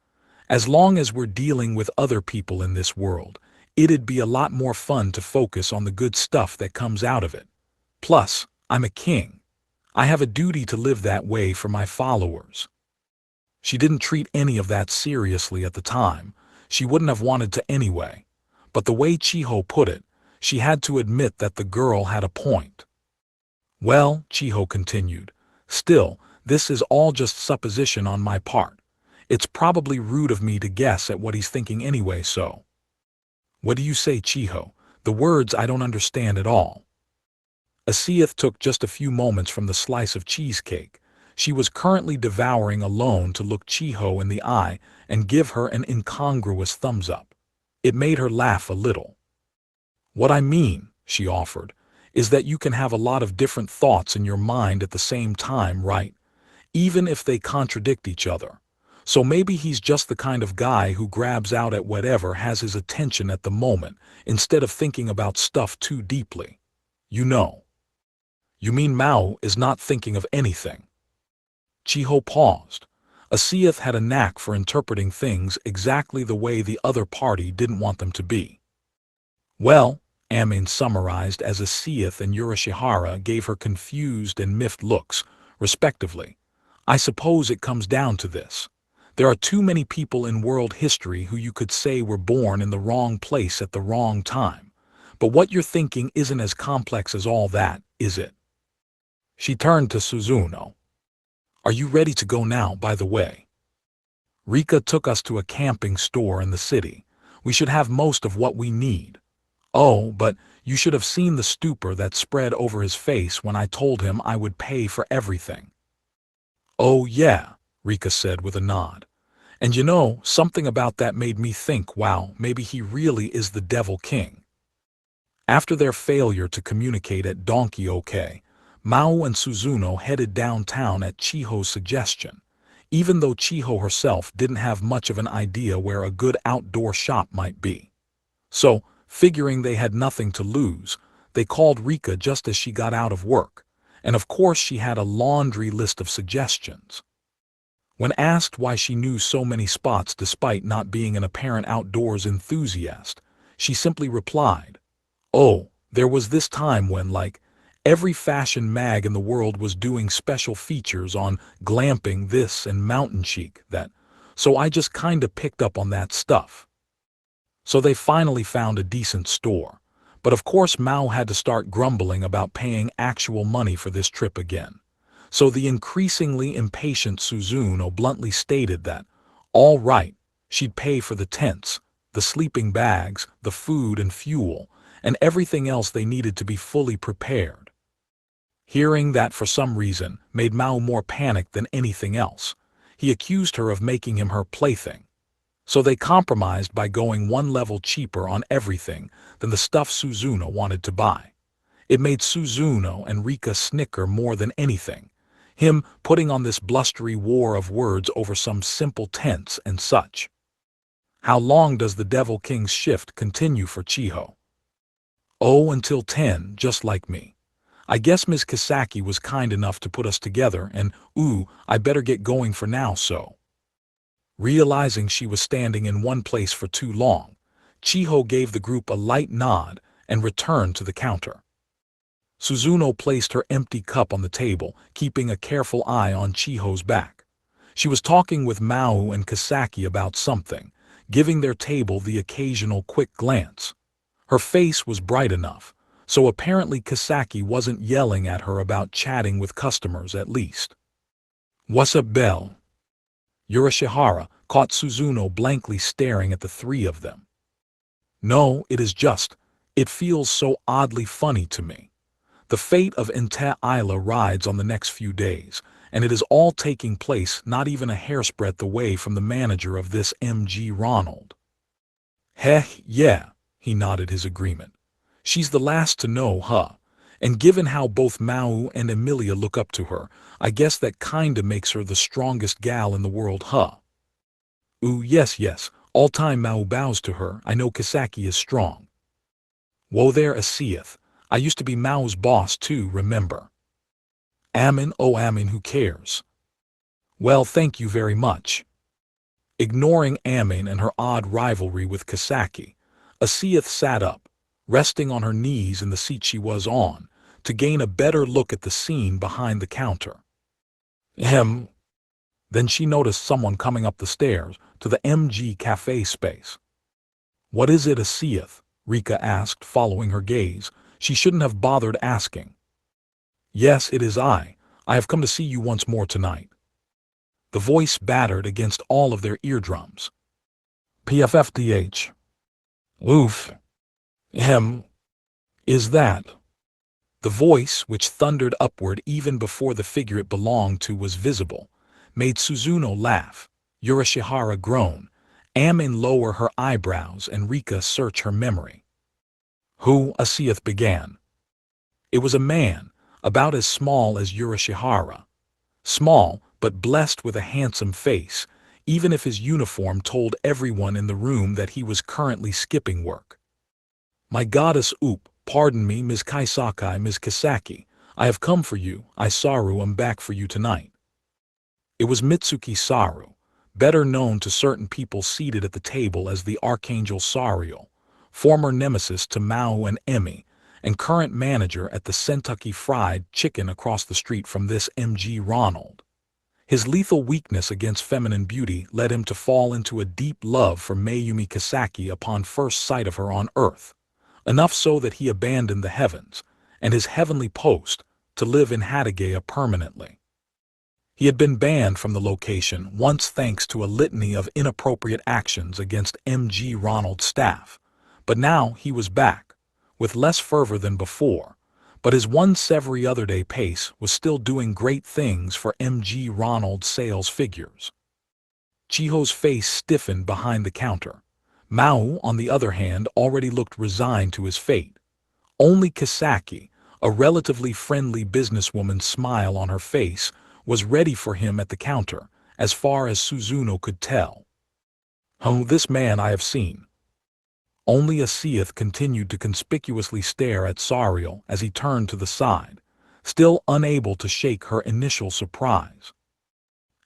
As long as we're dealing with other people in this world, it'd be a lot more fun to focus on the good stuff that comes out of it. Plus, I'm a king. I have a duty to live that way for my followers. She didn't treat any of that seriously at the time. She wouldn't have wanted to anyway. But the way Chiho put it, She had to admit that the girl had a point. Well, Chiho continued, still, this is all just supposition on my part. It's probably rude of me to guess at what he's thinking anyway, so. What do you say, Chiho? The words I don't understand at all. Asiath took just a few moments from the slice of cheesecake she was currently devouring alone to look Chiho in the eye and give her an incongruous thumbs up. It made her laugh a little. What I mean, she offered, is that you can have a lot of different thoughts in your mind at the same time, right? Even if they contradict each other. So maybe he's just the kind of guy who grabs out at whatever has his attention at the moment, instead of thinking about stuff too deeply. You know. You mean Mao is not thinking of anything? Chiho paused. Asiath had a knack for interpreting things exactly the way the other party didn't want them to be. Well, Amin summarized as Asiath and Urashihara gave her confused and miffed looks, respectively. I suppose it comes down to this. There are too many people in world history who you could say were born in the wrong place at the wrong time. But what you're thinking isn't as complex as all that, is it? She turned to Suzuno. Are you ready to go now, by the way? Rika took us to a camping store in the city. We should have most of what we need. Oh, but you should have seen the stupor that spread over his face when I told him I would pay for everything. Oh yeah, Rika said with a nod. And you know, something about that made me think, wow, maybe he really is the Devil King. After their failure to communicate at Donkey OK, Mao and Suzuno headed downtown at Chiho's suggestion, even though Chiho herself didn't have much of an idea where a good outdoor shop might be. So, figuring they had nothing to lose, they called Rika just as she got out of work, and of course she had a laundry list of suggestions. When asked why she knew so many spots despite not being an apparent outdoors enthusiast, she simply replied, oh, there was this time when, like, every fashion mag in the world was doing special features on glamping this and mountain chic that, so I just kinda picked up on that stuff. So they finally found a decent store, but of course Mao had to start grumbling about paying actual money for this trip again. So the increasingly impatient Suzuno bluntly stated that, all right, she'd pay for the tents, the sleeping bags, the food and fuel, and everything else they needed to be fully prepared. Hearing that for some reason made Mao more panicked than anything else. He accused her of making him her plaything. So they compromised by going one level cheaper on everything than the stuff Suzuno wanted to buy. It made Suzuno and Rika snicker more than anything. Him putting on this blustery war of words over some simple tents and such. How long does the Devil King's shift continue for Chiho? Oh, until 10, just like me. I guess Ms. Kisaki was kind enough to put us together and, I better get going for now so. Realizing she was standing in one place for too long, Chiho gave the group a light nod and returned to the counter. Suzuno placed her empty cup on the table, keeping a careful eye on Chiho's back. She was talking with Mao and Kisaki about something, giving their table the occasional quick glance. Her face was bright enough, so apparently Kisaki wasn't yelling at her about chatting with customers at least. What's up, Belle? Urashihara caught Suzuno blankly staring at the three of them. No, it feels so oddly funny to me. The fate of Inte Isla rides on the next few days, and it is all taking place not even a hairsbreadth away from the manager of this MG Ronald. Heh, yeah, he nodded his agreement. She's the last to know, huh? And given how both Mao and Emilia look up to her, I guess that kinda makes her the strongest gal in the world, huh? Yes, all time Mao bows to her, I know Kisaki is strong. Whoa there, Asiath. I used to be Mao's boss too, remember? Amin, who cares? Well, thank you very much. Ignoring Amin and her odd rivalry with Kisaki, Asiath sat up, resting on her knees in the seat she was on, to gain a better look at the scene behind the counter. Then she noticed someone coming up the stairs to the MG cafe space. What is it, Asiath? Rika asked, following her gaze. She shouldn't have bothered asking. Yes, it is I. I have come to see you once more tonight. The voice battered against all of their eardrums. PFFDH. Oof. Hem. Is that? The voice, which thundered upward even before the figure it belonged to was visible, made Suzuno laugh, Yurashihara groan, Amin lower her eyebrows, and Rika search her memory. Who? Asiath began. It was a man, about as small as Yurashihara. Small, but blessed with a handsome face, even if his uniform told everyone in the room that he was currently skipping work. My goddess Oop, pardon me, Ms. Kaisakai, Ms. Kisaki, I have come for you, I Saru am back for you tonight. It was Mitsuki Saru, better known to certain people seated at the table as the Archangel Sariel, former nemesis to Maō and Emi, and current manager at the Kentucky Fried Chicken across the street from this MG Ronald. His lethal weakness against feminine beauty led him to fall into a deep love for Mayumi Kisaki upon first sight of her on Earth, enough so that he abandoned the heavens, and his heavenly post, to live in Hatagaya permanently. He had been banned from the location once thanks to a litany of inappropriate actions against MG Ronald's staff, but now he was back, with less fervor than before, but his once-every-other-day pace was still doing great things for MG Ronald's sales figures. Chiho's face stiffened behind the counter. Maō, on the other hand, already looked resigned to his fate. Only Kisaki, a relatively friendly businesswoman's smile on her face, was ready for him at the counter, as far as Suzuno could tell. Oh, this man I have seen. Only Asiath continued to conspicuously stare at Sariel as he turned to the side, still unable to shake her initial surprise.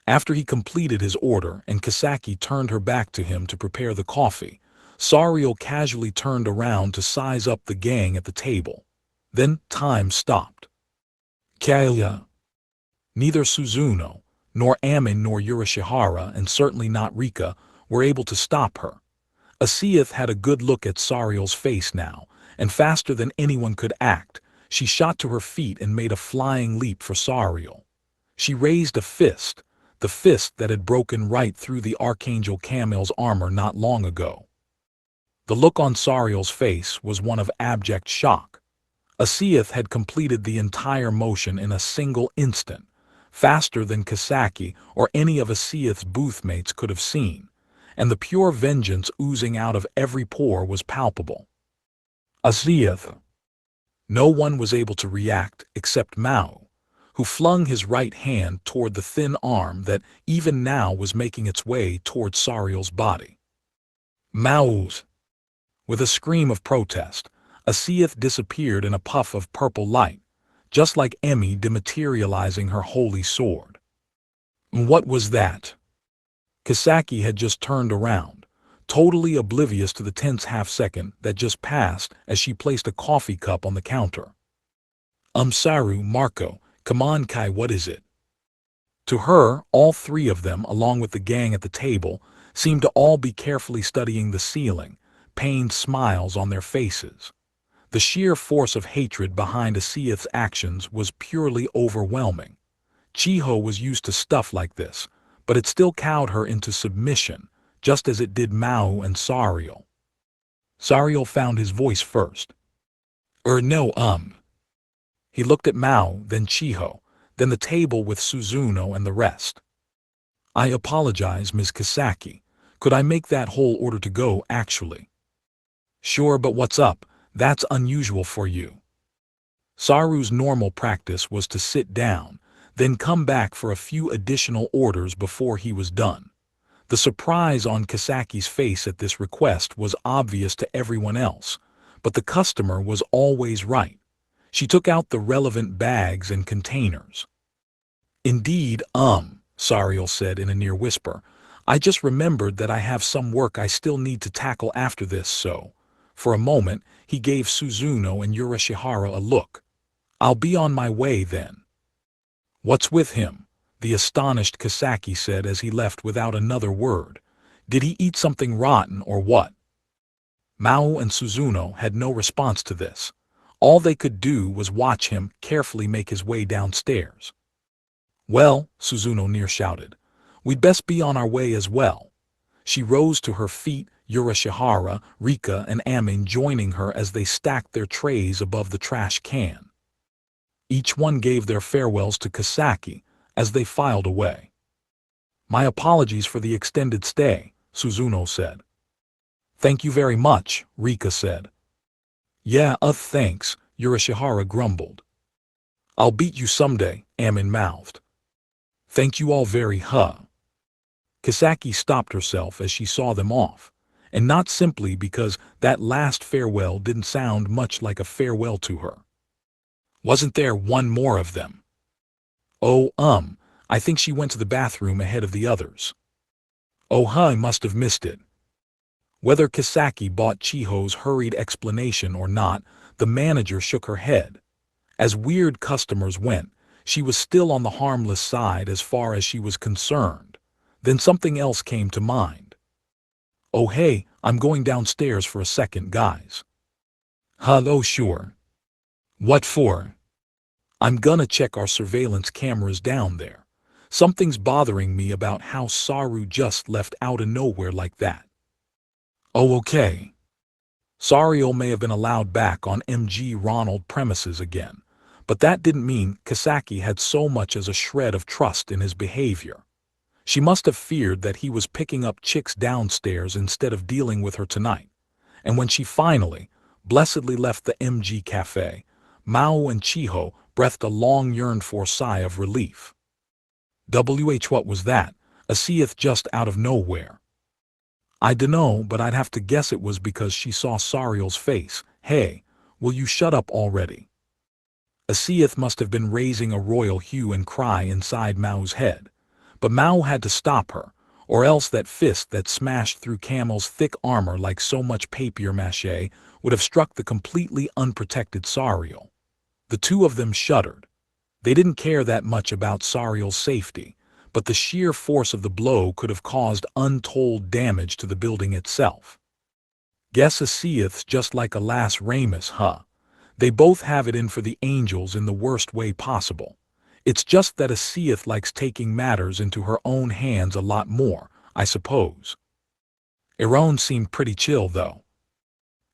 After he completed his order and Kisaki turned her back to him to prepare the coffee, Sariel casually turned around to size up the gang at the table. Then time stopped. Kaya. Neither Suzuno, nor Amin nor Yurashihara, and certainly not Rika, were able to stop her. Asiath had a good look at Sariel's face now, and faster than anyone could act, she shot to her feet and made a flying leap for Sariel. She raised a fist, the fist that had broken right through the Archangel Camel's armor not long ago. The look on Sariel's face was one of abject shock. Asiath had completed the entire motion in a single instant, faster than Kisaki or any of Asiath's boothmates could have seen, and the pure vengeance oozing out of every pore was palpable. Asiath. No one was able to react except Maō, who flung his right hand toward the thin arm that even now was making its way toward Sariel's body. Maō's. With a scream of protest, Asiath disappeared in a puff of purple light, just like Emi dematerializing her holy sword. What was that? Kisaki had just turned around, totally oblivious to the tense half-second that just passed as she placed a coffee cup on the counter. Saru, Marco, come on Kai, what is it? To her, all three of them, along with the gang at the table, seemed to all be carefully studying the ceiling, pained smiles on their faces. The sheer force of hatred behind Asiath's actions was purely overwhelming. Chiho was used to stuff like this, but it still cowed her into submission, just as it did Maō and Sariel. Sariel found his voice first. No. He looked at Maō, then Chiho, then the table with Suzuno and the rest. I apologize, Ms. Kisaki. Could I make that whole order to go, actually? Sure, but what's up? That's unusual for you. Saru's normal practice was to sit down, then come back for a few additional orders before he was done. The surprise on Kisaki's face at this request was obvious to everyone else, but the customer was always right. She took out the relevant bags and containers. Indeed, Sariel said in a near whisper, I just remembered that I have some work I still need to tackle after this, so, for a moment, he gave Suzuno and Yurashihara a look. I'll be on my way then. What's with him? The astonished Kisaki said as he left without another word. Did he eat something rotten or what? Maō and Suzuno had no response to this. All they could do was watch him carefully make his way downstairs. "Well," Suzuno near shouted, "we'd best be on our way as well." She rose to her feet, Yurashihara, Rika and Amin joining her as they stacked their trays above the trash can. Each one gave their farewells to Kisaki as they filed away. "My apologies for the extended stay," Suzuno said. "Thank you very much," Rika said. "Yeah, thanks," Yurashihara grumbled. "I'll beat you someday," Amin mouthed. "Thank you all very Kisaki stopped herself as she saw them off, and not simply because that last farewell didn't sound much like a farewell to her. Wasn't there one more of them? "Oh, I think she went to the bathroom ahead of the others." "Oh, I must have missed it." Whether Kisaki bought Chiho's hurried explanation or not, the manager shook her head. As weird customers went, she was still on the harmless side as far as she was concerned. Then something else came to mind. "Oh hey, I'm going downstairs for a second, guys." "Hello, sure." "What for?" "I'm gonna check our surveillance cameras down there. Something's bothering me about how Saru just left out of nowhere like that." "Oh okay." Sario may have been allowed back on MG Ronald premises again, but that didn't mean Kisaki had so much as a shred of trust in his behavior. She must have feared that he was picking up chicks downstairs instead of dealing with her tonight. And when she finally, blessedly left the MG cafe, Maō and Chiho breathed a long yearned-for sigh of relief. What was that? A seeth just out of nowhere. "I dunno, but I'd have to guess it was because she saw Sariel's face. Hey, will you shut up already?" Asiath must have been raising a royal hue and cry inside Mao's head. But Maō had to stop her, or else that fist that smashed through Camel's thick armor like so much papier-mâché would have struck the completely unprotected Sariel. The two of them shuddered. They didn't care that much about Sariel's safety, but the sheer force of the blow could have caused untold damage to the building itself. "Guess Asiath's just like a Las Ramus, They both have it in for the angels in the worst way possible. It's just that Asiath likes taking matters into her own hands a lot more, I suppose." Iron seemed pretty chill, though.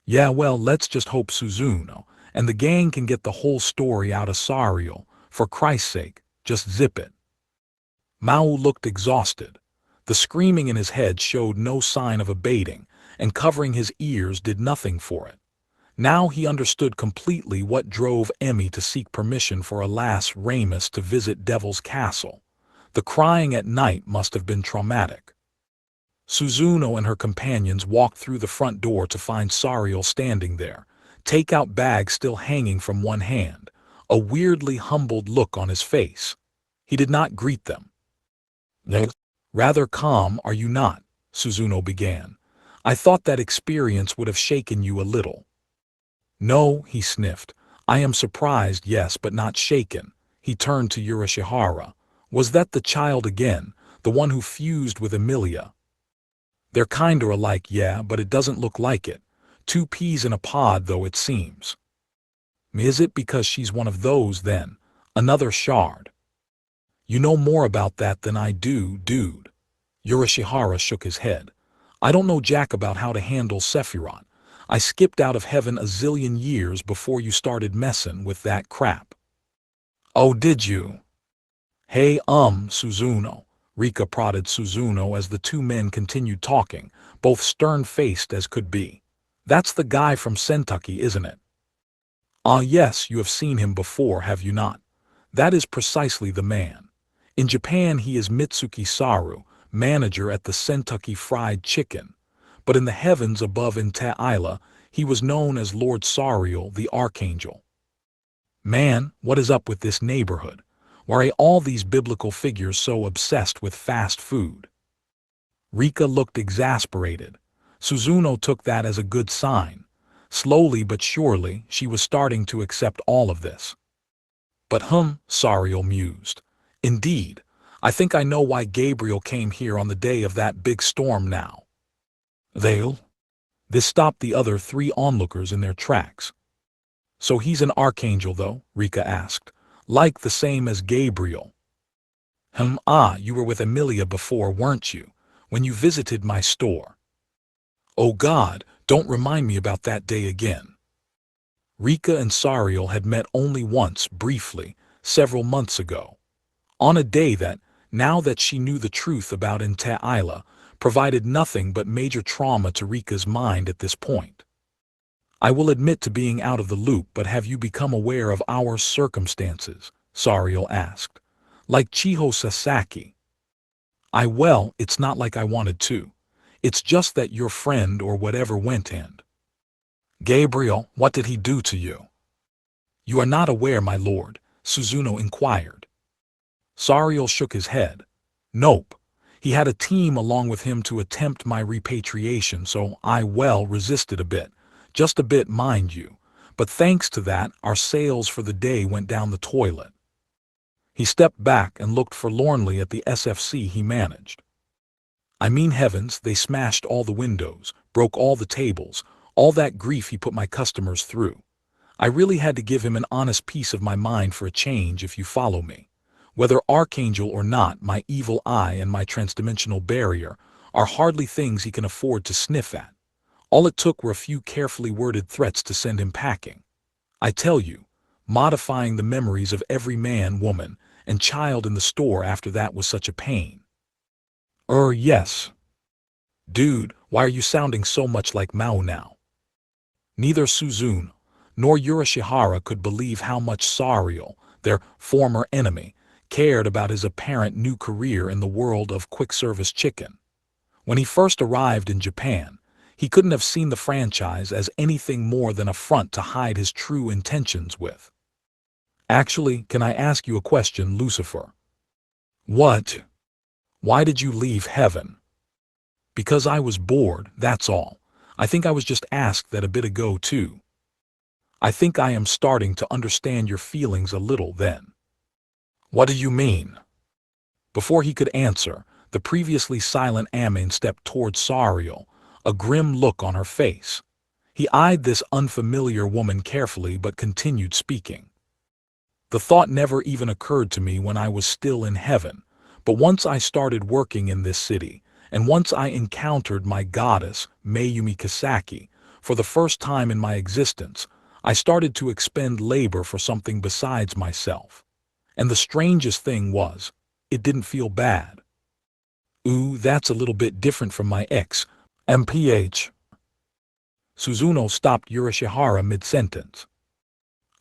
"Yeah, well, let's just hope Suzuno and the gang can get the whole story out of Sariel. For Christ's sake, just zip it." Maō looked exhausted. The screaming in his head showed no sign of abating, and covering his ears did nothing for it. Now he understood completely what drove Emmy to seek permission for a Las Ramus to visit Devil's Castle. The crying at night must have been traumatic. Suzuno and her companions walked through the front door to find Sariel standing there, take-out bag still hanging from one hand, a weirdly humbled look on his face. He did not greet them. "Rather calm, are you not?" Suzuno began. "I thought that experience would have shaken you a little." "No," he sniffed. "I am surprised, yes, but not shaken." He turned to Yurashihara. "Was that the child again, the one who fused with Emilia?" "They're kinda alike, yeah, but it doesn't look like it. Two peas in a pod, though, it seems." "Is it because she's one of those, then? Another shard?" "You know more about that than I do, dude." Yurashihara shook his head. "I don't know jack about how to handle Sephiroth. I skipped out of heaven a zillion years before you started messin' with that crap." "Oh, did you?" "Hey, Suzuno." Rika prodded Suzuno as the two men continued talking, both stern-faced as could be. "That's the guy from Kentucky, isn't it?" "Ah, yes, you have seen him before, have you not? That is precisely the man. In Japan he is Mitsuki Saru, manager at the Kentucky Fried Chicken. But in the heavens above in Ta'ila, he was known as Lord Sariel the Archangel. Man, what is up with this neighborhood? Why are all these biblical figures so obsessed with fast food?" Rika looked exasperated. Suzuno took that as a good sign. Slowly but surely, she was starting to accept all of this. "But Sariel mused. "Indeed, I think I know why Gabriel came here on the day of that big storm now." "They'll?" This stopped the other 3 onlookers in their tracks. "So he's an archangel, though?" Rika asked. "Like the same as Gabriel?" You were with Emilia before, weren't you, when you visited my store?" "Oh God, don't remind me about that day again." Rika and Sariel had met only once, briefly, several months ago. On a day that, now that she knew the truth about Nta'ila, provided nothing but major trauma to Rika's mind at this point. "I will admit to being out of the loop, but have you become aware of our circumstances?" Sariel asked. "Like Chiho Sasaki." It's not like I wanted to. It's just that your friend or whatever went and—" "Gabriel, what did he do to you?" "You are not aware, my lord?" Suzuno inquired. Sariel shook his head. "Nope. He had a team along with him to attempt my repatriation, so I resisted a bit. Just a bit, mind you. But thanks to that, our sales for the day went down the toilet." He stepped back and looked forlornly at the SFC he managed. "I mean heavens, they smashed all the windows, broke all the tables, all that grief he put my customers through. I really had to give him an honest piece of my mind for a change, if you follow me. Whether archangel or not, my evil eye and my transdimensional barrier are hardly things he can afford to sniff at. All it took were a few carefully worded threats to send him packing. I tell you, modifying the memories of every man, woman, and child in the store after that was such a pain." Yes. Dude, why are you sounding so much like Mao now?" Neither Suzuno nor Yurishihara could believe how much Sariel, their former enemy, cared about his apparent new career in the world of quick-service chicken. When he first arrived in Japan, he couldn't have seen the franchise as anything more than a front to hide his true intentions with. "Actually, can I ask you a question, Lucifer?" "What?" "Why did you leave heaven?" "Because I was bored, that's all. I think I was just asked that a bit ago, too." "I think I am starting to understand your feelings a little then." "What do you mean?" Before he could answer, the previously silent Amin stepped toward Sariel, a grim look on her face. He eyed this unfamiliar woman carefully but continued speaking. "The thought never even occurred to me when I was still in heaven, but once I started working in this city, and once I encountered my goddess, Mayumi Kisaki, for the first time in my existence, I started to expend labor for something besides myself. And the strangest thing was, it didn't feel bad." "Ooh, that's a little bit different from my ex, MPH." Suzuno stopped Yurishihara mid-sentence.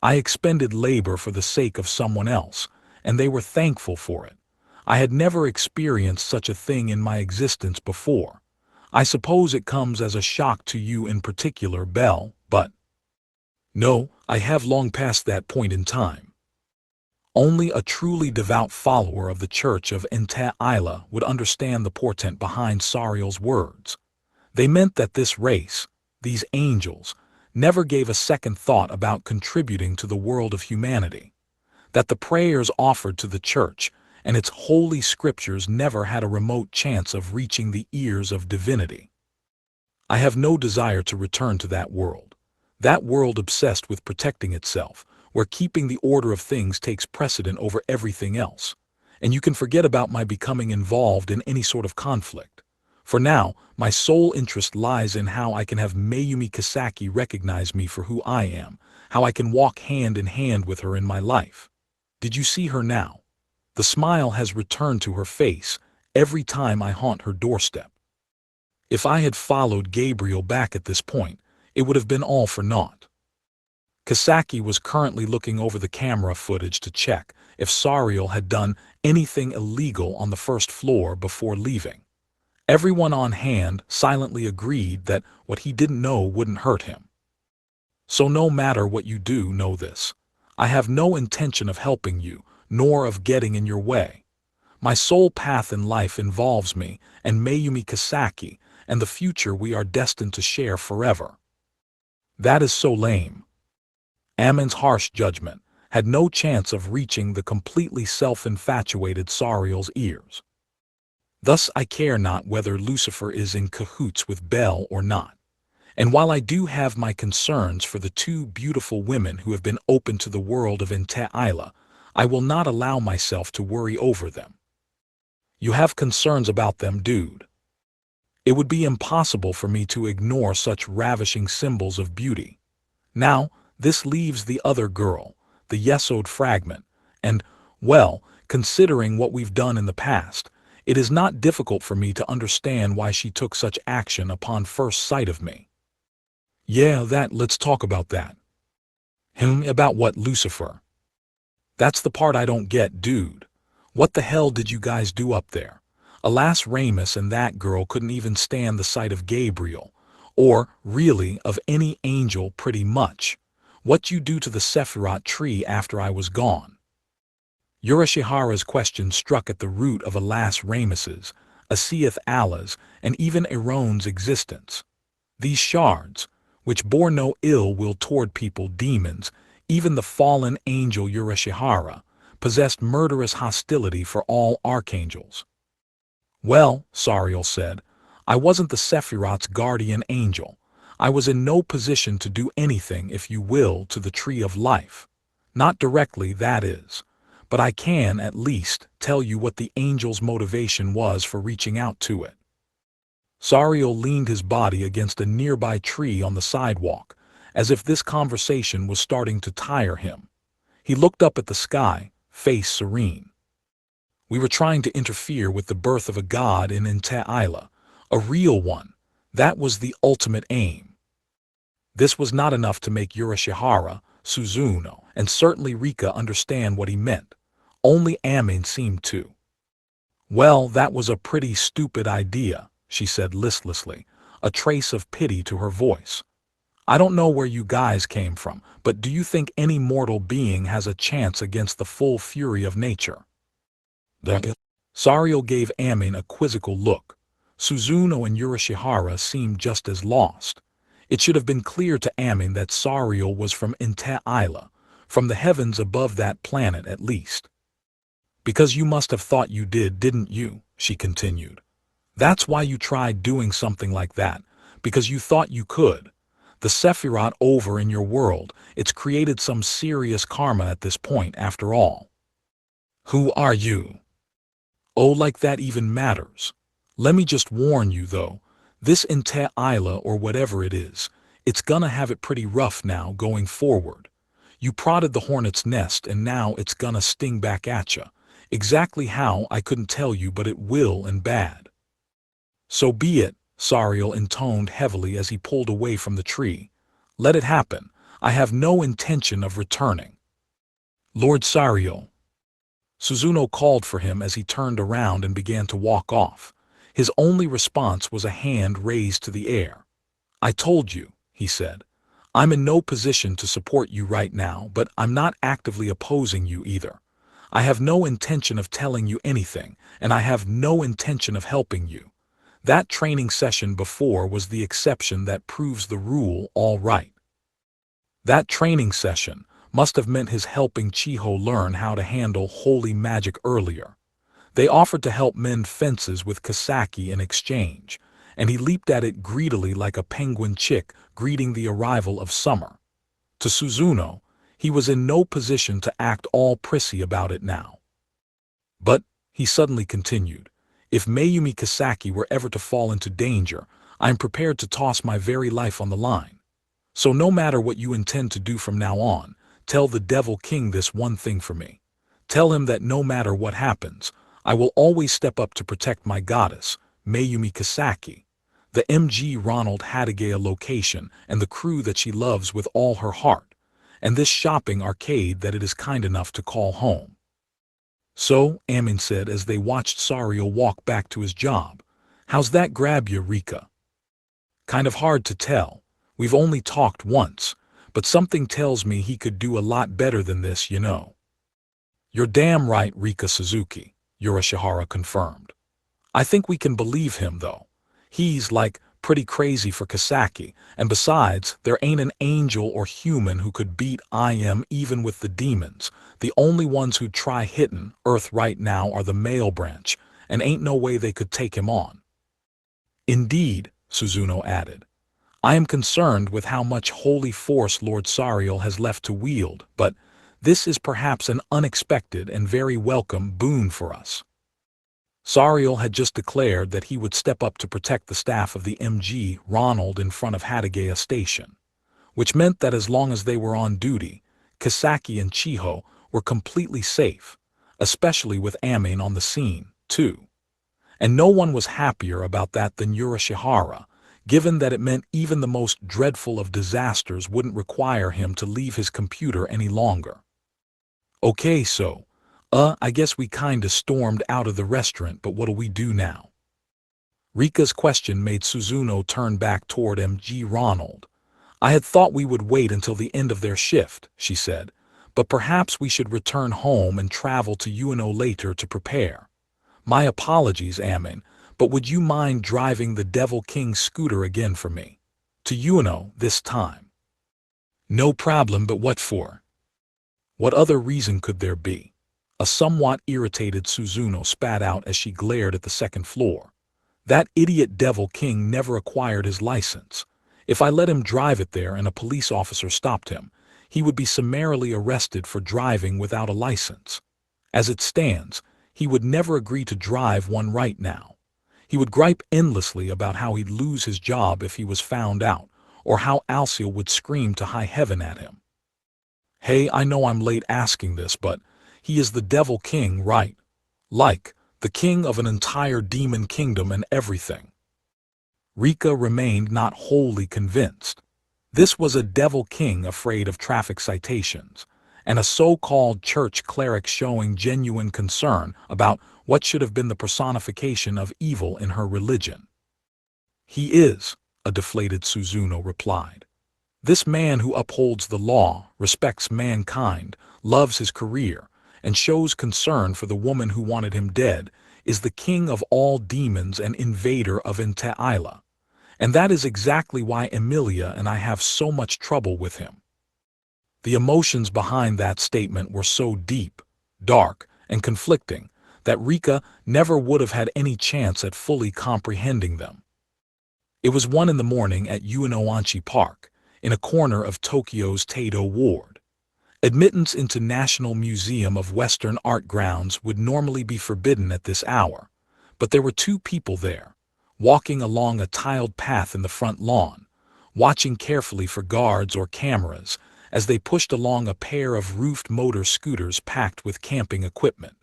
"I expended labor for the sake of someone else, and they were thankful for it. I had never experienced such a thing in my existence before. I suppose it comes as a shock to you in particular, Belle, but—" "No, I have long passed that point in time. Only a truly devout follower of the Church of Nta'ila would understand the portent behind Sariel's words. They meant that this race, these angels, never gave a second thought about contributing to the world of humanity. That the prayers offered to the Church and its holy scriptures never had a remote chance of reaching the ears of divinity. I have no desire to return to that world obsessed with protecting itself, where keeping the order of things takes precedent over everything else, and you can forget about my becoming involved in any sort of conflict. For now, my sole interest lies in how I can have Mayumi Kisaki recognize me for who I am, how I can walk hand in hand with her in my life. Did you see her now? The smile has returned to her face every time I haunt her doorstep. If I had followed Gabriel back at this point, it would have been all for naught." Kisaki was currently looking over the camera footage to check if Sariel had done anything illegal on the first floor before leaving. Everyone on hand silently agreed that what he didn't know wouldn't hurt him. "So no matter what you do, know this. I have no intention of helping you, nor of getting in your way. My sole path in life involves me and Mayumi Kisaki and the future we are destined to share forever." "That is so lame." Amin's harsh judgment had no chance of reaching the completely self-infatuated Sariel's ears. "Thus I care not whether Lucifer is in cahoots with Belle or not. And while I do have my concerns for the two beautiful women who have been open to the world of Isla, I will not allow myself to worry over them. You have concerns about them, dude. It would be impossible for me to ignore such ravishing symbols of beauty. Now, this leaves the other girl, the Yesod fragment, and, well, considering what we've done in the past, it is not difficult for me to understand why she took such action upon first sight of me. Yeah, let's talk about that. About what, Lucifer? That's the part I don't get, dude. What the hell did you guys do up there? Alas, Ramus and that girl couldn't even stand the sight of Gabriel, or, really, of any angel pretty much. What you do to the Sephiroth tree after I was gone? Urashihara's question struck at the root of Alas Ramus's, Asiath Allah's, and even Eron's existence. These shards, which bore no ill will toward people, demons, even the fallen angel Urashihara, possessed murderous hostility for all archangels. Well, Sariel said, I wasn't the Sephiroth's guardian angel. I was in no position to do anything, if you will, to the Tree of Life. Not directly, that is. But I can, at least, tell you what the angel's motivation was for reaching out to it. Sariel leaned his body against a nearby tree on the sidewalk, as if this conversation was starting to tire him. He looked up at the sky, face serene. We were trying to interfere with the birth of a god in Isla, a real one. That was the ultimate aim. This was not enough to make Urashihara, Suzuno, and certainly Rika understand what he meant. Only Amin seemed to. Well, that was a pretty stupid idea, she said listlessly, a trace of pity to her voice. I don't know where you guys came from, but do you think any mortal being has a chance against the full fury of nature? Sariel gave Amin a quizzical look. Suzuno and Urashihara seemed just as lost. It should have been clear to Amin that Sariel was from Isla, from the heavens above that planet at least. Because you must have thought you did, didn't you? She continued. That's why you tried doing something like that, because you thought you could. The Sephiroth over in your world, it's created some serious karma at this point after all. Who are you? Oh, like that even matters. Let me just warn you though, this Isla or whatever it is, it's gonna have it pretty rough now going forward. You prodded the hornet's nest and now it's gonna sting back at ya. Exactly how, I couldn't tell you, but it will, and bad. So be it, Sariel intoned heavily as he pulled away from the tree. Let it happen. I have no intention of returning. Lord Sariel. Suzuno called for him as he turned around and began to walk off. His only response was a hand raised to the air. I told you, he said. I'm in no position to support you right now, but I'm not actively opposing you either. I have no intention of telling you anything, and I have no intention of helping you. That training session before was the exception that proves the rule all right. That training session must have meant his helping Chiho learn how to handle holy magic earlier. They offered to help mend fences with Kasaki in exchange, and he leaped at it greedily like a penguin chick greeting the arrival of summer. To Suzuno, he was in no position to act all prissy about it now. But, he suddenly continued, if Mayumi Kasaki were ever to fall into danger, I am prepared to toss my very life on the line. So no matter what you intend to do from now on, tell the Devil King this one thing for me. Tell him that no matter what happens, I will always step up to protect my goddess, Mayumi Kasaki, the MG Ronald Hadagea location and the crew that she loves with all her heart, and this shopping arcade that it is kind enough to call home. So, Amin said as they watched Sariel walk back to his job, how's that grab you, Rika? Kind of hard to tell. We've only talked once, but something tells me he could do a lot better than this, you know. You're damn right, Rika Suzuki, Urashihara confirmed. I think we can believe him, though. He's, like, pretty crazy for Kasaki, and besides, there ain't an angel or human who could beat IM even with the demons. The only ones who'd try hitting Earth right now are the male branch, and ain't no way they could take him on. Indeed, Suzuno added. I am concerned with how much holy force Lord Sariel has left to wield, but this is perhaps an unexpected and very welcome boon for us. Sariel had just declared that he would step up to protect the staff of the MG Ronald in front of Hatagaya Station, which meant that as long as they were on duty, Kisaki and Chiho were completely safe, especially with Amin on the scene, too. And no one was happier about that than Yurashihara, given that it meant even the most dreadful of disasters wouldn't require him to leave his computer any longer. Okay, so, I guess we kinda stormed out of the restaurant, but what'll we do now? Rika's question made Suzuno turn back toward MG Ronald. I had thought we would wait until the end of their shift, she said, but perhaps we should return home and travel to Ueno later to prepare. My apologies, Amin, but would you mind driving the Devil King scooter again for me? To Ueno this time. No problem, but what for? What other reason could there be? A somewhat irritated Suzuno spat out as she glared at the second floor. That idiot Devil King never acquired his license. If I let him drive it there and a police officer stopped him, he would be summarily arrested for driving without a license. As it stands, he would never agree to drive one right now. He would gripe endlessly about how he'd lose his job if he was found out, or how Alciel would scream to high heaven at him. Hey, I know I'm late asking this, but he is the Devil King, right? Like, the king of an entire demon kingdom and everything. Rika remained not wholly convinced. This was a Devil King afraid of traffic citations, and a so-called church cleric showing genuine concern about what should have been the personification of evil in her religion. He is, a deflated Suzuno replied. This man who upholds the law, respects mankind, loves his career, and shows concern for the woman who wanted him dead, is the king of all demons and invader of Inte'ila. And that is exactly why Emilia and I have so much trouble with him. The emotions behind that statement were so deep, dark, and conflicting that Rika never would have had any chance at fully comprehending them. It was 1 in the morning at Uenoanchi Park, in a corner of Tokyo's Taido Ward. Admittance into National Museum of Western Art grounds would normally be forbidden at this hour, but there were 2 people there, walking along a tiled path in the front lawn, watching carefully for guards or cameras as they pushed along a pair of roofed motor scooters packed with camping equipment.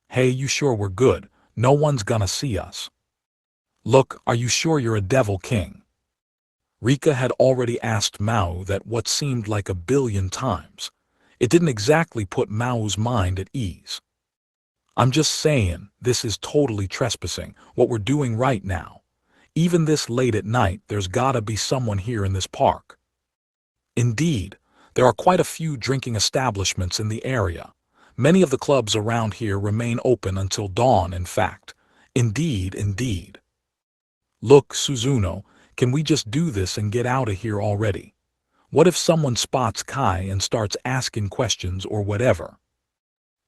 Hey, you sure we're good? No one's gonna see us. Look, are you sure you're a Devil King? Rika had already asked Maō that what seemed like 1 billion times. It didn't exactly put Mao's mind at ease. I'm just saying, this is totally trespassing, what we're doing right now. Even this late at night, there's gotta be someone here in this park. Indeed, there are quite a few drinking establishments in the area. Many of the clubs around here remain open until dawn, in fact. Indeed. Look, Suzuno, can we just do this and get out of here already? What if someone spots Kai and starts asking questions or whatever?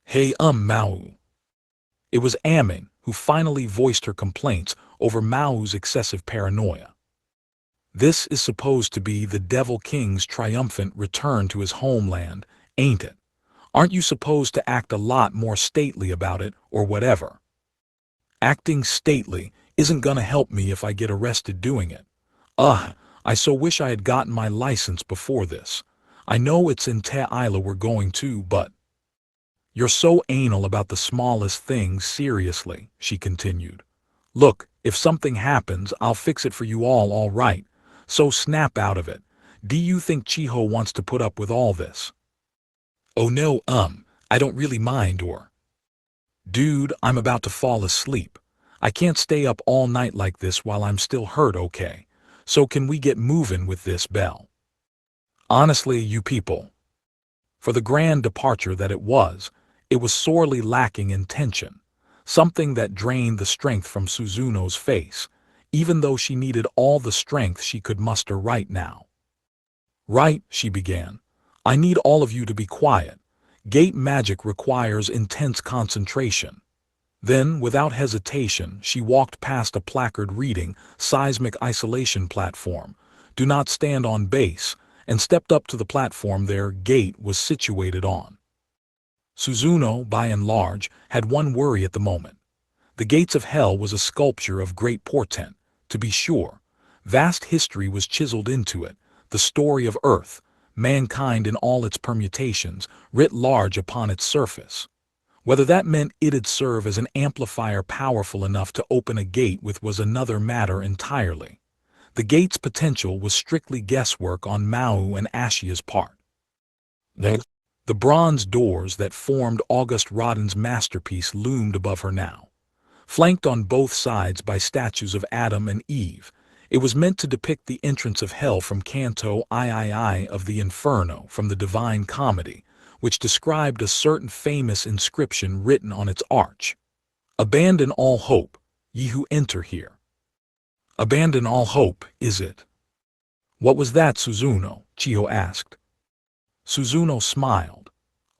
Hey, Maō. It was Amin who finally voiced her complaints over Mao's excessive paranoia. This is supposed to be the Devil King's triumphant return to his homeland, ain't it? Aren't you supposed to act a lot more stately about it, or whatever? Acting stately isn't gonna help me if I get arrested doing it. I so wish I had gotten my license before this. I know it's in Te'ila we're going to, but... You're so anal about the smallest things, seriously, she continued. Look, if something happens, I'll fix it for you all right. So snap out of it. Do you think Chiho wants to put up with all this? Oh no, I don't really mind, or... Dude, I'm about to fall asleep. I can't stay up all night like this while I'm still hurt, okay? So can we get moving with this, Belle? Honestly, you people. For the grand departure that it was sorely lacking in tension, something that drained the strength from Suzuno's face, even though she needed all the strength she could muster right now. Right, she began. I need all of you to be quiet. Gate magic requires intense concentration. Then, without hesitation, she walked past a placard reading Seismic Isolation Platform, "Do not stand on base," and stepped up to the platform their gate was situated on. Suzuno, by and large, had one worry at the moment. The gates of hell was a sculpture of great portent, to be sure. Vast history was chiseled into it, the story of earth, mankind in all its permutations, writ large upon its surface. Whether that meant it'd serve as an amplifier powerful enough to open a gate with was another matter entirely. The gate's potential was strictly guesswork on Maō and Ashia's part. The bronze doors that formed August Rodin's masterpiece loomed above her now. Flanked on both sides by statues of Adam and Eve, it was meant to depict the entrance of hell from Canto III of the Inferno from the Divine Comedy, which described a certain famous inscription written on its arch. "Abandon all hope, ye who enter here." Abandon all hope, is it? What was that, Suzuno? Chiho asked. Suzuno smiled.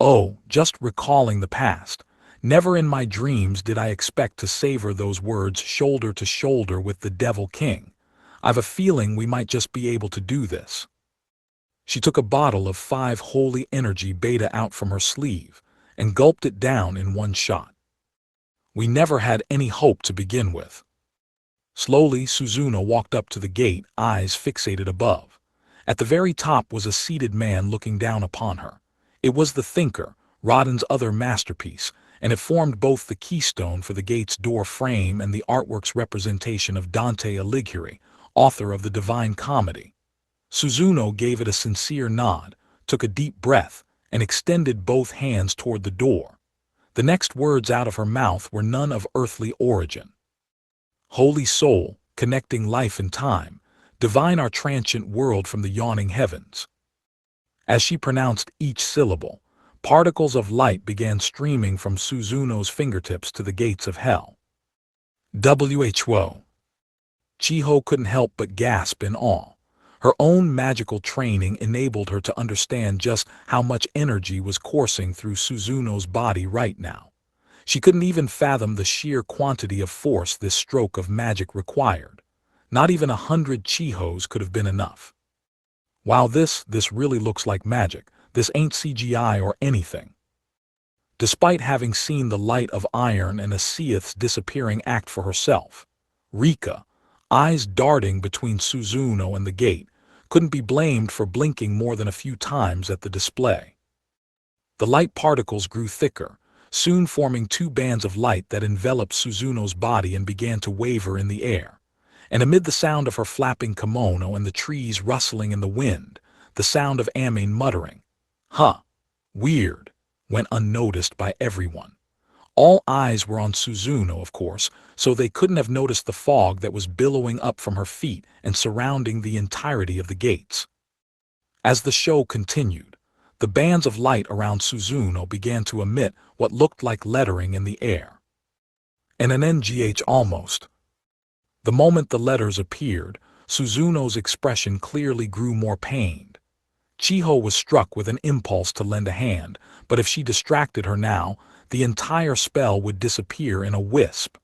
Oh, just recalling the past. Never in my dreams did I expect to savor those words shoulder to shoulder with the Devil King. I've a feeling we might just be able to do this. She took a bottle of 5 Holy Energy Beta out from her sleeve and gulped it down in one shot. We never had any hope to begin with. Slowly, Suzuno walked up to the gate, eyes fixated above. At the very top was a seated man looking down upon her. It was the Thinker, Rodin's other masterpiece, and it formed both the keystone for the gate's door frame and the artwork's representation of Dante Alighieri, author of the Divine Comedy. Suzuno gave it a sincere nod, took a deep breath, and extended both hands toward the door. The next words out of her mouth were none of earthly origin. "Holy soul, connecting life and time, divine our transient world from the yawning heavens." As she pronounced each syllable, particles of light began streaming from Suzuno's fingertips to the gates of hell. Who? Chiho couldn't help but gasp in awe. Her own magical training enabled her to understand just how much energy was coursing through Suzuno's body right now. She couldn't even fathom the sheer quantity of force this stroke of magic required. Not even 100 Chihos could have been enough. Wow, this really looks like magic. This ain't CGI or anything. Despite having seen the light of iron and a Seath's disappearing act for herself, Rika, eyes darting between Suzuno and the gate, couldn't be blamed for blinking more than a few times at the display. The light particles grew thicker, soon forming 2 bands of light that enveloped Suzuno's body and began to waver in the air. And amid the sound of her flapping kimono and the trees rustling in the wind, the sound of Amine muttering, "Huh, weird," went unnoticed by everyone. All eyes were on Suzuno, of course, so they couldn't have noticed the fog that was billowing up from her feet and surrounding the entirety of the gates. As the show continued, the bands of light around Suzuno began to emit what looked like lettering in the air. And an NGH almost. The moment the letters appeared, Suzuno's expression clearly grew more pained. Chiho was struck with an impulse to lend a hand, but if she distracted her now, the entire spell would disappear in a wisp.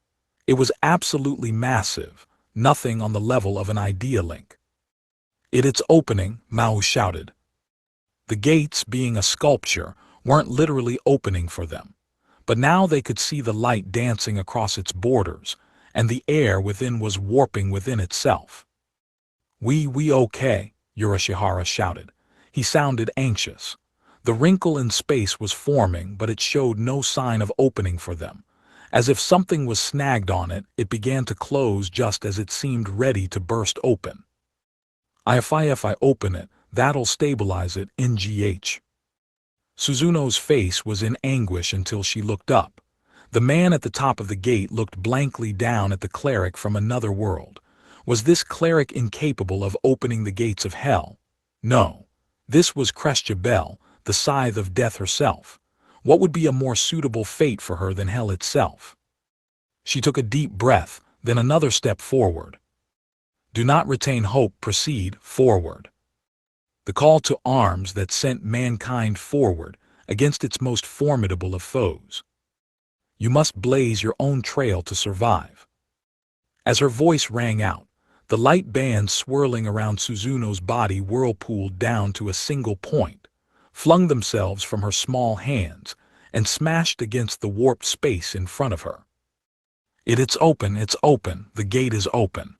It was absolutely massive, nothing on the level of an idea link. "It's opening," Maō shouted. The gates, being a sculpture, weren't literally opening for them, but now they could see the light dancing across its borders, and the air within was warping within itself. We okay," Yurashihara shouted. He sounded anxious. The wrinkle in space was forming, but it showed no sign of opening for them. As if something was snagged on it, it began to close just as it seemed ready to burst open. If I open it, that'll stabilize it, NGH. Suzuno's face was in anguish until she looked up. The man at the top of the gate looked blankly down at the cleric from another world. Was this cleric incapable of opening the gates of hell? No. This was Krestia Bell, the Scythe of Death herself. What would be a more suitable fate for her than hell itself? She took a deep breath, then another step forward. "Do not retain hope, proceed forward." The call to arms that sent mankind forward against its most formidable of foes. You must blaze your own trail to survive. As her voice rang out, The light bands swirling around Suzuno's body whirlpooled down to a single point, flung themselves from her small hands, and smashed against the warped space in front of her. It's open, the gate is open.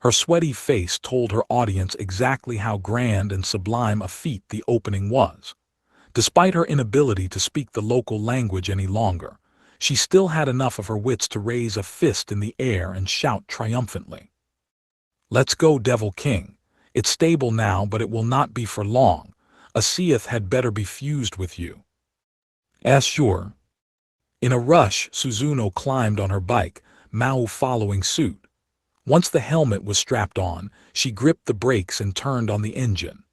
Her sweaty face told her audience exactly how grand and sublime a feat the opening was. Despite her inability to speak the local language any longer, she still had enough of her wits to raise a fist in the air and shout triumphantly. "Let's go, Devil King. It's stable now, but it will not be for long. A Seath had better be fused with you." Sure. In a rush, Suzuno climbed on her bike, Maō following suit. Once the helmet was strapped on, she gripped the brakes and turned on the engine.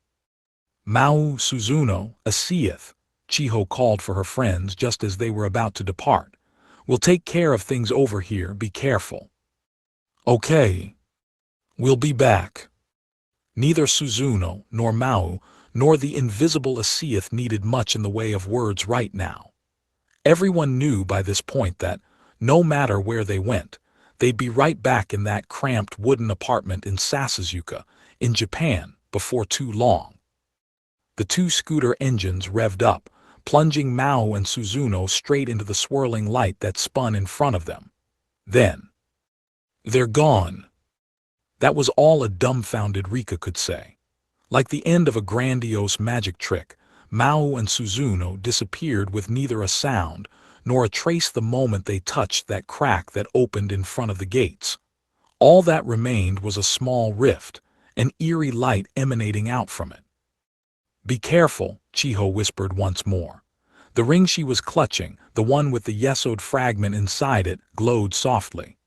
"Maō, Suzuno, a Seath," Chiho called for her friends just as they were about to depart. "We'll take care of things over here, be careful." "Okay. We'll be back." Neither Suzuno, nor Maō, nor the invisible Seath needed much in the way of words right now. Everyone knew by this point that, no matter where they went, they'd be right back in that cramped wooden apartment in Sasuzuka, in Japan, before too long. The two scooter engines revved up, plunging Maō and Suzuno straight into the swirling light that spun in front of them. Then, "They're gone." That was all a dumbfounded Rika could say. Like the end of a grandiose magic trick, Maō and Suzuno disappeared with neither a sound nor a trace the moment they touched that crack that opened in front of the gates. All that remained was a small rift, an eerie light emanating out from it. "Be careful," Chiho whispered once more. The ring she was clutching, the one with the yesod fragment inside it, glowed softly.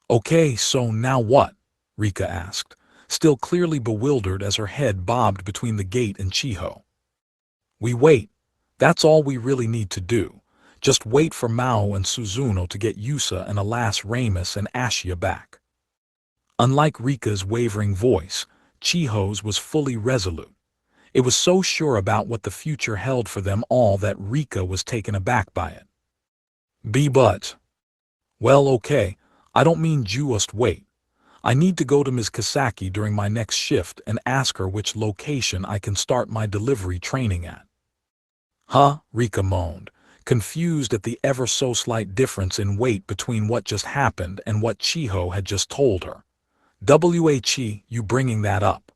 "Okay, so now what?" Rika asked, still clearly bewildered as her head bobbed between the gate and Chiho. "We wait. That's all we really need to do. Just wait for Maō and Suzuno to get Yusa and alas Ramus and Ashia back." Unlike Rika's wavering voice, Chiho's was fully resolute. It was so sure about what the future held for them all that Rika was taken aback by it. But. "Well, okay, I don't mean just wait. I need to go to Ms. Kasaki during my next shift and ask her which location I can start my delivery training at." "Huh?" Rika moaned, confused at the ever-so-slight difference in weight between what just happened and what Chiho had just told her. "Whe, you bringing that up?"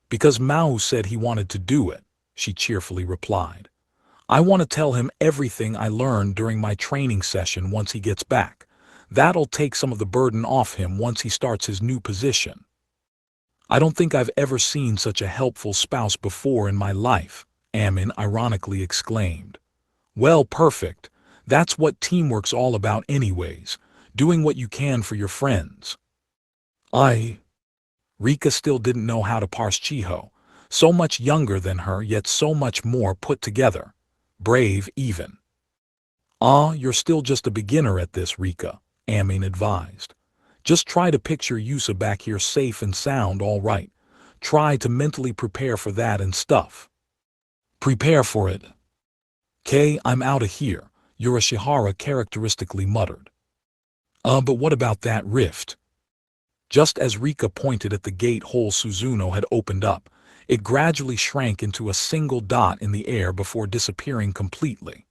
"Because Maō said he wanted to do it," she cheerfully replied. "I want to tell him everything I learned during my training session once he gets back. That'll take some of the burden off him once he starts his new position." "I don't think I've ever seen such a helpful spouse before in my life," Amin ironically exclaimed. "Well, perfect. That's what teamwork's all about anyways, doing what you can for your friends." Rika still didn't know how to parse Chiho, so much younger than her yet so much more put together. Brave, even. You're still just a beginner at this, Rika," Amin advised. "Just try to picture Yusa back here safe and sound, all right. Try to mentally prepare for that and stuff." "Prepare for it." "'Kay, I'm outta here," Urashihara characteristically muttered. But what about that rift?" Just as Rika pointed at the gate hole Suzuno had opened up, it gradually shrank into a single dot in the air before disappearing completely.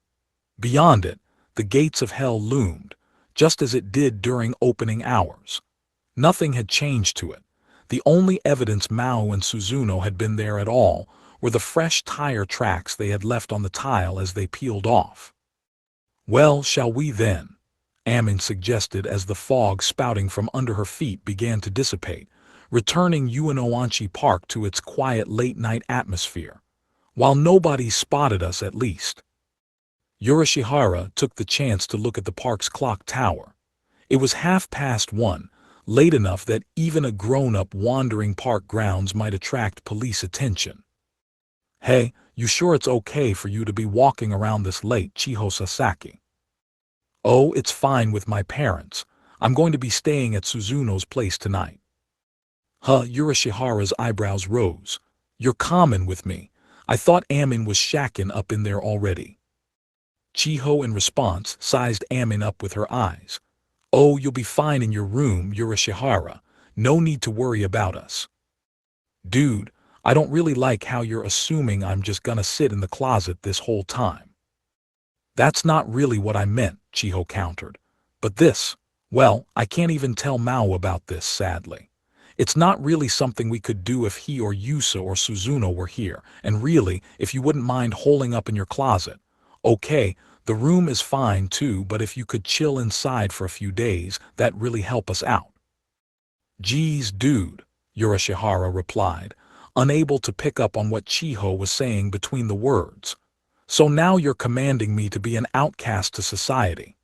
Beyond it, the gates of hell loomed, just as it did during opening hours. Nothing had changed to it. The only evidence Maō and Suzuno had been there at all were the fresh tire tracks they had left on the tile as they peeled off. "Well, shall we then?" Amin suggested as the fog spouting from under her feet began to dissipate, returning Uenoanchi Park to its quiet late-night atmosphere. "While nobody spotted us at least." Urashihara took the chance to look at the park's clock tower. It was 1:30, late enough that even a grown-up wandering park grounds might attract police attention. "Hey, you sure it's okay for you to be walking around this late, Chiho Sasaki?" "Oh, it's fine with my parents. I'm going to be staying at Suzuno's place tonight." Urashihara's eyebrows rose. "You're common with me. I thought Amin was shacking up in there already." Chiho in response sized Amin up with her eyes. "Oh, you'll be fine in your room, Urashihara. No need to worry about us. Dude, I don't really like how you're assuming I'm just gonna sit in the closet this whole time. That's not really what I meant, Chiho countered. But this, well, I can't even tell Mao about this, sadly. It's not really something we could do if he or Yusa or Suzuno were here, and really, if you wouldn't mind holing up in your closet. Okay, the room is fine too, but if you could chill inside for a few days, that'd really help us out. Geez, dude, Yurashihara replied, unable to pick up on what Chiho was saying between the words. So now you're commanding me to be an outcast to society.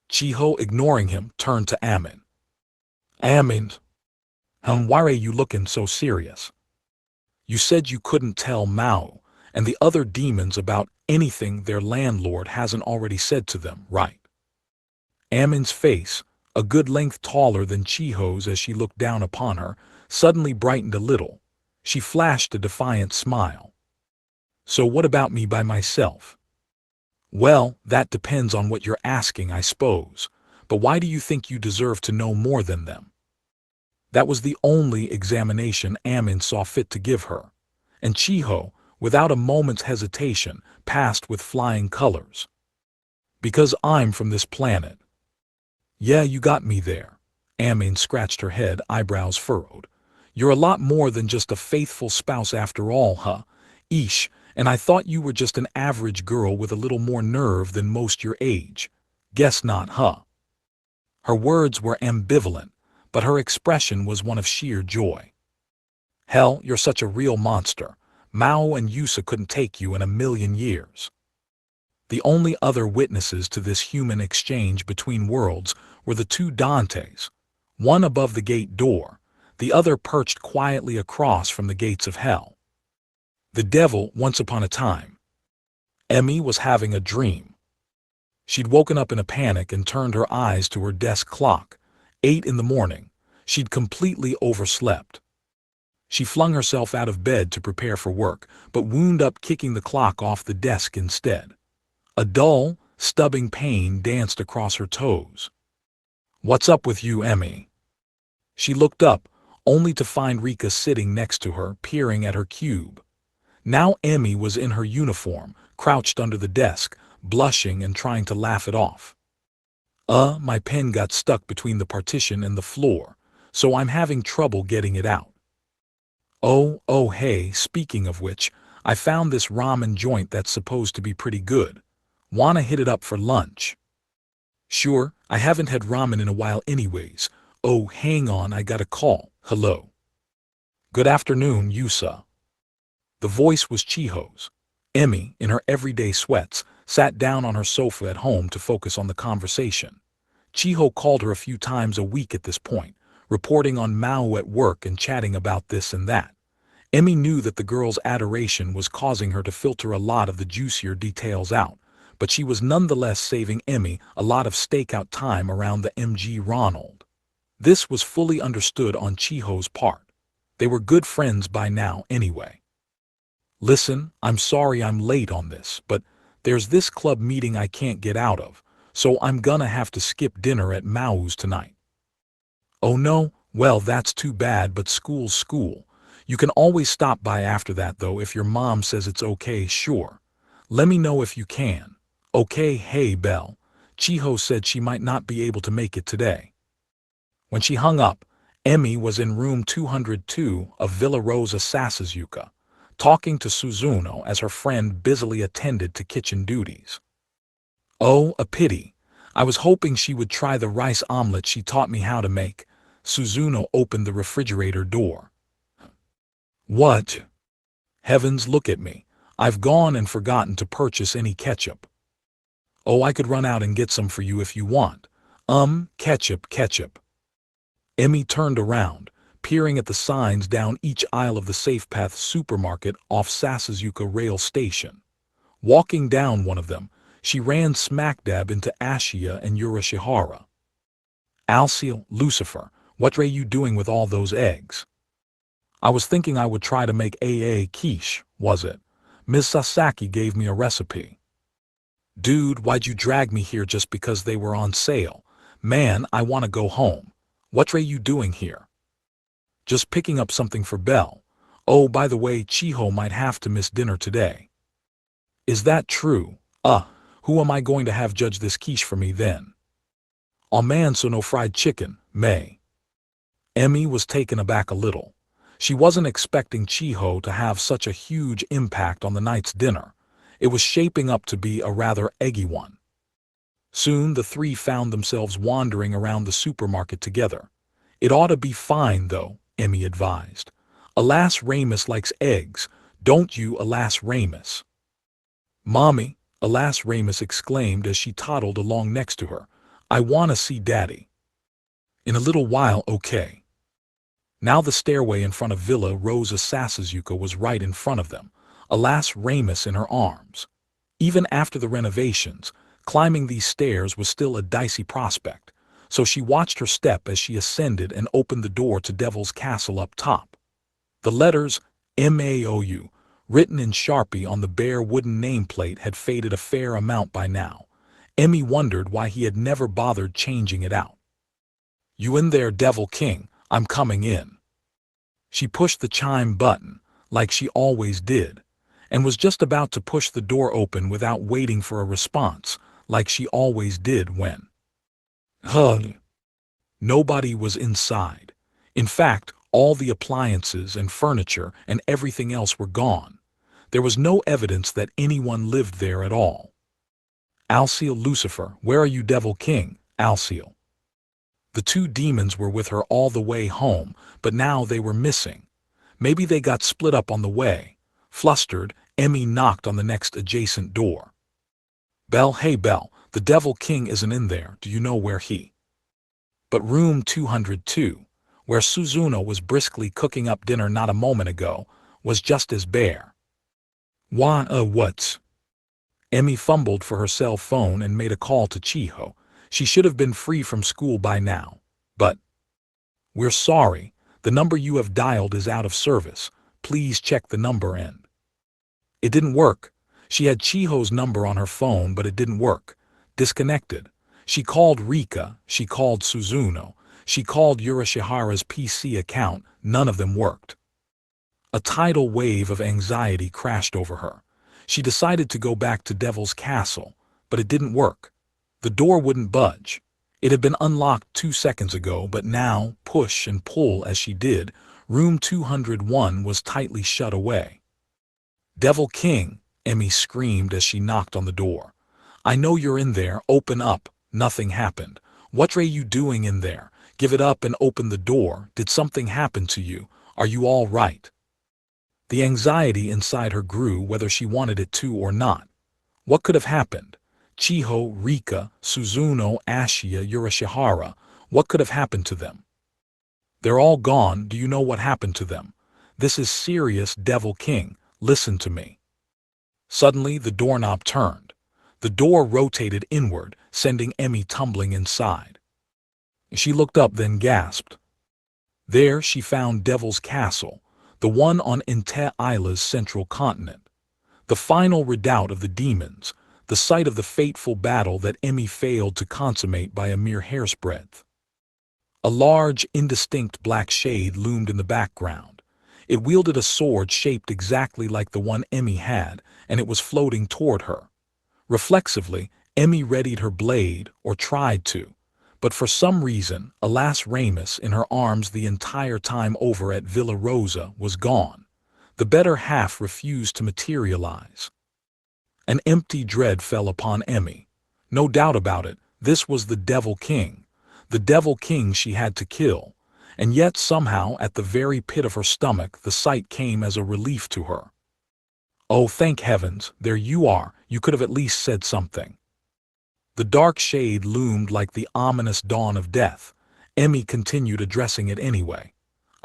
Chiho, ignoring him, turned to Amin. Amin, why are you looking so serious? You said you couldn't tell Mao and the other demons about anything their landlord hasn't already said to them, right? Amin's face, a good length taller than Chiho's as she looked down upon her, suddenly brightened a little. She flashed a defiant smile. So what about me by myself? Well, that depends on what you're asking, I suppose. But why do you think you deserve to know more than them? That was the only examination Amin saw fit to give her. And Chiho, without a moment's hesitation, passed with flying colors. Because I'm from this planet. Yeah, you got me there. Amin scratched her head, eyebrows furrowed. You're a lot more than just a faithful spouse after all, huh? Eesh, and I thought you were just an average girl with a little more nerve than most your age. Guess not, huh? Her words were ambivalent, but her expression was one of sheer joy. Hell, you're such a real monster. Mao and Yusa couldn't take you in a million years. The only other witnesses to this human exchange between worlds were the two Dantes, one above the gate door, the other perched quietly across from the gates of hell. The devil, once upon a time. Emmy was having a dream. She'd woken up in a panic and turned her eyes to her desk clock. 8 in the morning. She'd completely overslept. She flung herself out of bed to prepare for work, but wound up kicking the clock off the desk instead. A dull, stubbing pain danced across her toes. What's up with you, Emmy? She looked up, only to find Rika sitting next to her, peering at her cube. Now Emmy was in her uniform, crouched under the desk, blushing and trying to laugh it off. My pen got stuck between the partition and the floor, so I'm having trouble getting it out. Oh, hey, speaking of which, I found this ramen joint that's supposed to be pretty good. Wanna hit it up for lunch? Sure, I haven't had ramen in a while anyways. Oh, hang on, I got a call. Hello. Good afternoon, Yusa. The voice was Chiho's. Emmy, in her everyday sweats, sat down on her sofa at home to focus on the conversation. Chiho called her a few times a week at this point, reporting on Mao at work and chatting about this and that. Emmy knew that the girl's adoration was causing her to filter a lot of the juicier details out, but she was nonetheless saving Emmy a lot of stakeout time around the MG Ronald. This was fully understood on Chiho's part. They were good friends by now anyway. Listen, I'm sorry I'm late on this, but there's this club meeting I can't get out of, so I'm gonna have to skip dinner at Mao's tonight. Oh no, well that's too bad, but school's school. You can always stop by after that though if your mom says it's okay, sure. Let me know if you can. Okay, hey Belle. Chiho said she might not be able to make it today. When she hung up, Emmy was in room 202 of Villa Rosa Sasasuka, talking to Suzuno as her friend busily attended to kitchen duties. Oh, a pity. I was hoping she would try the rice omelet she taught me how to make. Suzuno opened the refrigerator door. What? Heavens, look at me. I've gone and forgotten to purchase any ketchup. Oh, I could run out and get some for you if you want. Ketchup. Emmy turned around, peering at the signs down each aisle of the SafePath supermarket off Sasasuka rail station. Walking down one of them, she ran smack dab into Ashia and Yurashihara. Alciel, Lucifer, what are you doing with all those eggs? I was thinking I would try to make AA quiche, was it? Ms. Sasaki gave me a recipe. Dude, why'd you drag me here just because they were on sale? Man, I want to go home. What are you doing here? Just picking up something for Belle. Oh, by the way, Chiho might have to miss dinner today. Is that true? Who am I going to have judge this quiche for me then? Oh man, so no fried chicken, May. Emmy was taken aback a little. She wasn't expecting Chiho to have such a huge impact on the night's dinner. It was shaping up to be a rather eggy one. Soon the three found themselves wandering around the supermarket together. It ought to be fine, though, Emmy advised. Alas, Ramus likes eggs, don't you, Alas Ramus? Mommy, Alas Ramus exclaimed as she toddled along next to her. I want to see Daddy. In a little while, okay. Now the stairway in front of Villa Rosa Sasasuka was right in front of them, Alas Ramus in her arms. Even after the renovations, climbing these stairs was still a dicey prospect, so she watched her step as she ascended and opened the door to Devil's Castle up top. The letters MAOU, written in Sharpie on the bare wooden nameplate, had faded a fair amount by now. Emmy wondered why he had never bothered changing it out. You in there, Devil King, I'm coming in. She pushed the chime button, like she always did, and was just about to push the door open without waiting for a response, like she always did when. Nobody was inside. In fact, all the appliances and furniture and everything else were gone. There was no evidence that anyone lived there at all. Alciel, Lucifer, where are you, Devil King? Alciel. The two demons were with her all the way home, but now they were missing. Maybe they got split up on the way. Flustered, Emmy knocked on the next adjacent door. Belle, hey Belle, the Devil King isn't in there, do you know where he? But room 202, where Suzuno was briskly cooking up dinner not a moment ago, was just as bare. Why, what's? Emmy fumbled for her cell phone and made a call to Chiho. She should have been free from school by now. But, we're sorry, the number you have dialed is out of service. Please check the number and. It didn't work. She had Chiho's number on her phone, but it didn't work. Disconnected. She called Rika, she called Suzuno, she called Yurishihara's PC account, none of them worked. A tidal wave of anxiety crashed over her. She decided to go back to Devil's Castle, but it didn't work. The door wouldn't budge. It had been unlocked 2 seconds ago, but now, push and pull as she did, room 201 was tightly shut away. Devil King, Emmy screamed as she knocked on the door. I know you're in there, open up. Nothing happened. What are you doing in there? Give it up and open the door. Did something happen to you? Are you all right? The anxiety inside her grew whether she wanted it to or not. What could have happened? Chiho, Rika, Suzuno, Ashia, Yurishihara, what could have happened to them? They're all gone. Do you know what happened to them? This is serious, Devil King. Listen to me. Suddenly the doorknob turned. The door rotated inward, sending Emmy tumbling inside. She looked up, then gasped. There she found Devil's Castle, the one on Inte Isla's central continent. The final redoubt of the demons, the site of the fateful battle that Emmy failed to consummate by a mere hair's breadth. A large, indistinct black shade loomed in the background. It wielded a sword shaped exactly like the one Emmy had, and it was floating toward her. Reflexively, Emmy readied her blade, or tried to, but for some reason, Alas Ramus in her arms the entire time over at Villa Rosa was gone. The better half refused to materialize. An empty dread fell upon Emmy. No doubt about it, this was the Devil King. The Devil King she had to kill, and yet somehow at the very pit of her stomach the sight came as a relief to her. Oh, thank heavens, there you are, you could have at least said something. The dark shade loomed like the ominous dawn of death. Emmy continued addressing it anyway.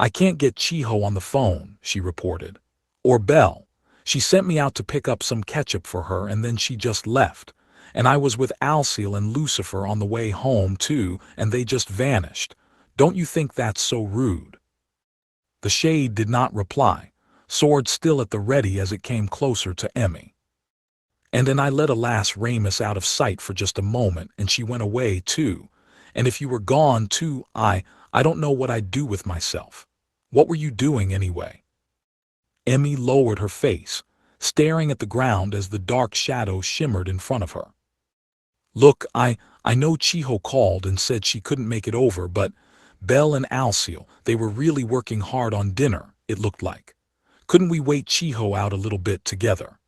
I can't get Chiho on the phone, she reported. Or Belle. She sent me out to pick up some ketchup for her and then she just left. And I was with Alciel and Lucifer on the way home too, and they just vanished. Don't you think that's so rude? The shade did not reply, sword still at the ready as it came closer to Emmy. And then I let Alas Ramus out of sight for just a moment, and she went away too. And if you were gone too, I don't know what I'd do with myself. What were you doing anyway? Emmy lowered her face, staring at the ground as the dark shadow shimmered in front of her. Look, I know Chiho called and said she couldn't make it over, but Belle and Alceel, they were really working hard on dinner, it looked like. Couldn't we wait Chiho out a little bit together?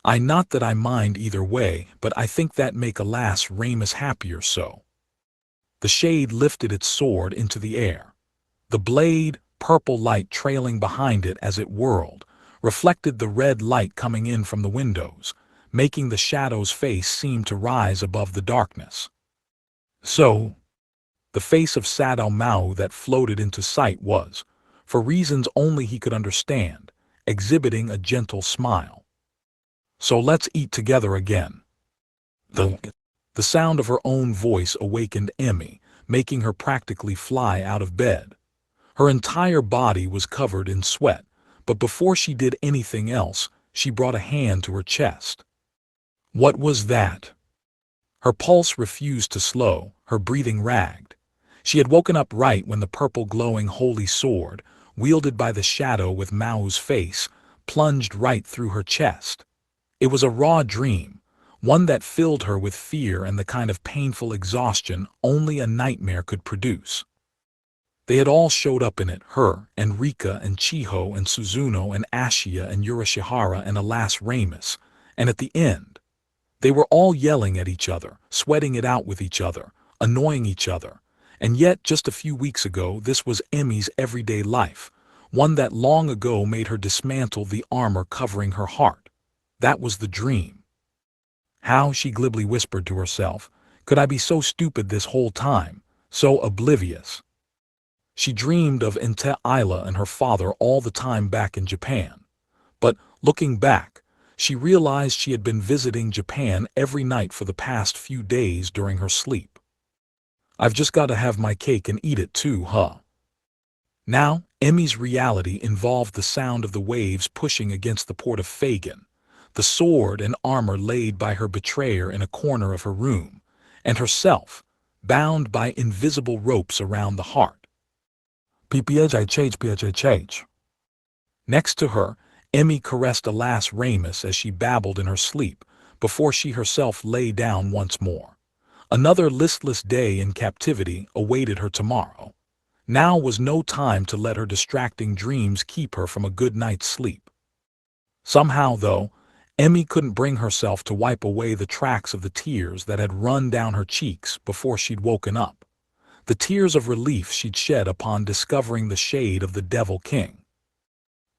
Not that I mind either way, but I think that make alas Ramus happier so. The shade lifted its sword into the air. The blade, purple light trailing behind it as it whirled, reflected the red light coming in from the windows, making the shadow's face seem to rise above the darkness. So, the face of Sadao Mao that floated into sight was, for reasons only he could understand, exhibiting a gentle smile. So let's eat together again. The sound of her own voice awakened Emmy, making her practically fly out of bed. Her entire body was covered in sweat, but before she did anything else, she brought a hand to her chest. What was that? Her pulse refused to slow, her breathing ragged. She had woken up right when the purple glowing holy sword, wielded by the shadow with Mao's face, plunged right through her chest. It was a raw dream, one that filled her with fear and the kind of painful exhaustion only a nightmare could produce. They had all showed up in it, her, and Rika, and Chiho, and Suzuno, and Ashia, and Urashihara, and alas Ramus, and at the end, they were all yelling at each other, sweating it out with each other, annoying each other, and yet just a few weeks ago this was Emmy's everyday life, one that long ago made her dismantle the armor covering her heart. That was the dream. How, she glibly whispered to herself, could I be so stupid this whole time, so oblivious? She dreamed of Inte Isla and her father all the time back in Japan. But, looking back, she realized she had been visiting Japan every night for the past few days during her sleep. I've just got to have my cake and eat it too, huh? Now, Emmy's reality involved the sound of the waves pushing against the port of Fagin, the sword and armor laid by her betrayer in a corner of her room, and herself, bound by invisible ropes around the heart. PPHH. Next to her, Emmy caressed alas Ramus as she babbled in her sleep, before she herself lay down once more. Another listless day in captivity awaited her tomorrow. Now was no time to let her distracting dreams keep her from a good night's sleep. Somehow, though, Emmy couldn't bring herself to wipe away the tracks of the tears that had run down her cheeks before she'd woken up. The tears of relief she'd shed upon discovering the shade of the Devil King.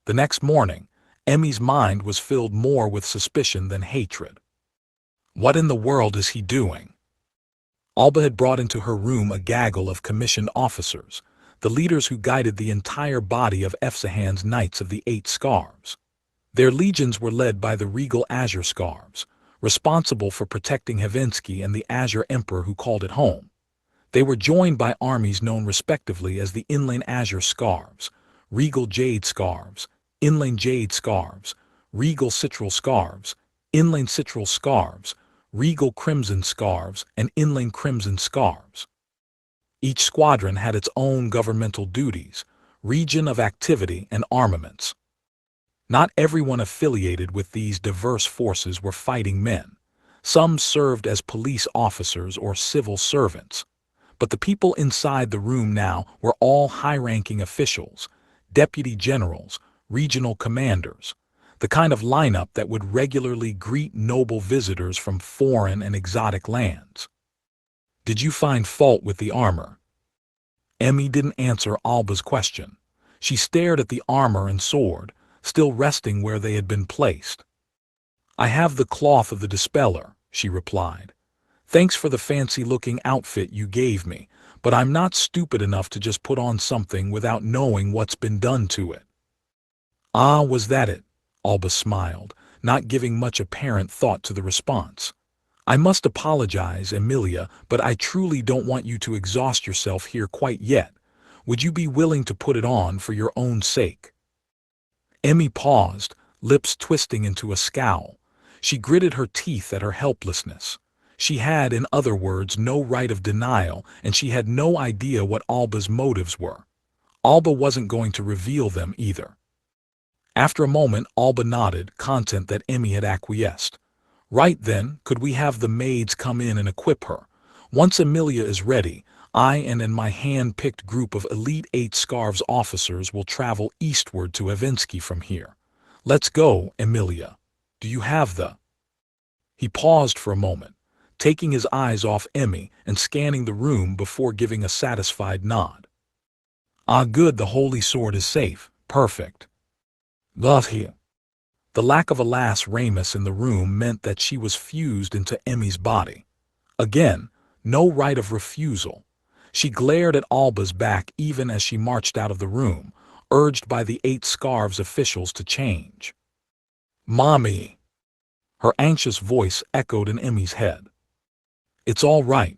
The next morning, Emmy's mind was filled more with suspicion than hatred. What in the world is he doing? Alba had brought into her room a gaggle of commissioned officers, the leaders who guided the entire body of Efsahan's Knights of the Eight Scarves. Their legions were led by the regal Azure Scarves, responsible for protecting Havinsky and the Azure Emperor who called it home. They were joined by armies known respectively as the Inlane Azure Scarves, Regal Jade Scarves, Inlane Jade Scarves, Regal Citral Scarves, Inlane Citral Scarves, Regal Crimson Scarves, and Inlane Crimson Scarves. Each squadron had its own governmental duties, region of activity, and armaments. Not everyone affiliated with these diverse forces were fighting men. Some served as police officers or civil servants. But the people inside the room now were all high-ranking officials, deputy generals, regional commanders, the kind of lineup that would regularly greet noble visitors from foreign and exotic lands. Did you find fault with the armor? Emmy didn't answer Alba's question. She stared at the armor and sword, still resting where they had been placed. I have the cloth of the Dispeller, she replied. Thanks for the fancy-looking outfit you gave me, but I'm not stupid enough to just put on something without knowing what's been done to it. Ah, was that it? Alba smiled, not giving much apparent thought to the response. I must apologize, Emilia, but I truly don't want you to exhaust yourself here quite yet. Would you be willing to put it on for your own sake? Emmy paused, lips twisting into a scowl. She gritted her teeth at her helplessness. She had, in other words, no right of denial, and she had no idea what Alba's motives were. Alba wasn't going to reveal them either. After a moment, Alba nodded, content that Emmy had acquiesced. Right then, could we have the maids come in and equip her? Once Emilia is ready, I and my hand-picked group of Elite 8 Scarves officers will travel eastward to Evinsky from here. Let's go, Emilia. Do you have the... He paused for a moment, taking his eyes off Emmy and scanning the room before giving a satisfied nod. Ah, good, the holy sword is safe. Perfect. Thus here. The lack of a lass Ramus in the room meant that she was fused into Emmy's body. Again, no right of refusal. She glared at Alba's back even as she marched out of the room, urged by the 8 Scarves officials to change. Mommy! Her anxious voice echoed in Emmy's head. It's all right,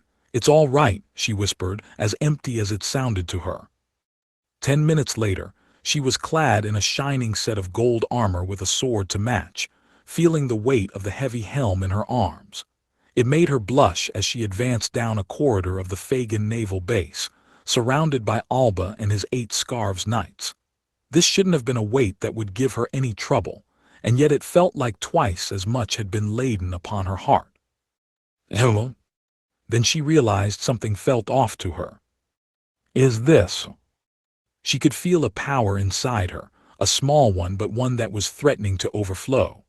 she whispered, as empty as it sounded to her. 10 minutes later, she was clad in a shining set of gold armor with a sword to match, feeling the weight of the heavy helm in her arms. It made her blush as she advanced down a corridor of the Fagan naval base, surrounded by Alba and his 8 Scarves knights. This shouldn't have been a weight that would give her any trouble, and yet it felt like twice as much had been laden upon her heart. Hello? Then she realized something felt off to her. Is this? She could feel a power inside her, a small one but one that was threatening to overflow.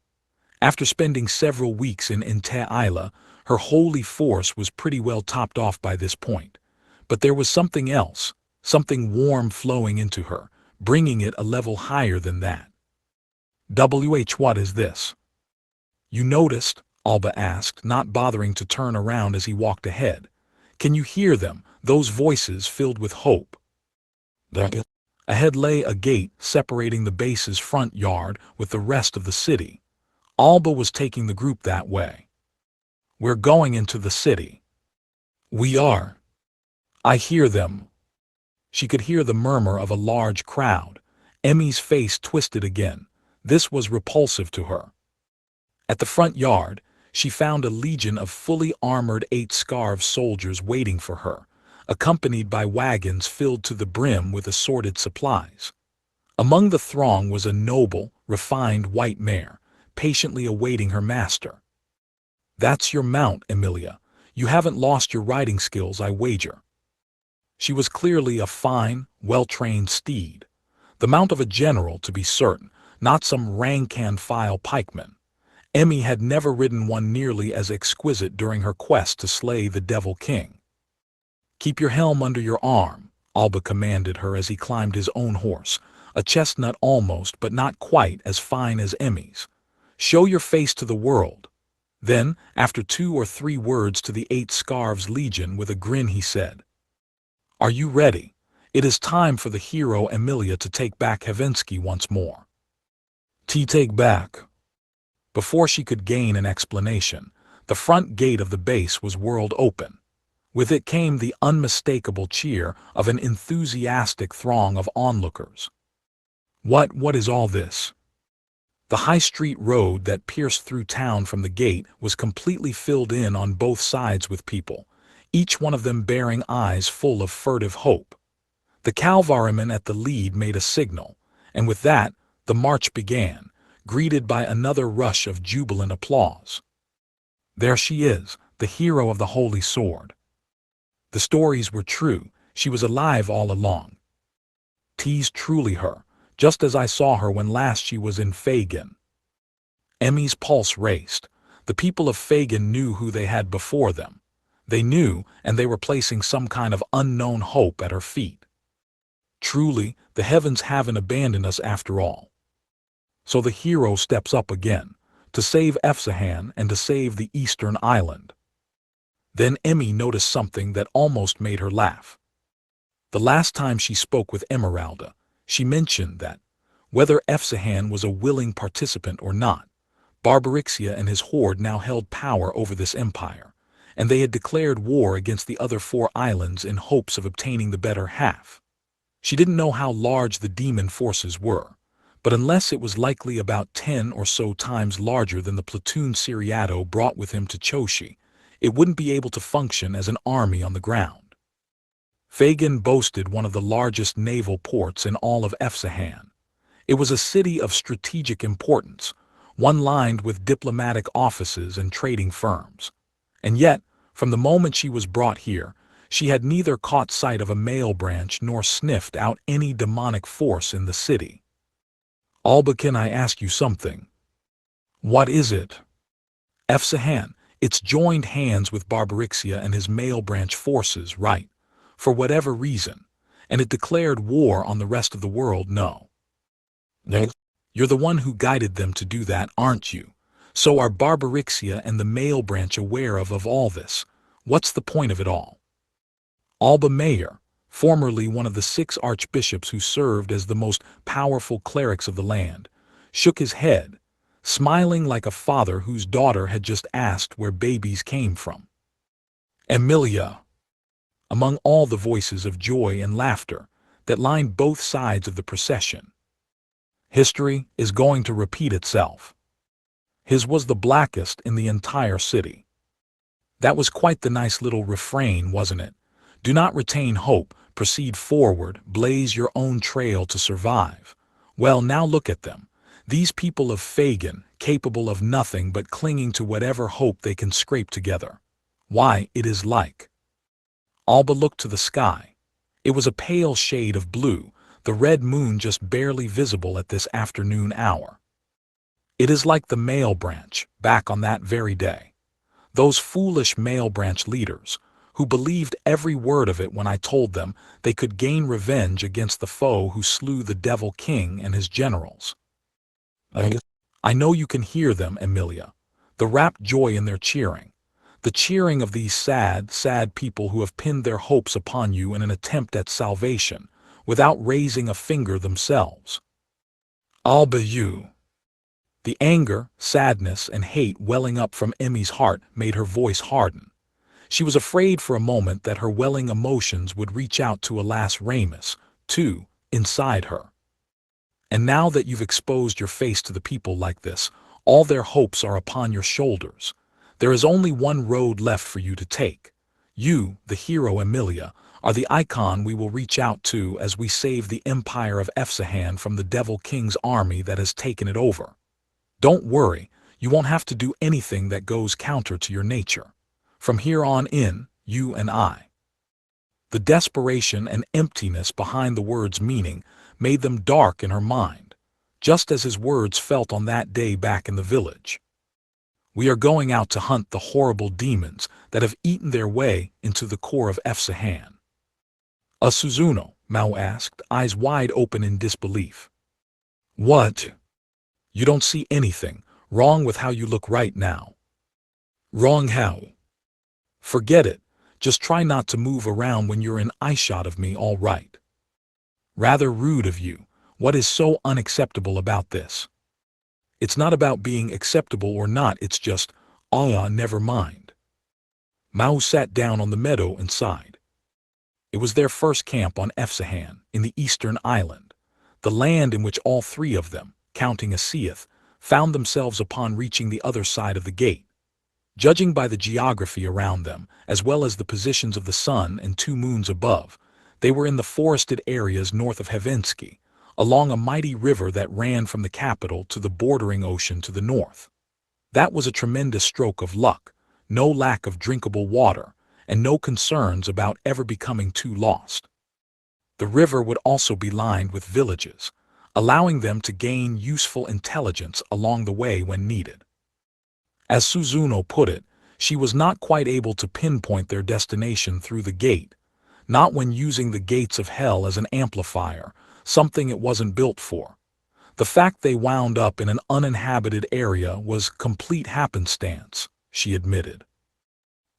After spending several weeks in Inte Isla, her holy force was pretty well topped off by this point. But there was something else, something warm flowing into her, bringing it a level higher than that. What is this? You noticed? Alba asked, not bothering to turn around as he walked ahead. Can you hear them, those voices filled with hope? Ahead lay a gate separating the base's front yard with the rest of the city. Alba was taking the group that way. We're going into the city. We are. I hear them. She could hear the murmur of a large crowd. Emmy's face twisted again. This was repulsive to her. At the front yard, she found a legion of fully armored 8 Scarves soldiers waiting for her, accompanied by wagons filled to the brim with assorted supplies. Among the throng was a noble, refined white mare, patiently awaiting her master. That's your mount, Emilia. You haven't lost your riding skills, I wager. She was clearly a fine, well-trained steed. The mount of a general, to be certain, not some rank-and-file pikeman. Emmy had never ridden one nearly as exquisite during her quest to slay the Devil King. Keep your helm under your arm, Alba commanded her as he climbed his own horse, a chestnut almost but not quite as fine as Emmy's. Show your face to the world. Then, after 2 or 3 words to the 8 Scarves Legion with a grin, he said, Are you ready? It is time for the hero Emilia to take back Evinsky once more. Take back. Before she could gain an explanation, the front gate of the base was whirled open. With it came the unmistakable cheer of an enthusiastic throng of onlookers. What is all this? The high street road that pierced through town from the gate was completely filled in on both sides with people, each one of them bearing eyes full of furtive hope. The cavalryman at the lead made a signal, and with that, the march began, greeted by another rush of jubilant applause. There she is, the hero of the Holy Sword. The stories were true, she was alive all along. 'Tis truly her, just as I saw her when last she was in Fagan. Emmy's pulse raced. The people of Fagan knew who they had before them. They knew, and they were placing some kind of unknown hope at her feet. Truly, the heavens haven't abandoned us after all. So the hero steps up again, to save Efsahan and to save the Eastern Island. Then Emmy noticed something that almost made her laugh. The last time she spoke with Emeralda, she mentioned that, whether Efsahan was a willing participant or not, Barbarixia and his horde now held power over this empire, and they had declared war against the other 4 islands in hopes of obtaining the better half. She didn't know how large the demon forces were, but unless it was likely about 10 or so times larger than the platoon Siriato brought with him to Choshi, it wouldn't be able to function as an army on the ground. Fagin boasted one of the largest naval ports in all of Efsahan. It was a city of strategic importance, one lined with diplomatic offices and trading firms. And yet, from the moment she was brought here, she had neither caught sight of a male branch nor sniffed out any demonic force in the city. "Alba, can I ask you something?" "What is it?" "Efsahan, it's joined hands with Barbarixia and his male branch forces, right? For whatever reason. And it declared war on the rest of the world, no? You're the one who guided them to do that, aren't you? So are Barbarixia and the male branch aware of all this? What's the point of it all?" Alba Mayor, formerly one of the 6 archbishops who served as the most powerful clerics of the land, shook his head, smiling like a father whose daughter had just asked where babies came from. "Emilia," among all the voices of joy and laughter that lined both sides of the procession, "history is going to repeat itself." His was the blackest in the entire city. That was quite the nice little refrain, wasn't it? Do not retain hope, proceed forward, blaze your own trail to survive. Well, now look at them. These people of Fagin, capable of nothing but clinging to whatever hope they can scrape together. Why, it is like. Alba looked to the sky. It was a pale shade of blue, the red moon just barely visible at this afternoon hour. It is like the male branch, back on that very day. Those foolish male branch leaders, who believed every word of it when I told them they could gain revenge against the foe who slew the Devil King and his generals. I know you can hear them, Emilia, the rapt joy in their cheering, the cheering of these sad, sad people who have pinned their hopes upon you in an attempt at salvation, without raising a finger themselves. Alba, you. The anger, sadness, and hate welling up from Emmy's heart made her voice harden. She was afraid for a moment that her welling emotions would reach out to Alas Ramus, too, inside her. And now that you've exposed your face to the people like this, all their hopes are upon your shoulders. There is only one road left for you to take. You, the hero Emilia, are the icon we will reach out to as we save the empire of Efsahan from the Devil King's army that has taken it over. Don't worry, you won't have to do anything that goes counter to your nature. From here on in, you and I. The desperation and emptiness behind the words' meaning made them dark in her mind, just as his words felt on that day back in the village. We are going out to hunt the horrible demons that have eaten their way into the core of Efsahan. Suzuno, Maō asked, eyes wide open in disbelief. What? You don't see anything wrong with how you look right now. Wrong how? Forget it. Just try not to move around when you're in eyeshot of me, all right. Rather rude of you. What is so unacceptable about this? It's not about being acceptable or not, it's just, never mind. Maō sat down on the meadow and sighed. It was their first camp on Efsahan, in the eastern island, the land in which all 3 of them, counting Asiath, found themselves upon reaching the other side of the gate. Judging by the geography around them, as well as the positions of the sun and 2 moons above, they were in the forested areas north of Hevinsky, along a mighty river that ran from the capital to the bordering ocean to the north. That was a tremendous stroke of luck, no lack of drinkable water, and no concerns about ever becoming too lost. The river would also be lined with villages, allowing them to gain useful intelligence along the way when needed. As Suzuno put it, she was not quite able to pinpoint their destination through the gate, not when using the gates of hell as an amplifier, something it wasn't built for. The fact they wound up in an uninhabited area was complete happenstance, she admitted.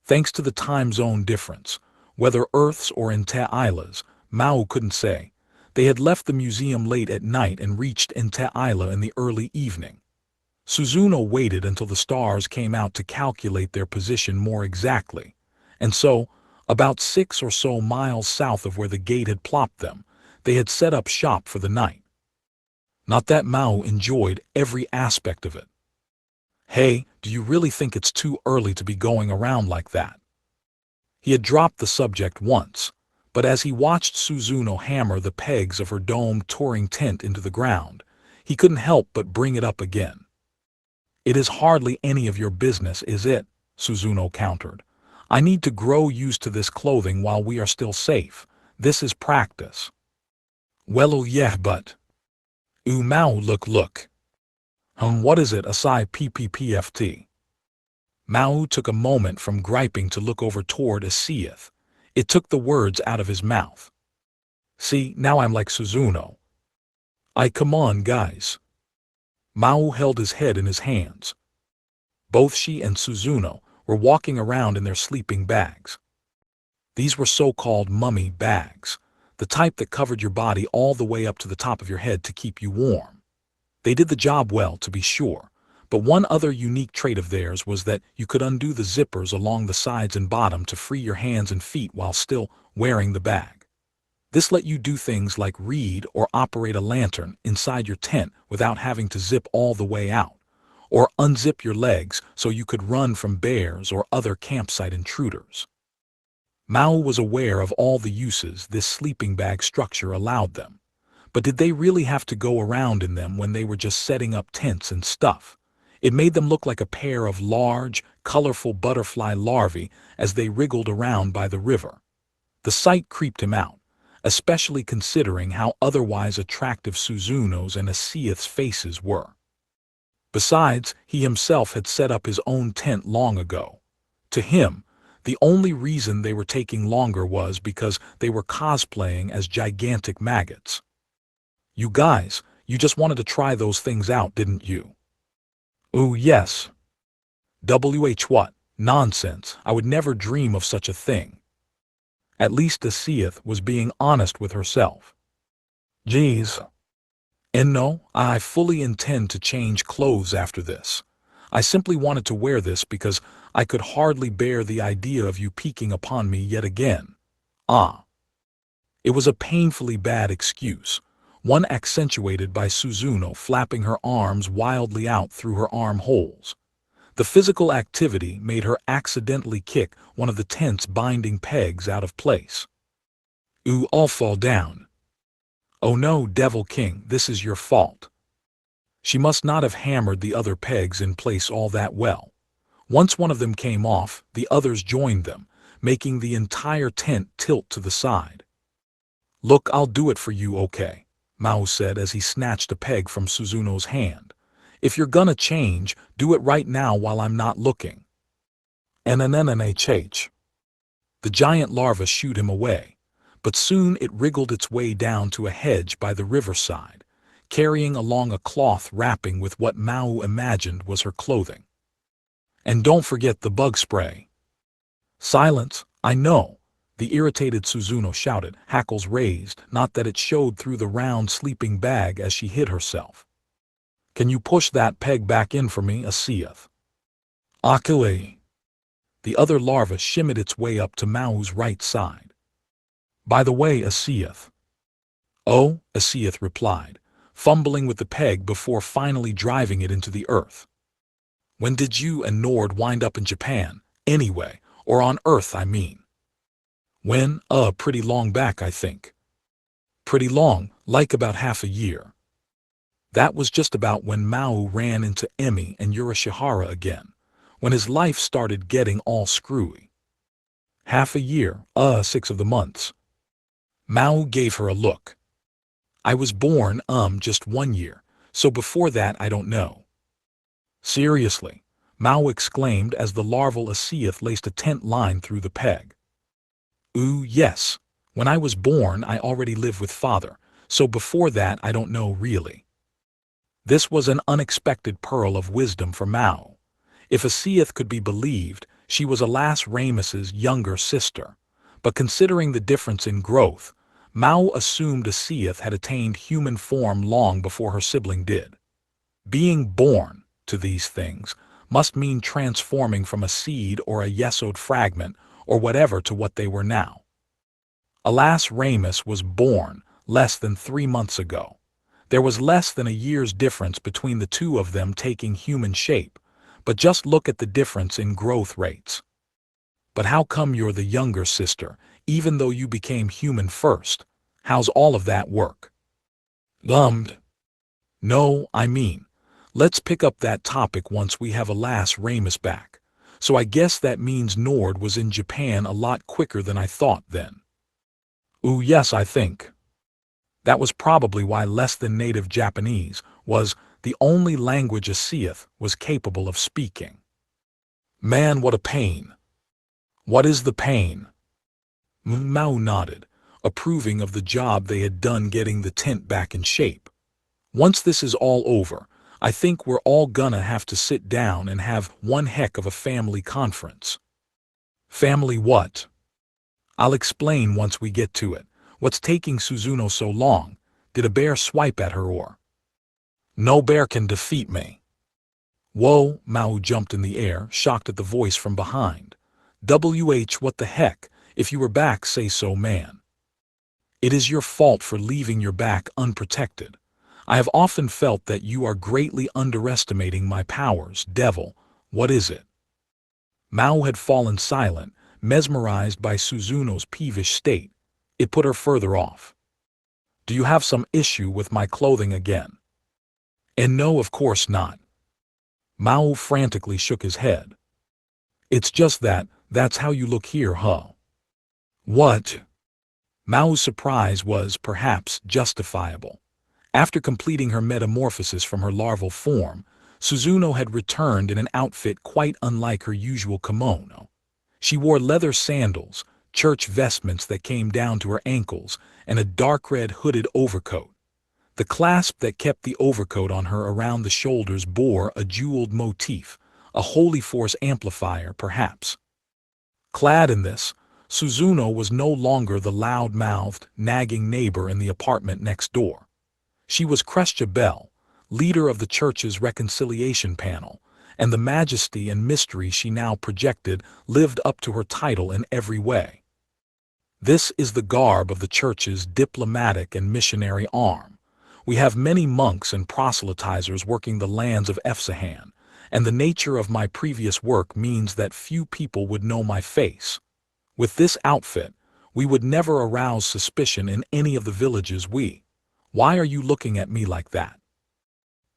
Thanks to the time zone difference, whether Earth's or Ente Islas, Maō couldn't say. They had left the museum late at night and reached Ente Isla in the early evening. Suzuno waited until the stars came out to calculate their position more exactly, and so, about 6 or so miles south of where the gate had plopped them, they had set up shop for the night. Not that Maō enjoyed every aspect of it. Hey, do you really think it's too early to be going around like that? He had dropped the subject once, But as he watched Suzuno hammer the pegs of her dome-touring tent into the ground, he couldn't help but bring it up again. "It is hardly any of your business, is it?" Suzuno countered. "I need to grow used to this clothing while we are still safe. This is practice." "Well, yeah, but..." Maō, look. What is it, asai pppt?" Maō took a moment from griping to look over toward Asiath. It took the words out of his mouth. "See, now I'm like Suzuno." Come on, guys." Maō held his head in his hands. Both she and Suzuno were walking around in their sleeping bags. These were so-called mummy bags, the type that covered your body all the way up to the top of your head to keep you warm. They did the job well, to be sure, but one other unique trait of theirs was that you could undo the zippers along the sides and bottom to free your hands and feet while still wearing the bag. This let you do things like read or operate a lantern inside your tent without having to zip all the way out, or unzip your legs so you could run from bears or other campsite intruders. Maō was aware of all the uses this sleeping bag structure allowed them, but did they really have to go around in them when they were just setting up tents and stuff? It made them look like a pair of large, colorful butterfly larvae as they wriggled around by the river. The sight creeped him out, especially considering how otherwise attractive Suzuno's and Asiath's faces were. Besides, he himself had set up his own tent long ago. To him, the only reason they were taking longer was because they were cosplaying as gigantic maggots. "You guys, you just wanted to try those things out, didn't you?" "Ooh, yes." What? Nonsense, I would never dream of such a thing. At least Asiath was being honest with herself. "Geez. And no, I fully intend to change clothes after this. I simply wanted to wear this because I could hardly bear the idea of you peeking upon me yet again." It was a painfully bad excuse, one accentuated by Suzuno flapping her arms wildly out through her armholes. The physical activity made her accidentally kick one of the tent's binding pegs out of place. I'll fall down." "Oh no, Devil King, this is your fault." She must not have hammered the other pegs in place all that well. Once one of them came off, the others joined them, making the entire tent tilt to the side. "Look, I'll do it for you, okay?" Maō said as he snatched a peg from Suzuno's hand. "If you're gonna change, do it right now while I'm not looking." The giant larva shooed him away, but soon it wriggled its way down to a hedge by the riverside, carrying along a cloth wrapping with what Maō imagined was her clothing. "And don't forget the bug spray." "Silence, I know," the irritated Suzuno shouted, hackles raised, not that it showed through the round sleeping bag as she hid herself. "Can you push that peg back in for me, Asiath?" "Akile." The other larva shimmied its way up to Mao's right side. "By the way, Asiath." "Oh," Asiath replied, fumbling with the peg before finally driving it into the earth. "When did you and Nord wind up in Japan, anyway, or on Earth, I mean?" "When? Pretty long back, I think." "Pretty long, like about half a year." That was just about when Maō ran into Emi and Yurashihara again, when his life started getting all screwy. "Half a year, 6 of the months." Maō gave her a look. "I was born, just 1 year, so before that I don't know." "Seriously?" Maō exclaimed as the larval Asiath laced a tent line through the peg. "Ooh, yes. When I was born I already lived with father, so before that I don't know really." This was an unexpected pearl of wisdom for Maō. If Asiath could be believed, she was Alas Ramus's younger sister, but considering the difference in growth, Maō assumed Asiath had attained human form long before her sibling did. Being born to these things must mean transforming from a seed or a yesod fragment or whatever to what they were now. Alas Ramus was born less than 3 months ago. There was less than a year's difference between the two of them taking human shape, but just look at the difference in growth rates. "But how come you're the younger sister, even though you became human first. How's all of that work? Bummed. No, I mean, let's pick up that topic once we have Alas Ramus back. So I guess that means Nord was in Japan a lot quicker than I thought then. Ooh, yes, I think. That was probably why less than native Japanese was the only language a Seath was capable of speaking. Man, what a pain. What is the pain? Maō nodded, approving of the job they had done getting the tent back in shape. Once this is all over, I think we're all gonna have to sit down and have one heck of a family conference. Family what? I'll explain once we get to it. What's taking Suzuno so long? Did a bear swipe at her or? No bear can defeat me. Whoa, Maō jumped in the air, shocked at the voice from behind. What the heck? If you were back, say so, man. It is your fault for leaving your back unprotected. I have often felt that you are greatly underestimating my powers, devil. What is it? Maō had fallen silent, mesmerized by Suzuno's peevish state. It put her further off. Do you have some issue with my clothing again? And no, of course not. Maō frantically shook his head. It's just that's how you look here, huh? What? Mao's surprise was, perhaps, justifiable. After completing her metamorphosis from her larval form, Suzuno had returned in an outfit quite unlike her usual kimono. She wore leather sandals, church vestments that came down to her ankles, and a dark red hooded overcoat. The clasp that kept the overcoat on her around the shoulders bore a jeweled motif, a holy force amplifier, perhaps. Clad in this, Suzuno was no longer the loud-mouthed, nagging neighbor in the apartment next door. She was Crestia Bell, leader of the church's reconciliation panel, and the majesty and mystery she now projected lived up to her title in every way. This is the garb of the church's diplomatic and missionary arm. We have many monks and proselytizers working the lands of Efsahan, and the nature of my previous work means that few people would know my face. With this outfit, we would never arouse suspicion in any of the villages we. Why are you looking at me like that?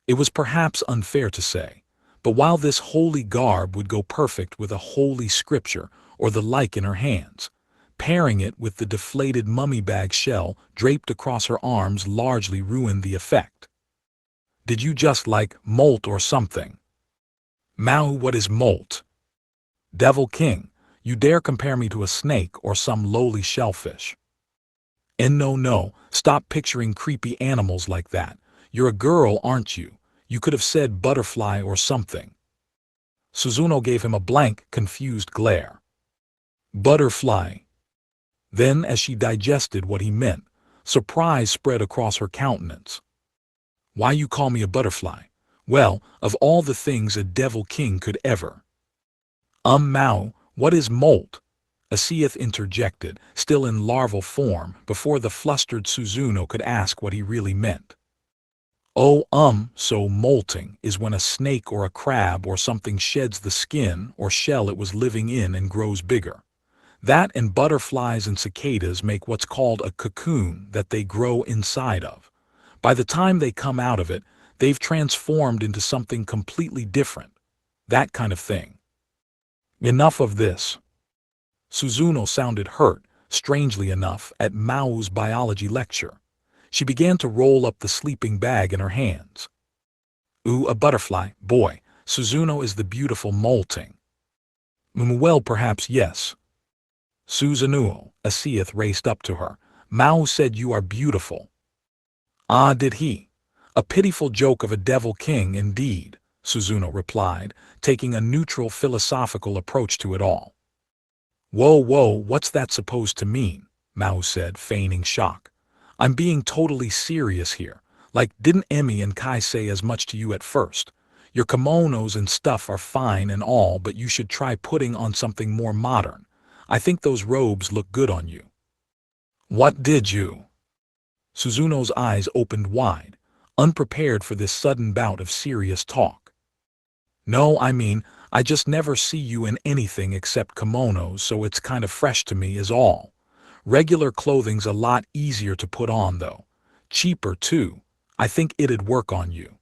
It was perhaps unfair to say, but while this holy garb would go perfect with a holy scripture or the like in her hands, pairing it with the deflated mummy bag shell draped across her arms largely ruined the effect. Did you just like molt or something? Maō, what is molt? Devil King, you dare compare me to a snake or some lowly shellfish? And no, stop picturing creepy animals like that. You're a girl, aren't you? You could have said butterfly or something. Suzuno gave him a blank, confused glare. Butterfly. Then, as she digested what he meant, surprise spread across her countenance. Why you call me a butterfly? Well, of all the things a devil king could ever. Maō, what is molt? Seath interjected, still in larval form, before the flustered Suzuno could ask what he really meant. Oh, so molting is when a snake or a crab or something sheds the skin or shell it was living in and grows bigger. That and butterflies and cicadas make what's called a cocoon that they grow inside of. By the time they come out of it, they've transformed into something completely different. That kind of thing. Enough of this. Suzuno sounded hurt, strangely enough, at Mao's biology lecture. She began to roll up the sleeping bag in her hands. Ooh, a butterfly, boy, Suzuno is the beautiful molting. Well, perhaps yes. Suzuno, Seath raced up to her. Maō said you are beautiful. Ah, did he? A pitiful joke of a devil king indeed, Suzuno replied, taking a neutral philosophical approach to it all. Whoa, what's that supposed to mean? Maō said, feigning shock. I'm being totally serious here. Like, didn't Emmy and Kai say as much to you at first? Your kimonos and stuff are fine and all, but you should try putting on something more modern. I think those robes look good on you. What did you? Suzuno's eyes opened wide, unprepared for this sudden bout of serious talk. No, I mean, I just never see you in anything except kimonos, so it's kind of fresh to me is all. Regular clothing's a lot easier to put on, though. Cheaper, too. I think it'd work on you.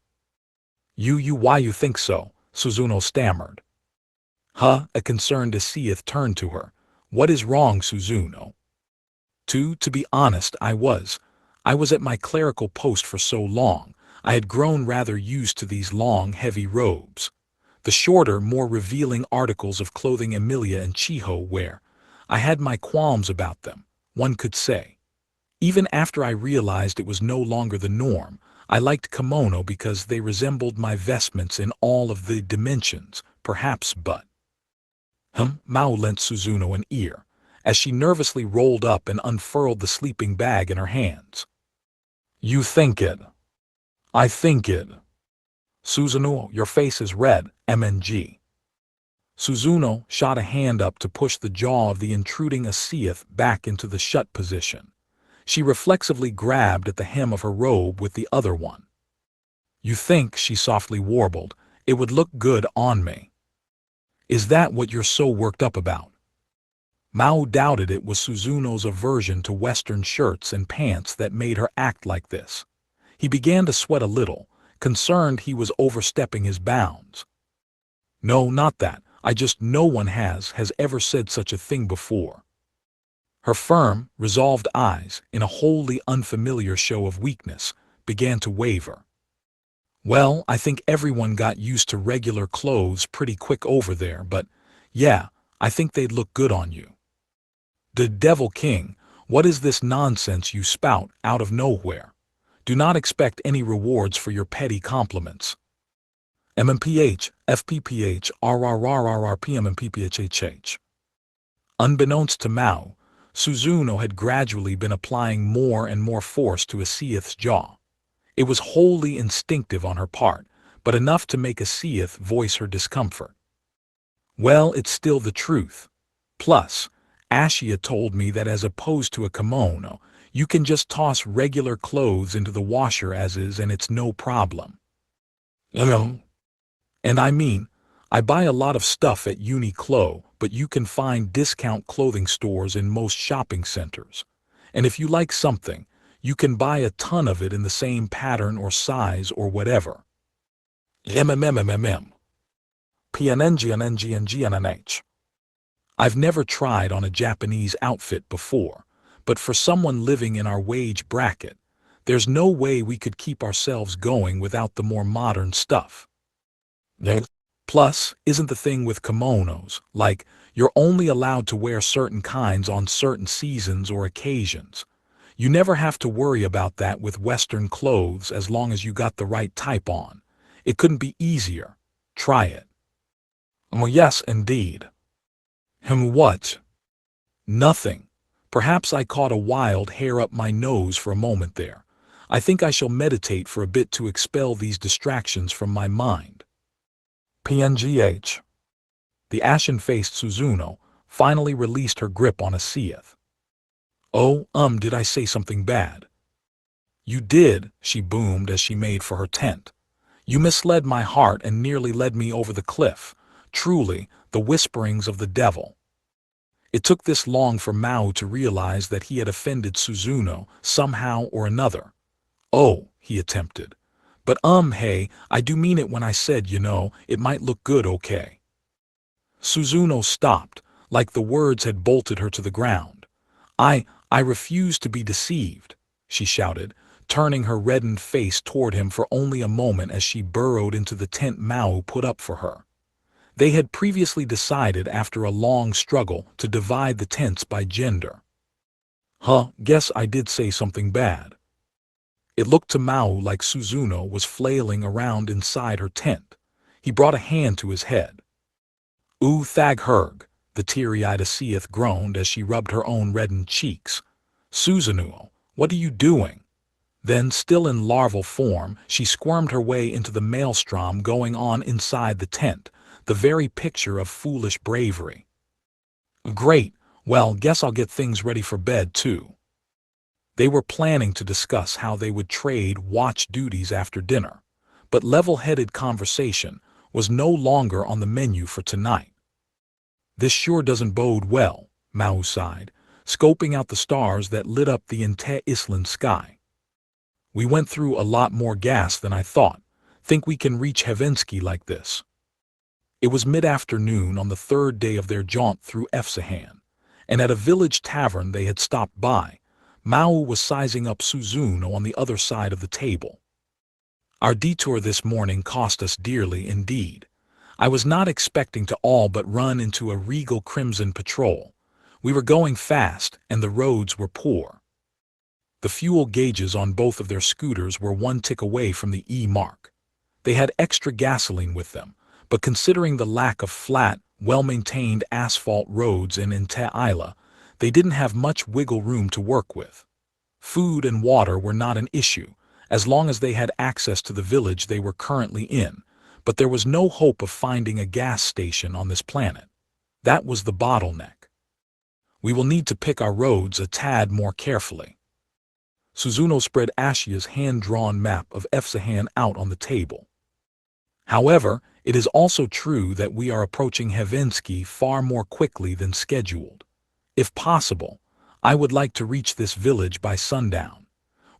Why you think so? Suzuno stammered. Huh? A concerned Asiath turned to her. What is wrong, Suzuno? To be honest, I was at my clerical post for so long, I had grown rather used to these long, heavy robes. The shorter, more revealing articles of clothing Emilia and Chiho wear, I had my qualms about them, one could say. Even after I realized it was no longer the norm, I liked kimono because they resembled my vestments in all of the dimensions, perhaps, but... Maō lent Suzuno an ear, as she nervously rolled up and unfurled the sleeping bag in her hands. You think it. I think it. Suzuno, your face is red, MNG. Suzuno shot a hand up to push the jaw of the intruding Asiath back into the shut position. She reflexively grabbed at the hem of her robe with the other one. You think, she softly warbled, it would look good on me. Is that what you're so worked up about? Maō doubted it was Suzuno's aversion to Western shirts and pants that made her act like this. He began to sweat a little, concerned he was overstepping his bounds. No, not that. No one has ever said such a thing before. Her firm, resolved eyes, in a wholly unfamiliar show of weakness, began to waver. Well, I think everyone got used to regular clothes pretty quick over there, but, yeah, I think they'd look good on you. The Devil King, what is this nonsense you spout out of nowhere? Do not expect any rewards for your petty compliments. MMPH, FPPH, RRRRRPMMPPHHH. Unbeknownst to Maō, Suzuno had gradually been applying more and more force to Asiath's jaw. It was wholly instinctive on her part, but enough to make Asiath voice her discomfort. Well, it's still the truth. Plus, Ashia told me that as opposed to a kimono, you can just toss regular clothes into the washer as is and it's no problem. And I mean, I buy a lot of stuff at Uniqlo, but you can find discount clothing stores in most shopping centers. And if you like something, you can buy a ton of it in the same pattern or size or whatever. PNNGNNGNGNNH. I've never tried on a Japanese outfit before, but for someone living in our wage bracket, there's no way we could keep ourselves going without the more modern stuff. Plus, isn't the thing with kimonos, like, you're only allowed to wear certain kinds on certain seasons or occasions. You never have to worry about that with Western clothes as long as you got the right type on. It couldn't be easier. Try it. Oh, yes, indeed. What? Nothing. Perhaps I caught a wild hair up my nose for a moment there. I think I shall meditate for a bit to expel these distractions from my mind. PNGH. The ashen-faced Suzuno finally released her grip on Asiath. Oh, did I say something bad? You did, she boomed as she made for her tent. You misled my heart and nearly led me over the cliff. Truly, the whisperings of the devil. It took this long for Maō to realize that he had offended Suzuno somehow or another. Oh, he attempted. But hey, I do mean it when I said, it might look good, okay? Suzuno stopped, like the words had bolted her to the ground. I refuse to be deceived, she shouted, turning her reddened face toward him for only a moment as she burrowed into the tent Maō put up for her. They had previously decided after a long struggle to divide the tents by gender. Guess I did say something bad. It looked to Maō like Suzuno was flailing around inside her tent. He brought a hand to his head. Ooh, thag herg, the teary-eyed Asiath groaned as she rubbed her own reddened cheeks. Suzuno, what are you doing? Then, still in larval form, she squirmed her way into the maelstrom going on inside the tent, the very picture of foolish bravery. Great, well, guess I'll get things ready for bed, too. They were planning to discuss how they would trade watch duties after dinner, but level-headed conversation was no longer on the menu for tonight. This sure doesn't bode well, Maō sighed. scoping out the stars that lit up the Inte Island sky. We went through a lot more gas than I thought. Think we can reach Helsinki like this? It was mid-afternoon on the third day of their jaunt through Efsahan, and at a village tavern they had stopped by, Maō was sizing up Suzuno on the other side of the table. Our detour this morning cost us dearly indeed. I was not expecting to all but run into a Regal Crimson patrol. We were going fast, and the roads were poor. The fuel gauges on both of their scooters were 1 tick away from the E mark. They had extra gasoline with them, but considering the lack of flat, well-maintained asphalt roads in Inte Isla, they didn't have much wiggle room to work with. Food and water were not an issue, as long as they had access to the village they were currently in, but there was no hope of finding a gas station on this planet. That was the bottleneck. We will need to pick our roads a tad more carefully. Suzuno spread Ashia's hand-drawn map of Efsahan out on the table. However, it is also true that we are approaching Helsinki far more quickly than scheduled. If possible, I would like to reach this village by sundown.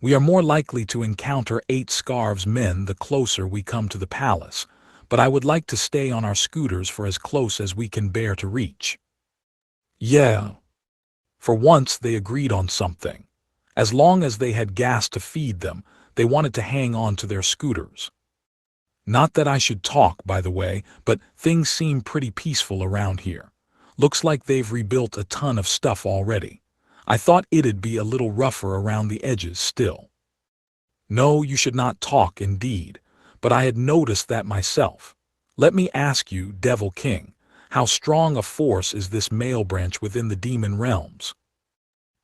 We are more likely to encounter 8 Scarves men the closer we come to the palace, but I would like to stay on our scooters for as close as we can bear to reach. Yeah. For once they agreed on something. As long as they had gas to feed them, they wanted to hang on to their scooters. Not that I should talk, by the way, but things seem pretty peaceful around here. Looks like they've rebuilt a ton of stuff already. I thought it'd be a little rougher around the edges still. No, you should not talk indeed, but I had noticed that myself. Let me ask you, Devil King, how strong a force is this male branch within the demon realms?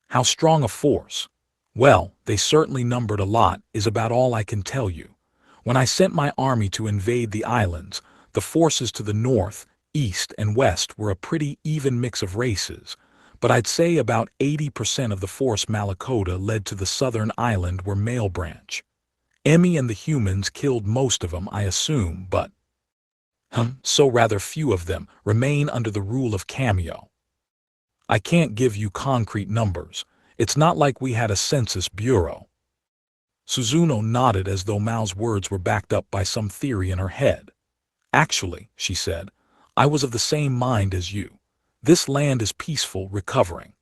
How strong a force? Well, they certainly numbered a lot, is about all I can tell you. When I sent my army to invade the islands, the forces to the north, east, and west were a pretty even mix of races, but I'd say about 80% of the force Malakota led to the southern island were male branch. Emmy and the humans killed most of them, I assume, but so rather few of them remain under the rule of Cameo. I can't give you concrete numbers. It's not like we had a census bureau. Suzuno nodded as though Mao's words were backed up by some theory in her head. Actually, she said, I was of the same mind as you. This land is peaceful, recovering.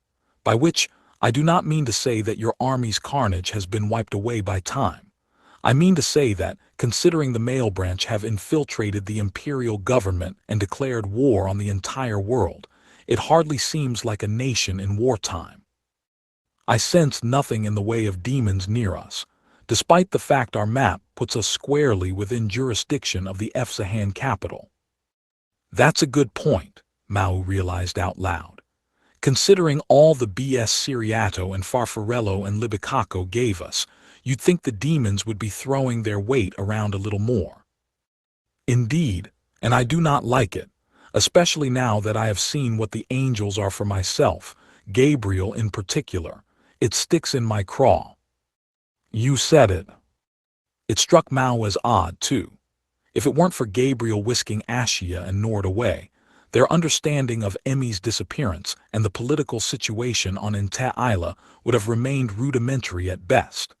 By which, I do not mean to say that your army's carnage has been wiped away by time. I mean to say that, considering the male branch have infiltrated the imperial government and declared war on the entire world, it hardly seems like a nation in wartime. I sense nothing in the way of demons near us, despite the fact our map puts us squarely within jurisdiction of the Efsahan capital. That's a good point, Maō realized out loud. Considering all the BS Siriato and Farfarello and Libicacco gave us, you'd think the demons would be throwing their weight around a little more. Indeed, and I do not like it, especially now that I have seen what the angels are for myself, Gabriel in particular. It sticks in my craw. You said it. It struck Maō as odd, too. If it weren't for Gabriel whisking Ashia and Nord away, their understanding of Emmy's disappearance and the political situation on Inte Isla would have remained rudimentary at best.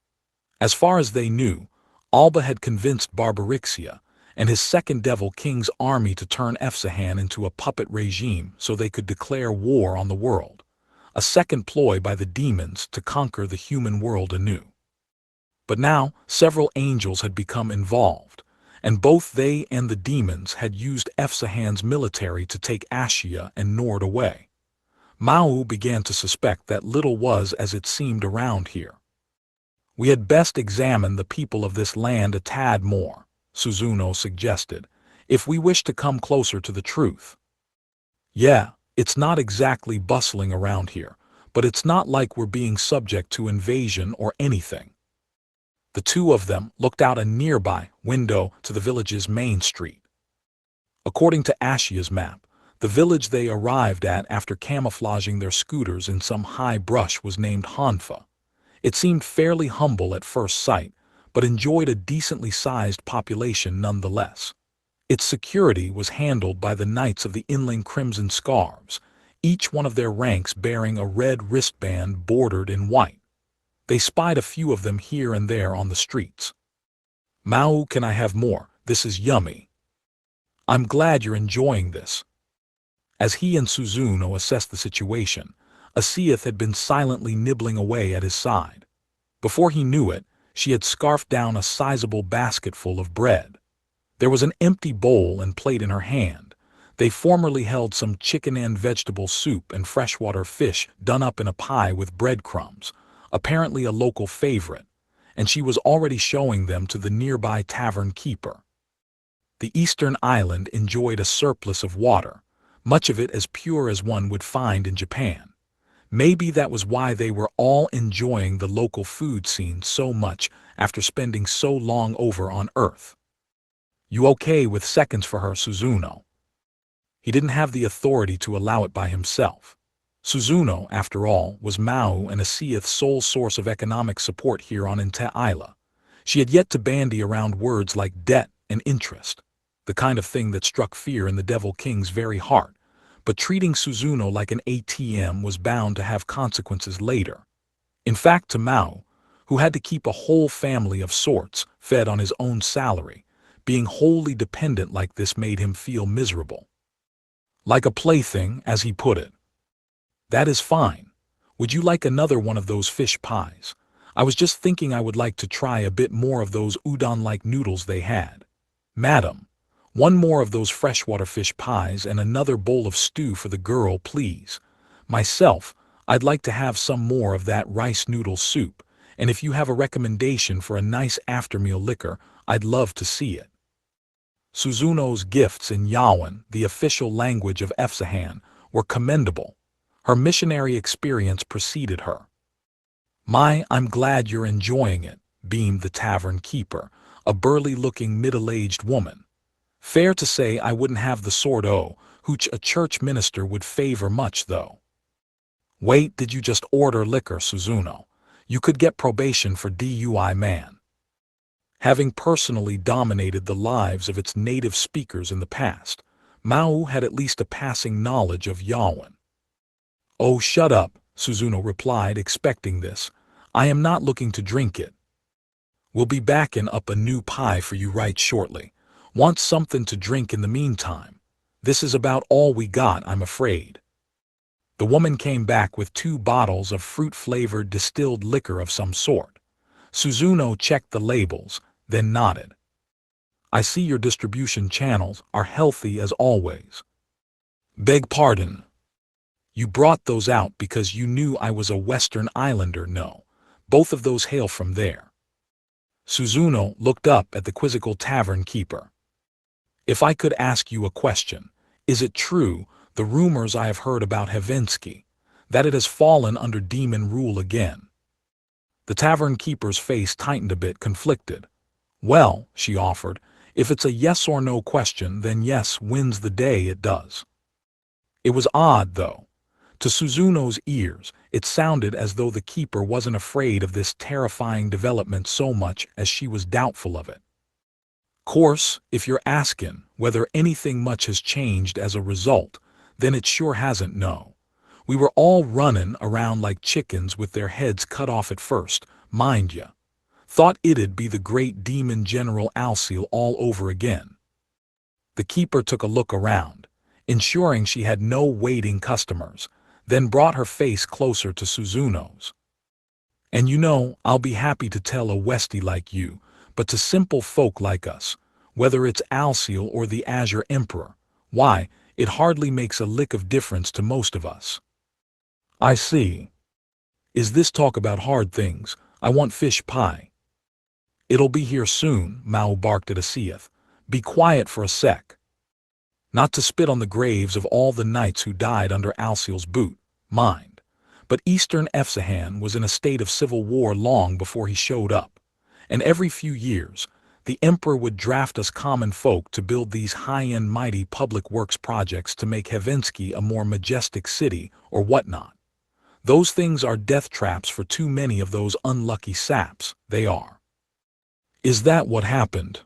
As far as they knew, Alba had convinced Barbarixia and his second Devil King's army to turn Efsahan into a puppet regime so they could declare war on the world, a second ploy by the demons to conquer the human world anew. But now, several angels had become involved, and both they and the demons had used Efsahan's military to take Ashia and Nord away. Maō began to suspect that little was as it seemed around here. We had best examine the people of this land a tad more, Suzuno suggested, if we wish to come closer to the truth. Yeah, it's not exactly bustling around here, but it's not like we're being subject to invasion or anything. The two of them looked out a nearby window to the village's main street. According to Ashia's map, the village they arrived at after camouflaging their scooters in some high brush was named Hanfa. It seemed fairly humble at first sight, but enjoyed a decently sized population nonetheless. Its security was handled by the Knights of the Inling Crimson Scarves, each one of their ranks bearing a red wristband bordered in white. They spied a few of them here and there on the streets. "Maō, can I have more? This is yummy." "I'm glad you're enjoying this." As he and Suzuno assessed the situation, Asiath had been silently nibbling away at his side. Before he knew it, she had scarfed down a sizable basketful of bread. There was an empty bowl and plate in her hand. They formerly held some chicken and vegetable soup and freshwater fish done up in a pie with breadcrumbs, apparently a local favorite, and she was already showing them to the nearby tavern keeper. The eastern island enjoyed a surplus of water, much of it as pure as one would find in Japan. Maybe that was why they were all enjoying the local food scene so much after spending so long over on Earth. "You okay with seconds for her, Suzuno?" He didn't have the authority to allow it by himself. Suzuno, after all, was Maō and Asiath's sole source of economic support here on Inte Isla. She had yet to bandy around words like debt and interest, the kind of thing that struck fear in the Devil King's very heart, but treating Suzuno like an ATM was bound to have consequences later. In fact, to Maō, who had to keep a whole family of sorts fed on his own salary, being wholly dependent like this made him feel miserable. Like a plaything, as he put it. "That is fine. Would you like another one of those fish pies? I was just thinking I would like to try a bit more of those udon-like noodles they had." "Madam, one more of those freshwater fish pies and another bowl of stew for the girl, please. Myself, I'd like to have some more of that rice noodle soup, and if you have a recommendation for a nice after-meal liquor, I'd love to see it." Suzuno's gifts in Yawan, the official language of Efsahan, were commendable. Her missionary experience preceded her. I'm glad you're enjoying it," beamed the tavern keeper, a burly-looking middle-aged woman. "Fair to say I wouldn't have the sort which a church minister would favor much, though." "Wait, did you just order liquor, Suzuno? You could get probation for DUI, man." Having personally dominated the lives of its native speakers in the past, Maō had at least a passing knowledge of Yawan. "Oh, shut up," Suzuno replied, expecting this. "I am not looking to drink it. We'll be backing up a new pie for you right shortly. Want something to drink in the meantime? This is about all we got, I'm afraid." The woman came back with 2 bottles of fruit-flavored distilled liquor of some sort. Suzuno checked the labels, then nodded. "I see your distribution channels are healthy as always." "Beg pardon. You brought those out because you knew I was a Western Islander, no? Both of those hail from there." Suzuno looked up at the quizzical tavern keeper. "If I could ask you a question, is it true, the rumors I have heard about Havensky, that it has fallen under demon rule again?" The tavern keeper's face tightened a bit, conflicted. "Well," she offered, "if it's a yes or no question, then yes wins the day, it does." It was odd, though. To Suzuno's ears, it sounded as though the keeper wasn't afraid of this terrifying development so much as she was doubtful of it. "Course, if you're asking whether anything much has changed as a result, then it sure hasn't, no. We were all running around like chickens with their heads cut off at first, mind ya. Thought it'd be the great demon General Alcil all over again." The keeper took a look around, ensuring she had no waiting customers, then brought her face closer to Suzuno's. "And you know, I'll be happy to tell a Westie like you, but to simple folk like us, whether it's Alcil or the Azure Emperor, why, it hardly makes a lick of difference to most of us." "I see. Is this talk about hard things? I want fish pie." "It'll be here soon," Maō barked at Asiath. "Be quiet for a sec." Not to spit on the graves of all the knights who died under Alcil's boot, mind. But Eastern Efsahan was in a state of civil war long before he showed up, and every few years, the emperor would draft us common folk to build these high-end mighty public works projects to make Havensky a more majestic city or whatnot. Those things are death traps for too many of those unlucky saps, they are. "Is that what happened?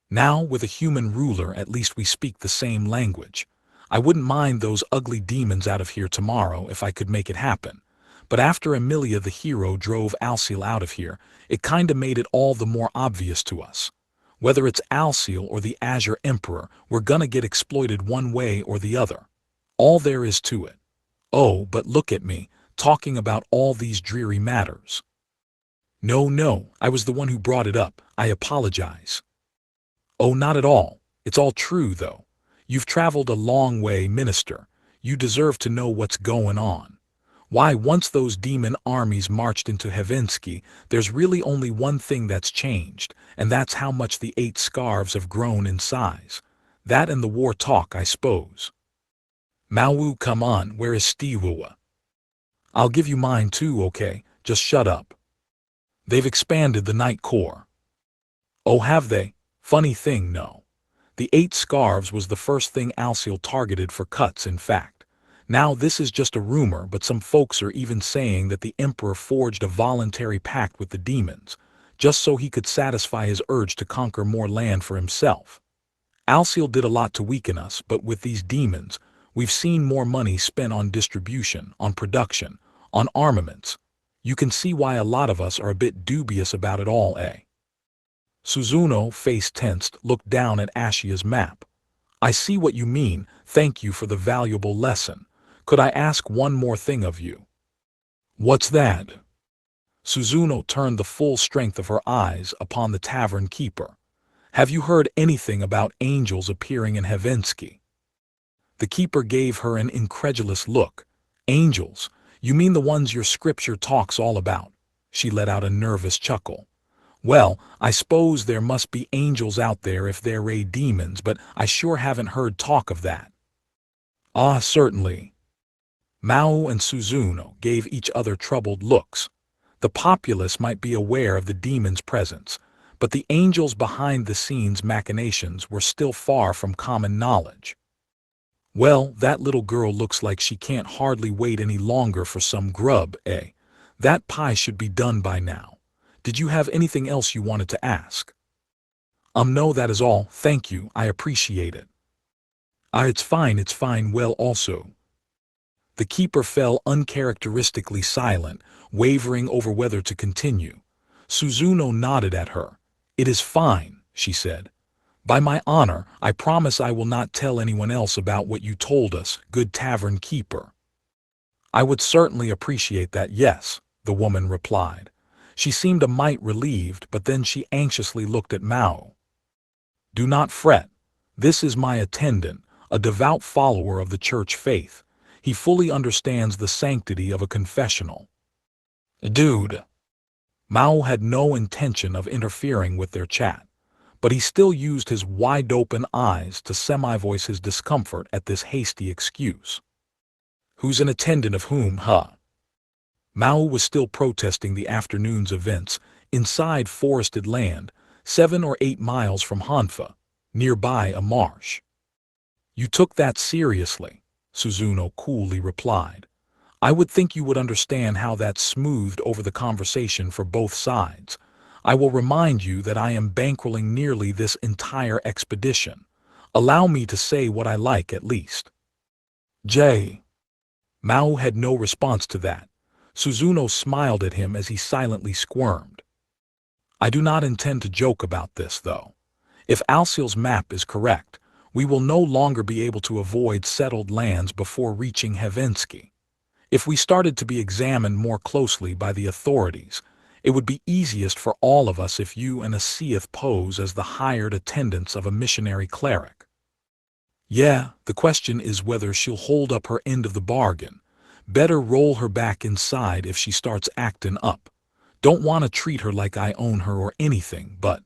Now, with a human ruler, at least we speak the same language. I wouldn't mind those ugly demons out of here tomorrow if I could make it happen. But after Emilia the hero drove Alciel out of here, it kinda made it all the more obvious to us. Whether it's Alciel or the Azure Emperor, we're gonna get exploited one way or the other. All there is to it. Oh, but look at me, talking about all these dreary matters. No, I was the one who brought it up. I apologize. Oh, not at all. It's all true, though. You've traveled a long way, Minister. You deserve to know what's going on. Why, once those demon armies marched into Helsinki, there's really only one thing that's changed, and that's how much the 8 scarves have grown in size. That and the war talk, I suppose. Maō, come on, where is Stiwua? I'll give you mine too, okay? Just shut up. They've expanded the Night Corps. Oh, have they? Funny thing, no. The 8 scarves was the first thing Alciel targeted for cuts, in fact. Now this is just a rumor, but some folks are even saying that the Emperor forged a voluntary pact with the demons, just so he could satisfy his urge to conquer more land for himself. Alciel did a lot to weaken us, but with these demons, we've seen more money spent on distribution, on production, on armaments. You can see why a lot of us are a bit dubious about it all, eh? Suzuno, face tensed, looked down at Ashia's map. I see what you mean, thank you for the valuable lesson. Could I ask one more thing of you? What's that? Suzuno turned the full strength of her eyes upon the tavern keeper. Have you heard anything about angels appearing in Helsinki? The keeper gave her an incredulous look. Angels? You mean the ones your scripture talks all about? She let out a nervous chuckle. Well, I suppose there must be angels out there if they're demons, but I sure haven't heard talk of that. Ah, certainly. Maō and Suzuno gave each other troubled looks. The populace might be aware of the demon's presence, but the angels behind the scenes machinations were still far from common knowledge. Well, that little girl looks like she can't hardly wait any longer for some grub, eh? That pie should be done by now. Did you have anything else you wanted to ask? No, that is all, thank you, I appreciate it. It's fine, well also. The keeper fell uncharacteristically silent, wavering over whether to continue. Suzuno nodded at her. It is fine, she said. By my honor, I promise I will not tell anyone else about what you told us, good tavern keeper. I would certainly appreciate that, yes, the woman replied. She seemed a mite relieved, but then she anxiously looked at Maō. Do not fret. This is my attendant, a devout follower of the church faith. He fully understands the sanctity of a confessional. Dude. Maō had no intention of interfering with their chat, but he still used his wide-open eyes to semi-voice his discomfort at this hasty excuse. Who's an attendant of whom, huh? Maō was still protesting the afternoon's events inside forested land, 7 or 8 miles from Hanfa, nearby a marsh. You took that seriously, Suzuno coolly replied. I would think you would understand how that smoothed over the conversation for both sides. I will remind you that I am bankrolling nearly this entire expedition. Allow me to say what I like at least. J. Maō had no response to that. Suzuno smiled at him as he silently squirmed. I do not intend to joke about this, though. If Alciel's map is correct, we will no longer be able to avoid settled lands before reaching Helsinki. If we started to be examined more closely by the authorities, it would be easiest for all of us if you and a Seath pose as the hired attendants of a missionary cleric. Yeah, the question is whether she'll hold up her end of the bargain. Better roll her back inside if she starts acting up. Don't want to treat her like I own her or anything, but...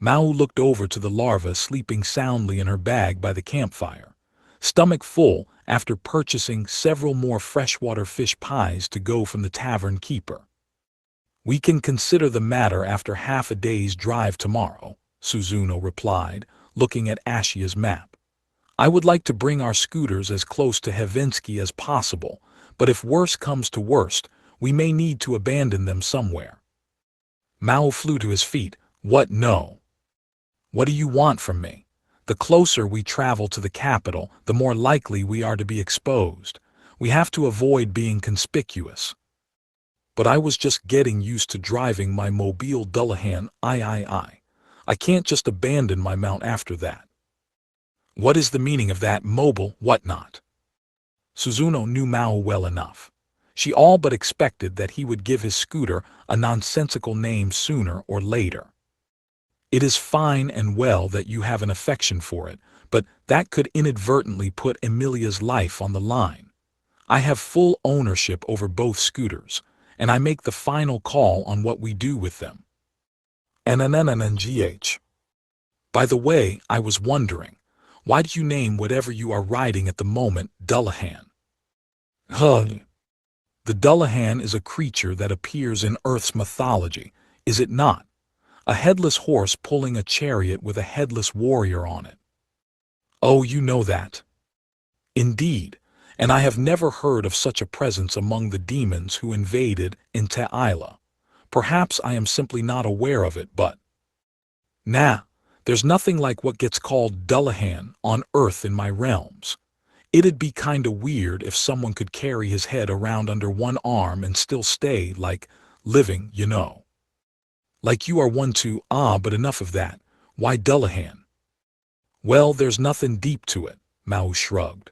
Maō looked over to the larva sleeping soundly in her bag by the campfire, stomach full after purchasing several more freshwater fish pies to go from the tavern keeper. We can consider the matter after half a day's drive tomorrow, Suzuno replied, looking at Ashia's map. I would like to bring our scooters as close to Helsinki as possible, but if worse comes to worst, we may need to abandon them somewhere. Maō flew to his feet. What, no? What do you want from me? The closer we travel to the capital, the more likely we are to be exposed. We have to avoid being conspicuous. But I was just getting used to driving my mobile Dullahan III. I can't just abandon my mount after that. What is the meaning of that mobile whatnot? Suzuno knew Maō well enough. She all but expected that he would give his scooter a nonsensical name sooner or later. It is fine and well that you have an affection for it, but that could inadvertently put Emilia's life on the line. I have full ownership over both scooters, and I make the final call on what we do with them. NNNNGH. By the way, I was wondering, why do you name whatever you are riding at the moment Dullahan? The Dullahan is a creature that appears in Earth's mythology, is it not? A headless horse pulling a chariot with a headless warrior on it. Oh, you know that. Indeed, and I have never heard of such a presence among the demons who invaded Inta-Isla. Perhaps I am simply not aware of it, but... Nah, there's nothing like what gets called Dullahan on Earth in my realms. It'd be kinda weird if someone could carry his head around under one arm and still stay, like, living, you know. Like you are one too, but enough of that. Why Dullahan? Well, there's nothing deep to it, Maō shrugged.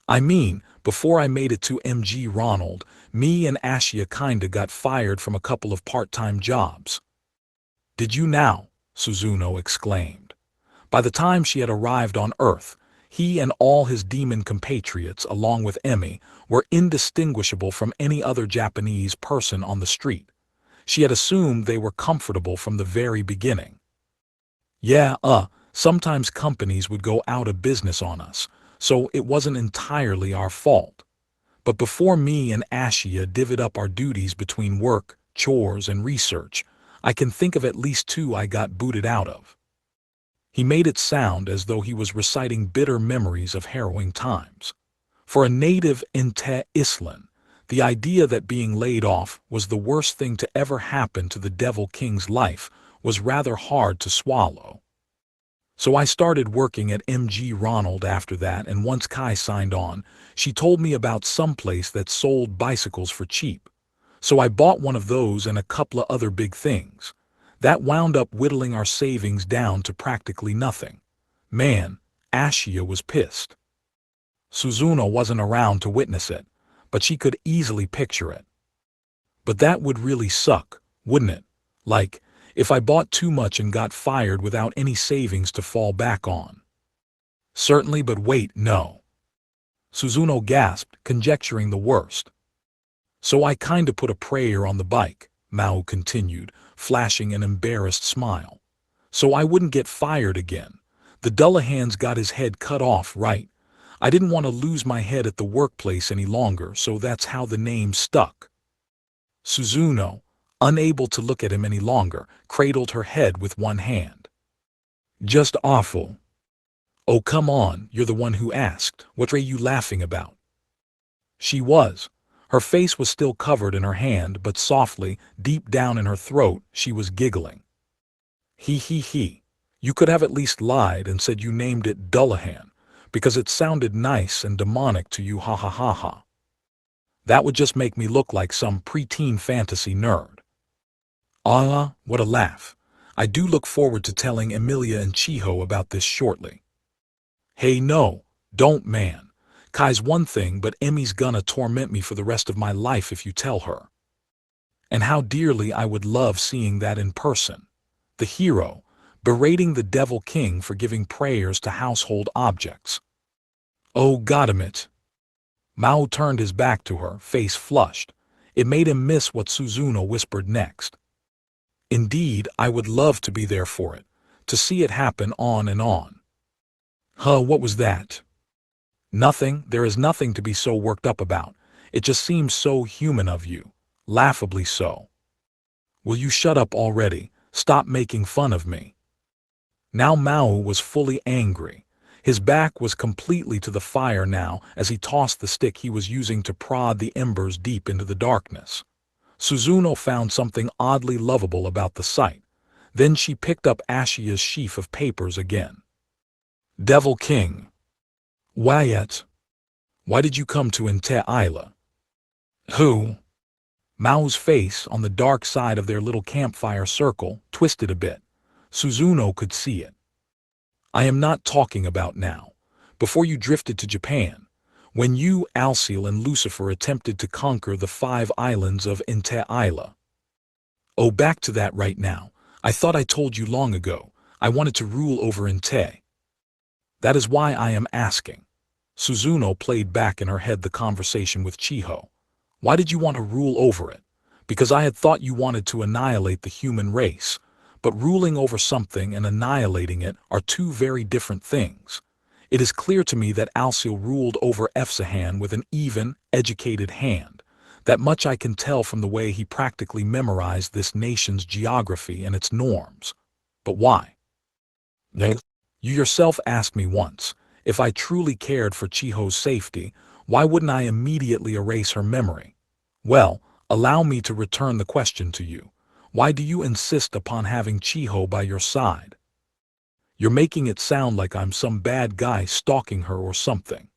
I mean, before I made it to MG Ronald, me and Ashia kinda got fired from a couple of part-time jobs. Did you now? Suzuno exclaimed. By the time she had arrived on Earth, he and all his demon compatriots, along with Emi, were indistinguishable from any other Japanese person on the street. She had assumed they were comfortable from the very beginning. Yeah, sometimes companies would go out of business on us, so it wasn't entirely our fault. But before me and Ashia divvied up our duties between work, chores, and research, I can think of at least 2 I got booted out of. He made it sound as though he was reciting bitter memories of harrowing times. For a native in Island, the idea that being laid off was the worst thing to ever happen to the Devil King's life was rather hard to swallow. So I started working at MG Ronald after that, and once Kai signed on, she told me about some place that sold bicycles for cheap. So I bought one of those and a couple of other big things. That wound up whittling our savings down to practically nothing. Man, Ashia was pissed. Suzuno wasn't around to witness it, but she could easily picture it. But that would really suck, wouldn't it? Like, if I bought too much and got fired without any savings to fall back on. Certainly, but wait, no. Suzuno gasped, conjecturing the worst. So I kinda put a prayer on the bike, Maō continued, flashing an embarrassed smile. So I wouldn't get fired again. The Dullahan's got his head cut off, right? I didn't want to lose my head at the workplace any longer, so that's how the name stuck. Suzuno, unable to look at him any longer, cradled her head with one hand. Just awful. Oh, come on, you're the one who asked. What are you laughing about? She was. Her face was still covered in her hand, but softly, deep down in her throat, she was giggling. He. You could have at least lied and said you named it Dullahan, because it sounded nice and demonic to you, ha ha ha ha. That would just make me look like some preteen fantasy nerd. What a laugh. I do look forward to telling Emilia and Chiho about this shortly. Hey, no, don't, man. Kai's one thing, but Emmy's gonna torment me for the rest of my life if you tell her. And how dearly I would love seeing that in person. The hero, berating the Devil King for giving prayers to household objects. Oh, goddammit. Maō turned his back to her, face flushed. It made him miss what Suzuno whispered next. Indeed, I would love to be there for it, to see it happen on and on. What was that? Nothing, there is nothing to be so worked up about. It just seems so human of you. Laughably so. Will you shut up already? Stop making fun of me. Now Maō was fully angry. His back was completely to the fire now as he tossed the stick he was using to prod the embers deep into the darkness. Suzuno found something oddly lovable about the sight. Then she picked up Ashia's sheaf of papers again. Devil King. Why did you come to Inte Isla? Who? Mao's face on the dark side of their little campfire circle twisted a bit. Suzuno could see it. I am not talking about now. Before you drifted to Japan, when you, Alciel, and Lucifer attempted to conquer the 5 islands of Inte Isla. Oh, back to that right now. I thought I told you long ago. I wanted to rule over Inte. That is why I am asking. Suzuno played back in her head the conversation with Chiho. Why did you want to rule over it? Because I had thought you wanted to annihilate the human race. But ruling over something and annihilating it are two very different things. It is clear to me that Alciel ruled over Efsahan with an even, educated hand. That much I can tell from the way he practically memorized this nation's geography and its norms. But why? You yourself asked me once, if I truly cared for Chiho's safety, why wouldn't I immediately erase her memory? Well, allow me to return the question to you. Why do you insist upon having Chiho by your side? You're making it sound like I'm some bad guy stalking her or something.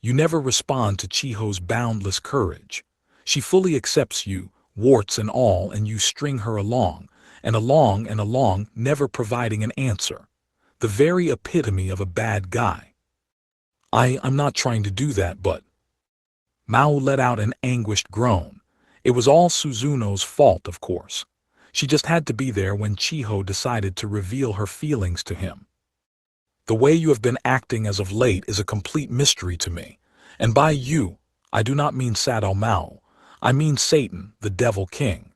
You never respond to Chiho's boundless courage. She fully accepts you, warts and all, and you string her along, never providing an answer. The very epitome of a bad guy. I'm not trying to do that, but... Mao let out an anguished groan. It was all Suzuno's fault, of course. She just had to be there when Chiho decided to reveal her feelings to him. The way you have been acting as of late is a complete mystery to me. And by you, I do not mean Sadao Mao. I mean Satan, the Devil King.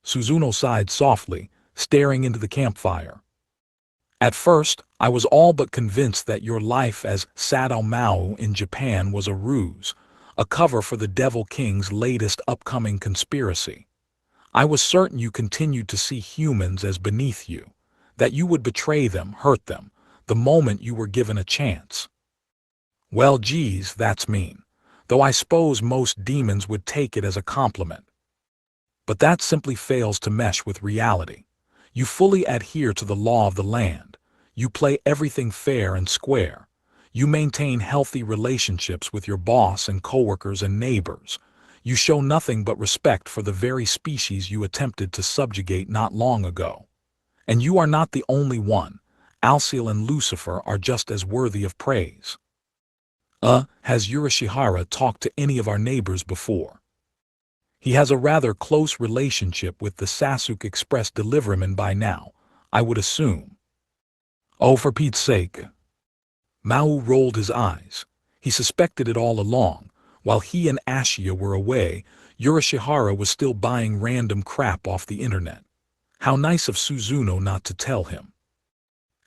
Suzuno sighed softly, staring into the campfire. At first, I was all but convinced that your life as Sadao Mao in Japan was a ruse, a cover for the Devil King's latest upcoming conspiracy. I was certain you continued to see humans as beneath you, that you would betray them, hurt them, the moment you were given a chance. Well, geez, that's mean, though I suppose most demons would take it as a compliment. But that simply fails to mesh with reality. You fully adhere to the law of the land. You play everything fair and square. You maintain healthy relationships with your boss and coworkers and neighbors. You show nothing but respect for the very species you attempted to subjugate not long ago. And you are not the only one. Alciel and Lucifer are just as worthy of praise. Has Urashihara talked to any of our neighbors before? He has a rather close relationship with the Sasuke Express deliveryman by now, I would assume. Oh, for Pete's sake. Mao rolled his eyes. He suspected it all along. While he and Ashia were away, Urashihara was still buying random crap off the internet. How nice of Suzuno not to tell him.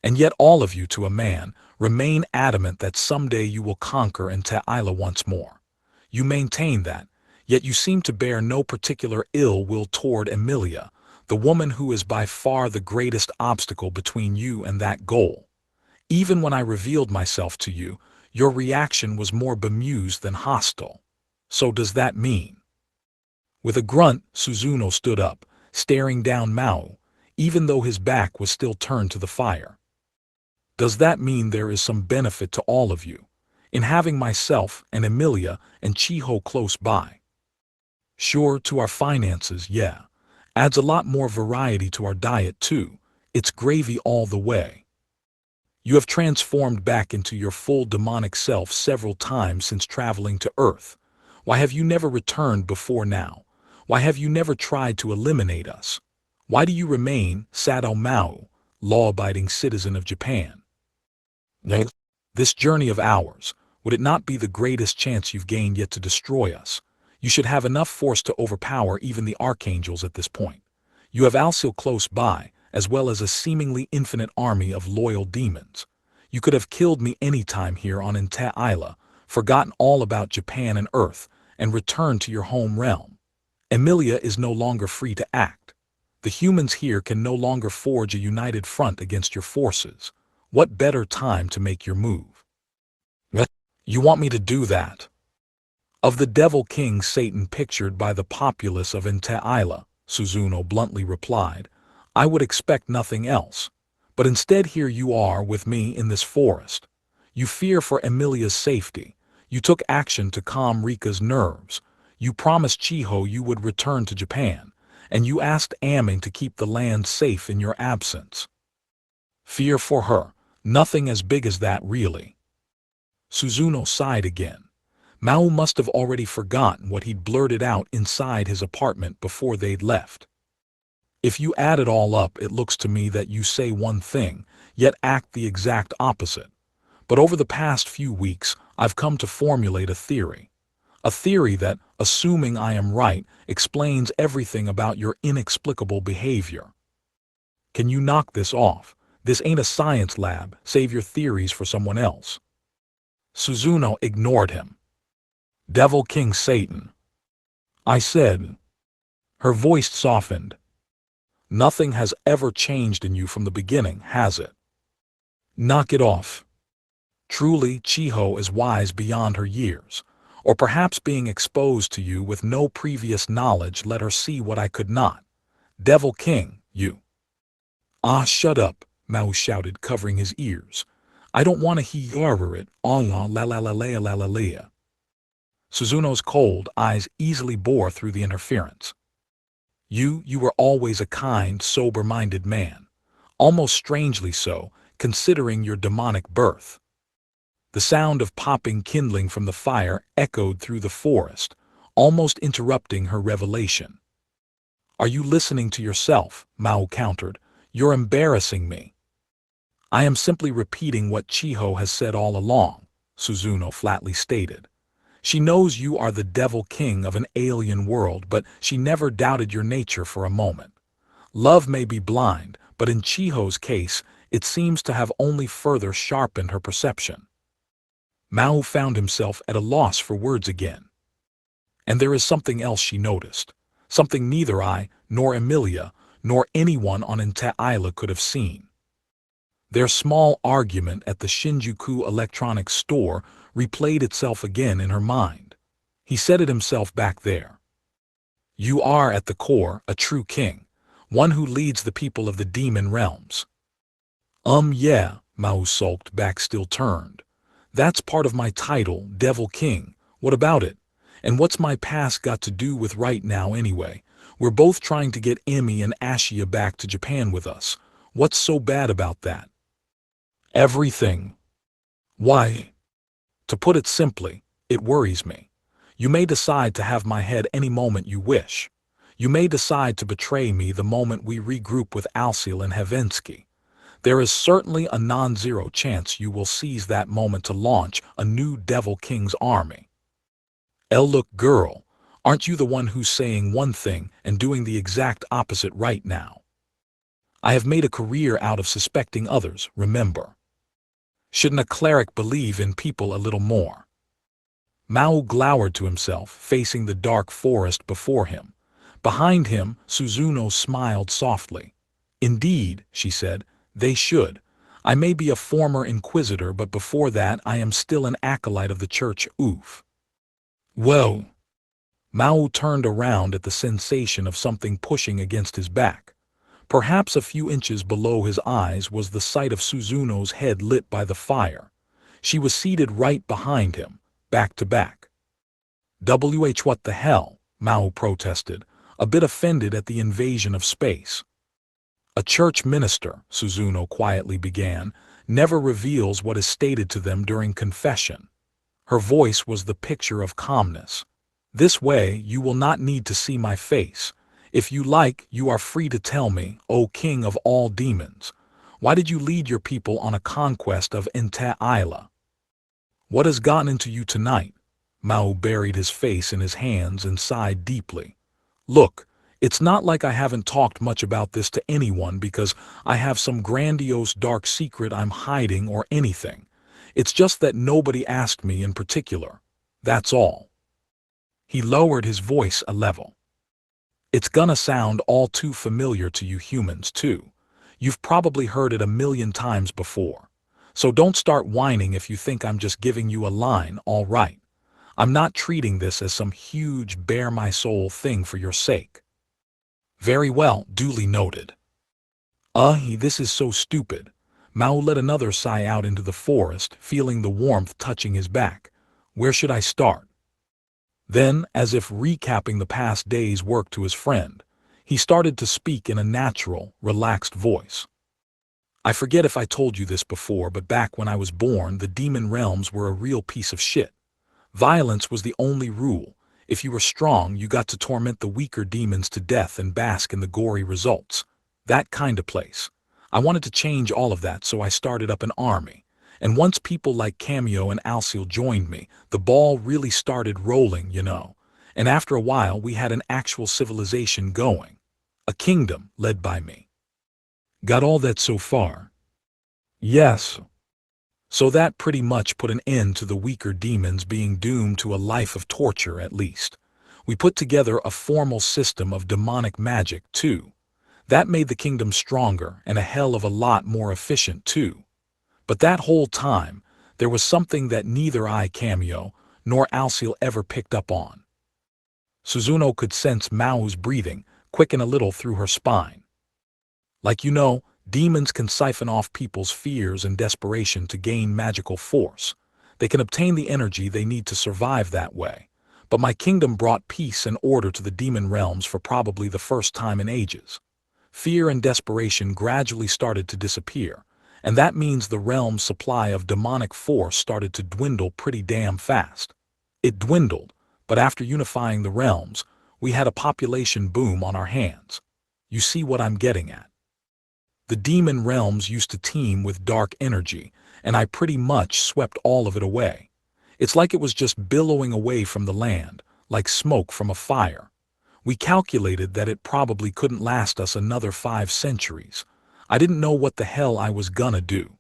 And yet all of you, to a man, remain adamant that someday you will conquer Inte Isla once more. You maintain that, yet you seem to bear no particular ill will toward Emilia, the woman who is by far the greatest obstacle between you and that goal. Even when I revealed myself to you, your reaction was more bemused than hostile. So does that mean? With a grunt, Suzuno stood up, staring down Mao, even though his back was still turned to the fire. Does that mean there is some benefit to all of you in having myself and Emilia and Chiho close by? Sure, to our finances, yeah. Adds a lot more variety to our diet too. It's gravy all the way. You have transformed back into your full demonic self several times since traveling to Earth. Why have you never returned before now? Why have you never tried to eliminate us? Why do you remain Sadao Mao, law-abiding citizen of Japan? This journey of ours, would it not be the greatest chance you've gained yet to destroy us? You should have enough force to overpower even the archangels at this point. You have Alciel close by, as well as a seemingly infinite army of loyal demons. You could have killed me any time here on Inte Isla, forgotten all about Japan and Earth, and returned to your home realm. Emilia is no longer free to act. The humans here can no longer forge a united front against your forces. What better time to make your move? You want me to do that? Of the Devil King Satan pictured by the populace of Inte Isla, Suzuno bluntly replied, I would expect nothing else. But instead here you are with me in this forest. You fear for Emilia's safety. You took action to calm Rika's nerves. You promised Chiho you would return to Japan, and you asked Aming to keep the land safe in your absence. Fear for her, nothing as big as that really. Suzuno sighed again. Maō must have already forgotten what he'd blurted out inside his apartment before they'd left. If you add it all up, it looks to me that you say one thing, yet act the exact opposite. But over the past few weeks, I've come to formulate a theory. A theory that, assuming I am right, explains everything about your inexplicable behavior. Can you knock this off? This ain't a science lab. Save your theories for someone else. Suzuno ignored him. Devil King Satan. I said. Her voice softened. Nothing has ever changed in you from the beginning, has it? Knock it off. Truly, Chiho is wise beyond her years. Or perhaps being exposed to you with no previous knowledge let her see what I could not. Devil King, you. Ah, shut up, Maō shouted, covering his ears. I don't want to hear it. Allah la la la la la la la. Suzuno's cold eyes easily bore through the interference. You were always a kind, sober-minded man. Almost strangely so, considering your demonic birth. The sound of popping kindling from the fire echoed through the forest, almost interrupting her revelation. Are you listening to yourself? Maō countered. You're embarrassing me. I am simply repeating what Chiho has said all along, Suzuno flatly stated. She knows you are the Devil King of an alien world, but she never doubted your nature for a moment. Love may be blind, but in Chiho's case, it seems to have only further sharpened her perception. Maō found himself at a loss for words again. And there is something else she noticed, something neither I, nor Emilia, nor anyone on Ente Isla could have seen. Their small argument at the Shinjuku electronics store replayed itself again in her mind. He said it himself back there. You are at the core a true king, one who leads the people of the demon realms. Yeah, Maō sulked back, still turned. That's part of my title, Devil King. What about it? And what's my past got to do with right now anyway? We're both trying to get Emi and Ashia back to Japan with us. What's so bad about that? Everything. Why? To put it simply, it worries me. You may decide to have my head any moment you wish. You may decide to betray me the moment we regroup with Alcil and Hevensky. There is certainly a non-zero chance you will seize that moment to launch a new Devil King's army. Look, girl, aren't you the one who's saying one thing and doing the exact opposite right now? I have made a career out of suspecting others, remember. Shouldn't a cleric believe in people a little more? Maō glowered to himself, facing the dark forest before him. Behind him, Suzuno smiled softly. Indeed, she said, they should. I may be a former inquisitor, but before that I am still an acolyte of the church. Oof. Whoa. Maō turned around at the sensation of something pushing against his back. Perhaps a few inches below his eyes was the sight of Suzuno's head lit by the fire. She was seated right behind him, back to back. What the hell? Maō protested, a bit offended at the invasion of space. A church minister, Suzuno quietly began, never reveals what is stated to them during confession. Her voice was the picture of calmness. This way you will not need to see my face. If you like, you are free to tell me, O king of all demons, why did you lead your people on a conquest of Ente Isla? What has gotten into you tonight? Maō buried his face in his hands and sighed deeply. Look, it's not like I haven't talked much about this to anyone because I have some grandiose dark secret I'm hiding or anything. It's just that nobody asked me in particular. That's all. He lowered his voice a level. It's gonna sound all too familiar to you humans, too. You've probably heard it 1,000,000 times before. So don't start whining if you think I'm just giving you a line, all right. I'm not treating this as some huge bare my soul thing for your sake. Very well, duly noted. This is so stupid. Maō let another sigh out into the forest, feeling the warmth touching his back. Where should I start? Then, as if recapping the past day's work to his friend, he started to speak in a natural, relaxed voice. I forget if I told you this before, but back when I was born, the demon realms were a real piece of shit. Violence was the only rule. If you were strong, you got to torment the weaker demons to death and bask in the gory results. That kind of place. I wanted to change all of that, so I started up an army. And once people like Cameo and Alcil joined me, the ball really started rolling, you know. And after a while, we had an actual civilization going. A kingdom led by me. Got all that so far? Yes. So that pretty much put an end to the weaker demons being doomed to a life of torture at least. We put together a formal system of demonic magic too. That made the kingdom stronger and a hell of a lot more efficient too. But that whole time, there was something that neither I, Cameo, nor Alcil ever picked up on. Suzuno could sense Mao's breathing quicken a little through her spine. Like you know, demons can siphon off people's fears and desperation to gain magical force. They can obtain the energy they need to survive that way. But my kingdom brought peace and order to the demon realms for probably the first time in ages. Fear and desperation gradually started to disappear, and that means the realm's supply of demonic force started to dwindle pretty damn fast. It dwindled, but after unifying the realms, we had a population boom on our hands. You see what I'm getting at? The demon realms used to teem with dark energy, and I pretty much swept all of it away. It's like it was just billowing away from the land, like smoke from a fire. We calculated that it probably couldn't last us another 5 centuries. I didn't know what the hell I was gonna do.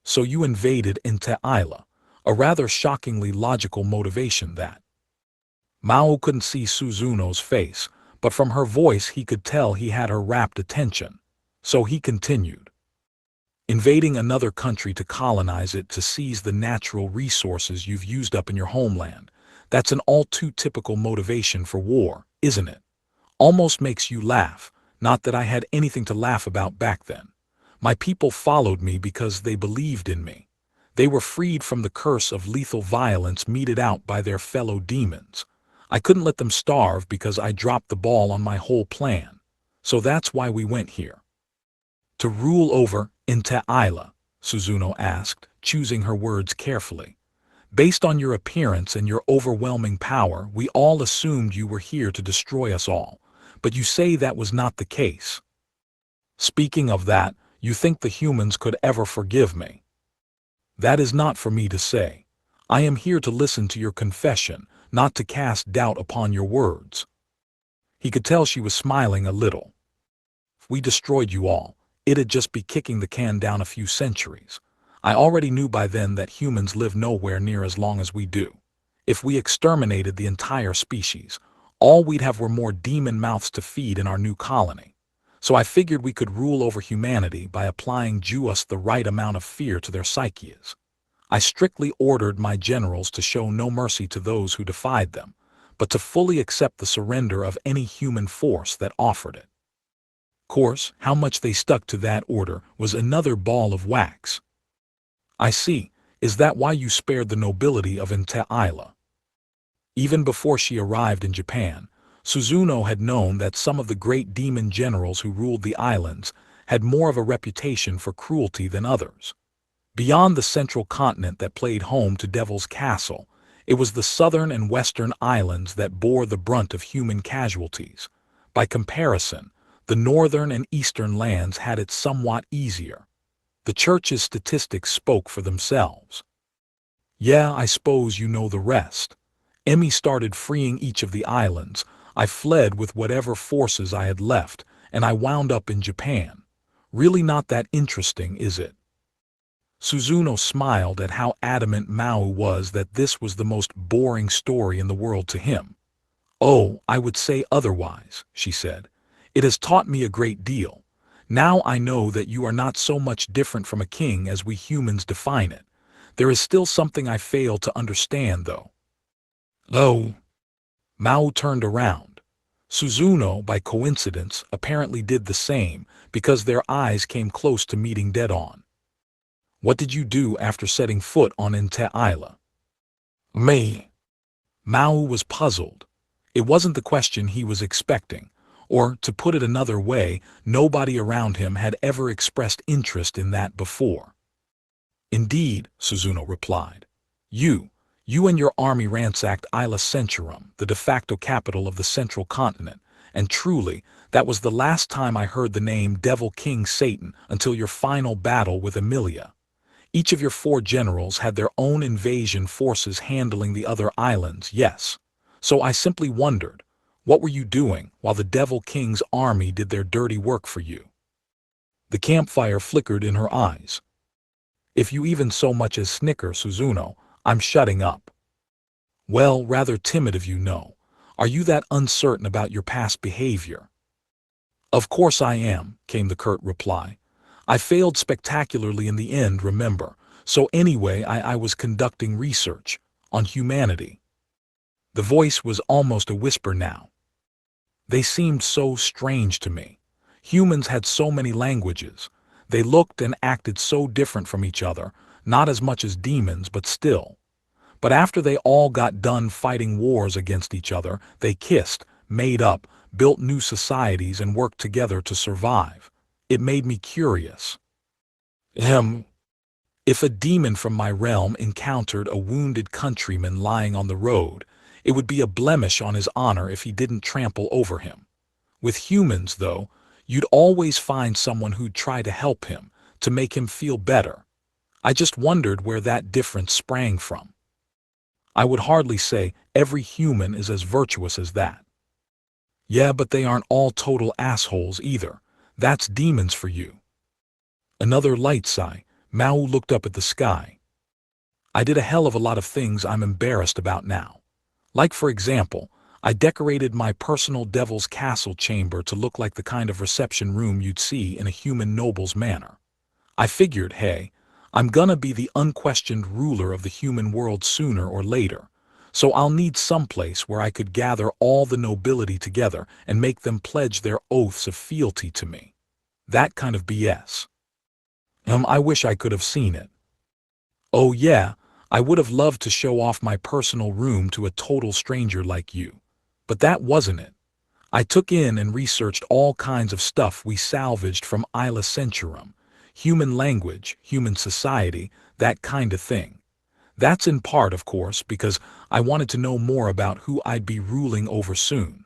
So you invaded Isla, a rather shockingly logical motivation that. Maō couldn't see Suzuno's face, but from her voice he could tell he had her rapt attention. So he continued. Invading another country to colonize it to seize the natural resources you've used up in your homeland. That's an all too typical motivation for war, isn't it? Almost makes you laugh, not that I had anything to laugh about back then. My people followed me because they believed in me. They were freed from the curse of lethal violence meted out by their fellow demons. I couldn't let them starve because I dropped the ball on my whole plan. So that's why we went here. To rule over Isla, Suzuno asked, choosing her words carefully. Based on your appearance and your overwhelming power, we all assumed you were here to destroy us all, but you say that was not the case. Speaking of that, you think the humans could ever forgive me? That is not for me to say. I am here to listen to your confession, not to cast doubt upon your words. He could tell she was smiling a little. If we destroyed you all, it'd just be kicking the can down a few centuries. I already knew by then that humans live nowhere near as long as we do. If we exterminated the entire species, all we'd have were more demon mouths to feed in our new colony. So I figured we could rule over humanity by applying just the right amount of fear to their psyches. I strictly ordered my generals to show no mercy to those who defied them, but to fully accept the surrender of any human force that offered it. Of course, how much they stuck to that order was another ball of wax. I see. Is that why you spared the nobility of Isla? Even before she arrived in Japan, Suzuno had known that some of the great demon generals who ruled the islands had more of a reputation for cruelty than others. Beyond the central continent that played home to Devil's Castle, it was the southern and western islands that bore the brunt of human casualties. By comparison, the northern and eastern lands had it somewhat easier. The church's statistics spoke for themselves. Yeah, I suppose you know the rest. Emmy started freeing each of the islands. I fled with whatever forces I had left, and I wound up in Japan. Really not that interesting, is it? Suzuno smiled at how adamant Maō was that this was the most boring story in the world to him. Oh, I would say otherwise, she said. It has taught me a great deal. Now I know that you are not so much different from a king as we humans define it. There is still something I fail to understand, though. Oh. Maō turned around. Suzuno, by coincidence, apparently did the same because their eyes came close to meeting dead-on. What did you do after setting foot on Inte Isla? Me. Maō was puzzled. It wasn't the question he was expecting, or, to put it another way, nobody around him had ever expressed interest in that before. Indeed, Suzuno replied. You and your army ransacked Isla Centurum, the de facto capital of the central continent, and truly, that was the last time I heard the name Devil King Satan until your final battle with Emilia. Each of your 4 generals had their own invasion forces handling the other islands, yes. So I simply wondered, what were you doing while the Devil King's army did their dirty work for you? The campfire flickered in her eyes. If you even so much as snicker, Suzuno, I'm shutting up. Well, rather timid of you, no. Are you that uncertain about your past behavior? Of course I am, came the curt reply. I failed spectacularly in the end, remember, so anyway I was conducting research on humanity. The voice was almost a whisper now. They seemed so strange to me. Humans had so many languages. They looked and acted so different from each other, not as much as demons, but still. But after they all got done fighting wars against each other, they kissed, made up, built new societies and worked together to survive. It made me curious. If a demon from my realm encountered a wounded countryman lying on the road, it would be a blemish on his honor if he didn't trample over him. With humans, though, you'd always find someone who'd try to help him, to make him feel better. I just wondered where that difference sprang from. I would hardly say every human is as virtuous as that. Yeah, but they aren't all total assholes either. That's demons for you. Another light sigh. Maō looked up at the sky. I did a hell of a lot of things I'm embarrassed about now. Like, for example, I decorated my personal devil's castle chamber to look like the kind of reception room you'd see in a human noble's manor. I figured, hey, I'm gonna be the unquestioned ruler of the human world sooner or later, so I'll need someplace where I could gather all the nobility together and make them pledge their oaths of fealty to me. That kind of BS. I wish I could have seen it. Oh yeah, I would have loved to show off my personal room to a total stranger like you. But that wasn't it. I took in and researched all kinds of stuff we salvaged from Isla Centurum. Human language, human society, that kind of thing. That's in part, of course, because I wanted to know more about who I'd be ruling over soon.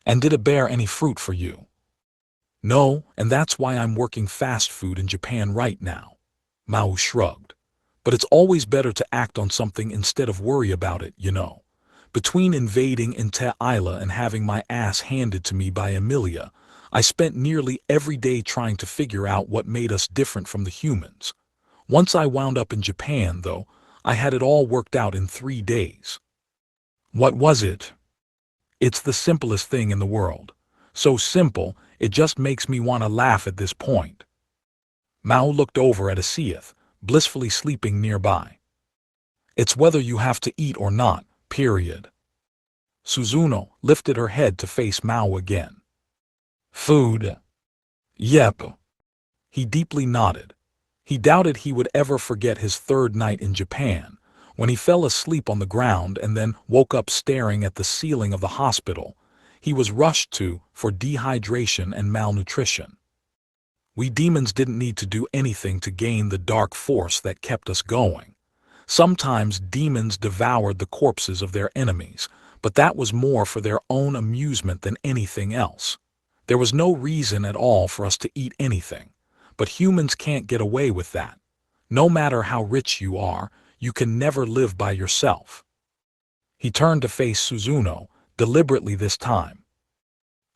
And did it bear any fruit for you? No, and that's why I'm working fast food in Japan right now. Maō shrugged. But it's always better to act on something instead of worry about it, you know. Between invading Inte Isla and having my ass handed to me by Emilia, I spent nearly every day trying to figure out what made us different from the humans. Once I wound up in Japan, though, I had it all worked out in 3 days. What was it? It's the simplest thing in the world. So simple, it just makes me want to laugh at this point. Maō looked over at Asiath, blissfully sleeping nearby. It's whether you have to eat or not, period. Suzuno lifted her head to face Maō again. Food. Yep. He deeply nodded. He doubted he would ever forget his 3rd night in Japan, when he fell asleep on the ground and then woke up staring at the ceiling of the hospital he was rushed to for dehydration and malnutrition. We demons didn't need to do anything to gain the dark force that kept us going. Sometimes demons devoured the corpses of their enemies, but that was more for their own amusement than anything else. There was no reason at all for us to eat anything, but humans can't get away with that. No matter how rich you are, you can never live by yourself. He turned to face Suzuno, deliberately this time.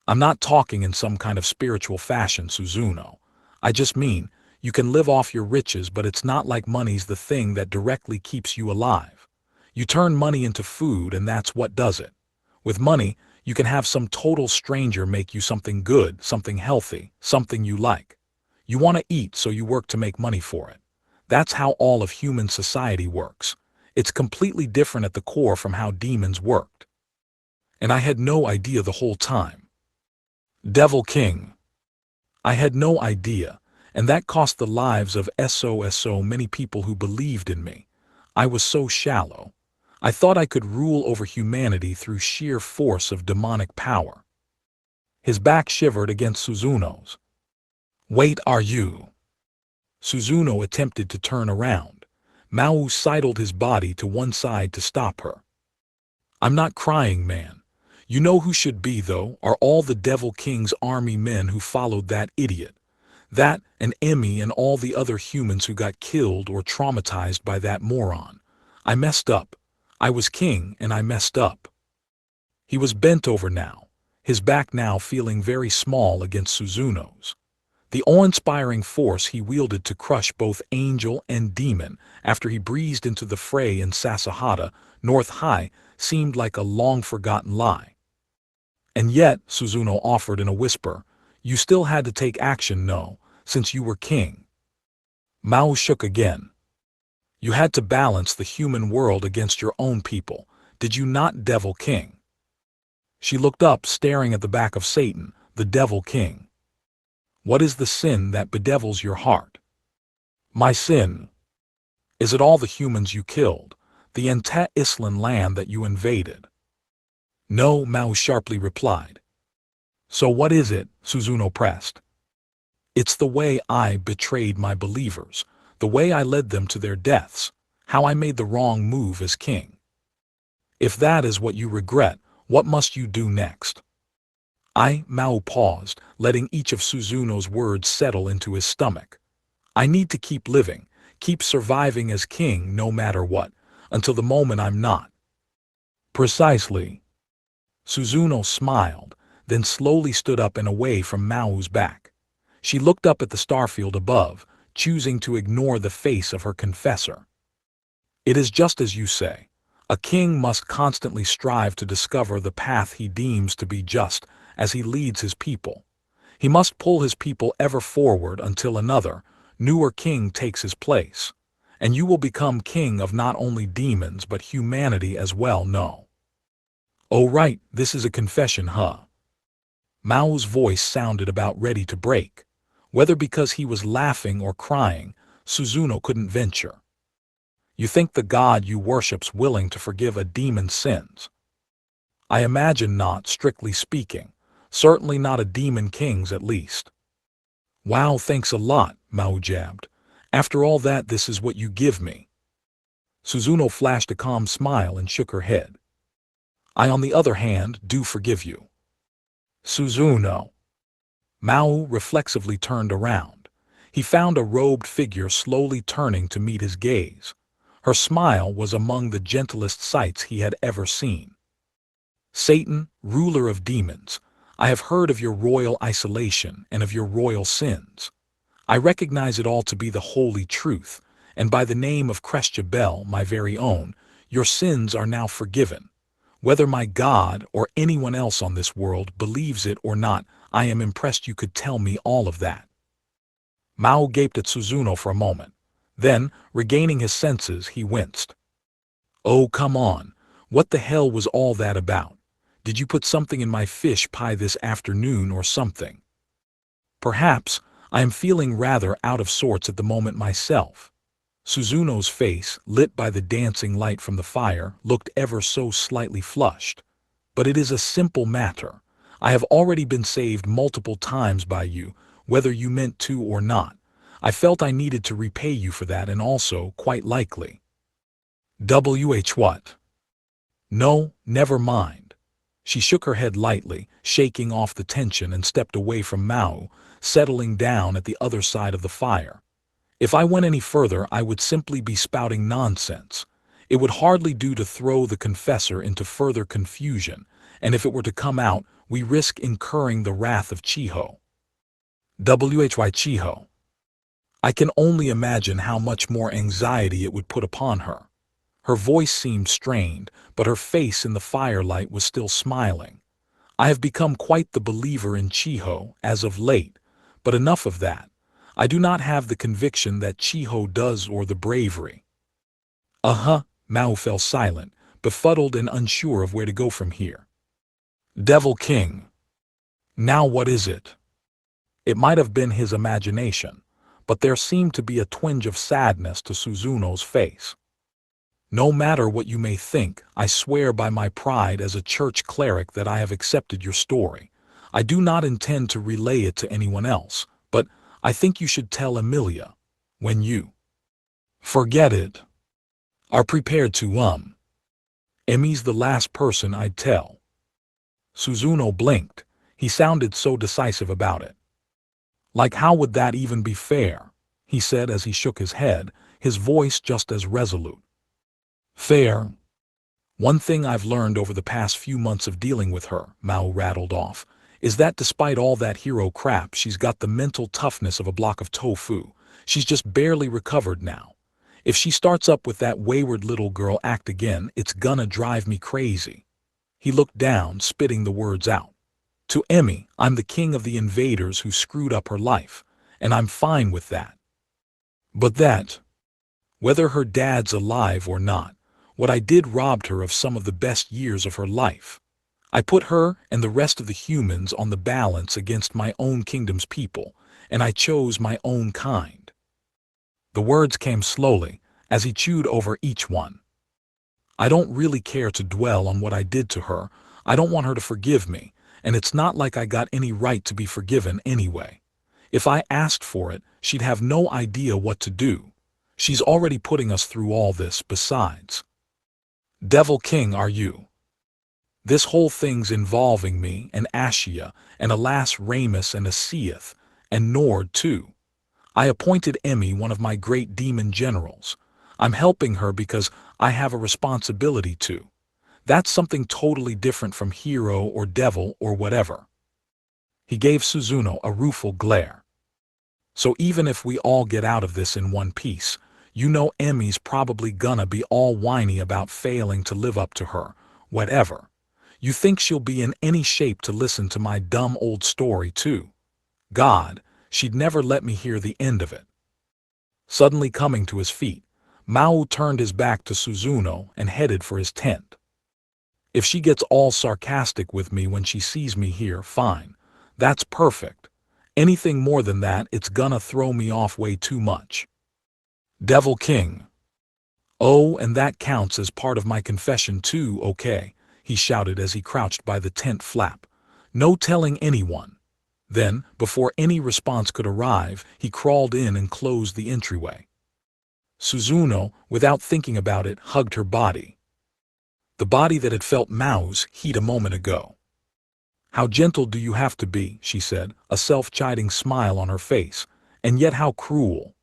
I'm not talking in some kind of spiritual fashion, Suzuno. I just mean, you can live off your riches, but it's not like money's the thing that directly keeps you alive. You turn money into food and that's what does it. With money, you can have some total stranger make you something good, something healthy, something you like. You want to eat, so you work to make money for it. That's how all of human society works. It's completely different at the core from how demons worked. And I had no idea the whole time. Devil King. I had no idea, and that cost the lives of so many people who believed in me. I was so shallow. I thought I could rule over humanity through sheer force of demonic power. His back shivered against Suzuno's. Wait, are you? Suzuno attempted to turn around. Maō sidled his body to one side to stop her. I'm not crying, man. You know who should be, though, are all the Devil King's army men who followed that idiot. That and Emmy and all the other humans who got killed or traumatized by that moron. I messed up. I was king and I messed up. He was bent over now, his back now feeling very small against Suzuno's. The awe-inspiring force he wielded to crush both angel and demon after he breezed into the fray in Sasahata, North High, seemed like a long-forgotten lie. And yet, Suzuno offered in a whisper, you still had to take action, no, since you were king. Maō shook again. You had to balance the human world against your own people, did you not, Devil King? She looked up, staring at the back of Satan, the Devil King. What is the sin that bedevils your heart? My sin? Is it all the humans you killed, the Ente-Islan land that you invaded? No, Maō sharply replied. So what is it? Suzuno pressed. It's the way I betrayed my believers, the way I led them to their deaths, how I made the wrong move as king. If that is what you regret, what must you do next? Maō paused, letting each of Suzuno's words settle into his stomach. I need to keep living, keep surviving as king no matter what, until the moment I'm not. Precisely. Suzuno smiled, then slowly stood up and away from Mao's back. She looked up at the starfield above, choosing to ignore the face of her confessor. It is just as you say. A king must constantly strive to discover the path he deems to be just as he leads his people. He must pull his people ever forward until another, newer king takes his place. And you will become king of not only demons but humanity as well, no. Oh right, this is a confession, huh? Mao's voice sounded about ready to break. Whether because he was laughing or crying, Suzuno couldn't venture. You think the god you worship's willing to forgive a demon's sins? I imagine not, strictly speaking. Certainly not a demon king's, at least. Wow, thanks a lot, Maō jabbed. After all that, this is what you give me. Suzuno flashed a calm smile and shook her head. I, on the other hand, do forgive you. Suzuno. Maō reflexively turned around. He found a robed figure slowly turning to meet his gaze. Her smile was among the gentlest sights he had ever seen. Satan, ruler of demons, I have heard of your royal isolation and of your royal sins. I recognize it all to be the holy truth, and by the name of Kreshjabel, my very own, your sins are now forgiven. Whether my God or anyone else on this world believes it or not, I am impressed you could tell me all of that. Maō gaped at Suzuno for a moment. Then, regaining his senses, he winced. Oh, come on. What the hell was all that about? Did you put something in my fish pie this afternoon or something? Perhaps. I am feeling rather out of sorts at the moment myself. Suzuno's face, lit by the dancing light from the fire, looked ever so slightly flushed. But it is a simple matter. I have already been saved multiple times by you, whether you meant to or not. I felt I needed to repay you for that, and also, quite likely. What? No, never mind. She shook her head lightly, shaking off the tension, and stepped away from Maō, settling down at the other side of the fire. If I went any further, I would simply be spouting nonsense. It would hardly do to throw the confessor into further confusion, and if it were to come out, we risk incurring the wrath of Chiho. Chiho. I can only imagine how much more anxiety it would put upon her. Her voice seemed strained, but her face in the firelight was still smiling. I have become quite the believer in Chiho as of late, but enough of that. I do not have the conviction that Chiho does or the bravery. Maō fell silent, befuddled and unsure of where to go from here. Devil King. Now what is it? It might have been his imagination, but there seemed to be a twinge of sadness to Suzuno's face. No matter what you may think, I swear by my pride as a church cleric that I have accepted your story. I do not intend to relay it to anyone else, but I think you should tell Emilia. When you forget it, are prepared to, Emmy's the last person I'd tell. Suzuno blinked. He sounded so decisive about it. Like how would that even be fair? He said as he shook his head, his voice just as resolute. Fair? One thing I've learned over the past few months of dealing with her, Maō rattled off, is that despite all that hero crap, she's got the mental toughness of a block of tofu. She's just barely recovered now. If she starts up with that wayward little girl act again, it's gonna drive me crazy. He looked down, spitting the words out. To Emmy, I'm the king of the invaders who screwed up her life, and I'm fine with that. But that, whether her dad's alive or not, what I did robbed her of some of the best years of her life. I put her and the rest of the humans on the balance against my own kingdom's people, and I chose my own kind. The words came slowly, as he chewed over each one. I don't really care to dwell on what I did to her. I don't want her to forgive me, and it's not like I got any right to be forgiven anyway. If I asked for it, she'd have no idea what to do. She's already putting us through all this besides. Devil King are you? This whole thing's involving me and Ashia and alas Ramus and Asiath and Nord too. I appointed Emmy one of my great demon generals. I'm helping her because I have a responsibility to. That's something totally different from hero or devil or whatever. He gave Suzuno a rueful glare. So even if we all get out of this in one piece, you know Emmy's probably gonna be all whiny about failing to live up to her, whatever. You think she'll be in any shape to listen to my dumb old story too? God, she'd never let me hear the end of it. Suddenly coming to his feet, Maō turned his back to Suzuno and headed for his tent. If she gets all sarcastic with me when she sees me here, fine. That's perfect. Anything more than that, it's gonna throw me off way too much. Devil King. Oh, and that counts as part of my confession too, okay? He shouted as he crouched by the tent flap. No telling anyone. Then, before any response could arrive, he crawled in and closed the entryway. Suzuno, without thinking about it, hugged her body. The body that had felt Mao's heat a moment ago. How gentle do you have to be, she said, a self-chiding smile on her face, and yet how cruel.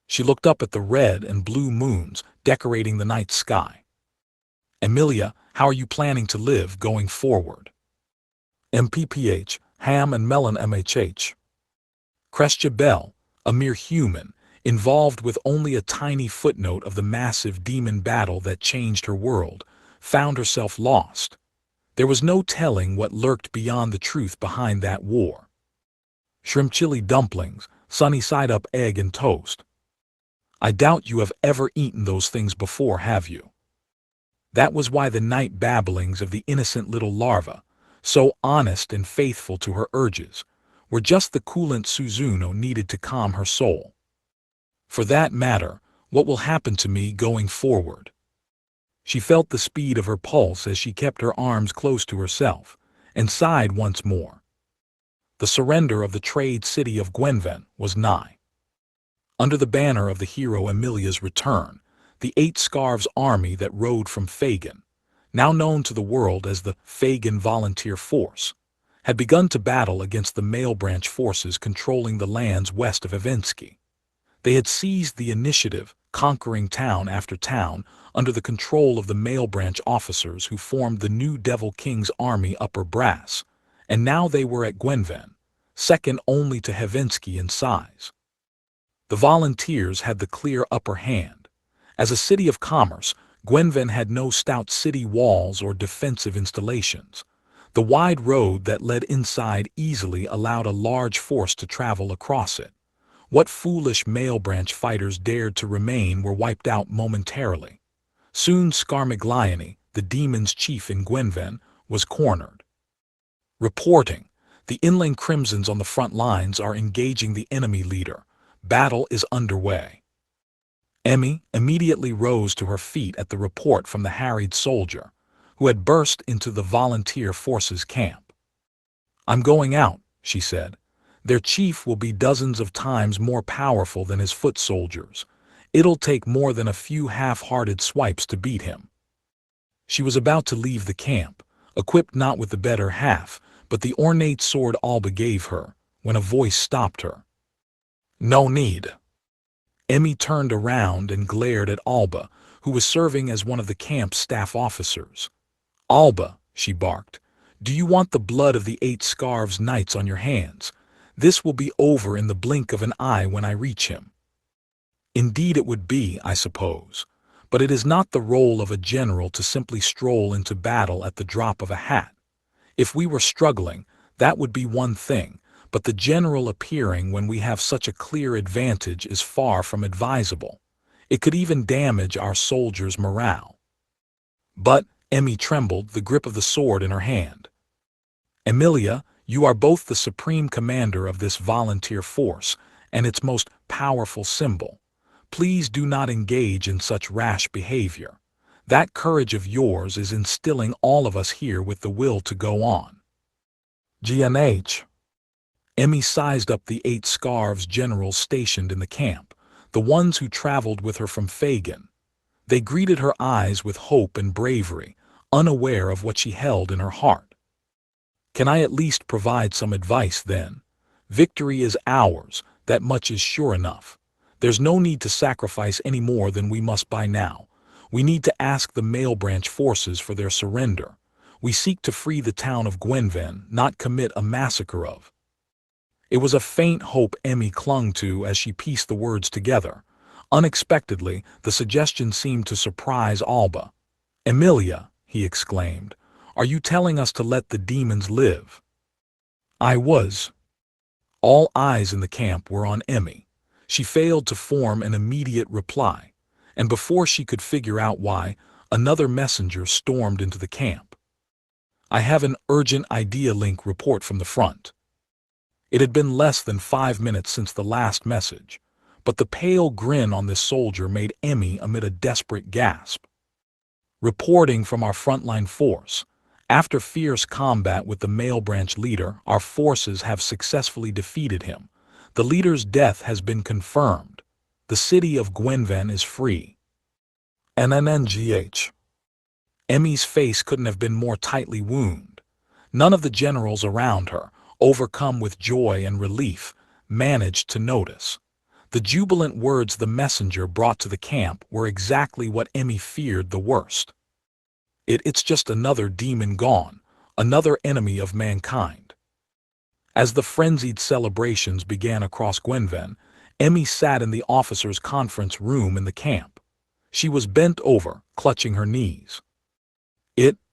She looked up at the red and blue moons decorating the night sky. Emilia, how are you planning to live going forward? MPPH, Ham and Melon MHH. Crestia Bell, a mere human, involved with only a tiny footnote of the massive demon battle that changed her world, found herself lost. There was no telling what lurked beyond the truth behind that war. Shrimp chili dumplings, sunny-side-up egg and toast. I doubt you have ever eaten those things before, have you? That was why the night babblings of the innocent little larva, so honest and faithful to her urges, were just the coolant Suzuno needed to calm her soul. For that matter, what will happen to me going forward? She felt the speed of her pulse as she kept her arms close to herself, and sighed once more. The surrender of the trade city of Gwenven was nigh. Under the banner of the hero Emilia's return, the 8 Scarves army that rode from Fagin, now known to the world as the Fagin Volunteer Force, had begun to battle against the Male Branch forces controlling the lands west of Evensky. They had seized the initiative, conquering town after town under the control of the Male Branch officers who formed the new Devil King's army upper brass, and now they were at Gwenven, second only to Hevensky in size. The volunteers had the clear upper hand. As a city of commerce, Gwenven had no stout city walls or defensive installations. The wide road that led inside easily allowed a large force to travel across it. What foolish Male Branch fighters dared to remain were wiped out momentarily. Soon Skarmiglione, the demon's chief in Gwenven, was cornered. Reporting. The inland crimsons on the front lines are engaging the enemy leader. Battle is underway. Emi immediately rose to her feet at the report from the harried soldier, who had burst into the volunteer forces camp. "I'm going out," she said. "Their chief will be dozens of times more powerful than his foot soldiers. It'll take more than a few half-hearted swipes to beat him." She was about to leave the camp, equipped not with the better half, but the ornate sword Alba gave her, when a voice stopped her. "No need." Emi turned around and glared at Alba, who was serving as one of the camp's staff officers. "Alba," she barked, "do you want the blood of the 8 Scarves Knights on your hands? This will be over in the blink of an eye when I reach him." "Indeed it would be, I suppose. But it is not the role of a general to simply stroll into battle at the drop of a hat. If we were struggling, that would be one thing, but the general appearing when we have such a clear advantage is far from advisable. It could even damage our soldiers' morale." "But," Emi trembled, the grip of the sword in her hand. "Emilia, you are both the supreme commander of this volunteer force, and its most powerful symbol. Please do not engage in such rash behavior. That courage of yours is instilling all of us here with the will to go on." "GNH." Emi sized up the 8 Scarves generals stationed in the camp, the ones who traveled with her from Fagin. They greeted her eyes with hope and bravery, unaware of what she held in her heart. "Can I at least provide some advice, then? Victory is ours, that much is sure enough. There's no need to sacrifice any more than we must by now. We need to ask the male branch forces for their surrender. We seek to free the town of Gwenven, not commit a massacre of." It was a faint hope Emi clung to as she pieced the words together. Unexpectedly, the suggestion seemed to surprise Alba. "Emilia," he exclaimed, "are you telling us to let the demons live?" "I was." All eyes in the camp were on Emi. She failed to form an immediate reply, and before she could figure out why, another messenger stormed into the camp. "I have an urgent idea link report from the front." It had been less than 5 minutes since the last message, but the pale grin on this soldier made Emi emit a desperate gasp. "Reporting from our frontline force. After fierce combat with the male branch leader, our forces have successfully defeated him. The leader's death has been confirmed. The city of Gwenven is free." "NNNGH." Emi's face couldn't have been more tightly wound. None of the generals around her, overcome with joy and relief, managed to notice. The jubilant words the messenger brought to the camp were exactly what Emi feared the worst. It's just another demon gone, another enemy of mankind." As the frenzied celebrations began across Gwenven, Emi sat in the officers' conference room in the camp. She was bent over, clutching her knees.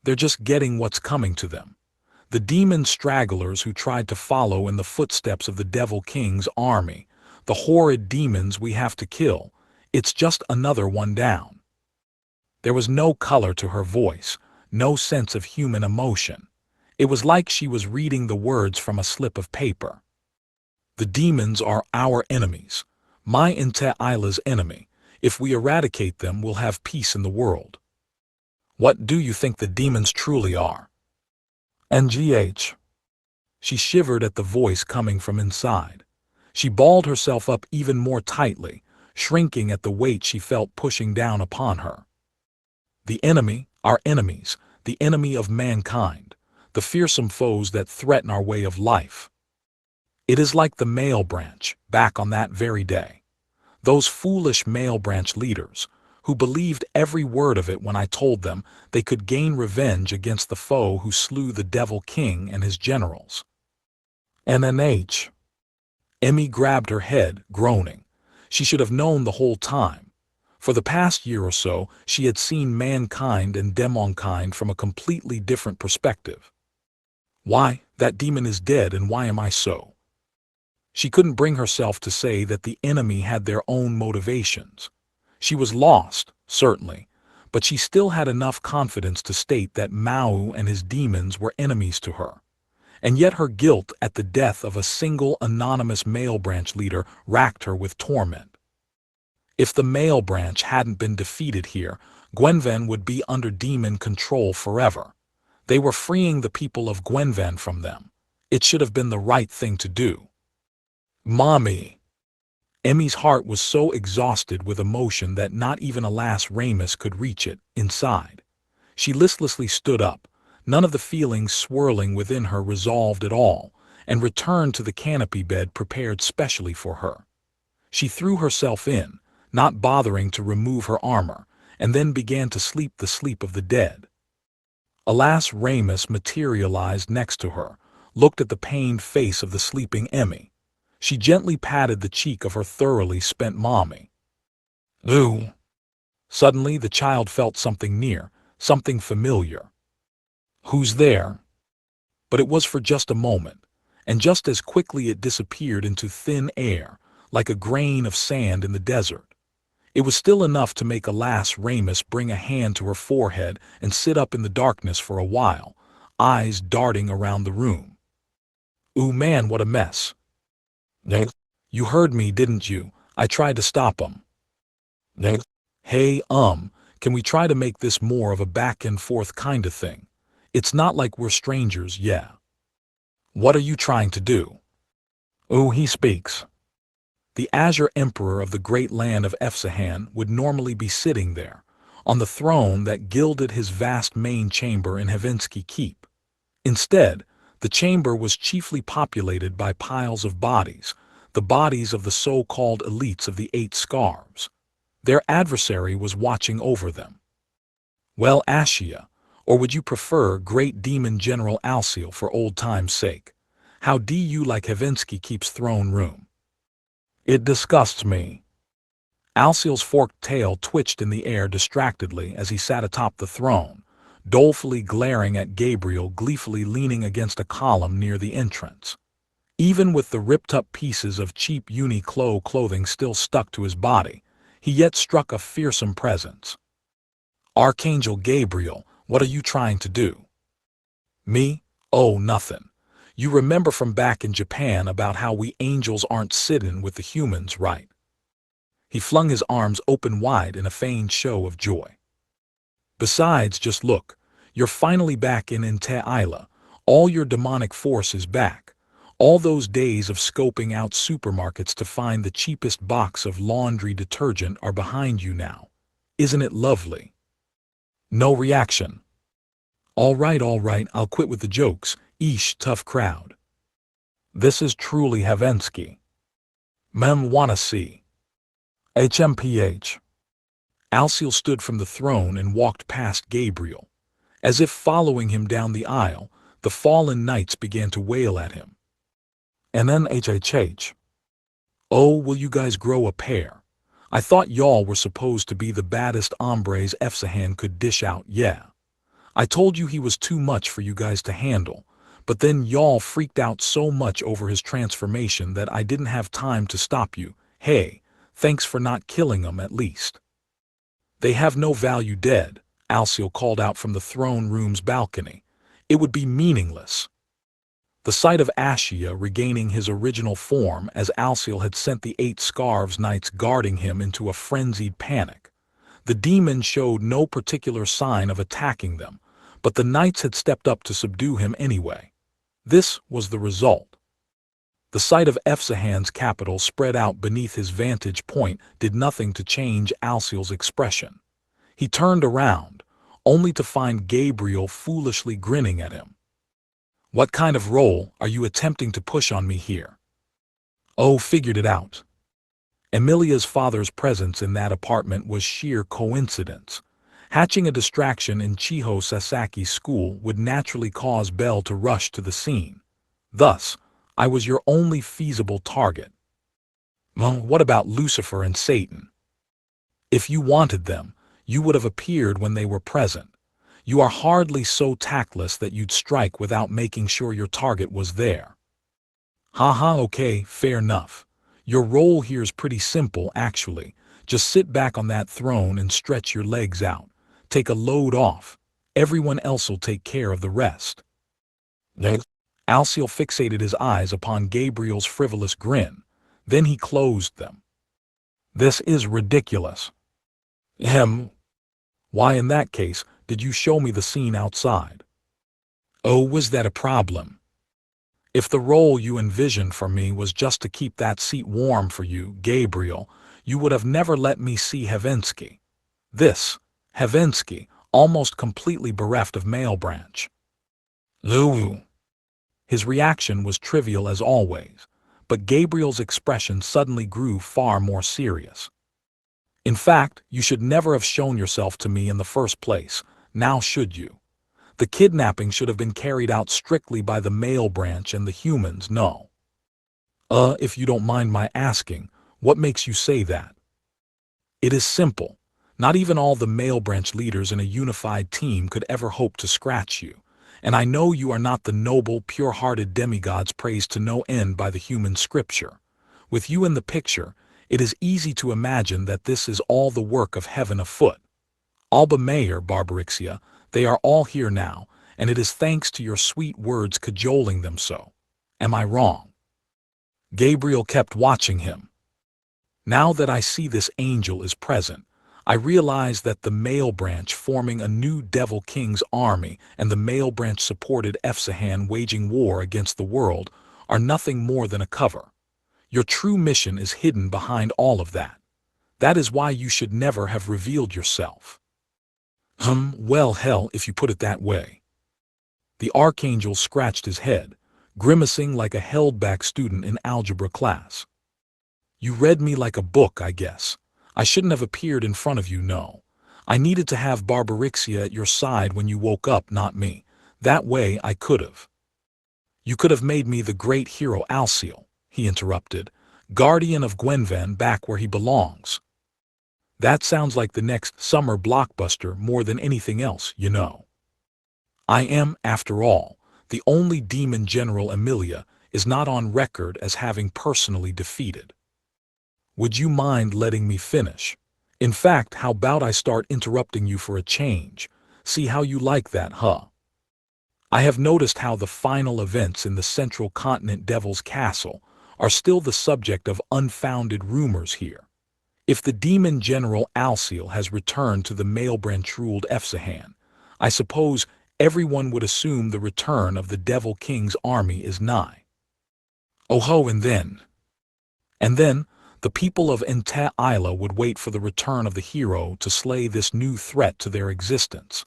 They're just getting what's coming to them. The demon stragglers who tried to follow in the footsteps of the Devil King's army, the horrid demons we have to kill, it's just another one down. There was no color to her voice, no sense of human emotion. It was like she was reading the words from a slip of paper. "The demons are our enemies, my Inte Isla's enemy. If we eradicate them, we'll have peace in the world." "What do you think the demons truly are?" "NGH." She shivered at the voice coming from inside. She balled herself up even more tightly, shrinking at the weight she felt pushing down upon her. "The enemy, our enemies, the enemy of mankind, the fearsome foes that threaten our way of life. It is like the male branch, back on that very day. Those foolish male branch leaders, who believed every word of it when I told them they could gain revenge against the foe who slew the Devil King and his generals." "NNH." Emi grabbed her head, groaning. She should have known the whole time. For the past year or so, she had seen mankind and demonkind from a completely different perspective. "Why, that demon is dead, and why am I so?" She couldn't bring herself to say that the enemy had their own motivations. She was lost, certainly, but she still had enough confidence to state that Maō and his demons were enemies to her. and yet her guilt at the death of a single anonymous male branch leader racked her with torment. If the male branch hadn't been defeated here, Gwenvan would be under demon control forever. They were freeing the people of Gwenvan from them. It should have been the right thing to do. Mommy! Emmy's heart was so exhausted with emotion that not even Alas Ramus could reach it, inside. She listlessly stood up, none of the feelings swirling within her resolved at all, and returned to the canopy bed prepared specially for her. She threw herself in, not bothering to remove her armor, and then began to sleep the sleep of the dead. Alas Ramus materialized next to her, looked at the pained face of the sleeping Emmy. She gently patted the cheek of her thoroughly spent mommy. Ooh! Suddenly the child felt something near, something familiar. Who's there? But it was for just a moment, and just as quickly it disappeared into thin air, like a grain of sand in the desert. It was still enough to make Alas Ramus bring a hand to her forehead and sit up in the darkness for a while, eyes darting around the room. Ooh man, what a mess. You heard me, didn't you? I tried to stop him. Hey, can we try to make this more of a back and forth kind of thing? It's not like we're strangers, yeah. What are you trying to do? Ooh, he speaks. The Azure Emperor of the great land of Efsahan would normally be sitting there, on the throne that gilded his vast main chamber in Havinsky Keep. Instead, the chamber was chiefly populated by piles of bodies, the bodies of the so-called elites of the 8 Scarves. Their adversary was watching over them. Well, Ashia, or would you prefer Great Demon General Alciel for old time's sake? How do you like Havinsky Keep's throne room? It disgusts me. Alciel's forked tail twitched in the air distractedly as he sat atop the throne, dolefully glaring at Gabriel gleefully leaning against a column near the entrance. Even with the ripped-up pieces of cheap Uniqlo clothing still stuck to his body, he yet struck a fearsome presence. Archangel Gabriel, what are you trying to do? Me? Oh, nothing. You remember from back in Japan about how we angels aren't sittin' with the humans, right? He flung his arms open wide in a feigned show of joy. Besides, just look, you're finally back in Te Isla. All your demonic force is back. All those days of scoping out supermarkets to find the cheapest box of laundry detergent are behind you now. Isn't it lovely? No reaction. All right, I'll quit with the jokes. Eesh, tough crowd. This is truly Havensky. Mem wanna see. HMPH. Alciel stood from the throne and walked past Gabriel. As if following him down the aisle, the fallen knights began to wail at him. And then HHH. Oh, will you guys grow a pair? I thought y'all were supposed to be the baddest hombres Efsahan could dish out, yeah. I told you he was too much for you guys to handle, but then y'all freaked out so much over his transformation that I didn't have time to stop you. Hey, thanks for not killing them at least. They have no value dead, Alciel called out from the throne room's balcony. It would be meaningless. The sight of Ashia regaining his original form as Alciel had sent the 8 Scarves knights guarding him into a frenzied panic. The demon showed no particular sign of attacking them, but the knights had stepped up to subdue him anyway. This was the result. The sight of Efsahan's capital spread out beneath his vantage point did nothing to change Alciel's expression. He turned around, only to find Gabriel foolishly grinning at him. What kind of role are you attempting to push on me here? Oh, figured it out. Emilia's father's presence in that apartment was sheer coincidence. Hatching a distraction in Chiho Sasaki's school would naturally cause Belle to rush to the scene. Thus, I was your only feasible target. Well, what about Lucifer and Satan? If you wanted them, you would have appeared when they were present. You are hardly so tactless that you'd strike without making sure your target was there. Haha, okay, fair enough. Your role here is pretty simple, actually. Just sit back on that throne and stretch your legs out. Take a load off. Everyone else will take care of the rest. Alciel fixated his eyes upon Gabriel's frivolous grin. Then he closed them. This is ridiculous. Why in that case did you show me the scene outside? Oh, was that a problem? If the role you envisioned for me was just to keep that seat warm for you, Gabriel, you would have never let me see Hevinsky. This, Hevinsky, almost completely bereft of male branch. Lou. His reaction was trivial as always, but Gabriel's expression suddenly grew far more serious. In fact, you should never have shown yourself to me in the first place, now should you? The kidnapping should have been carried out strictly by the male branch and the humans, no. If you don't mind my asking, what makes you say that? It is simple. Not even all the male branch leaders in a unified team could ever hope to scratch you. And I know you are not the noble, pure-hearted demigods praised to no end by the human scripture. With you in the picture, it is easy to imagine that this is all the work of heaven afoot. Alba Mayor, Barbarixia, they are all here now, and it is thanks to your sweet words cajoling them so. Am I wrong? Gabriel kept watching him. Now that I see this angel is present, I realize that the male branch forming a new Devil King's army and the male branch supported Efsahan waging war against the world are nothing more than a cover. Your true mission is hidden behind all of that. That is why you should never have revealed yourself. Well, hell, if you put it that way. The archangel scratched his head, grimacing like a held-back student in algebra class. You read me like a book, I guess. I shouldn't have appeared in front of you, no. I needed to have Barbarixia at your side when you woke up, not me. That way I could have. You could have made me the great hero Alciel, he interrupted, guardian of Gwenvan back where he belongs. That sounds like the next summer blockbuster more than anything else, you know. I am, after all, the only demon General Emilia is not on record as having personally defeated. Would you mind letting me finish? In fact, how about I start interrupting you for a change? See how you like that, huh? I have noticed how the final events in the Central Continent Devil's Castle are still the subject of unfounded rumors here. If the demon General Alciel has returned to the male branch-ruled Efsahan, I suppose everyone would assume the return of the Devil King's army is nigh. Oh-ho, and then, the people of Ente Isla would wait for the return of the hero to slay this new threat to their existence.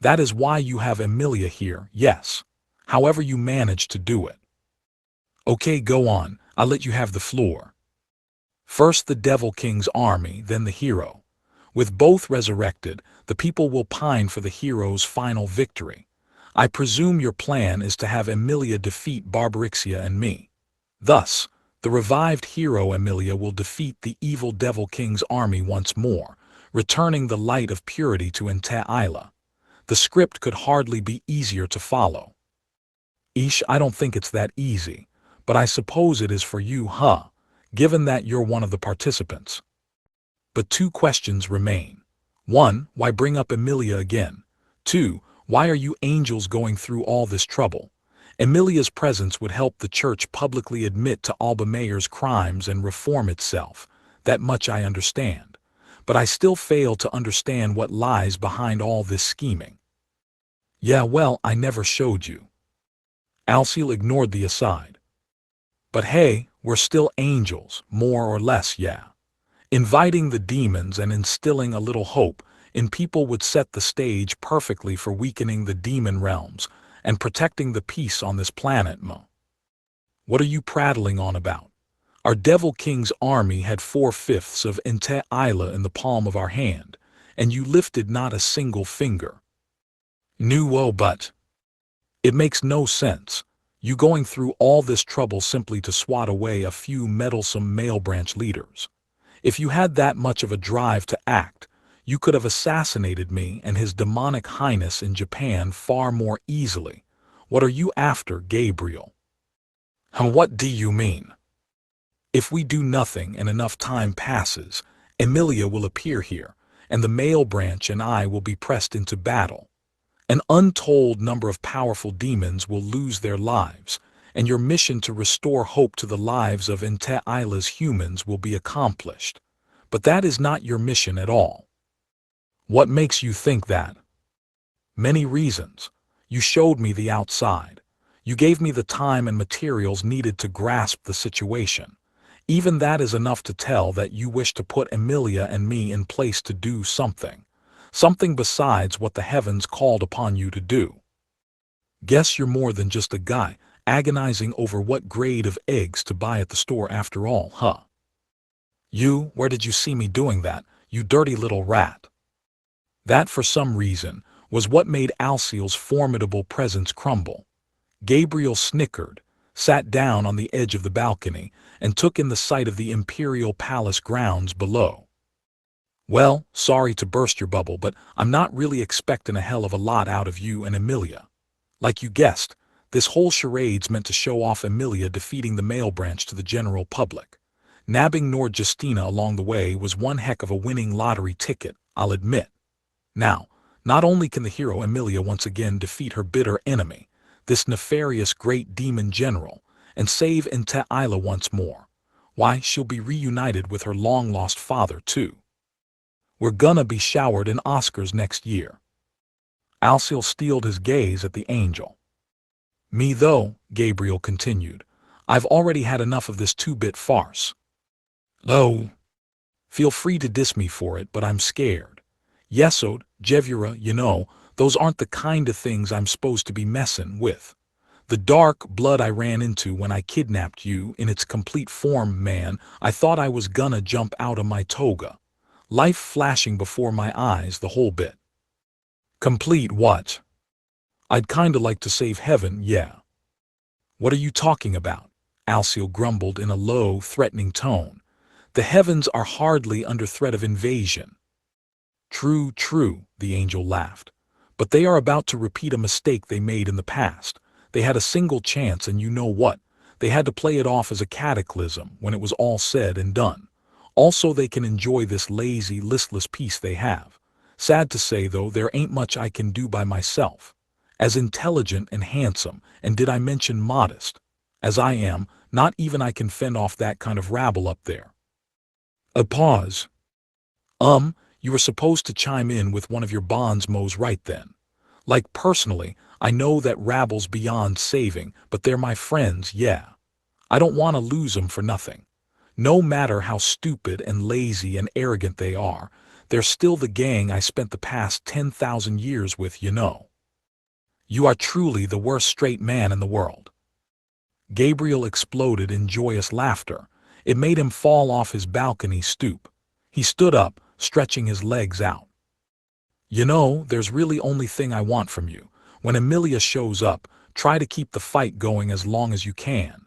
That is why you have Emilia here, yes. However you managed to do it. Okay, go on, I'll let you have the floor. First the Devil King's army, then the hero. With both resurrected, the people will pine for the hero's final victory. I presume your plan is to have Emilia defeat Barbarixia and me. Thus, the revived hero Emilia will defeat the evil Devil King's army once more, returning the light of purity to Ente Isla. The script could hardly be easier to follow. I don't think it's that easy, but I suppose it is for you, huh? Given that you're one of the participants. But two questions remain. 1. Why bring up Emilia again? 2. Why are you angels going through all this trouble? Emilia's presence would help the church publicly admit to Alba Mayor's crimes and reform itself. That much I understand. But I still fail to understand what lies behind all this scheming. Yeah, well, I never showed you. Alciel ignored the aside. But hey, we're still angels, more or less, yeah. Inviting the demons and instilling a little hope in people would set the stage perfectly for weakening the demon realms and protecting the peace on this planet, Mo. What are you prattling on about? Our Devil King's army had 4/5 of Ente Isla in the palm of our hand, and you lifted not a single finger. But it makes no sense. You going through all this trouble simply to swat away a few meddlesome male branch leaders. If you had that much of a drive to act, you could have assassinated me and his demonic highness in Japan far more easily. What are you after, Gabriel? What do you mean? If we do nothing and enough time passes, Emilia will appear here, and the male branch and I will be pressed into battle. An untold number of powerful demons will lose their lives, and your mission to restore hope to the lives of Isla's humans will be accomplished. But that is not your mission at all. What makes you think that? Many reasons. You showed me the outside. You gave me the time and materials needed to grasp the situation. Even that is enough to tell that you wish to put Emilia and me in place to do something. Something besides what the heavens called upon you to do. Guess you're more than just a guy agonizing over what grade of eggs to buy at the store after all, huh? Where did you see me doing that, you dirty little rat? That, for some reason, was what made Alciel's formidable presence crumble. Gabriel snickered, sat down on the edge of the balcony, and took in the sight of the imperial palace grounds below. Well, sorry to burst your bubble, but I'm not really expecting a hell of a lot out of you and Emilia. Like you guessed, this whole charade's meant to show off Emilia defeating the male branch to the general public. Nabbing Nord Justina along the way was one heck of a winning lottery ticket, I'll admit. Now, not only can the hero Emilia once again defeat her bitter enemy, this nefarious great demon general, and save Isla once more, why, she'll be reunited with her long-lost father, too. We're gonna be showered in Oscars next year. Alciel steeled his gaze at the angel. Me though, Gabriel continued, I've already had enough of this two-bit farce. Oh, feel free to diss me for it, but I'm scared. Yesod, Jevura, those aren't the kind of things I'm supposed to be messing with. The dark blood I ran into when I kidnapped you in its complete form, man, I thought I was gonna jump out of my toga. Life flashing before my eyes the whole bit. Complete what? I'd kinda like to save heaven, yeah. What are you talking about? Alciel grumbled in a low, threatening tone. The heavens are hardly under threat of invasion. True, the angel laughed. But they are about to repeat a mistake they made in the past. They had a single chance, and you know what? They had to play it off as a cataclysm when it was all said and done. Also, they can enjoy this lazy, listless peace they have. Sad to say, though, there ain't much I can do by myself. As intelligent and handsome, and did I mention modest, as I am, not even I can fend off that kind of rabble up there. A pause. You were supposed to chime in with one of your bonds-mos right then. Like, personally, I know that rabble's beyond saving, but they're my friends, yeah. I don't want to lose 'em for nothing. No matter how stupid and lazy and arrogant they are, they're still the gang I spent the past 10,000 years with, You are truly the worst straight man in the world. Gabriel exploded in joyous laughter. It made him fall off his balcony stoop. He stood up, stretching his legs out. There's really only thing I want from you. When Emilia shows up, try to keep the fight going as long as you can.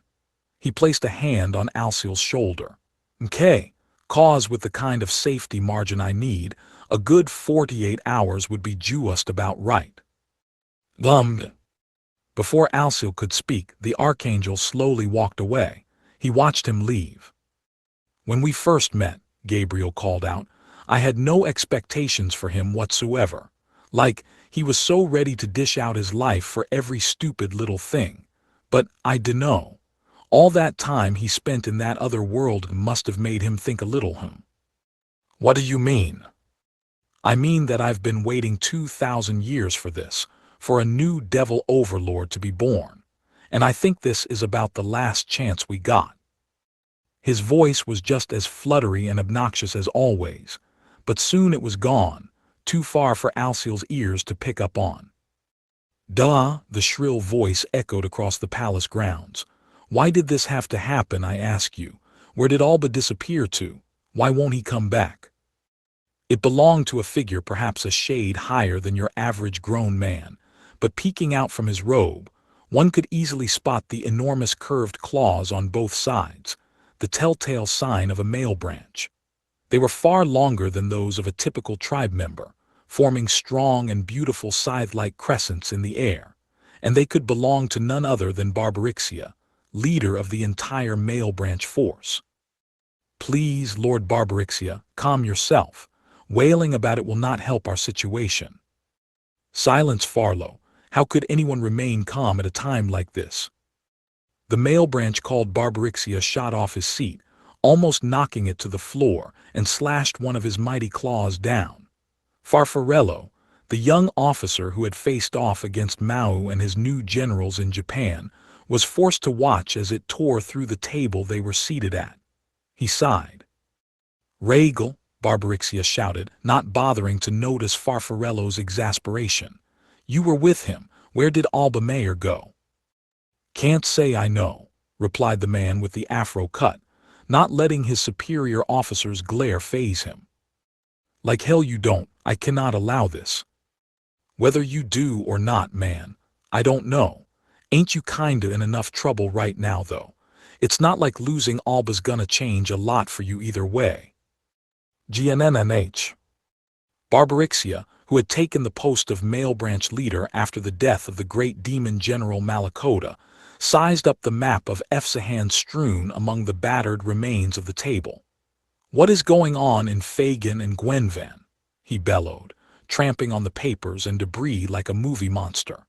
He placed a hand on Alciel's shoulder. Okay, cause with the kind of safety margin I need, a good 48 hours would be just about right. Before Alciel could speak, the archangel slowly walked away. He watched him leave. When we first met, Gabriel called out, I had no expectations for him whatsoever. Like, he was so ready to dish out his life for every stupid little thing. But I dunno. All that time he spent in that other world must have made him think a little. What do you mean? I mean that I've been waiting 2,000 years for this, for a new devil overlord to be born. And I think this is about the last chance we got. His voice was just as fluttery and obnoxious as always, but soon it was gone, too far for Alciel's ears to pick up on. Duh, the shrill voice echoed across the palace grounds. Why did this have to happen, I ask you? Where did Alba disappear to? Why won't he come back? It belonged to a figure perhaps a shade higher than your average grown man, but peeking out from his robe, one could easily spot the enormous curved claws on both sides, the telltale sign of a male branch. They were far longer than those of a typical tribe member, forming strong and beautiful scythe-like crescents in the air, and they could belong to none other than Barbarixia, leader of the entire male branch force. Please, Lord Barbarixia, calm yourself. Wailing about it will not help our situation. Silence, Farlow. How could anyone remain calm at a time like this? The male branch called Barbarixia shot off his seat, almost knocking it to the floor, and slashed one of his mighty claws down. Farfarello, the young officer who had faced off against Maō and his new generals in Japan, was forced to watch as it tore through the table they were seated at. He sighed. "Regal," Barbarixia shouted, not bothering to notice Farfarello's exasperation. "You were with him. Where did Alba Mayer go?" "Can't say I know," replied the man with the afro cut, not letting his superior officer's glare faze him. "Like hell you don't. I cannot allow this." "Whether you do or not, man, I don't know. Ain't you kinda in enough trouble right now, though? It's not like losing Alba's gonna change a lot for you either way." GNNH. Barbarixia, who had taken the post of male branch leader after the death of the great demon general Malakota, sized up the map of Efsahan strewn among the battered remains of the table. "What is going on in Fagin and Gwenvan?" he bellowed, tramping on the papers and debris like a movie monster.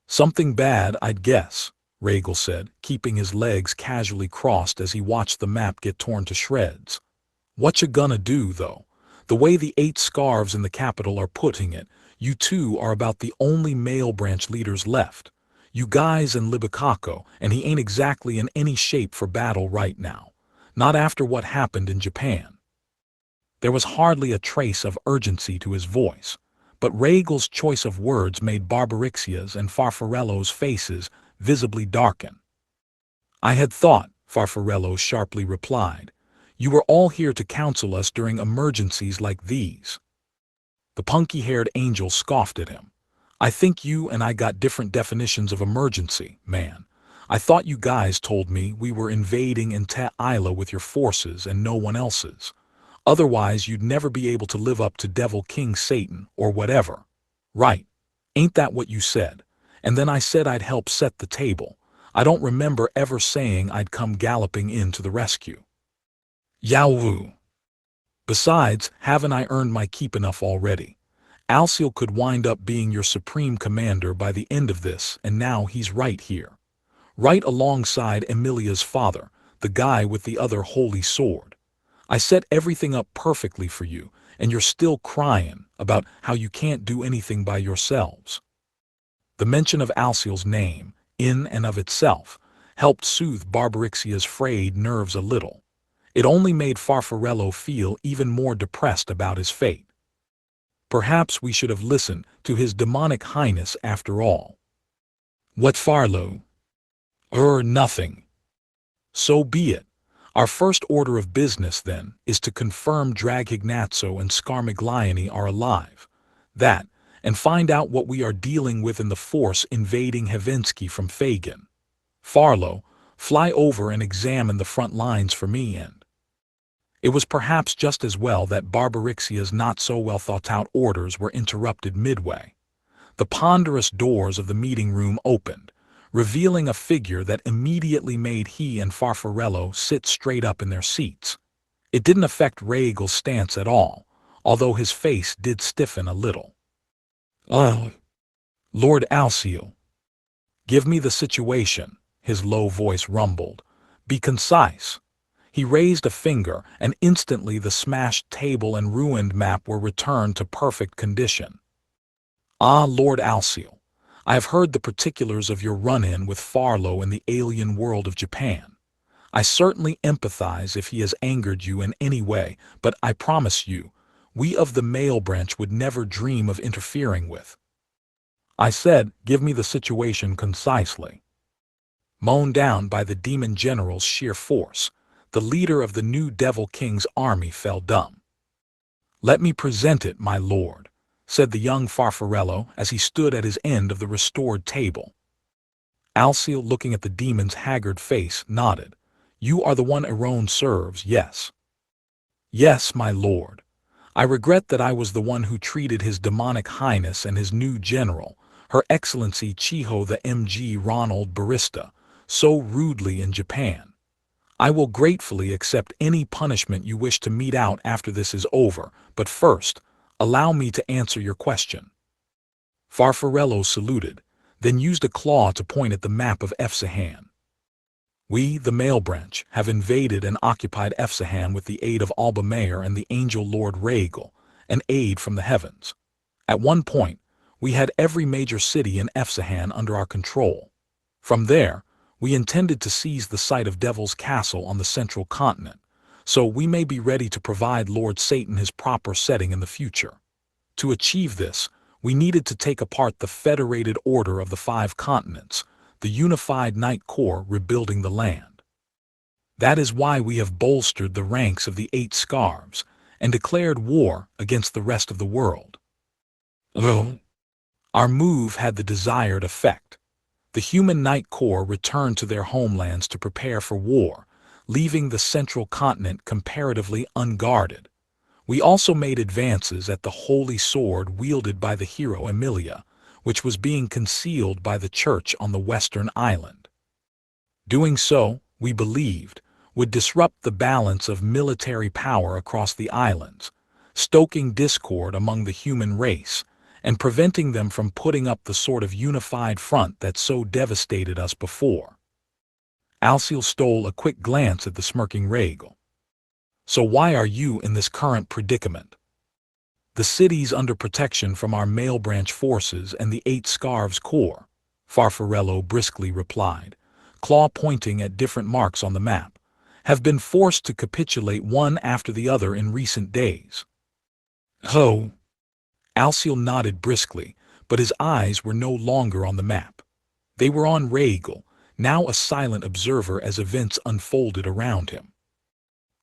"Something bad, I'd guess," Regal said, keeping his legs casually crossed as he watched the map get torn to shreds. "What you gonna do, though? The way the 8 scarves in the capital are putting it, you two are about the only male branch leaders left. You guys and Libakako, and he ain't exactly in any shape for battle right now. Not after what happened in Japan." There was hardly a trace of urgency to his voice, but Regal's choice of words made Barbarixia's and Farfarello's faces visibly darken. "I had thought," Farfarello sharply replied, "you were all here to counsel us during emergencies like these." The punky-haired angel scoffed at him. "I think you and I got different definitions of emergency, man. I thought you guys told me we were invading Te Isla with your forces and no one else's. Otherwise you'd never be able to live up to Devil King Satan or whatever. Right? Ain't that what you said? And then I said I'd help set the table. I don't remember ever saying I'd come galloping in to the rescue." "Yahoo! Besides, haven't I earned my keep enough already? Alciel could wind up being your supreme commander by the end of this, and now he's right here. Right alongside Emilia's father, the guy with the other holy sword. I set everything up perfectly for you, and you're still crying about how you can't do anything by yourselves." The mention of Alciel's name, in and of itself, helped soothe Barbarixia's frayed nerves a little. It only made Farfarello feel even more depressed about his fate. Perhaps we should have listened to his demonic highness after all. "What, Farlow?" Nothing." "So be it. Our first order of business, then, is to confirm Draghignazzo and Scarmigliani are alive. That, and find out what we are dealing with in the force invading Havinsky from Fagin. Farlow, fly over and examine the front lines for me and—" It was perhaps just as well that Barbarixia's not-so-well-thought-out orders were interrupted midway. The ponderous doors of the meeting room opened, revealing a figure that immediately made he and Farfarello sit straight up in their seats. It didn't affect Regal's stance at all, although his face did stiffen a little. Lord Alciel." "Give me the situation," his low voice rumbled. "Be concise." He raised a finger, and instantly the smashed table and ruined map were returned to perfect condition. "Ah, Lord Alciel, I have heard the particulars of your run-in with Farlow in the alien world of Japan. I certainly empathize if he has angered you in any way, but I promise you, we of the male branch would never dream of interfering with." I said, give me the situation concisely. Mown down by the demon general's sheer force, the leader of the new Devil King's army fell dumb. "Let me present it, my lord," said the young Farfarello as he stood at his end of the restored table. Alciel, looking at the demon's haggard face, nodded. "You are the one Erone serves, yes?" "Yes, my lord. I regret that I was the one who treated his demonic highness and his new general, Her Excellency Chiho the M.G. Ronald Barista, so rudely in Japan. I will gratefully accept any punishment you wish to mete out after this is over, but first, allow me to answer your question." Farfarello saluted, then used a claw to point at the map of Efsahan. We, the male branch, have invaded and occupied Efsahan with the aid of Alba Mayor and the angel Lord Rhaegal, an aid from the heavens. At one point, we had every major city in Efsahan under our control. From there, we intended to seize the site of Devil's Castle on the central continent, so we may be ready to provide Lord Satan his proper setting in the future. To achieve this, we needed to take apart the federated order of the 5 continents, the unified Night Corps rebuilding the land. That is why we have bolstered the ranks of the 8 Scarves and declared war against the rest of the world. Our move had the desired effect. The human Night Corps returned to their homelands to prepare for war, leaving the central continent comparatively unguarded. We also made advances at the holy sword wielded by the hero Emilia, which was being concealed by the church on the western island. Doing so, we believed, would disrupt the balance of military power across the islands, stoking discord among the human race, and preventing them from putting up the sort of unified front that so devastated us before. Alciel stole a quick glance at the smirking Rhaegal. So why are you in this current predicament? The city's under protection from our male branch forces and the 8 Scarves Corps, Farfarello briskly replied, claw pointing at different marks on the map, have been forced to capitulate one after the other in recent days. Ho! Alciel nodded briskly, but his eyes were no longer on the map. They were on Rhaegal, now a silent observer as events unfolded around him.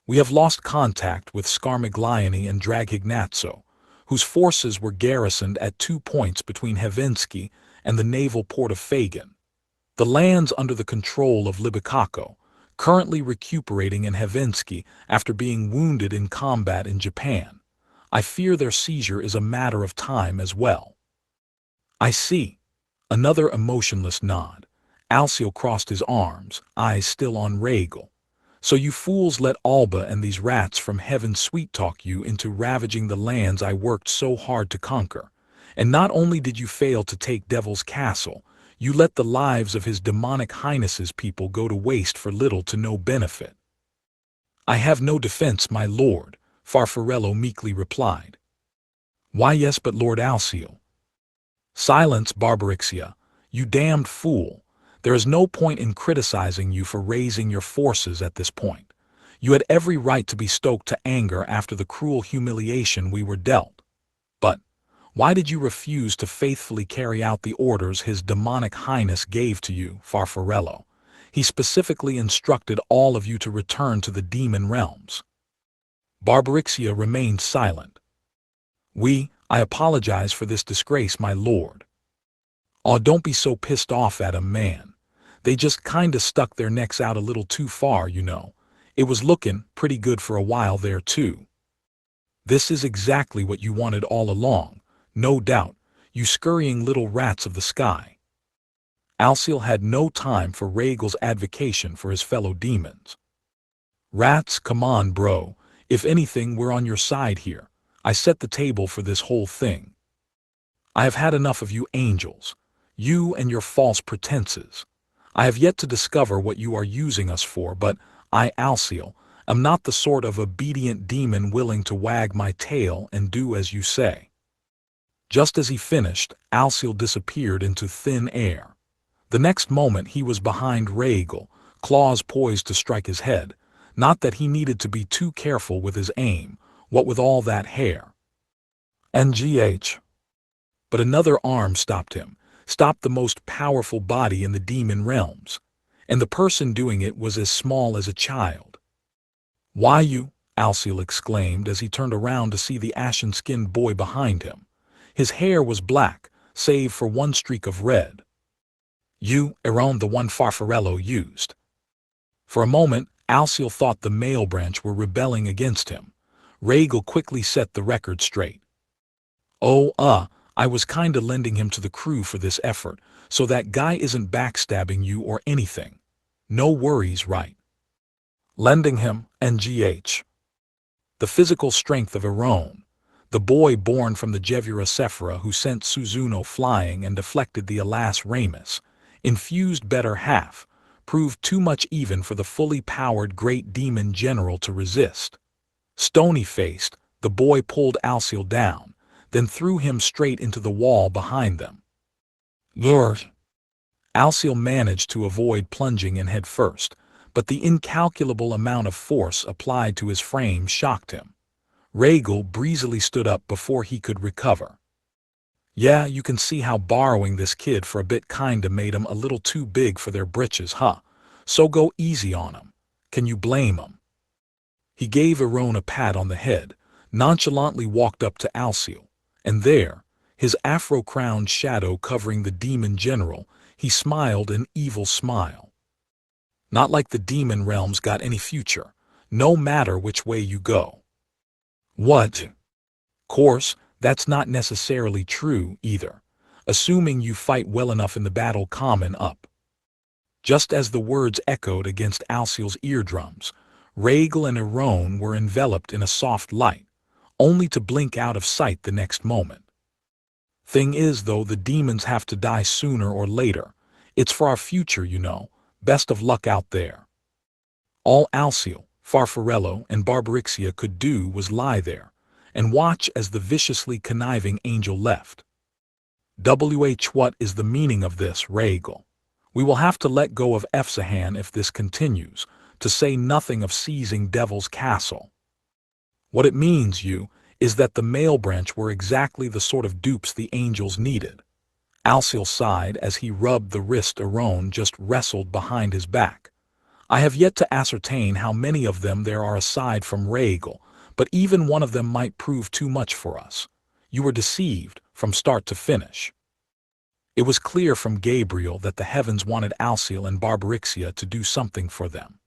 We have lost contact with Scarmiglione and Draghignazzo, whose forces were garrisoned at 2 points between Hevinsky and the naval port of Fagan. The lands under the control of Libicacco, currently recuperating in Hevinsky after being wounded in combat in Japan. I fear their seizure is a matter of time as well. I see. Another emotionless nod. Alciel crossed his arms, eyes still on Rhaegal. So you fools let Alba and these rats from heaven sweet-talk you into ravaging the lands I worked so hard to conquer. And not only did you fail to take Devil's Castle, you let the lives of his demonic highness's people go to waste for little to no benefit. I have no defense, my lord, Farfarello meekly replied. Why yes, but Lord Alciel. Silence, Barbarixia, you damned fool. There is no point in criticizing you for raising your forces at this point. You had every right to be stoked to anger after the cruel humiliation we were dealt. But why did you refuse to faithfully carry out the orders his demonic highness gave to you, Farfarello? He specifically instructed all of you to return to the demon realms. Barbarixia remained silent. I apologize for this disgrace, my lord. Aw, don't be so pissed off at 'em, man. They just kinda stuck their necks out a little too far, you know. It was looking pretty good for a while there, too. This is exactly what you wanted all along, no doubt, you scurrying little rats of the sky. Alciel had no time for Rhaegal's advocation for his fellow demons. Rats, come on, bro. If anything, we're on your side here. I set the table for this whole thing. I have had enough of you angels. You and your false pretenses. I have yet to discover what you are using us for, but I, Alciel, am not the sort of obedient demon willing to wag my tail and do as you say. Just as he finished, Alciel disappeared into thin air. The next moment he was behind Rhaegal, claws poised to strike his head. Not that he needed to be too careful with his aim, what with all that hair. NGH. But another arm stopped him, stopped the most powerful body in the demon realms. And the person doing it was as small as a child. Why you? Alciel exclaimed as he turned around to see the ashen-skinned boy behind him. His hair was black, save for one streak of red. You, Aaron, the one Farfarello used. For a moment, Alciel thought the male branch were rebelling against him. Rhaegal quickly set the record straight. I was kinda lending him to the crew for this effort, so that guy isn't backstabbing you or anything. No worries, right? Lending him, NGH. The physical strength of Aaron. The boy born from the Jevura Sephira who sent Suzuno flying and deflected the Alas Ramus, infused better half, proved too much even for the fully powered great demon general to resist. Stony-faced, the boy pulled Alciel down, then threw him straight into the wall behind them. Lord! Alciel managed to avoid plunging in head first, but the incalculable amount of force applied to his frame shocked him. Rhaegal breezily stood up before he could recover. Yeah, you can see how borrowing this kid for a bit kinda made him a little too big for their britches, huh? So go easy on him. Can you blame him? He gave Iron a pat on the head, nonchalantly walked up to Alciel, and there, his afro-crowned shadow covering the demon general, he smiled an evil smile. Not like the demon realm's got any future, no matter which way you go. What? Course, that's not necessarily true, either, assuming you fight well enough in the battle common up. Just as the words echoed against Alciel's eardrums, Rhaegal and Iron were enveloped in a soft light, only to blink out of sight the next moment. Thing is, though, the demons have to die sooner or later. It's for our future, you know. Best of luck out there. All Alciel, Farfarello, and Barbarixia could do was lie there and watch as the viciously conniving angel left. What is the meaning of this, Rhaegal? We will have to let go of Efsahan if this continues, to say nothing of seizing Devil's Castle. What it means, is that the male branch were exactly the sort of dupes the angels needed. Alciel sighed as he rubbed the wrist Iron just wrestled behind his back. I have yet to ascertain how many of them there are aside from Rhaegal, but even one of them might prove too much for us. You were deceived, from start to finish. It was clear from Gabriel that the heavens wanted Alciel and Barbarixia to do something for them.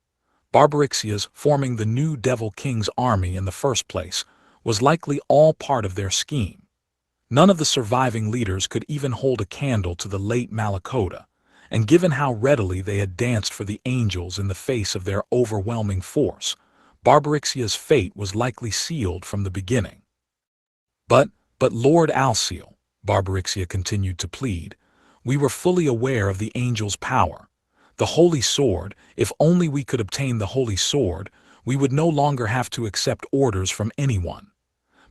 Barbarixia's forming the new Devil King's army in the first place was likely all part of their scheme. None of the surviving leaders could even hold a candle to the late Malakota, and given how readily they had danced for the angels in the face of their overwhelming force, Barbarixia's fate was likely sealed from the beginning. But Lord Alciel, Barbarixia continued to plead, we were fully aware of the angel's power. The Holy Sword, if only we could obtain the Holy Sword, we would no longer have to accept orders from anyone.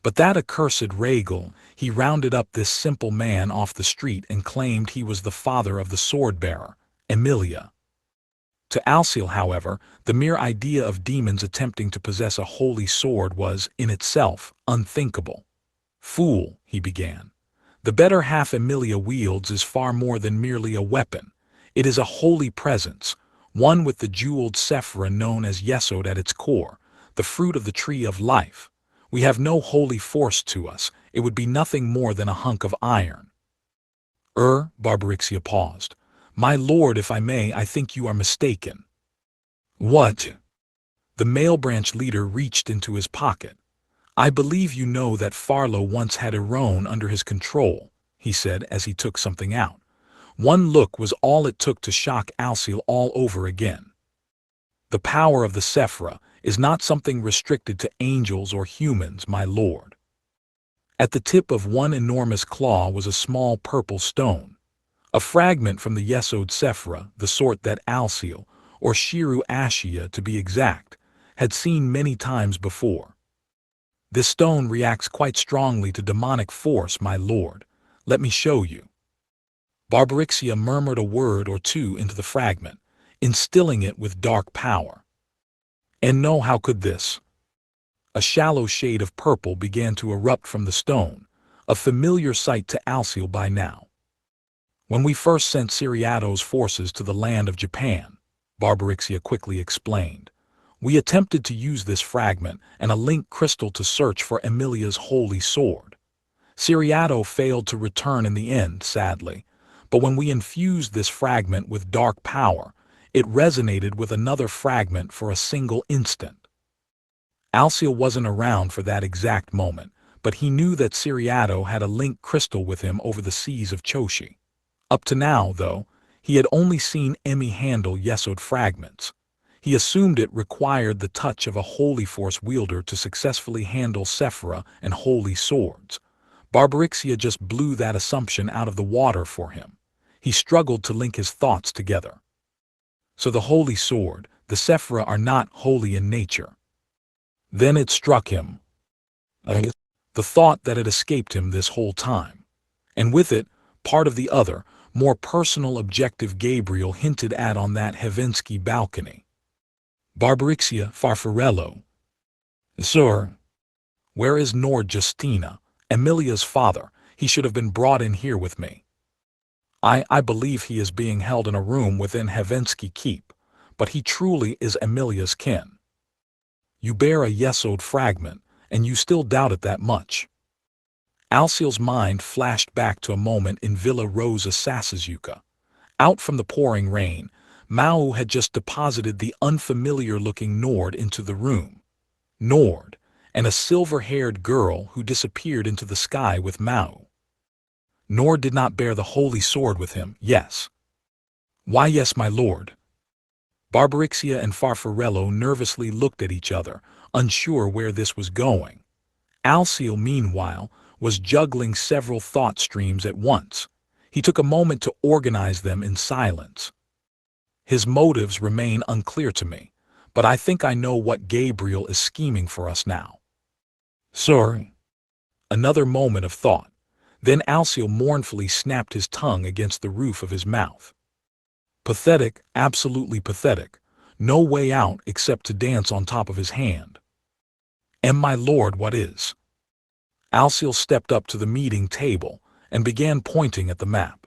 But that accursed Rhaegal, he rounded up this simple man off the street and claimed he was the father of the sword-bearer, Emilia. To Alciel, however, the mere idea of demons attempting to possess a holy sword was, in itself, unthinkable. Fool, he began. The better half Emilia wields is far more than merely a weapon. It is a holy presence, one with the jeweled Sephira known as Yesod at its core, the fruit of the tree of life. We have no holy force to us, it would be nothing more than a hunk of iron. Barbarixia paused. My lord, if I may, I think you are mistaken. What? The male branch leader reached into his pocket. I believe you know that Farlow once had Iron under his control, he said as he took something out. One look was all it took to shock Alciel all over again. The power of the Sephira is not something restricted to angels or humans, my lord. At the tip of one enormous claw was a small purple stone, a fragment from the Yesod Sephira, the sort that Alciel, or Shiru Ashia to be exact, had seen many times before. This stone reacts quite strongly to demonic force, my lord. Let me show you. Barbarixia murmured a word or two into the fragment, instilling it with dark power. And no, how could this? A shallow shade of purple began to erupt from the stone, a familiar sight to Alciel by now. When we first sent Siriato's forces to the land of Japan, Barbarixia quickly explained, we attempted to use this fragment and a link crystal to search for Emilia's holy sword. Siriato failed to return in the end, sadly, but when we infused this fragment with dark power, it resonated with another fragment for a single instant. Alciel wasn't around for that exact moment, but he knew that Siriato had a link crystal with him over the seas of Choshi. Up to now, though, he had only seen Emmy handle Yesod fragments. He assumed it required the touch of a holy force wielder to successfully handle Sephira and holy swords. Barbarixia just blew that assumption out of the water for him. He struggled to link his thoughts together. So the holy sword, the Sephira are not holy in nature. Then it struck him. The thought that had escaped him this whole time. And with it, part of the other, more personal objective Gabriel hinted at on that Hevinsky balcony. Barbarixia Farfarello. Sir. Where is Nord Justina, Emilia's father? He should have been brought in here with me. I believe he is being held in a room within Hevinsky Keep, but he truly is Emilia's kin. You bear a Yesod fragment, and you still doubt it that much. Alciel's mind flashed back to a moment in Villa Rosa Sasasuka. Out from the pouring rain, Maō had just deposited the unfamiliar-looking Nord into the room. Nord, and a silver-haired girl who disappeared into the sky with Maō. Nord did not bear the holy sword with him, yes. Why yes, my lord. Barbarixia and Farfarello nervously looked at each other, unsure where this was going. Alciel, meanwhile, was juggling several thought streams at once. He took a moment to organize them in silence. His motives remain unclear to me, but I think I know what Gabriel is scheming for us now. Sir. Another moment of thought. Then Alciel mournfully snapped his tongue against the roof of his mouth. Pathetic, absolutely pathetic. No way out except to dance on top of his hand. And my lord, what is? Alciel stepped up to the meeting table and began pointing at the map.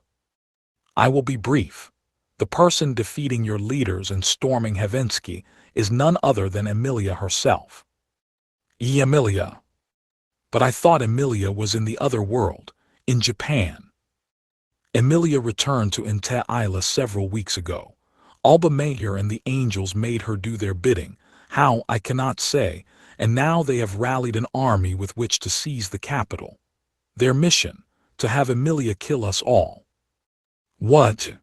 I will be brief. The person defeating your leaders and storming Hevinsky is none other than Emilia herself. Emilia. But I thought Emilia was in the other world, in Japan. Emilia returned to Inte Isla several weeks ago. Alba Mayor and the angels made her do their bidding, how I cannot say, and now they have rallied an army with which to seize the capital. Their mission, to have Emilia kill us all. What?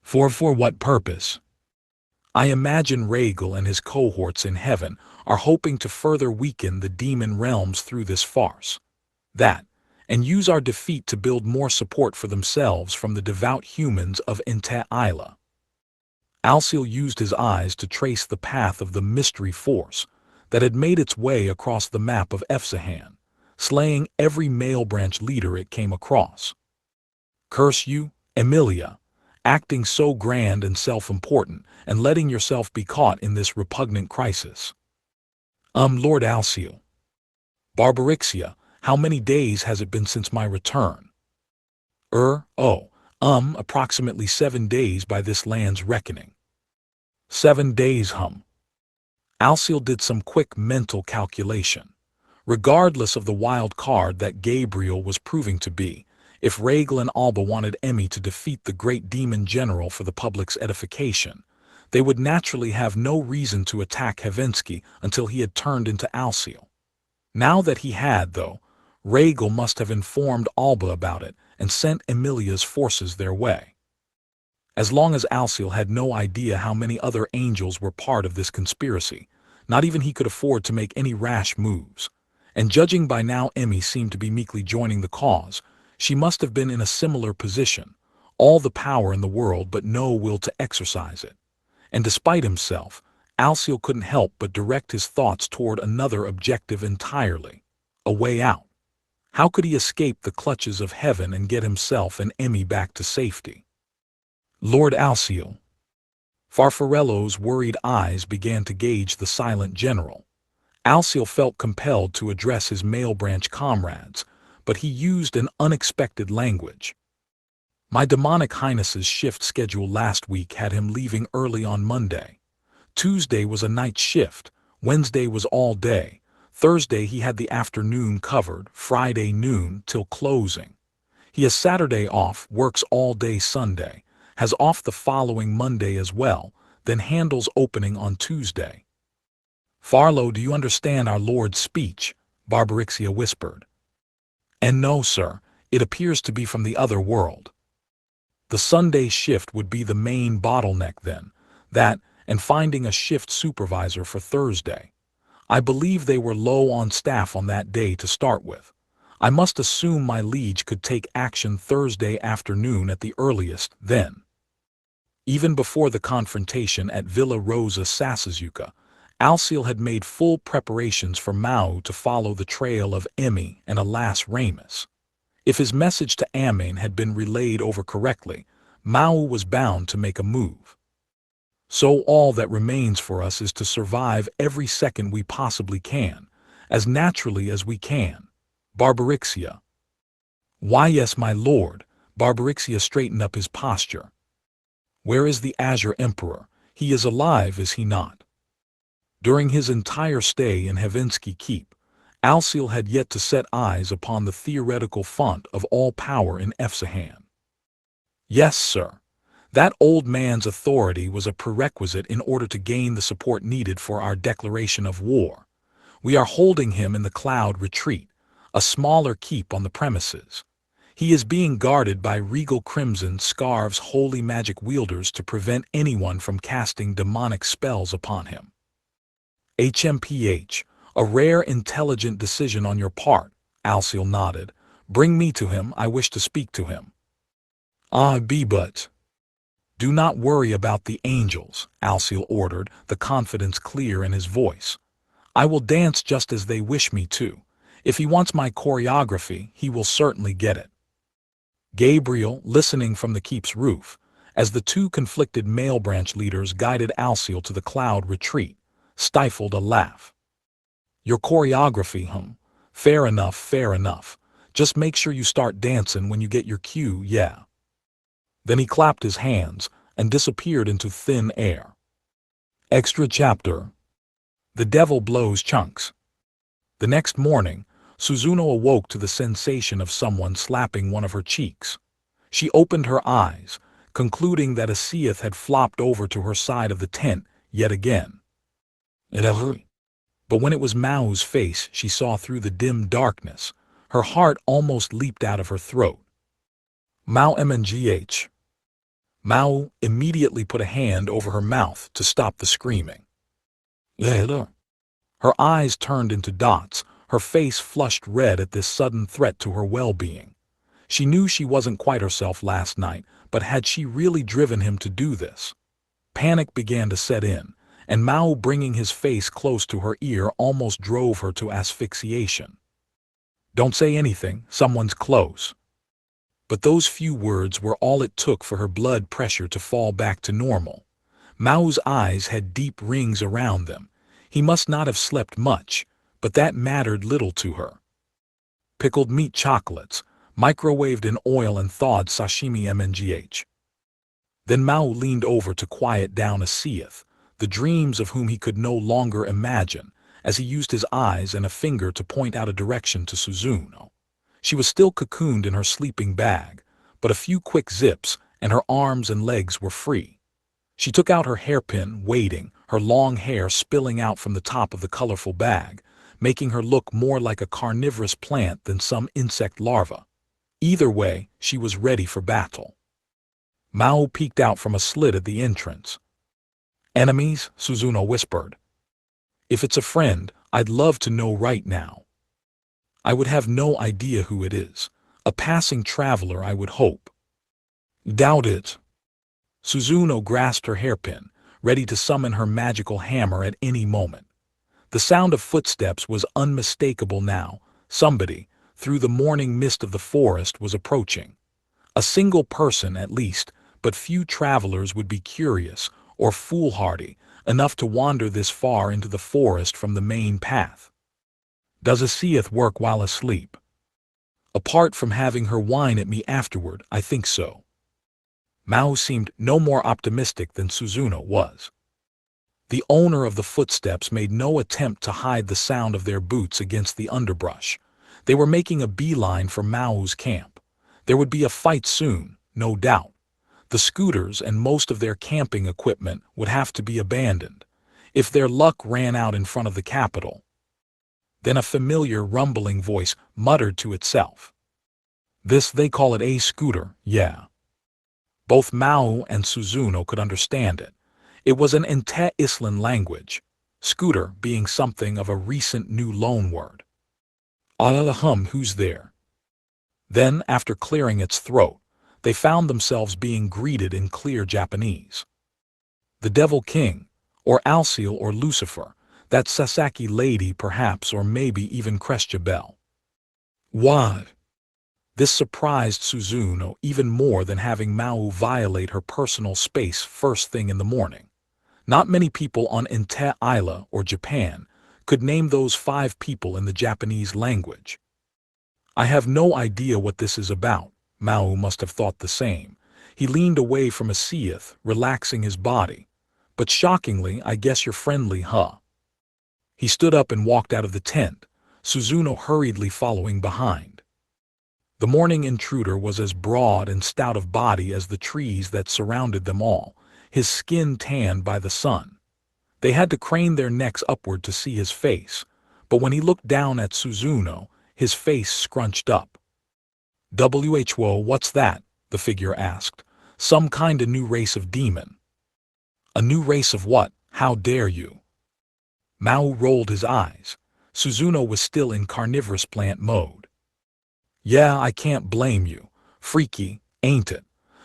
For what purpose? I imagine Regal and his cohorts in heaven are hoping to further weaken the demon realms through this farce. That, and use our defeat to build more support for themselves from the devout humans of Inte Isla. Alciel used his eyes to trace the path of the mystery force that had made its way across the map of Efsahan, slaying every male branch leader it came across. Curse you, Emilia, acting so grand and self-important and letting yourself be caught in this repugnant crisis. Lord Alciel. Barbarixia, how many days has it been since my return? Approximately 7 days by this land's reckoning. 7 days, Alciel did some quick mental calculation. Regardless of the wild card that Gabriel was proving to be, if Regal and Alba wanted Emmy to defeat the great demon general for the public's edification, they would naturally have no reason to attack Hevinsky until he had turned into Alciel. Now that he had, though, Regal must have informed Alba about it and sent Emilia's forces their way. As long as Alciel had no idea how many other angels were part of this conspiracy, not even he could afford to make any rash moves. And judging by now Emmy seemed to be meekly joining the cause, she must have been in a similar position, all the power in the world but no will to exercise it. And despite himself, Alciel couldn't help but direct his thoughts toward another objective entirely, a way out. How could he escape the clutches of heaven and get himself and Emmy back to safety? Lord Alciel. Farfarello's worried eyes began to gauge the silent general. Alciel felt compelled to address his male branch comrades, but he used an unexpected language. My demonic highness's shift schedule last week had him leaving early on Monday. Tuesday was a night shift, Wednesday was all day, Thursday he had the afternoon covered, Friday noon till closing. He has Saturday off, works all day Sunday, has off the following Monday as well, then handles opening on Tuesday. Farlow, do you understand our Lord's speech? Barbarixia whispered. And no, sir, it appears to be from the other world. The Sunday shift would be the main bottleneck then, that, and finding a shift supervisor for Thursday. I believe they were low on staff on that day to start with. I must assume my liege could take action Thursday afternoon at the earliest then. Even before the confrontation at Villa Rosa Sasasuka, Alciel had made full preparations for Maō to follow the trail of Emi and alas Ramus. If his message to Amain had been relayed over correctly, Maō was bound to make a move. So all that remains for us is to survive every second we possibly can, as naturally as we can. Barbarixia. Why yes, my lord. Barbarixia straightened up his posture. Where is the Azure Emperor? He is alive, is he not? During his entire stay in Hevinsky Keep, Alciel had yet to set eyes upon the theoretical font of all power in Efsahan. Yes, sir. That old man's authority was a prerequisite in order to gain the support needed for our declaration of war. We are holding him in the Cloud Retreat, a smaller keep on the premises. He is being guarded by Regal Crimson Scarf's holy magic wielders to prevent anyone from casting demonic spells upon him. HMPH, a rare intelligent decision on your part, Alciel nodded. Bring me to him, I wish to speak to him. But. Do not worry about the angels, Alciel ordered, the confidence clear in his voice. I will dance just as they wish me to. If he wants my choreography, he will certainly get it. Gabriel, listening from the keep's roof, as the two conflicted male branch leaders guided Alciel to the Cloud Retreat, stifled a laugh. Your choreography, Fair enough, fair enough. Just make sure you start dancing when you get your cue, yeah. Then he clapped his hands and disappeared into thin air. Extra chapter. The devil blows chunks. The next morning, Suzuno awoke to the sensation of someone slapping one of her cheeks. She opened her eyes, concluding that a Seath had flopped over to her side of the tent yet again. But when it was Mao's face she saw through the dim darkness, her heart almost leaped out of her throat. Mao-mngh. Mao immediately put a hand over her mouth to stop the screaming. Her eyes turned into dots, her face flushed red at this sudden threat to her well-being. She knew she wasn't quite herself last night, but had she really driven him to do this? Panic began to set in, and Mao bringing his face close to her ear almost drove her to asphyxiation. Don't say anything, someone's close. But those few words were all it took for her blood pressure to fall back to normal. Mao's eyes had deep rings around them. He must not have slept much, but that mattered little to her. Pickled meat chocolates, microwaved in oil and thawed sashimi mngh. Then Mao leaned over to quiet down a Seath, the dreams of whom he could no longer imagine, as he used his eyes and a finger to point out a direction to Suzuno. She was still cocooned in her sleeping bag, but a few quick zips, and her arms and legs were free. She took out her hairpin, waiting, her long hair spilling out from the top of the colorful bag, making her look more like a carnivorous plant than some insect larva. Either way, she was ready for battle. Mao peeked out from a slit at the entrance. Enemies? Suzuno whispered. If it's a friend, I'd love to know right now. I would have no idea who it is. A passing traveler, I would hope. Doubt it. Suzuno grasped her hairpin, ready to summon her magical hammer at any moment. The sound of footsteps was unmistakable now. Somebody, through the morning mist of the forest, was approaching. A single person at least, but few travelers would be curious or foolhardy enough to wander this far into the forest from the main path. Does a Seath work while asleep? Apart from having her whine at me afterward, I think so. Mao seemed no more optimistic than Suzuno was. The owner of the footsteps made no attempt to hide the sound of their boots against the underbrush. They were making a beeline for Mao's camp. There would be a fight soon, no doubt. The scooters and most of their camping equipment would have to be abandoned, if their luck ran out in front of the capital. Then a familiar rumbling voice muttered to itself. This they call it a scooter, yeah. Both Mao and Suzuno could understand it. It was an Ente-Island language, scooter being something of a recent new loanword. Alahum, who's there? Then, after clearing its throat, they found themselves being greeted in clear Japanese. The Devil King, or Alciel or Lucifer, that Sasaki lady perhaps, or maybe even Crestia Bell. What? This surprised Suzuno even more than having Maō violate her personal space first thing in the morning. Not many people on Ente Isla or Japan could name those 5 people in the Japanese language. I have no idea what this is about. Maō must have thought the same. He leaned away from a seath, relaxing his body. But shockingly, I guess you're friendly, huh? He stood up and walked out of the tent, Suzuno hurriedly following behind. The morning intruder was as broad and stout of body as the trees that surrounded them all, his skin tanned by the sun. They had to crane their necks upward to see his face, but when he looked down at Suzuno, his face scrunched up. "Whoa, what's that?" the figure asked. "Some kinda new race of demon." "A new race of what? How dare you?" Maō rolled his eyes. Suzuno was still in carnivorous plant mode. "Yeah, I can't blame you. Freaky, ain't it?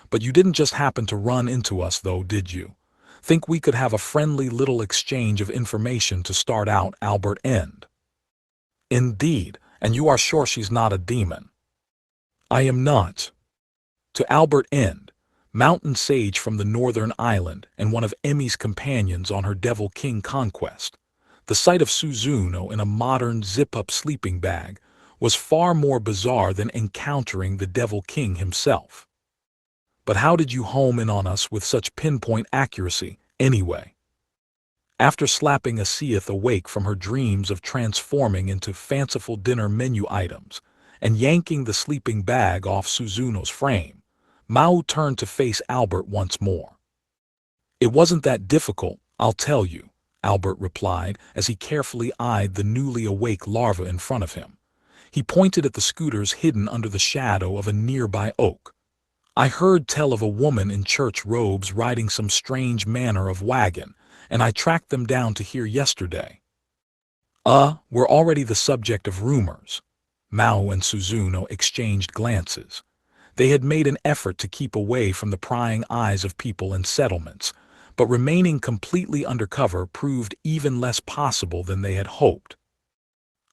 But you didn't just happen to run into us though, did you? Think we could have a friendly little exchange of information to start out, Albert End?" "Indeed, and you are sure she's not a demon?" "I am not." To Albert End, mountain sage from the northern island and one of Emi's companions on her Devil King conquest, the sight of Suzuno in a modern zip-up sleeping bag was far more bizarre than encountering the Devil King himself. "But how did you home in on us with such pinpoint accuracy, anyway?" After slapping a seath awake from her dreams of transforming into fanciful dinner menu items and yanking the sleeping bag off Suzuno's frame, Maō turned to face Albert once more. "It wasn't that difficult, I'll tell you," Albert replied as he carefully eyed the newly awake larva in front of him. He pointed at the scooters hidden under the shadow of a nearby oak. "I heard tell of a woman in church robes riding some strange manner of wagon, and I tracked them down to here yesterday." We're already the subject of rumors." Maō and Suzuno exchanged glances. They had made an effort to keep away from the prying eyes of people in settlements, but remaining completely undercover proved even less possible than they had hoped.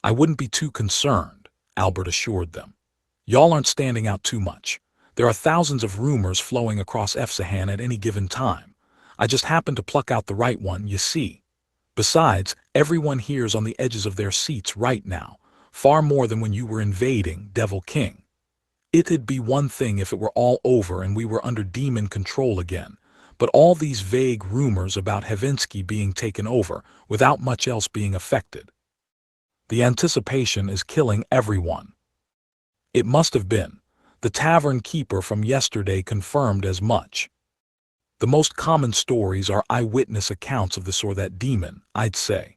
"I wouldn't be too concerned," Albert assured them. "Y'all aren't standing out too much. There are thousands of rumors flowing across Efsahan at any given time. I just happened to pluck out the right one, you see. Besides, everyone here's on the edges of their seats right now, far more than when you were invading Devil King. It'd be one thing if it were all over and we were under demon control again, but all these vague rumors about Hevinsky being taken over without much else being affected. The anticipation is killing everyone." "It must have been. The tavern keeper from yesterday confirmed as much." "The most common stories are eyewitness accounts of this or that demon, I'd say.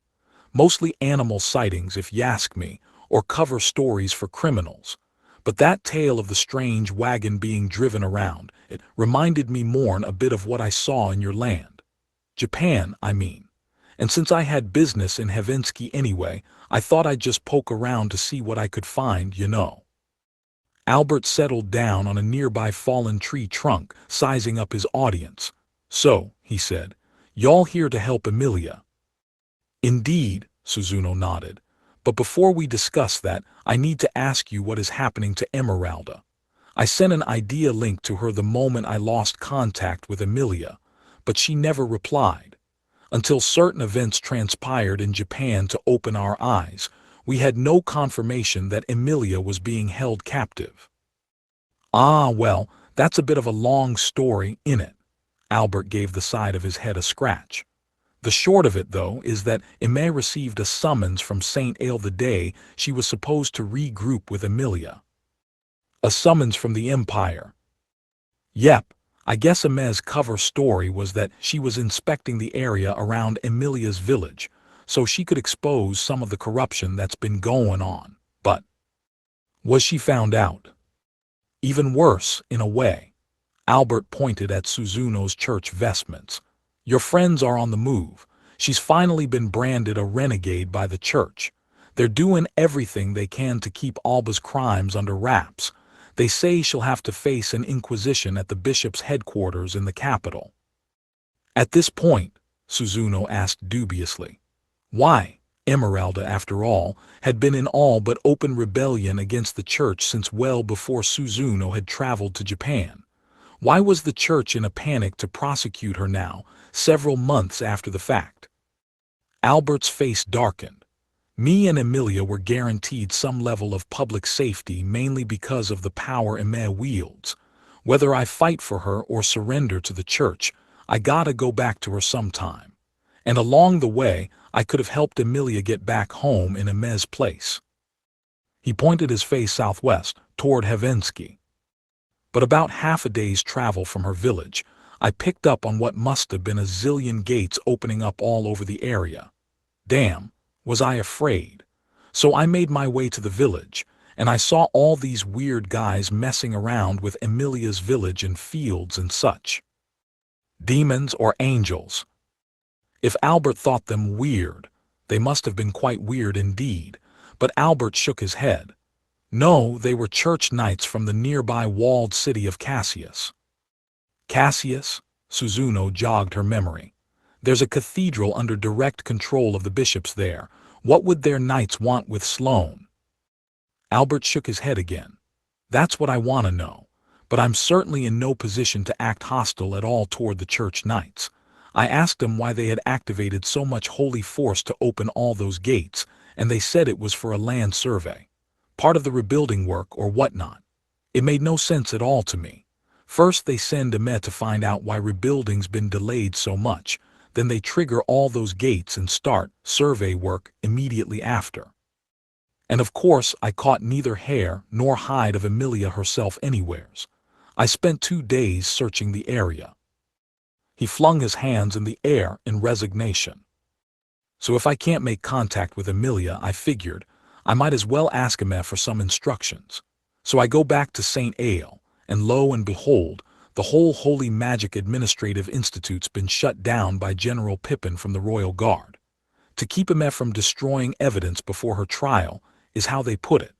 Mostly animal sightings if you ask me, or cover stories for criminals. But that tale of the strange wagon being driven around, it reminded me more a bit of what I saw in your land. Japan, I mean. And since I had business in Hevinsky anyway, I thought I'd just poke around to see what I could find, you know." Albert settled down on a nearby fallen tree trunk, sizing up his audience. "So," he said, "y'all here to help Emilia?" "Indeed," Suzuno nodded. "But before we discuss that, I need to ask you what is happening to Emeralda. I sent an idea link to her the moment I lost contact with Emilia, but she never replied. Until certain events transpired in Japan to open our eyes, we had no confirmation that Emilia was being held captive." Well, that's a bit of a long story, innit?" Albert gave the side of his head a scratch. "The short of it, though, is that Ime received a summons from St. Ale the day she was supposed to regroup with Emilia." "A summons from the Empire?" "Yep. I guess Ime's cover story was that she was inspecting the area around Emilia's village, so she could expose some of the corruption that's been going on. But was she found out?" "Even worse, in a way." Albert pointed at Suzuno's church vestments. Your friends are on the move. She's finally been branded a renegade by the church. They're doing everything they can to keep Alba's crimes under wraps. They say she'll have to face an inquisition at the bishop's headquarters in the capital." At this point, Suzuno asked dubiously. Why? Emeralda, after all, had been in all but open rebellion against the church since well before Suzuno had traveled to Japan. Why was the church in a panic to prosecute her now, several months after the fact? Albert's face darkened. Me and Emilia were guaranteed some level of public safety mainly because of the power Eme wields. Whether I fight for her or surrender to the church, I gotta go back to her sometime. And along the way, I could have helped Emilia get back home in Eme's place. He pointed his face southwest, toward Helsinki. But about half a day's travel from her village, I picked up on what must have been a zillion gates opening up all over the area. Damn, was I afraid. So I made my way to the village, and I saw all these weird guys messing around with Emilia's village and fields and such. Demons or angels? If Albert thought them weird, they must have been quite weird indeed, but Albert shook his head. No, they were church knights from the nearby walled city of Cassius. Cassius? Suzuno jogged her memory. There's a cathedral under direct control of the bishops there. What would their knights want with Sloane? Albert shook his head again. That's what I want to know, but I'm certainly in no position to act hostile at all toward the church knights. I asked them why they had activated so much holy force to open all those gates, and they said it was for a land survey. Part of the rebuilding work or whatnot. It made no sense at all to me. First they send Eme to find out why rebuilding's been delayed so much, then they trigger all those gates and start survey work immediately after. And of course I caught neither hair nor hide of Emilia herself anywheres. I spent 2 days searching the area. He flung his hands in the air in resignation. So if I can't make contact with Emilia, I figured, I might as well ask Eme for some instructions. So I go back to St. Ale, and lo and behold, the whole Holy Magic Administrative Institute's been shut down by General Pippin from the Royal Guard. To keep Eme from destroying evidence before her trial, is how they put it.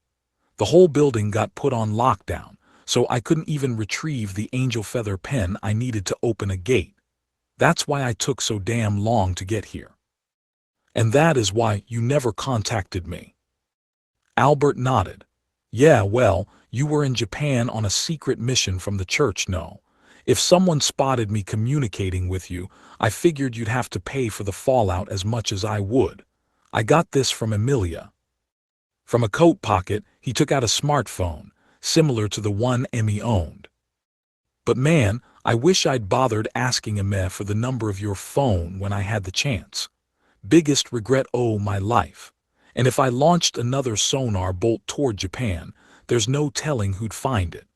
The whole building got put on lockdown, so I couldn't even retrieve the angel feather pen I needed to open a gate. That's why I took so damn long to get here. And that is why you never contacted me. Albert nodded. Yeah, well, you were in Japan on a secret mission from the church, no. If someone spotted me communicating with you, I figured you'd have to pay for the fallout as much as I would. I got this from Emilia. From a coat pocket, he took out a smartphone, similar to the one Emmy owned. But man, I wish I'd bothered asking Eme for the number of your phone when I had the chance. Biggest regret of my life. And if I launched another sonar bolt toward Japan, there's no telling who'd find it.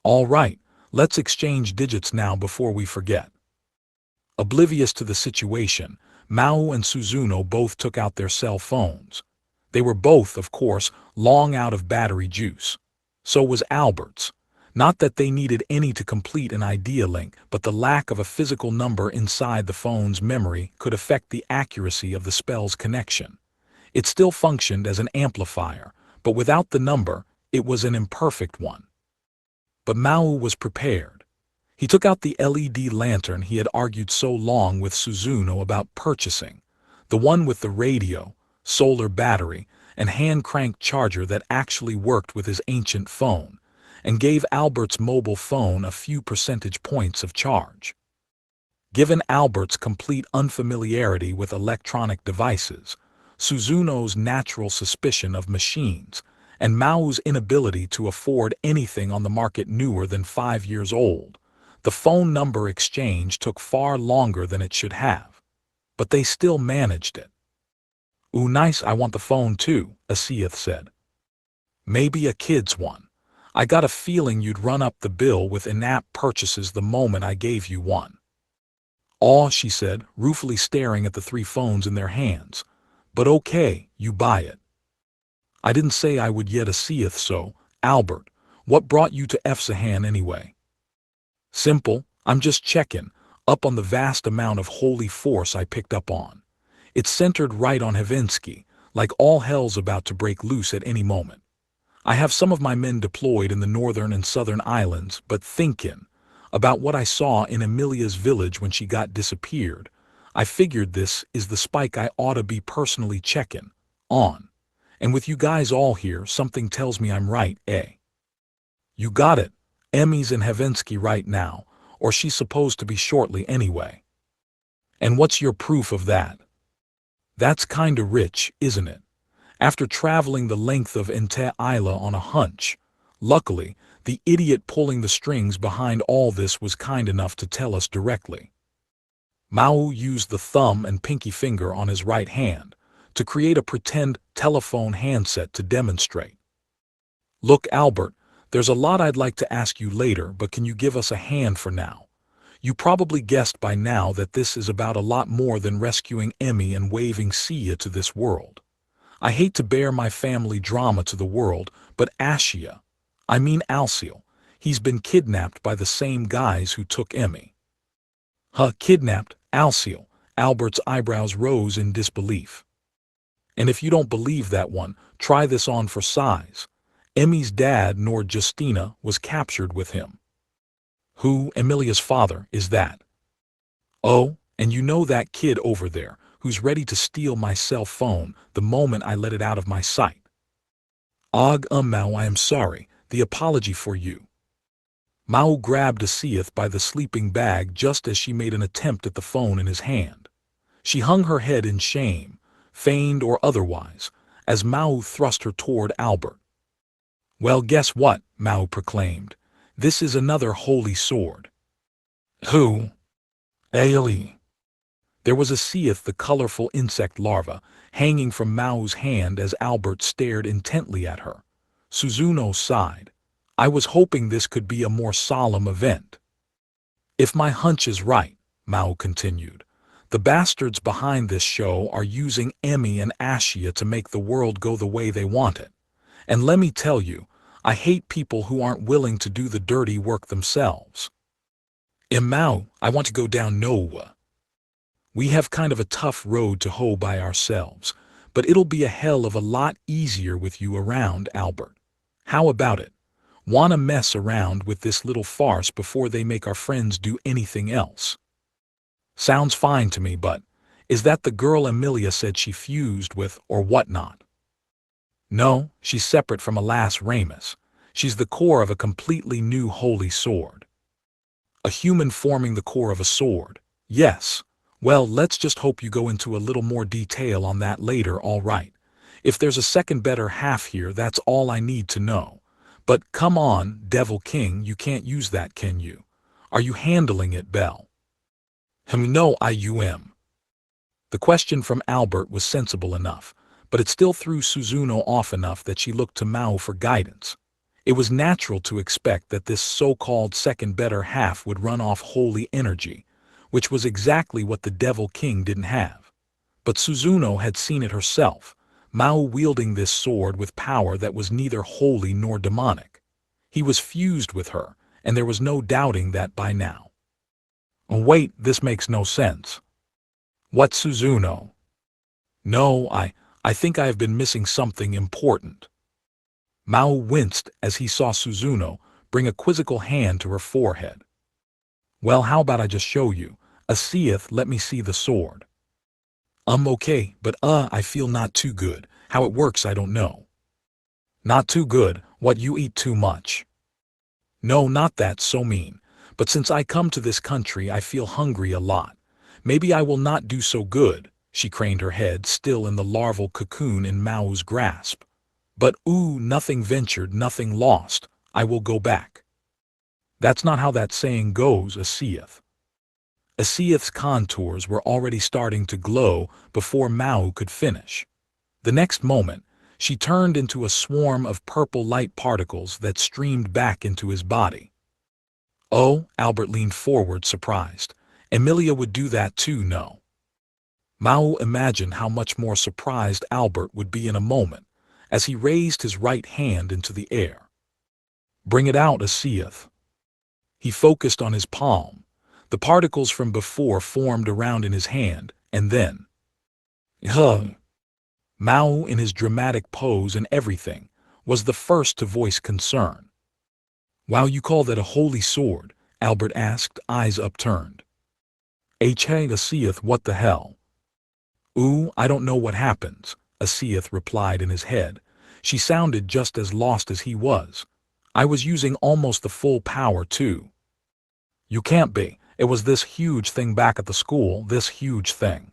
All right, let's exchange digits now before we forget. Oblivious to the situation, Maō and Suzuno both took out their cell phones. They were both, of course, long out of battery juice. So was Albert's. Not that they needed any to complete an idea link, but the lack of a physical number inside the phone's memory could affect the accuracy of the spell's connection. It still functioned as an amplifier, but without the number, it was an imperfect one. But Maō was prepared. He took out the LED lantern he had argued so long with Suzuno about purchasing, the one with the radio, solar battery, and hand-crank charger that actually worked with his ancient phone, and gave Albert's mobile phone a few percentage points of charge. Given Albert's complete unfamiliarity with electronic devices, Suzuno's natural suspicion of machines, and Mao's inability to afford anything on the market newer than 5 years old, the phone number exchange took far longer than it should have. But they still managed it. Ooh, nice, I want the phone too, Asiath said. Maybe a kid's one. I got a feeling you'd run up the bill with in-app purchases the moment I gave you one. Aw, she said, ruefully staring at the 3 phones in their hands. But okay, you buy it. I didn't say I would yet, Asiath, so, Albert, what brought you to Efsahan anyway? Simple, I'm just checking. up on the vast amount of holy force I picked up on. It's centered right on Havinsky, like all hell's about to break loose at any moment. I have some of my men deployed in the northern and southern islands, but thinking about what I saw in Emilia's village when she got disappeared, I figured this is the spike I ought to be personally checking on. And with you guys all here, something tells me I'm right, eh? You got it. Emmy's in Havinsky right now, or she's supposed to be shortly anyway. And what's your proof of that? That's kinda rich, isn't it? After traveling the length of Ente Isla on a hunch. Luckily, the idiot pulling the strings behind all this was kind enough to tell us directly. Maō used the thumb and pinky finger on his right hand to create a pretend telephone handset to demonstrate. Look, Albert, there's a lot I'd like to ask you later, but can you give us a hand for now? You probably guessed by now that this is about a lot more than rescuing Emmy and waving see ya to this world. I hate to bear my family drama to the world, but Ashia, I mean Alciel, he's been kidnapped by the same guys who took Emmy. Huh, kidnapped, Alciel? Albert's eyebrows rose in disbelief. And if you don't believe that one, try this on for size. Emmy's dad, nor Justina, was captured with him. Who, Emilia's father, is that? Oh, and you know that kid over there, who's ready to steal my cell phone the moment I let it out of my sight. Maō, I am sorry, the apology for you. Maō grabbed Asiath by the sleeping bag just as she made an attempt at the phone in his hand. She hung her head in shame, feigned or otherwise, as Maō thrust her toward Albert. Well, guess what, Maō proclaimed. This is another holy sword. Who? Ailey. There was Asiath, the colorful insect larva, hanging from Mao's hand as Albert stared intently at her. Suzuno sighed. I was hoping this could be a more solemn event. If my hunch is right, Maō continued, the bastards behind this show are using Emmy and Ashia to make the world go the way they want it. And let me tell you, I hate people who aren't willing to do the dirty work themselves. Maō, I want to go down Noah. We have kind of a tough road to hoe by ourselves, but it'll be a hell of a lot easier with you around, Albert. How about it? Wanna mess around with this little farce before they make our friends do anything else? Sounds fine to me, but is that the girl Emilia said she fused with or whatnot? No, she's separate from Alas Ramus. She's the core of a completely new holy sword. A human forming the core of a sword. Yes. Well, let's just hope you go into a little more detail on that later, all right. If there's a second better half here, that's all I need to know. But come on, Devil King, you can't use that, can you? Are you handling it, Belle? No, I.U.M. The question from Albert was sensible enough, but it still threw Suzuno off enough that she looked to Maō for guidance. It was natural to expect that this so-called second better half would run off holy energy, which was exactly what the Devil King didn't have. But Suzuno had seen it herself, Maō wielding this sword with power that was neither holy nor demonic. He was fused with her, and there was no doubting that by now. Wait, this makes no sense. What, Suzuno? No, I think I have been missing something important. Maō winced as he saw Suzuno bring a quizzical hand to her forehead. Well, how about I just show you? Asiath, let me see the sword. Okay, but I feel not too good. How it works I don't know. Not too good? What, you eat too much? No, not that, so mean. But since I come to this country I feel hungry a lot. Maybe I will not do so good. She craned her head, still in the larval cocoon in Mao's grasp. But nothing ventured, nothing lost. I will go back. That's not how that saying goes, Asiath. Asiath's contours were already starting to glow before Maō could finish. The next moment, she turned into a swarm of purple light particles that streamed back into his body. Oh, Albert leaned forward, surprised. Emilia would do that too, no? Maō imagined how much more surprised Albert would be in a moment, as he raised his right hand into the air. Bring it out, Asiath. He focused on his palm. The particles from before formed around in his hand, and then... Huh! Maō, in his dramatic pose and everything, was the first to voice concern. "Wow, you call that a holy sword?" Albert asked, eyes upturned. Asiath, what the hell? "Ooh, I don't know what happens," Asiath replied in his head. She sounded just as lost as he was. "I was using almost the full power, too." "You can't be. It was this huge thing back at the school, this huge thing."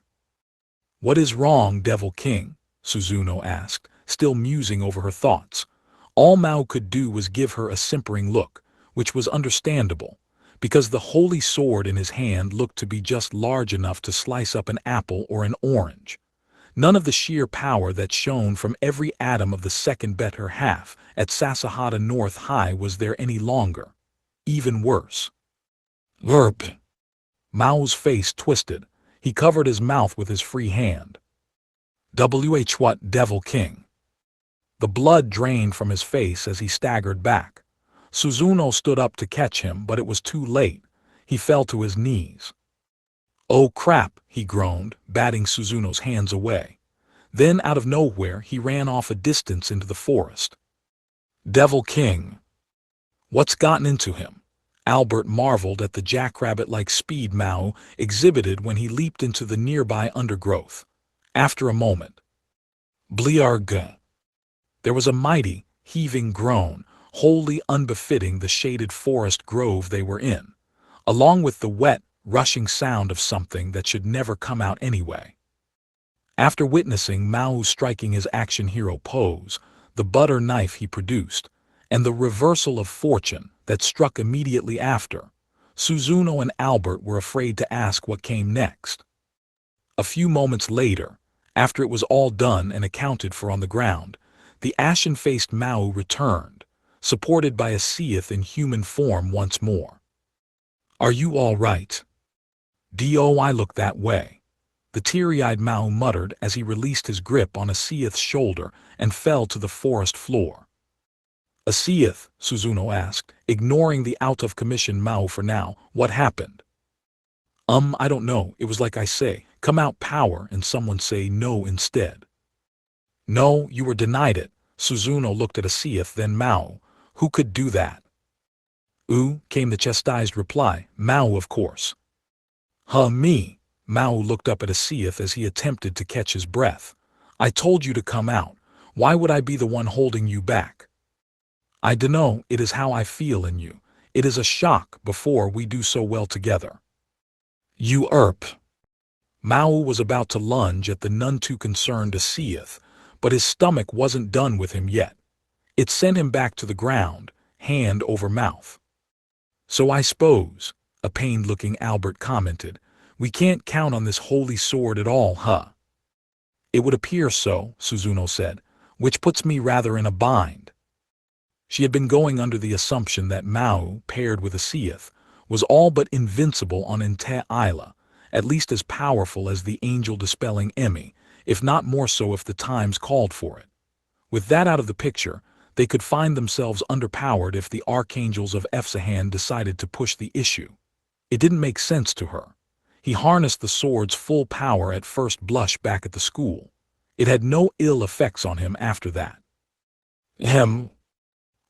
"What is wrong, Devil King?" Suzuno asked, still musing over her thoughts. All Maō could do was give her a simpering look, which was understandable, because the holy sword in his hand looked to be just large enough to slice up an apple or an orange. None of the sheer power that shone from every atom of the second better half at Sasahata North High was there any longer. Even worse. "Verp!" Mao's face twisted. He covered his mouth with his free hand. What, Devil King?" The blood drained from his face as he staggered back. Suzuno stood up to catch him, but it was too late. He fell to his knees. "Oh crap," he groaned, batting Suzuno's hands away. Then, out of nowhere, he ran off a distance into the forest. "Devil King! What's gotten into him?" Albert marveled at the jackrabbit-like speed Maō exhibited when he leaped into the nearby undergrowth. After a moment, "Bliarg!" There was a mighty, heaving groan, wholly unbefitting the shaded forest grove they were in, along with the wet, rushing sound of something that should never come out anyway. After witnessing Maō striking his action hero pose, the butter knife he produced, and the reversal of fortune that struck immediately after, Suzuno and Albert were afraid to ask what came next. A few moments later, after it was all done and accounted for on the ground, the ashen-faced Maō returned, supported by a Seath in human form once more. "Are you all right?" "Do I look that way?" the teary-eyed Maō muttered as he released his grip on a Seath's shoulder and fell to the forest floor. "A Seath?" Suzuno asked, ignoring the out-of-commission Maō for now. "What happened?" I don't know. It was like I say, come out power, and someone say no instead." "No, you were denied it." Suzuno looked at Asiath, then Maō. "Who could do that?" "Ooh," came the chastised reply. "Maō, of course." Me." Maō looked up at Asiath as he attempted to catch his breath. "I told you to come out. Why would I be the one holding you back?" "I dunno, it is how I feel in you. It is a shock before we do so well together." "You Maō was about to lunge at the none too concerned Asiath, but his stomach wasn't done with him yet. It sent him back to the ground, hand over mouth. "So I suppose," a pained-looking Albert commented, "we can't count on this holy sword at all, huh?" "It would appear so," Suzuno said, "which puts me rather in a bind." She had been going under the assumption that Maō, paired with Asiath, was all but invincible on Ente Isla, at least as powerful as the angel-dispelling Emi, if not more so if the times called for it. With that out of the picture, they could find themselves underpowered if the archangels of Efsahan decided to push the issue. It didn't make sense to her. He harnessed the sword's full power at first blush back at the school. It had no ill effects on him after that.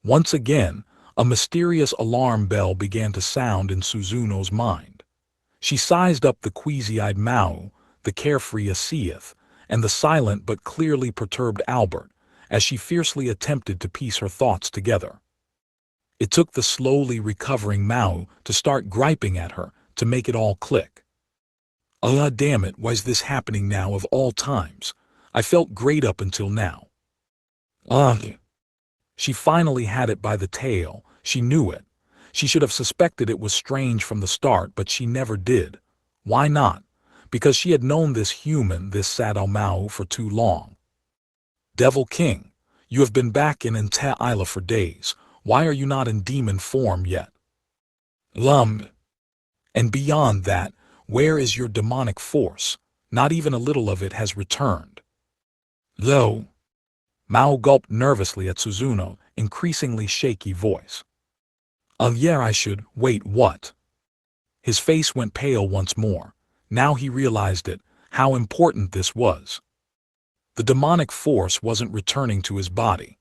Once again, a mysterious alarm bell began to sound in Suzuno's mind. She sized up the queasy-eyed Maō, the carefree Asiath, and the silent but clearly perturbed Albert, as she fiercely attempted to piece her thoughts together. It took the slowly recovering Maō to start griping at her to make it all click. Damn it, why's this happening now of all times? I felt great up until now." She finally had it by the tail. She knew it. She should have suspected it was strange from the start, but she never did. Why not? Because she had known this human, this Sado Maō, for too long. "Devil King, you have been back in Ente Isla for days. Why are you not in demon form yet? And beyond that, where is your demonic force? Not even a little of it has returned." Maō gulped nervously at Suzuno, increasingly shaky voice. Yeah, I should. Wait, what?" His face went pale once more. Now he realized it, how important this was. The demonic force wasn't returning to his body.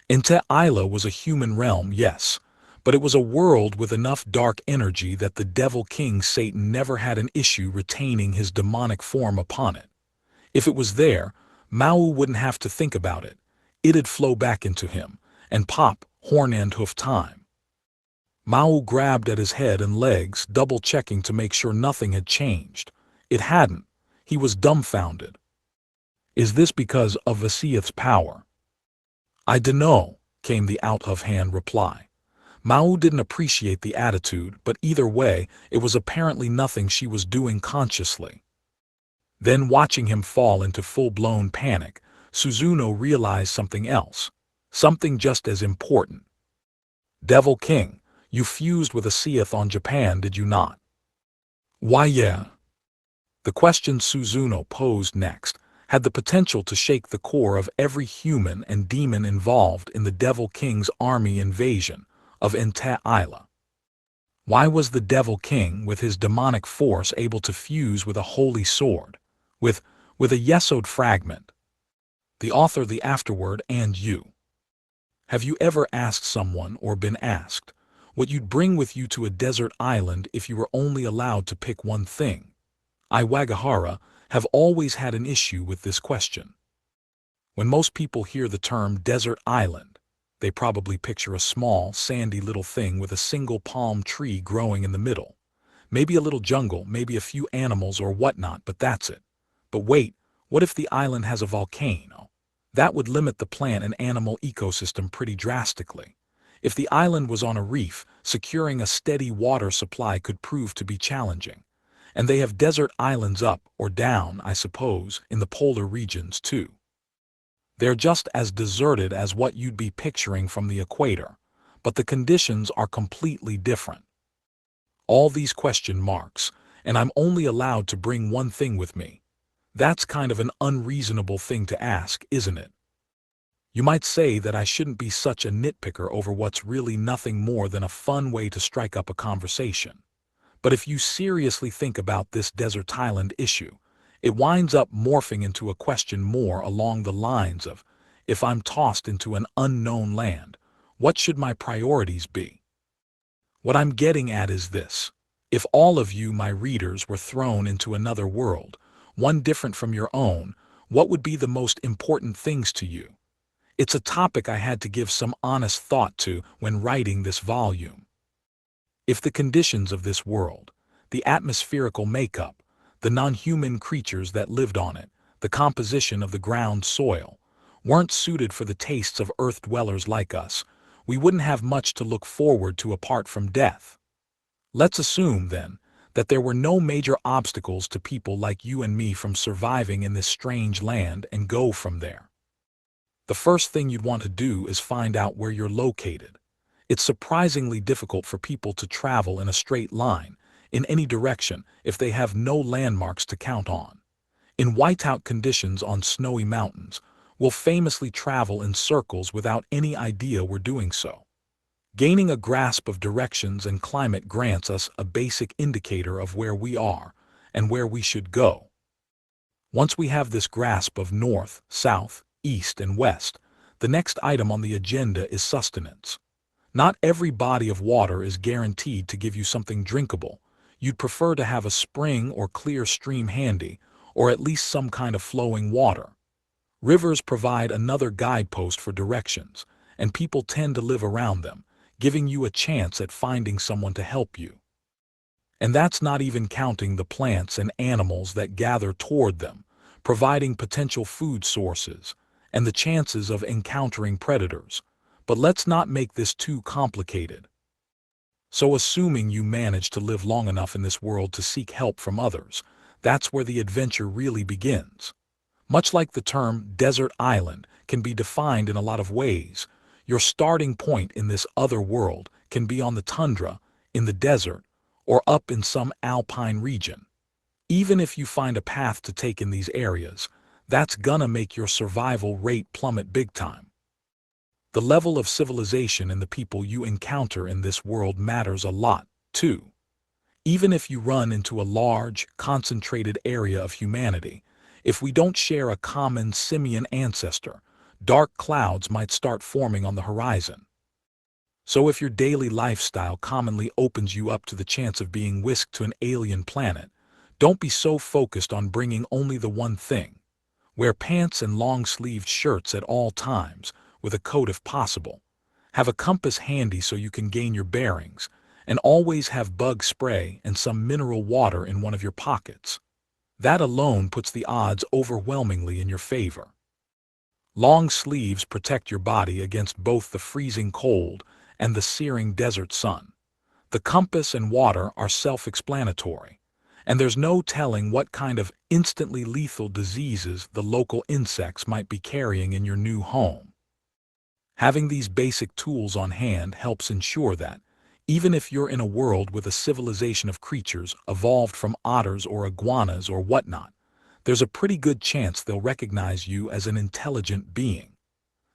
Ente Isla was a human realm, yes, but it was a world with enough dark energy that the Devil King Satan never had an issue retaining his demonic form upon it. If it was there, Maō wouldn't have to think about it. It'd flow back into him, and pop, horn and hoof time. Maō grabbed at his head and legs, double-checking to make sure nothing had changed. It hadn't. He was dumbfounded. Is this because of Vasiath's power? I dunno, came the out-of-hand reply. Maō didn't appreciate the attitude, but either way, it was apparently nothing she was doing consciously. Then, watching him fall into full-blown panic, Suzuno realized something else. Something just as important. Devil King, you fused with Vasiath on Japan, did you not? Why, yeah. The question Suzuno posed next had the potential to shake the core of every human and demon involved in the Devil King's army invasion of Ente Isla. Why was the Devil King with his demonic force able to fuse with a holy sword, with a Yesod fragment? The author, the afterword, and you. Have you ever asked someone, or been asked, what you'd bring with you to a desert island if you were only allowed to pick one thing? I, Wagahara, have always had an issue with this question. When most people hear the term desert island, they probably picture a small, sandy little thing with a single palm tree growing in the middle. Maybe a little jungle, maybe a few animals or whatnot, but that's it. But wait, what if the island has a volcano? That would limit the plant and animal ecosystem pretty drastically. If the island was on a reef, securing a steady water supply could prove to be challenging. And they have desert islands up or down, I suppose, in the polar regions too. They're just as deserted as what you'd be picturing from the equator, but the conditions are completely different. All these question marks, and I'm only allowed to bring one thing with me. That's kind of an unreasonable thing to ask, isn't it? You might say that I shouldn't be such a nitpicker over what's really nothing more than a fun way to strike up a conversation. But if you seriously think about this desert island issue, it winds up morphing into a question more along the lines of, if I'm tossed into an unknown land, what should my priorities be? What I'm getting at is this. If all of you, my readers, were thrown into another world, one different from your own, what would be the most important things to you? It's a topic I had to give some honest thought to when writing this volume. If the conditions of this world, the atmospherical makeup, the non-human creatures that lived on it, the composition of the ground soil, weren't suited for the tastes of earth dwellers like us, we wouldn't have much to look forward to apart from death. Let's assume, then, that there were no major obstacles to people like you and me from surviving in this strange land and go from there. The first thing you'd want to do is find out where you're located. It's surprisingly difficult for people to travel in a straight line, in any direction, if they have no landmarks to count on. In whiteout conditions on snowy mountains, we'll famously travel in circles without any idea we're doing so. Gaining a grasp of directions and climate grants us a basic indicator of where we are and where we should go. Once we have this grasp of north, south, east, and west, the next item on the agenda is sustenance. Not every body of water is guaranteed to give you something drinkable. You'd prefer to have a spring or clear stream handy, or at least some kind of flowing water. Rivers provide another guidepost for directions, and people tend to live around them, giving you a chance at finding someone to help you. And that's not even counting the plants and animals that gather toward them, providing potential food sources, and the chances of encountering predators. But let's not make this too complicated. So assuming you manage to live long enough in this world to seek help from others, that's where the adventure really begins. Much like the term desert island can be defined in a lot of ways, your starting point in this other world can be on the tundra, in the desert, or up in some alpine region. Even if you find a path to take in these areas, that's gonna make your survival rate plummet big time. The level of civilization and the people you encounter in this world matters a lot, too. Even if you run into a large, concentrated area of humanity, if we don't share a common simian ancestor, dark clouds might start forming on the horizon. So if your daily lifestyle commonly opens you up to the chance of being whisked to an alien planet, don't be so focused on bringing only the one thing. Wear pants and long-sleeved shirts at all times, with a coat if possible. Have a compass handy so you can gain your bearings, and always have bug spray and some mineral water in one of your pockets. That alone puts the odds overwhelmingly in your favor. Long sleeves protect your body against both the freezing cold and the searing desert sun. The compass and water are self-explanatory, and there's no telling what kind of instantly lethal diseases the local insects might be carrying in your new home. Having these basic tools on hand helps ensure that, even if you're in a world with a civilization of creatures evolved from otters or iguanas or whatnot, there's a pretty good chance they'll recognize you as an intelligent being.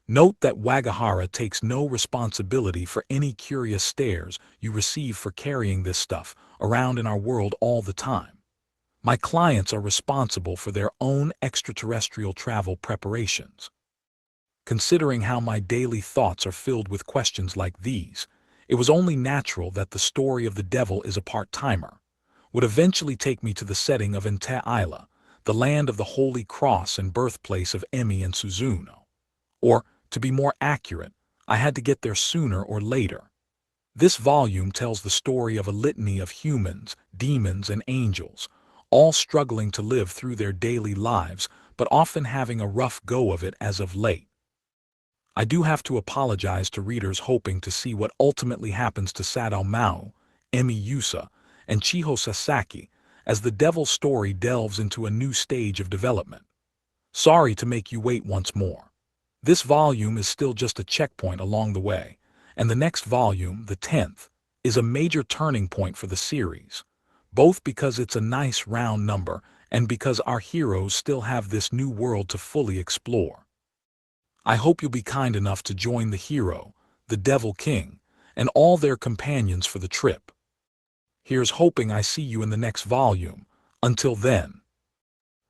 Note that Wagahara takes no responsibility for any curious stares you receive for carrying this stuff around in our world all the time. My clients are responsible for their own extraterrestrial travel preparations. Considering how my daily thoughts are filled with questions like these, it was only natural that the story of the devil is a part-timer would eventually take me to the setting of Isla, the land of the Holy Cross and birthplace of Emi and Suzuno. Or, to be more accurate, I had to get there sooner or later. This volume tells the story of a litany of humans, demons, and angels, all struggling to live through their daily lives, but often having a rough go of it as of late. I do have to apologize to readers hoping to see what ultimately happens to Sadao Mao, Emi Yusa, and Chiho Sasaki, as the Devil's story delves into a new stage of development. Sorry to make you wait once more. This volume is still just a checkpoint along the way, and the next volume, the 10th, is a major turning point for the series, both because it's a nice round number and because our heroes still have this new world to fully explore. I hope you'll be kind enough to join the hero, the Devil King, and all their companions for the trip. Here's hoping I see you in the next volume. Until then.